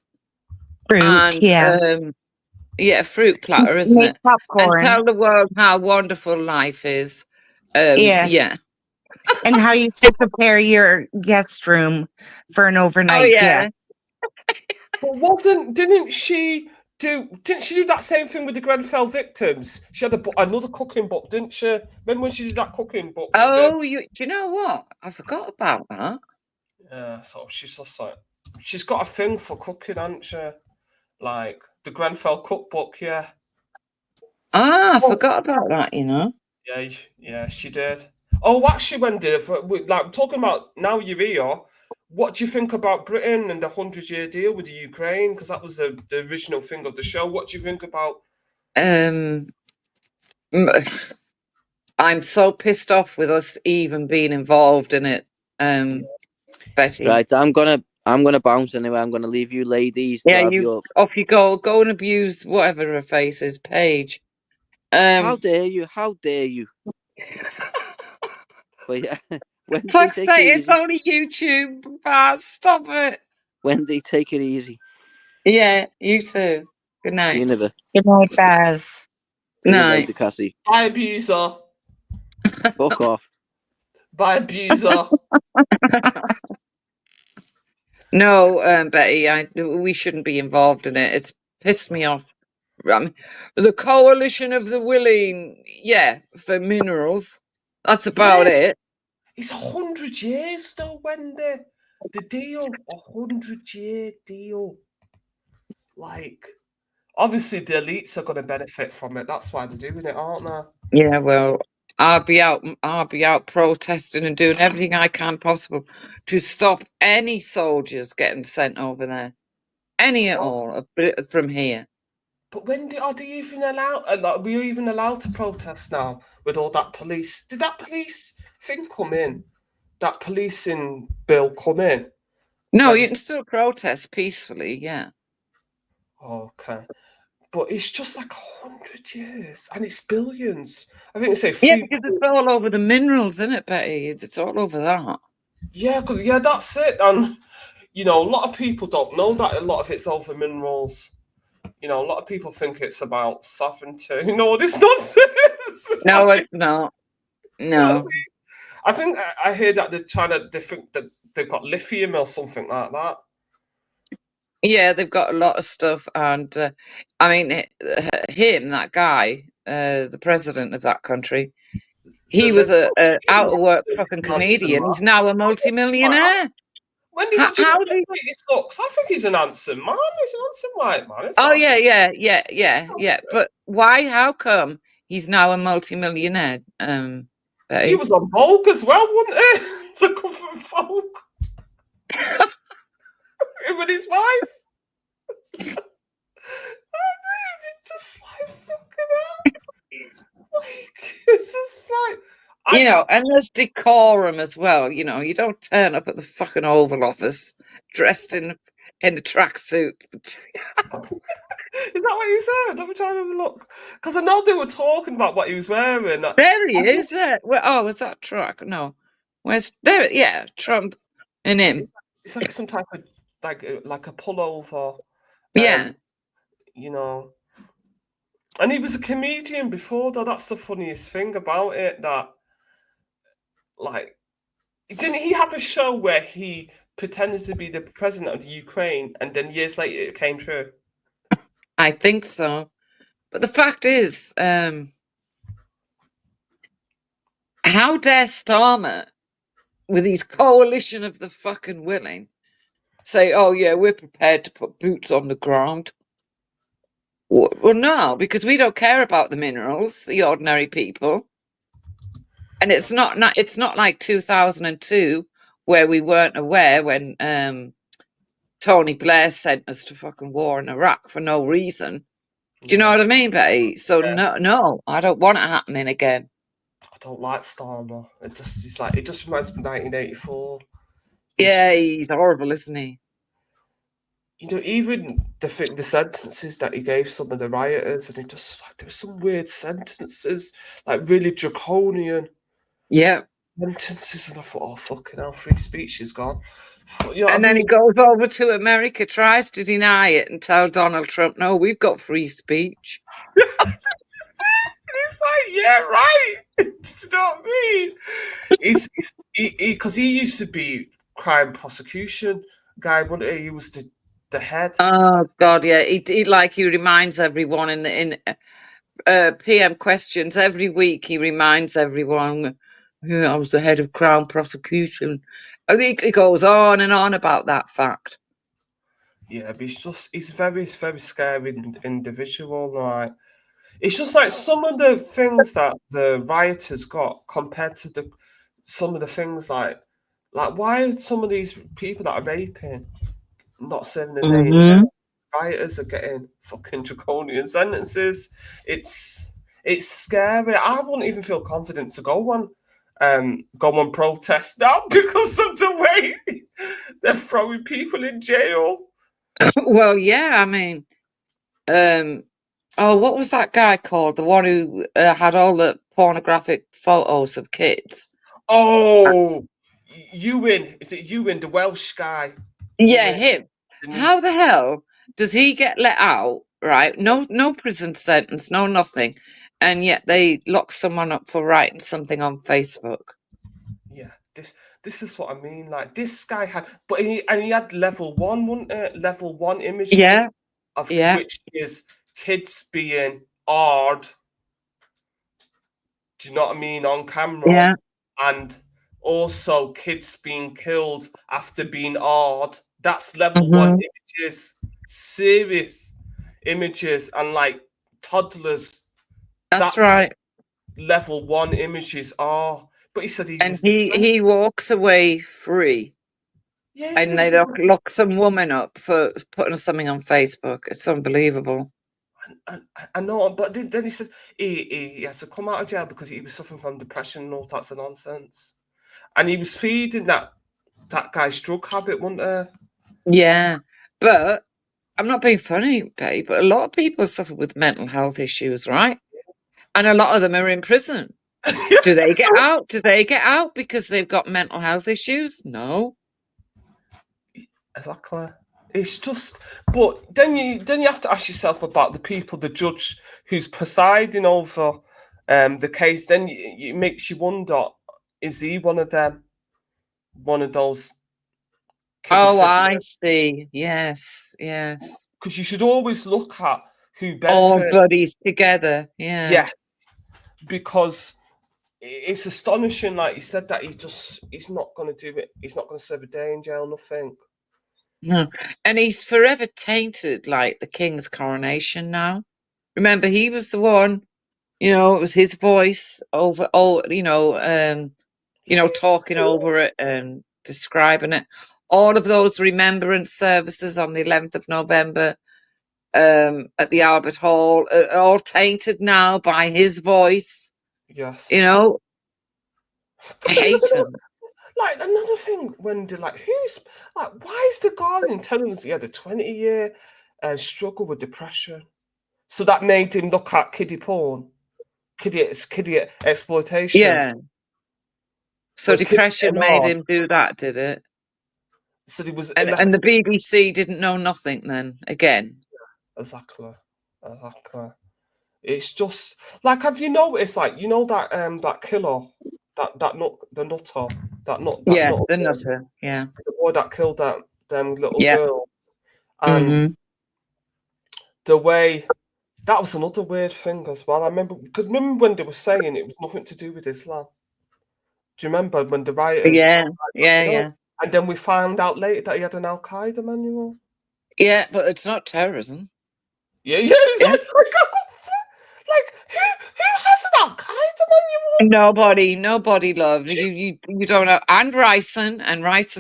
Fruit platter, isn't it? Popcorn. And tell the world how wonderful life is. Yeah. And how you should prepare your guest room for an overnight guest. But didn't she do that same thing with the Grenfell victims? She had another cooking book, didn't she? Remember when she did that cooking book? Oh, do you know what? I forgot about that. Yeah, so she's just like, she's got a thing for cooking, hasn't she? Like the Grenfell cookbook, yeah. I forgot about that, Yeah, she did. Oh, actually, Wendy, talking about now you're here, what do you think about Britain and the 100-year deal with the Ukraine? Because that was the original thing of the show. What do you think about? I'm so pissed off with us even being involved in it, Betty. Right, I'm gonna bounce anyway. I'm gonna leave you ladies to Yeah, have you your. off you go. Go and abuse whatever her face is, Paige. How dare you? How dare you? But yeah, Wendy, Flex take it it's easy. only YouTube. Stop it. Wendy, take it easy. Yeah, you too. Good night. See you never. Good night, Baz. See you Night. later, Cassie. Bye, abuser. Fuck off. Bye, abuser. No, Betty, we shouldn't be involved in it. It's pissed me off. The coalition of the willing, yeah, for minerals. That's about it. It's 100 years though, Wendy. The deal, 100-year deal. Like, obviously the elites are going to benefit from it. That's why they're doing it, aren't they? Yeah, well, I'll be out protesting and doing everything I can possible to stop any soldiers getting sent over there, any at all, from here. But when are they even allowed? Are we even allowed to protest now with all that police? Did that police thing come in? That policing bill come in? No, you can still protest peacefully, yeah. Okay. But it's just like 100 years and it's billions. I think they say Yeah, because it's all over the minerals, isn't it, Betty? It's all over that. Yeah, that's it. And, you know, a lot of people don't know that a lot of it's over minerals. You know, a lot of people think it's about sovereignty. You know, this nonsense. No, it's not. No. I think I hear that they're trying to, they think that they've got lithium or something like that. Yeah, they've got a lot of stuff, and I mean, that guy, the president of that country, he was a out of work fucking comedian. He's now a multi-millionaire. When did How do you... his looks? I think he's an handsome man. He's an handsome white man. Oh yeah. But why? How come he's now a multi-millionaire? He was on Vogue as well, wasn't he? To come from Vogue. Him and his wife. It's just like fucking hell. Like, it's just like. You know, and there's decorum as well. You know, you don't turn up at the fucking Oval Office dressed in a tracksuit. Is that what you said? Let me try and have a look. Because I know they were talking about what he was wearing. There he is. Oh, is that Truck? No. Where's there? Yeah, Trump and him. It's like some type of like a pullover. Yeah. You know. And he was a comedian before, though. That's the funniest thing about it. That, like, didn't he have a show where he pretended to be the president of the Ukraine, and then years later it came true? I think so. But the fact is, how dare Starmer, with his coalition of the fucking willing, say, oh yeah, we're prepared to put boots on the ground. Well, no, because we don't care about the minerals, the ordinary people. And it's not like 2002 where we weren't aware when Tony Blair sent us to fucking war in Iraq for no reason. Do you know what I mean, Betty? So no, I don't want it happening again. I don't like Starmer. It just reminds me of 1984. Yeah, he's horrible, isn't he? You know, even the sentences that he gave some of the rioters, and it just like there were some weird sentences, like really draconian. Yeah. Sentences, and I thought, oh fucking hell, free speech is gone. You know and then he goes over to America, tries to deny it, and tell Donald Trump, no, we've got free speech. It's like, yeah, right. Stop me. Because he used to be crime prosecution guy, wasn't he? He was the head. Oh God, yeah. He reminds everyone in PM questions every week. He reminds everyone, yeah, I was the head of Crown prosecution. I think he goes on and on about that fact. Yeah, but he's a very, very scary individual. Like, it's just like some of the things that the rioters got compared to some of the things like why are some of these people that are raping not serving a day in jail? Rioters are getting fucking draconian sentences. It's It's scary. I wouldn't even feel confident to go on protest now because of the way they're throwing people in jail. Well, yeah, I mean, what was that guy called? The one who had all the pornographic photos of kids. Oh, Ewan. Is it Ewan, the Welsh guy? Yeah, Ewan. him. How the hell does he get let out? Right? No prison sentence, no nothing, and yet they lock someone up for writing something on Facebook. Yeah, this is what I mean. Like this guy had, but he had level 1, level 1 images of which is kids being awed. Do you know what I mean, on camera? And also kids being killed after being awed. That's level 1 images, serious images, and like toddlers. That's right. Level 1 images are. But he said he walks away free. Yeah, and they lock some woman up for putting something on Facebook. It's unbelievable. I know, but then he said he has to come out of jail because he was suffering from depression and all sorts of nonsense, and he was feeding that guy's drug habit, wasn't he? Yeah, but I'm not being funny, babe, but a lot of people suffer with mental health issues, right? And a lot of them are in prison. Do they get out? Do they get out because they've got mental health issues? No. Exactly. It's just, but then you have to ask yourself about the people, the judge who's presiding over the case. Then it makes you wonder: is he one of them? One of those? Oh, I see. Yes, yes. Because you should always look at who benefits. All buddies together. Yeah. Yes, because it's astonishing. Like he said that he's not going to do it. He's not going to serve a day in jail. Nothing. No. And he's forever tainted like the king's coronation now. Remember, he was the one, it was his voice over talking over it and describing it. All of those remembrance services on the 11th of November at the Albert Hall are all tainted now by his voice. Yes. I hate him. Like another thing, when they're like, why is the Guardian telling us he had a 20-year struggle with depression? So that made him look at kiddie porn, kiddie exploitation. Yeah. So depression made him do that, did it? So he was, and the BBC didn't know nothing then again. Exactly. It's just like, have you noticed, like, that killer, the nutter, the nutter, yeah, the boy that killed them little Yeah. girl, and the way that was another weird thing as well. I remember when they were saying it was nothing to do with Islam. Do you remember when the rioters? Yeah. And then we found out later that he had an Al Qaeda manual. Yeah, but it's not terrorism. Yeah. Like who has an Al Qaeda manual? Nobody, love. You don't know. And Ryson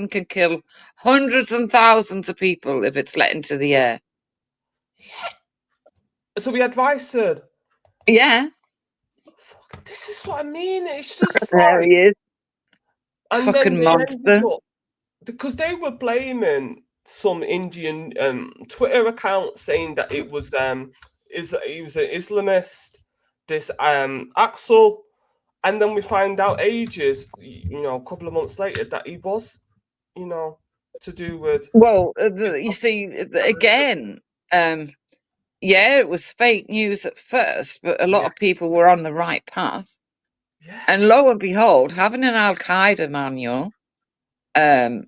can kill hundreds and thousands of people if it's let into the air. Yeah. So we had Ryson. Yeah. Fuck, this is what I mean. It's just there he is. And fucking monster. Because they were blaming some Indian Twitter account saying that it was he was an Islamist, this Axel, and then we find out ages, a couple of months later, that he was, to do with. Well, you see, again, it was fake news at first, but a lot of people were on the right path. Yes. And lo and behold, having an Al Qaeda manual, having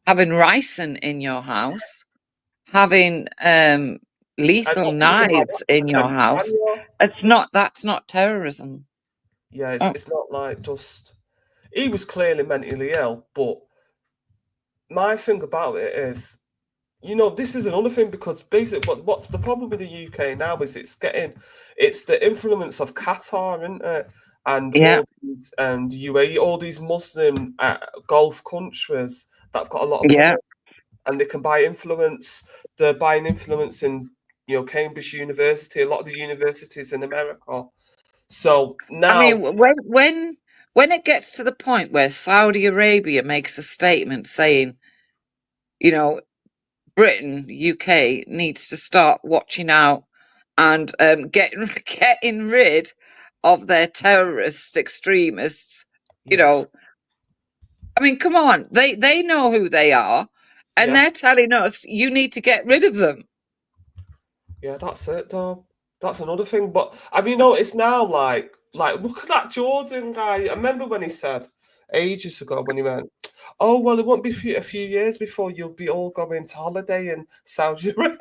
ricin in your house, having lethal knives in your house, that's not terrorism. Yeah, it's not like just. He was clearly mentally ill, but my thing about it is, this is another thing, because basically what's the problem with the UK now is it's the influence of Qatar, isn't it? And all these, the UAE, all these Muslim Gulf countries that have got a lot of money, and they can buy influence. They're buying influence in Cambridge University, a lot of the universities in America. So now, I mean, when it gets to the point where Saudi Arabia makes a statement saying, you know, Britain, UK needs to start watching out and getting rid of their terrorist extremists, you know. I mean, come on, they know who they are, and they're telling us you need to get rid of them. Yeah, that's it, though. That's another thing. But have you noticed now, like look at that Jordan guy. I remember when he said ages ago when he went, "Oh well, it won't be a few years before you'll be all going to holiday in Saudi Arabia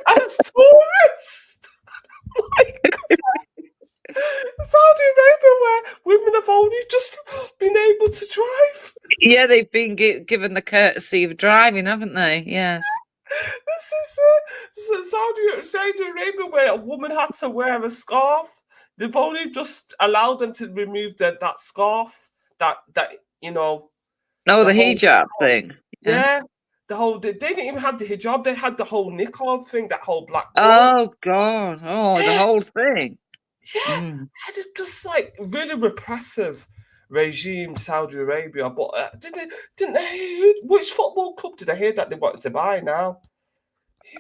as tourists." Like, Saudi Arabia, where women have only just been able to drive. Yeah, they've been given the courtesy of driving, haven't they? Yes. This is Saudi Arabia, where a woman had to wear a scarf. They've only just allowed them to remove that scarf. That you know. Oh, the whole hijab thing. Yeah, the whole. They didn't even have the hijab. They had the whole niqab thing. That whole black ball. Oh God! Oh, the whole thing. Yeah, and it's just like really repressive regime, Saudi Arabia. But didn't they? Which football club did I hear that they wanted to buy now?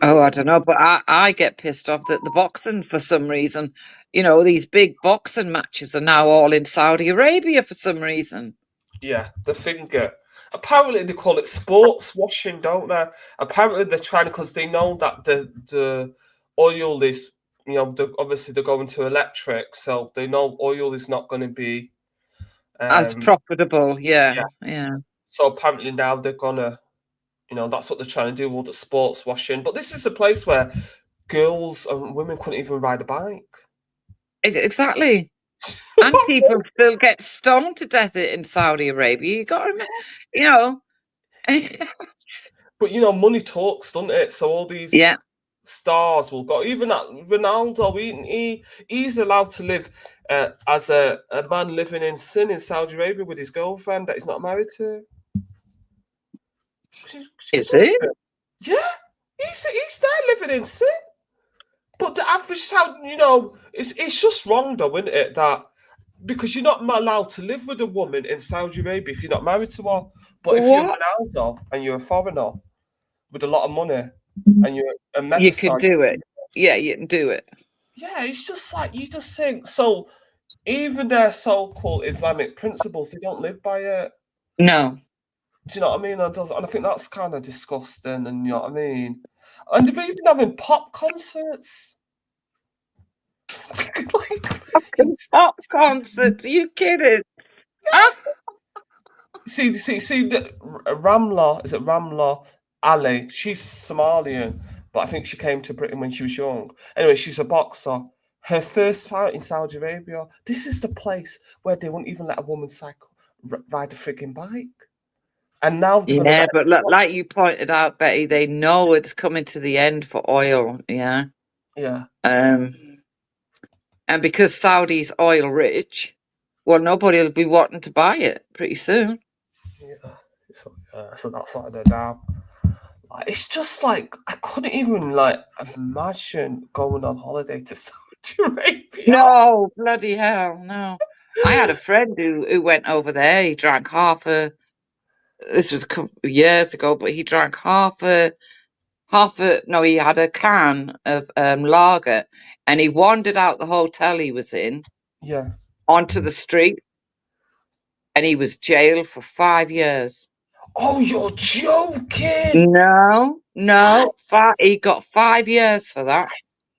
Oh, I don't know, but I get pissed off that the boxing, for some reason, you know, these big boxing matches are now all in Saudi Arabia for some reason. Yeah, the finger. Apparently they call it sports washing, don't they? Apparently they're trying, because they know that the oil is, you know, obviously they're going to electric, so they know oil is not going to be As profitable, yeah. So apparently now they're gonna, you know, that's what they're trying to do, all the sports washing. But this is a place where girls and women couldn't even ride a bike. Exactly. And people still get stoned to death in Saudi Arabia. You got to remember, you know. But you know, money talks, doesn't it? So all these stars will go. Even that Ronaldo, he's allowed to live as a man living in sin in Saudi Arabia with his girlfriend that he's not married to. Is it? Yeah, he's there living in sin. But the average Saudi, you know, it's just wrong though, isn't it? That because you're not allowed to live with a woman in Saudi Arabia if you're not married to her. But if you're Ronaldo and you're a foreigner with a lot of money and you're a megastar, you can do it. Yeah, you can do it. Yeah, it's just like you just think. So even their so-called Islamic principles, they don't live by it. No. Do you know what I mean? And I think that's kind of disgusting. And you know what I mean? And they're even having pop concerts. Pop concerts? Are you kidding? See, the Ramla, is it Ramla Ali? She's Somalian, but I think she came to Britain when she was young. Anyway, she's a boxer. Her first fight in Saudi Arabia. This is the place where they wouldn't even let a woman ride a frigging bike. And now they're gonna but like you pointed out, Betty, they know it's coming to the end for oil. Yeah. Yeah. And because Saudi's oil rich, well, nobody will be wanting to buy it pretty soon. Yeah. So that's like they're down. Like, it's just like I couldn't even like imagine going on holiday to Saudi Arabia. No, bloody hell, no. I had a friend who went over there. He drank this was a couple of years ago, but he drank he had a can of lager, and he wandered out the hotel he was in onto the street, and he was jailed for 5 years. Oh, you're joking! No, he got 5 years for that.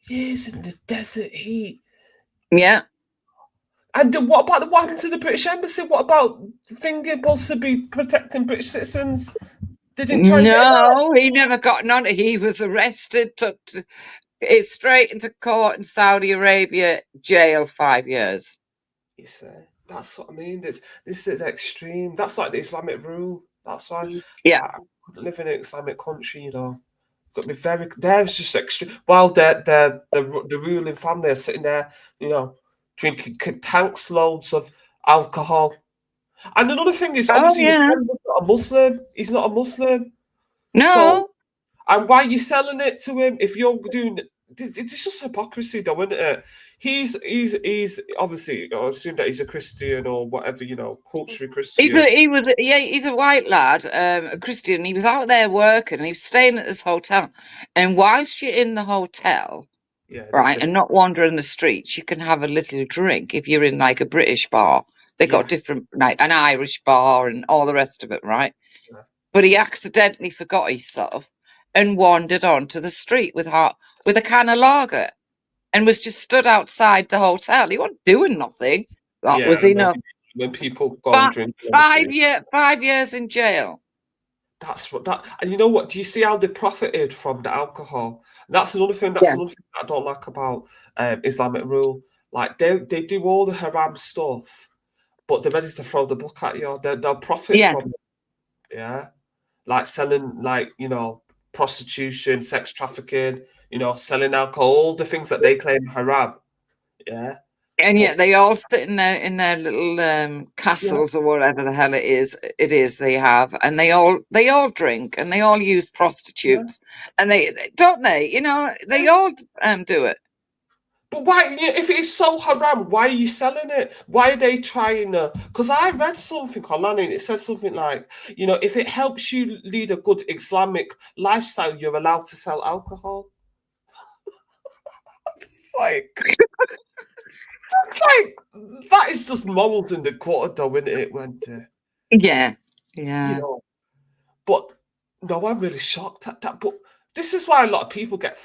5 years in the desert heat. Yeah. And what happened to the British Embassy? What about thinking supposed to be protecting British citizens? They didn't try No, he never got none. He was arrested, took straight into court in Saudi Arabia, jail 5 years. You see, that's what I mean. This is extreme. That's like the Islamic rule. That's why. Yeah. I couldn't live in an Islamic country, you know. Got to be very. There's just extreme. While the ruling family are sitting there, you know, drinking tanks loads of alcohol. And another thing is, obviously, your friend was not a Muslim. He's not a Muslim. No. So, and why are you selling it to him if you're doing it's just hypocrisy, though, isn't it? He's obviously, I assume that he's a Christian or whatever, culturally Christian. He's a white lad, a Christian. He was out there working and he was staying at this hotel. And whilst you're in the hotel, right, and not wandering the streets, you can have a little drink if you're in like a British bar. They got different, like an Irish bar and all the rest of it, right? Yeah. But he accidentally forgot his stuff and wandered onto the street with a can of lager and was just stood outside the hotel. He wasn't doing nothing. That was enough. When people go and drink. 5 years in jail. That's and you know what? Do you see how they profited from the alcohol? That's another thing. That's another thing that I don't like about Islamic rule. Like they do all the haram stuff, but they're ready to throw the book at you. They'll profit from it. Yeah, like selling, prostitution, sex trafficking. Selling alcohol, all the things that they claim haram. Yeah. And yet they all sit in their little castles or whatever the hell it is they have, and they all drink and they all use prostitutes, and they all do it. But why, if it is so haram, why are you selling it? Why are they trying to? Because I read something online and it says something like, if it helps you lead a good Islamic lifestyle, you're allowed to sell alcohol. It's like. It's like, that is just morals in the quarter, though, isn't it? Yeah. But no, I'm really shocked at that. But this is why a lot of people get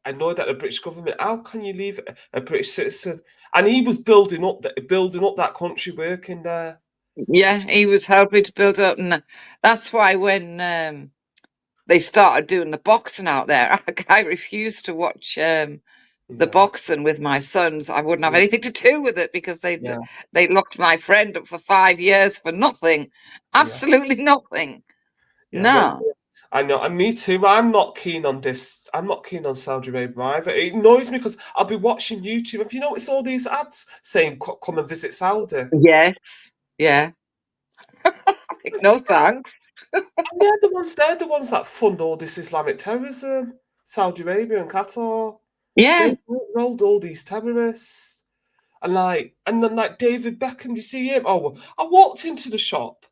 annoyed at the British government. How can you leave a British citizen? And he was building up that country, working there. Yeah, he was helping to build up, and that's why when they started doing the boxing out there, I refused to watch. The boxing with my sons, I wouldn't have anything to do with it because they locked my friend up for 5 years for nothing, absolutely nothing. No, I know, and me too. I'm not keen on this. I'm not keen on Saudi Arabia either. It annoys me because I'll be watching YouTube. Have you noticed all these ads saying "Come and visit Saudi"? Yes, yeah. No thanks. And they're the ones that fund all this Islamic terrorism. Saudi Arabia and Qatar. Yeah. They rolled all these terrorists. And then David Beckham, you see him? Oh, I walked into the shop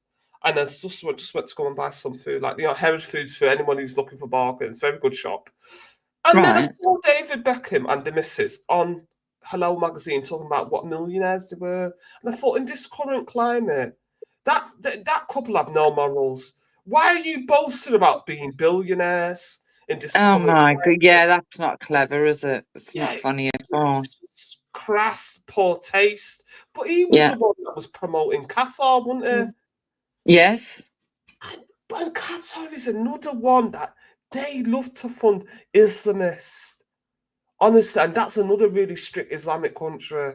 and I just went to go and buy some food. Heritage Foods for anyone who's looking for bargains. Very good shop. And then I saw David Beckham and the missus on Hello Magazine talking about what millionaires they were. And I thought, in this current climate, that couple have no morals. Why are you boasting about being billionaires? Oh my god, yeah, that's not clever, is it? It's not funny at all. It's crass, poor taste. But he was the one that was promoting Qatar, wasn't he? Yes. But Qatar is another one that they love to fund Islamists. Honestly, and that's another really strict Islamic country.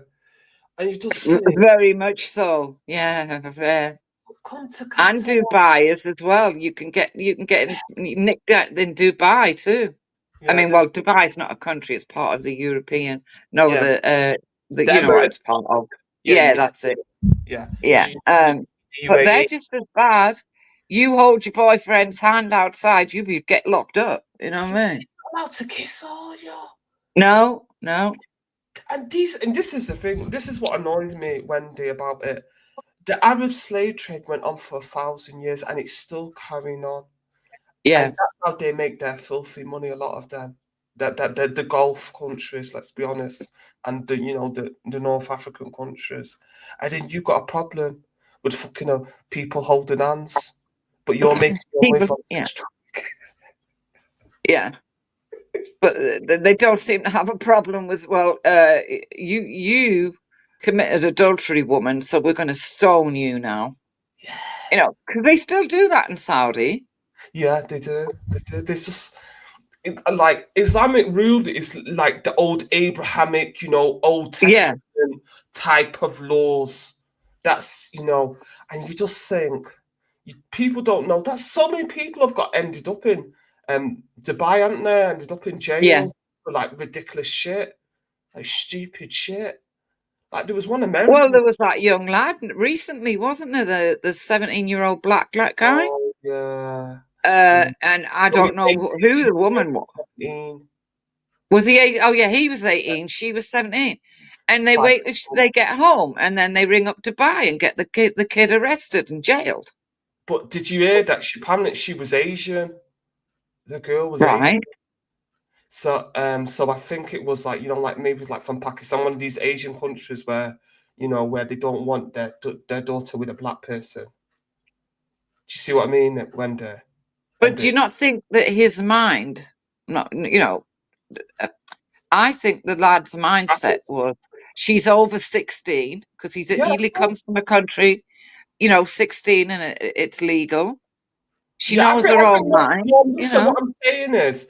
And you just see very much so. Yeah. Come to Qatar. And Dubai is as well. You can get nicked in Dubai too. I mean, well, Dubai is not a country; it's part of the European. No, the you know what it's part of. Yeah, that's it. Yeah. But they're just as bad. You hold your boyfriend's hand outside, you get locked up. You know what I mean? You're allowed to kiss, are you? No. And this is the thing. This is what annoys me, Wendy, about it. The Arab slave trade went on for 1,000 years, and it's still carrying on. Yeah, and that's how they make their filthy money. A lot of them, the Gulf countries, let's be honest, and the North African countries. And then you got a problem with fucking people holding hands, but you're making your money from sex trafficking. Yeah. But they don't seem to have a problem with, you committed adultery, woman, so we're going to stone you now. Yeah. Because they still do that in Saudi. Yeah, they do. There's just, like, Islamic rule is like the old Abrahamic, Old Testament type of laws. That's, and you just think, people don't know that so many people have ended up in Dubai, haven't they? Ended up in jail for like ridiculous shit, like stupid shit. Like there was one American. Well, there was that young lad recently, wasn't there? The 17-year-old black guy. Oh, yeah. And I don't know who the woman was. Was he? Oh yeah, he was 18. She was 17, and they wait till they get home, and then they ring up Dubai and get the kid arrested and jailed. But did you hear that apparently she was Asian? The girl was Right. Asian. So I think it was like, like maybe like from Pakistan, one of these Asian countries where, where they don't want their daughter with a black person. Do you see what I mean, Wendy? But do you not think that his mind, I think the lad's mindset was she's over 16 because he comes from a country, 16 and it's legal. She knows her own mind. So what I'm saying is,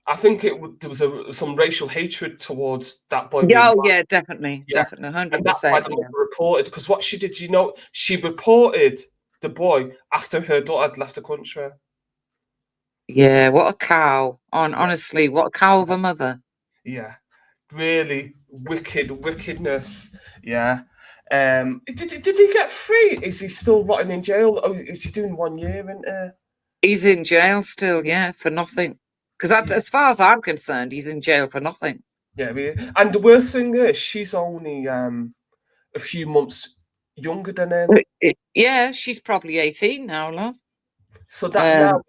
I think there was some racial hatred towards that boy. Yeah, definitely, 100%. And that's why the mother reported, because what she did, she reported the boy after her daughter had left the country. Yeah, what a cow. Honestly, what a cow of a mother. Yeah, really wickedness. Yeah. Did he get free? Is he still rotting in jail? Oh, is he doing 1 year in He's in jail still, yeah, for nothing. Because as far as I'm concerned, he's in jail for nothing. Yeah, and the worst thing is, she's only a few months younger than him. Yeah, she's probably 18 now, love. So that now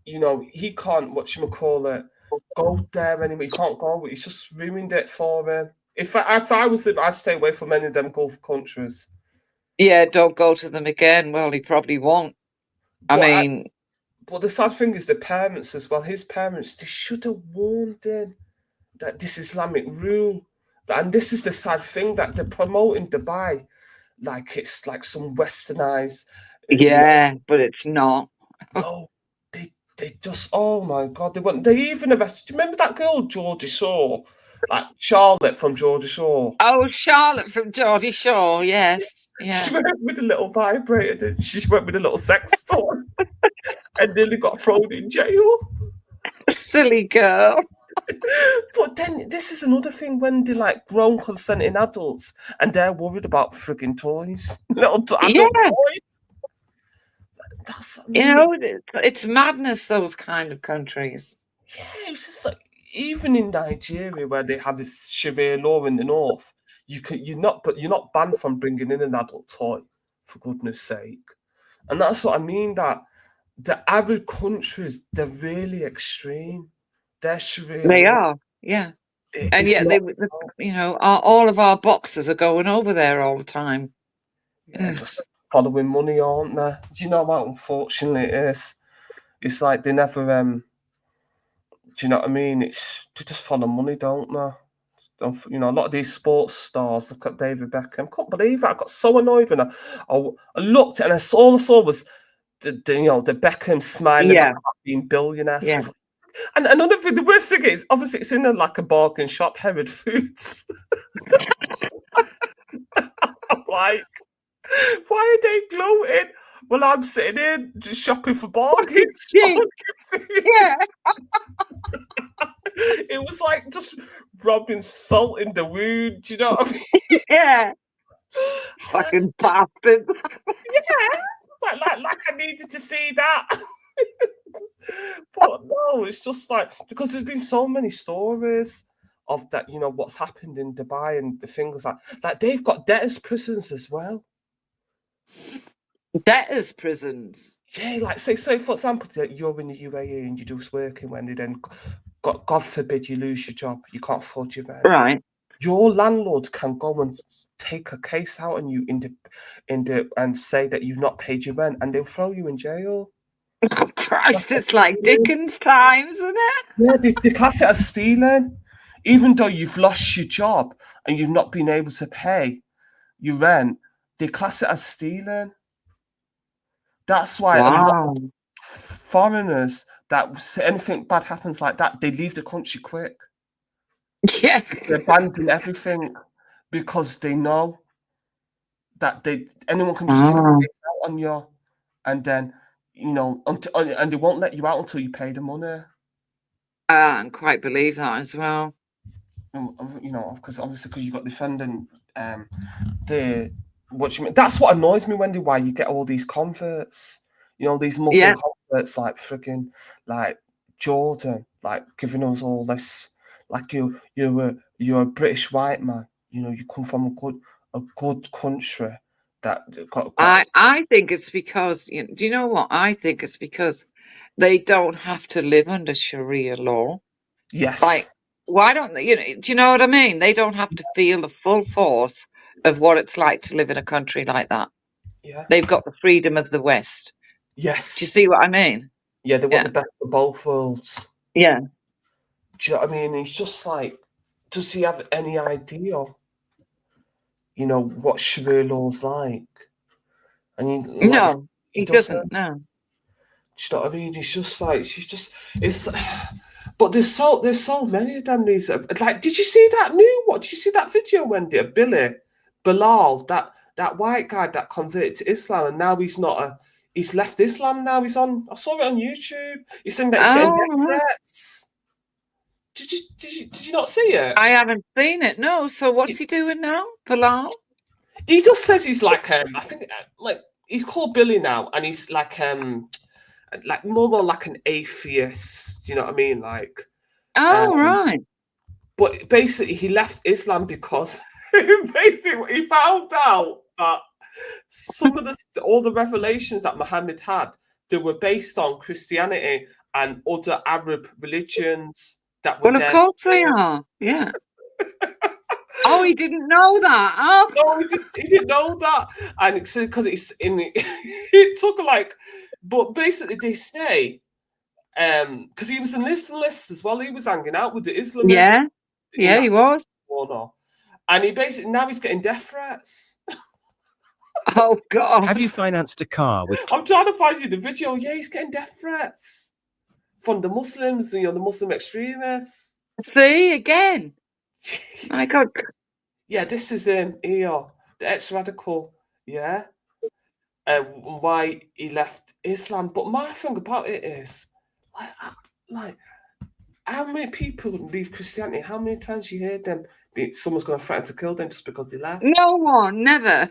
he can't, whatchamacallit, go there anymore. He can't go. He's just ruined it for him. If I was him, I'd stay away from any of them Gulf countries. Yeah, don't go to them again. Well, he probably won't. But the sad thing is the parents as well. His parents, they should have warned him that this Islamic rule. And this is the sad thing, that they're promoting Dubai like it's like some westernized. Yeah, but it's not. No, they just, oh my God, they even arrested. Do you remember that girl, Geordie Shore? Like Charlotte from Geordie Shore. Oh, Charlotte from Geordie Shore, yes. Yeah. She went with a little vibrator, didn't she? She went with a little sex toy and nearly got thrown in jail. Silly girl. But then this is another thing, when they like grown consenting adults and they're worried about frigging toys. Little adult toys. That's, it's madness, those kind of countries. Yeah, it's just like, even in Nigeria where they have this Sharia law in the north, you're not banned from bringing in an adult toy, for goodness sake. And that's what I mean, that the Arab countries, they're really extreme. They're Sharia. They are, yeah. And yet all of our boxers are going over there all the time. Yeah, just following money, aren't they? Do you know how unfortunate it is? It's like they never do you know what I mean? They just follow money, don't they? A lot of these sports stars. Look at David Beckham. Couldn't believe it. I got so annoyed when I looked and all I saw was the Beckham smiling about being billionaires. Yeah. And another thing, the worst thing is, obviously it's in like a bargain shop, Herod Foods. I'm like, why are they gloating? Well, I'm sitting here just shopping for bargains. Yeah. It was like just rubbing salt in the wound. Do you know what I mean? Yeah. Fucking bastard. Yeah. Like I needed to see that. But no, it's just like, because there's been so many stories of that, what's happened in Dubai and the things like they've got debtors' prisons as well. Debtors' prisons? Yeah, like say for example, you're in the UAE and you're just working, when they then, God forbid, you lose your job, you can't afford your rent. Right. Your landlord can go and take a case out on you and say that you've not paid your rent, and they'll throw you in jail. Oh, Christ, it's like Dickens times, isn't it? Yeah, they class it as stealing. Even though you've lost your job and you've not been able to pay your rent, they class it as stealing. That's why a lot of foreigners, that anything bad happens like that, they leave the country quick. Yeah. They abandon everything because they know that anyone can just take a case out on you, and then and they won't let you out until you pay the money. I can quite believe that as well. Because obviously, you've got defending what you mean. That's what annoys me, Wendy. Why you get all these converts? These Muslim converts, like freaking like Jordan, like giving us all this, like you're a British white man. You know, you come from a good country that got. I think it's because, do you know what? I think it's because they don't have to live under Sharia law. Yes. Like, why don't they, do you know what I mean? They don't have to feel the full force of what it's like to live in a country like that. Yeah. They've got the freedom of the West. Yes. Do you see what I mean? Yeah, they want the best of both worlds. Yeah. Do you know what I mean? It's just like, does he have any idea, what Sharia law's like? And No, he doesn't. doesn't. No. Do you know what I mean? It's just like it's. But there's so many of them. These like, did you see that Did you see that video when Bilal, that white guy that converted to Islam, and now he's not he's left Islam now. He's on. I saw it on YouTube. He's saying that he's getting death threats. Did you not see it? I haven't seen it. No. So what's he doing now, Bilal? He just says he's like I think like he's called Billy now, and he's like more like an atheist. You know what I mean? Like. Oh right. But basically, he left Islam because basically he found out that some of all the revelations that Muhammad had, they were based on Christianity and other Arab religions that were. Well, of course they are. Yeah. Oh, he didn't know that. Oh. No, he didn't know that, and because it's in it took like, but basically they say, because he was an Islamist as well. He was hanging out with the Islamists. Yeah, he was. And he basically now he's getting death threats. Oh God! Have you financed a car with? I'm trying to find you the video. Yeah, he's getting death threats from the Muslims, the Muslim extremists. See again. My God. Yeah, this is him here, the ex-radical. Yeah, why he left Islam. But my thing about it is, like, how many people leave Christianity? How many times you hear them? Someone's going to threaten to kill them just because they left. No one, never.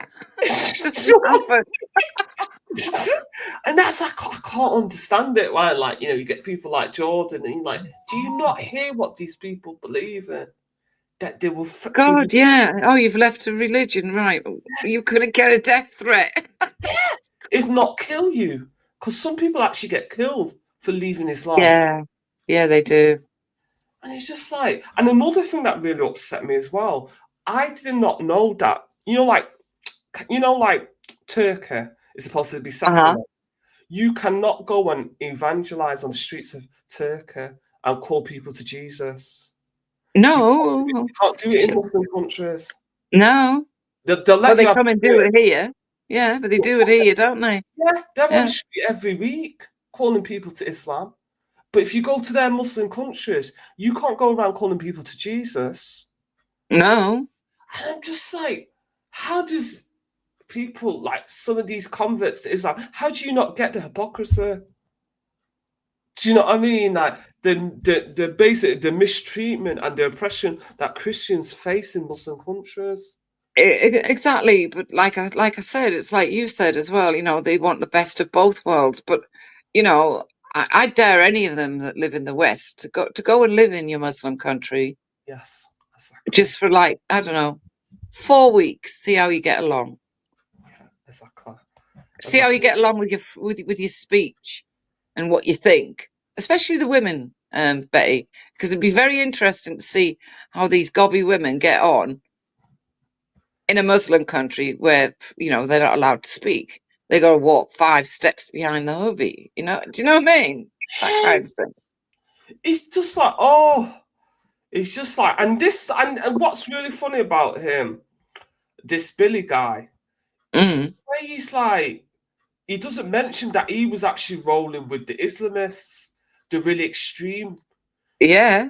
And that's like I can't understand it. Why, like you get people like Jordan, and you're like, do you not hear what these people believe in? That they will. God, yeah. Oh, you've left a religion, right? You couldn't get a death threat. If not kill you, because some people actually get killed for leaving Islam. Yeah, they do. And it's just like, and another thing that really upset me as well, I did not know that, like Turkey is supposed to be secular. You cannot go and evangelize on the streets of Turkey and call people to Jesus. No. You can't do it in Muslim countries. No. They'll let they come and do it here. Yeah, but they do it here, don't they? Yeah, they're on the street every week calling people to Islam. But if you go to their Muslim countries, you can't go around calling people to Jesus. No. And I'm just like, how does people, like some of these converts to Islam, how do you not get the hypocrisy? Do you know what I mean? Like the basic, the mistreatment and the oppression that Christians face in Muslim countries. Exactly, but like I said, it's like you said as well. They want the best of both worlds, but I dare any of them that live in the West to go and live in your Muslim country. Yes, exactly. Just for I don't know, 4 weeks. See how you get along. Exactly. See how you get along with your speech and what you think, especially the women, Betty, because it'd be very interesting to see how these gobby women get on in a Muslim country where they're not allowed to speak. They got to walk 5 steps behind the hubby. Do you know what I mean? That kind of thing. It's just like, it's just like, and what's really funny about him, this Billy guy, he's like, he doesn't mention that he was actually rolling with the Islamists, the really extreme. Yeah.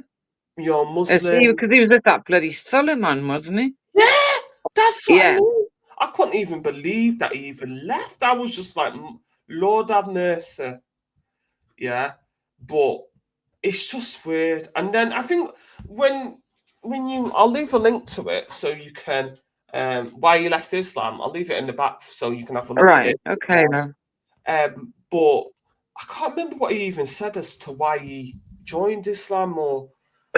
Muslim. Because he was with that bloody Suleiman, wasn't he? Yeah, that's what I mean. I couldn't even believe that he even left. I was just like, Lord have mercy. Yeah, but it's just weird. And then I think when I'll leave a link to it so you can why he left Islam. I'll leave it in the back so you can have a look at it. Okay, now. But I can't remember what he even said as to why he joined Islam, or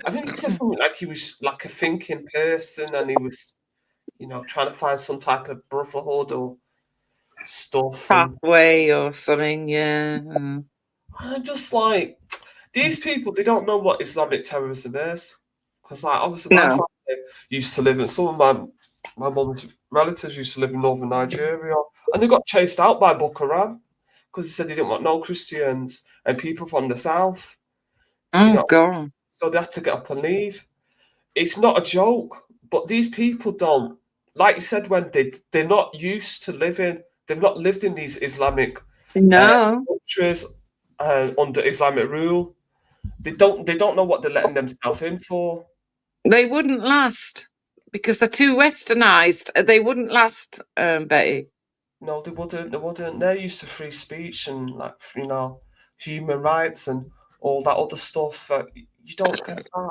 I think he said something like he was like a thinking person and he was, you know, trying to find some type of brotherhood or stuff. And Pathway or something, yeah. I'm just like, these people, they don't know what Islamic terrorism is. Because, like, obviously, my No. family used to live in, some of my mum's relatives used to live in northern Nigeria, and they got chased out by Boko Haram because they said they didn't want no Christians and people from the south. Oh, You know, God. so they had to get up and leave. It's not a joke, but these people don't, like you said, Wendy, they're not used to living, they've not lived in these Islamic No. countries under Islamic rule. They don't know what they're letting themselves in for. They wouldn't last because they're too westernized. They wouldn't last, Betty. No, they wouldn't. They wouldn't. They're used to free speech and, like, you know, human rights and all that other stuff. You don't get that.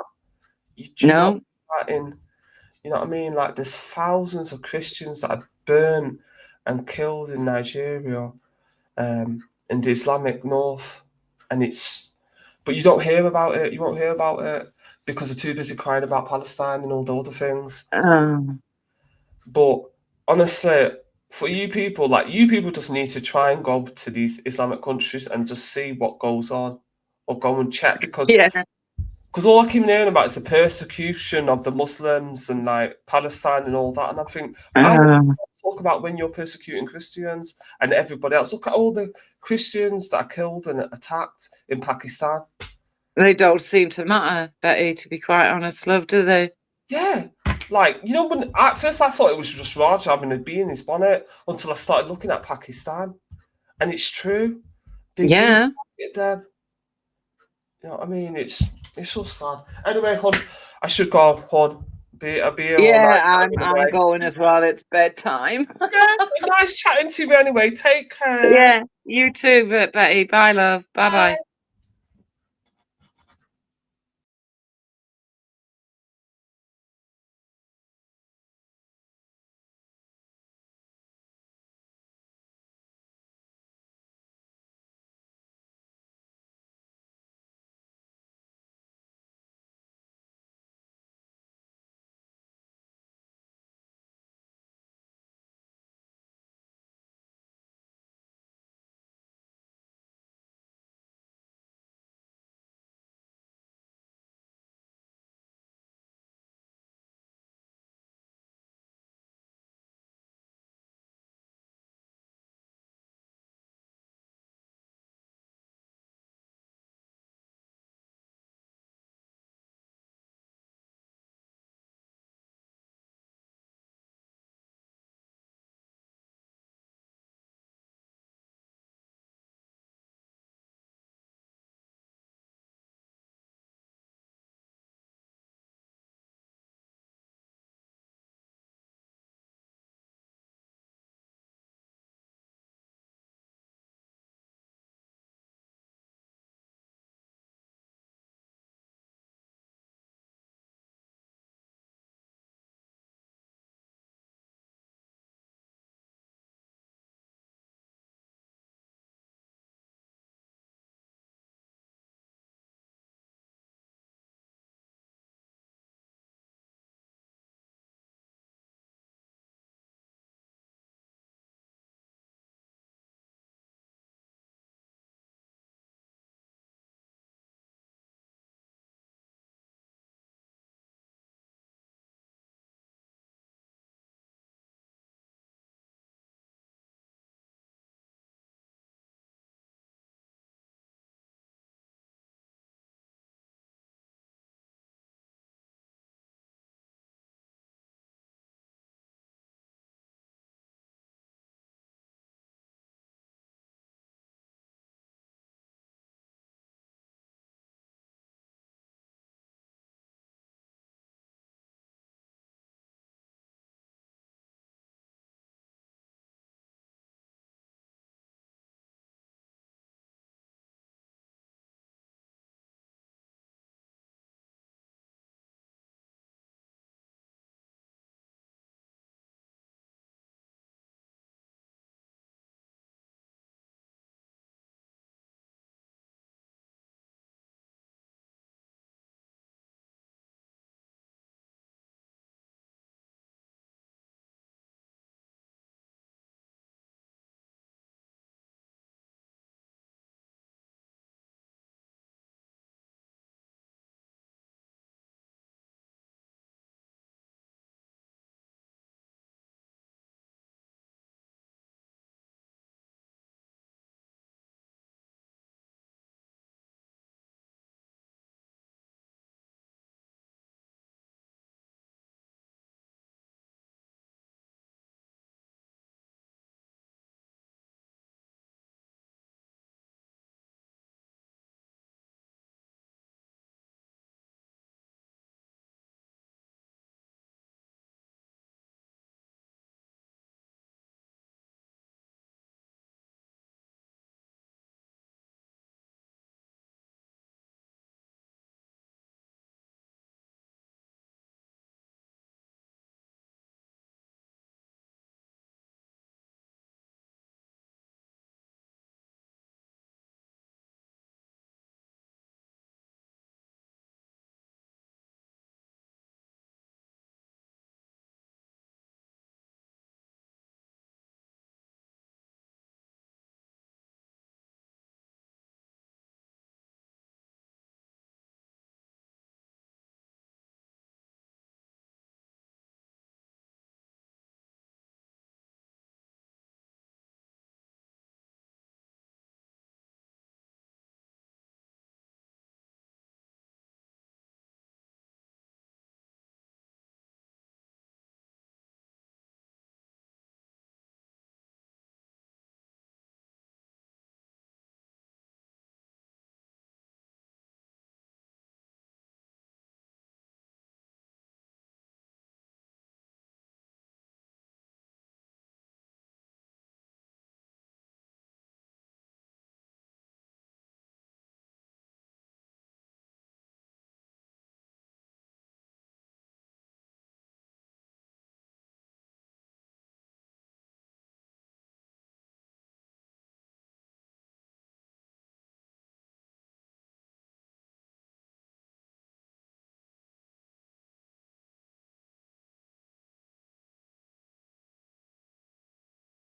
You No. don't get that in. You know what I mean? Like, there's thousands of Christians that are burnt and killed in Nigeria, in the Islamic North, and but you don't hear about it. You won't hear about it because they're too busy crying about Palestine and all the other things. But honestly, for you people, like, you people just need to try and go to these Islamic countries and just see what goes on, or go and check, because all I keep hearing about is the persecution of the Muslims and, like, Palestine and all that. And I think, I want to talk about when you're persecuting Christians and everybody else. Look at all the Christians that are killed and attacked in Pakistan. They don't seem to matter, Betty, to be quite honest, love, do they? Yeah. Like, you know, when at first I thought it was just Raj having a bee in his bonnet until I started looking at Pakistan. And it's true. They do target them. You know what I mean? It's so sad. Anyway, hon, I should go, hon. I'll be here all night. I'm going as well. It's bedtime. Yeah, it's nice chatting to you anyway. Take care. Yeah, you too, Betty. Bye, love. Bye-bye.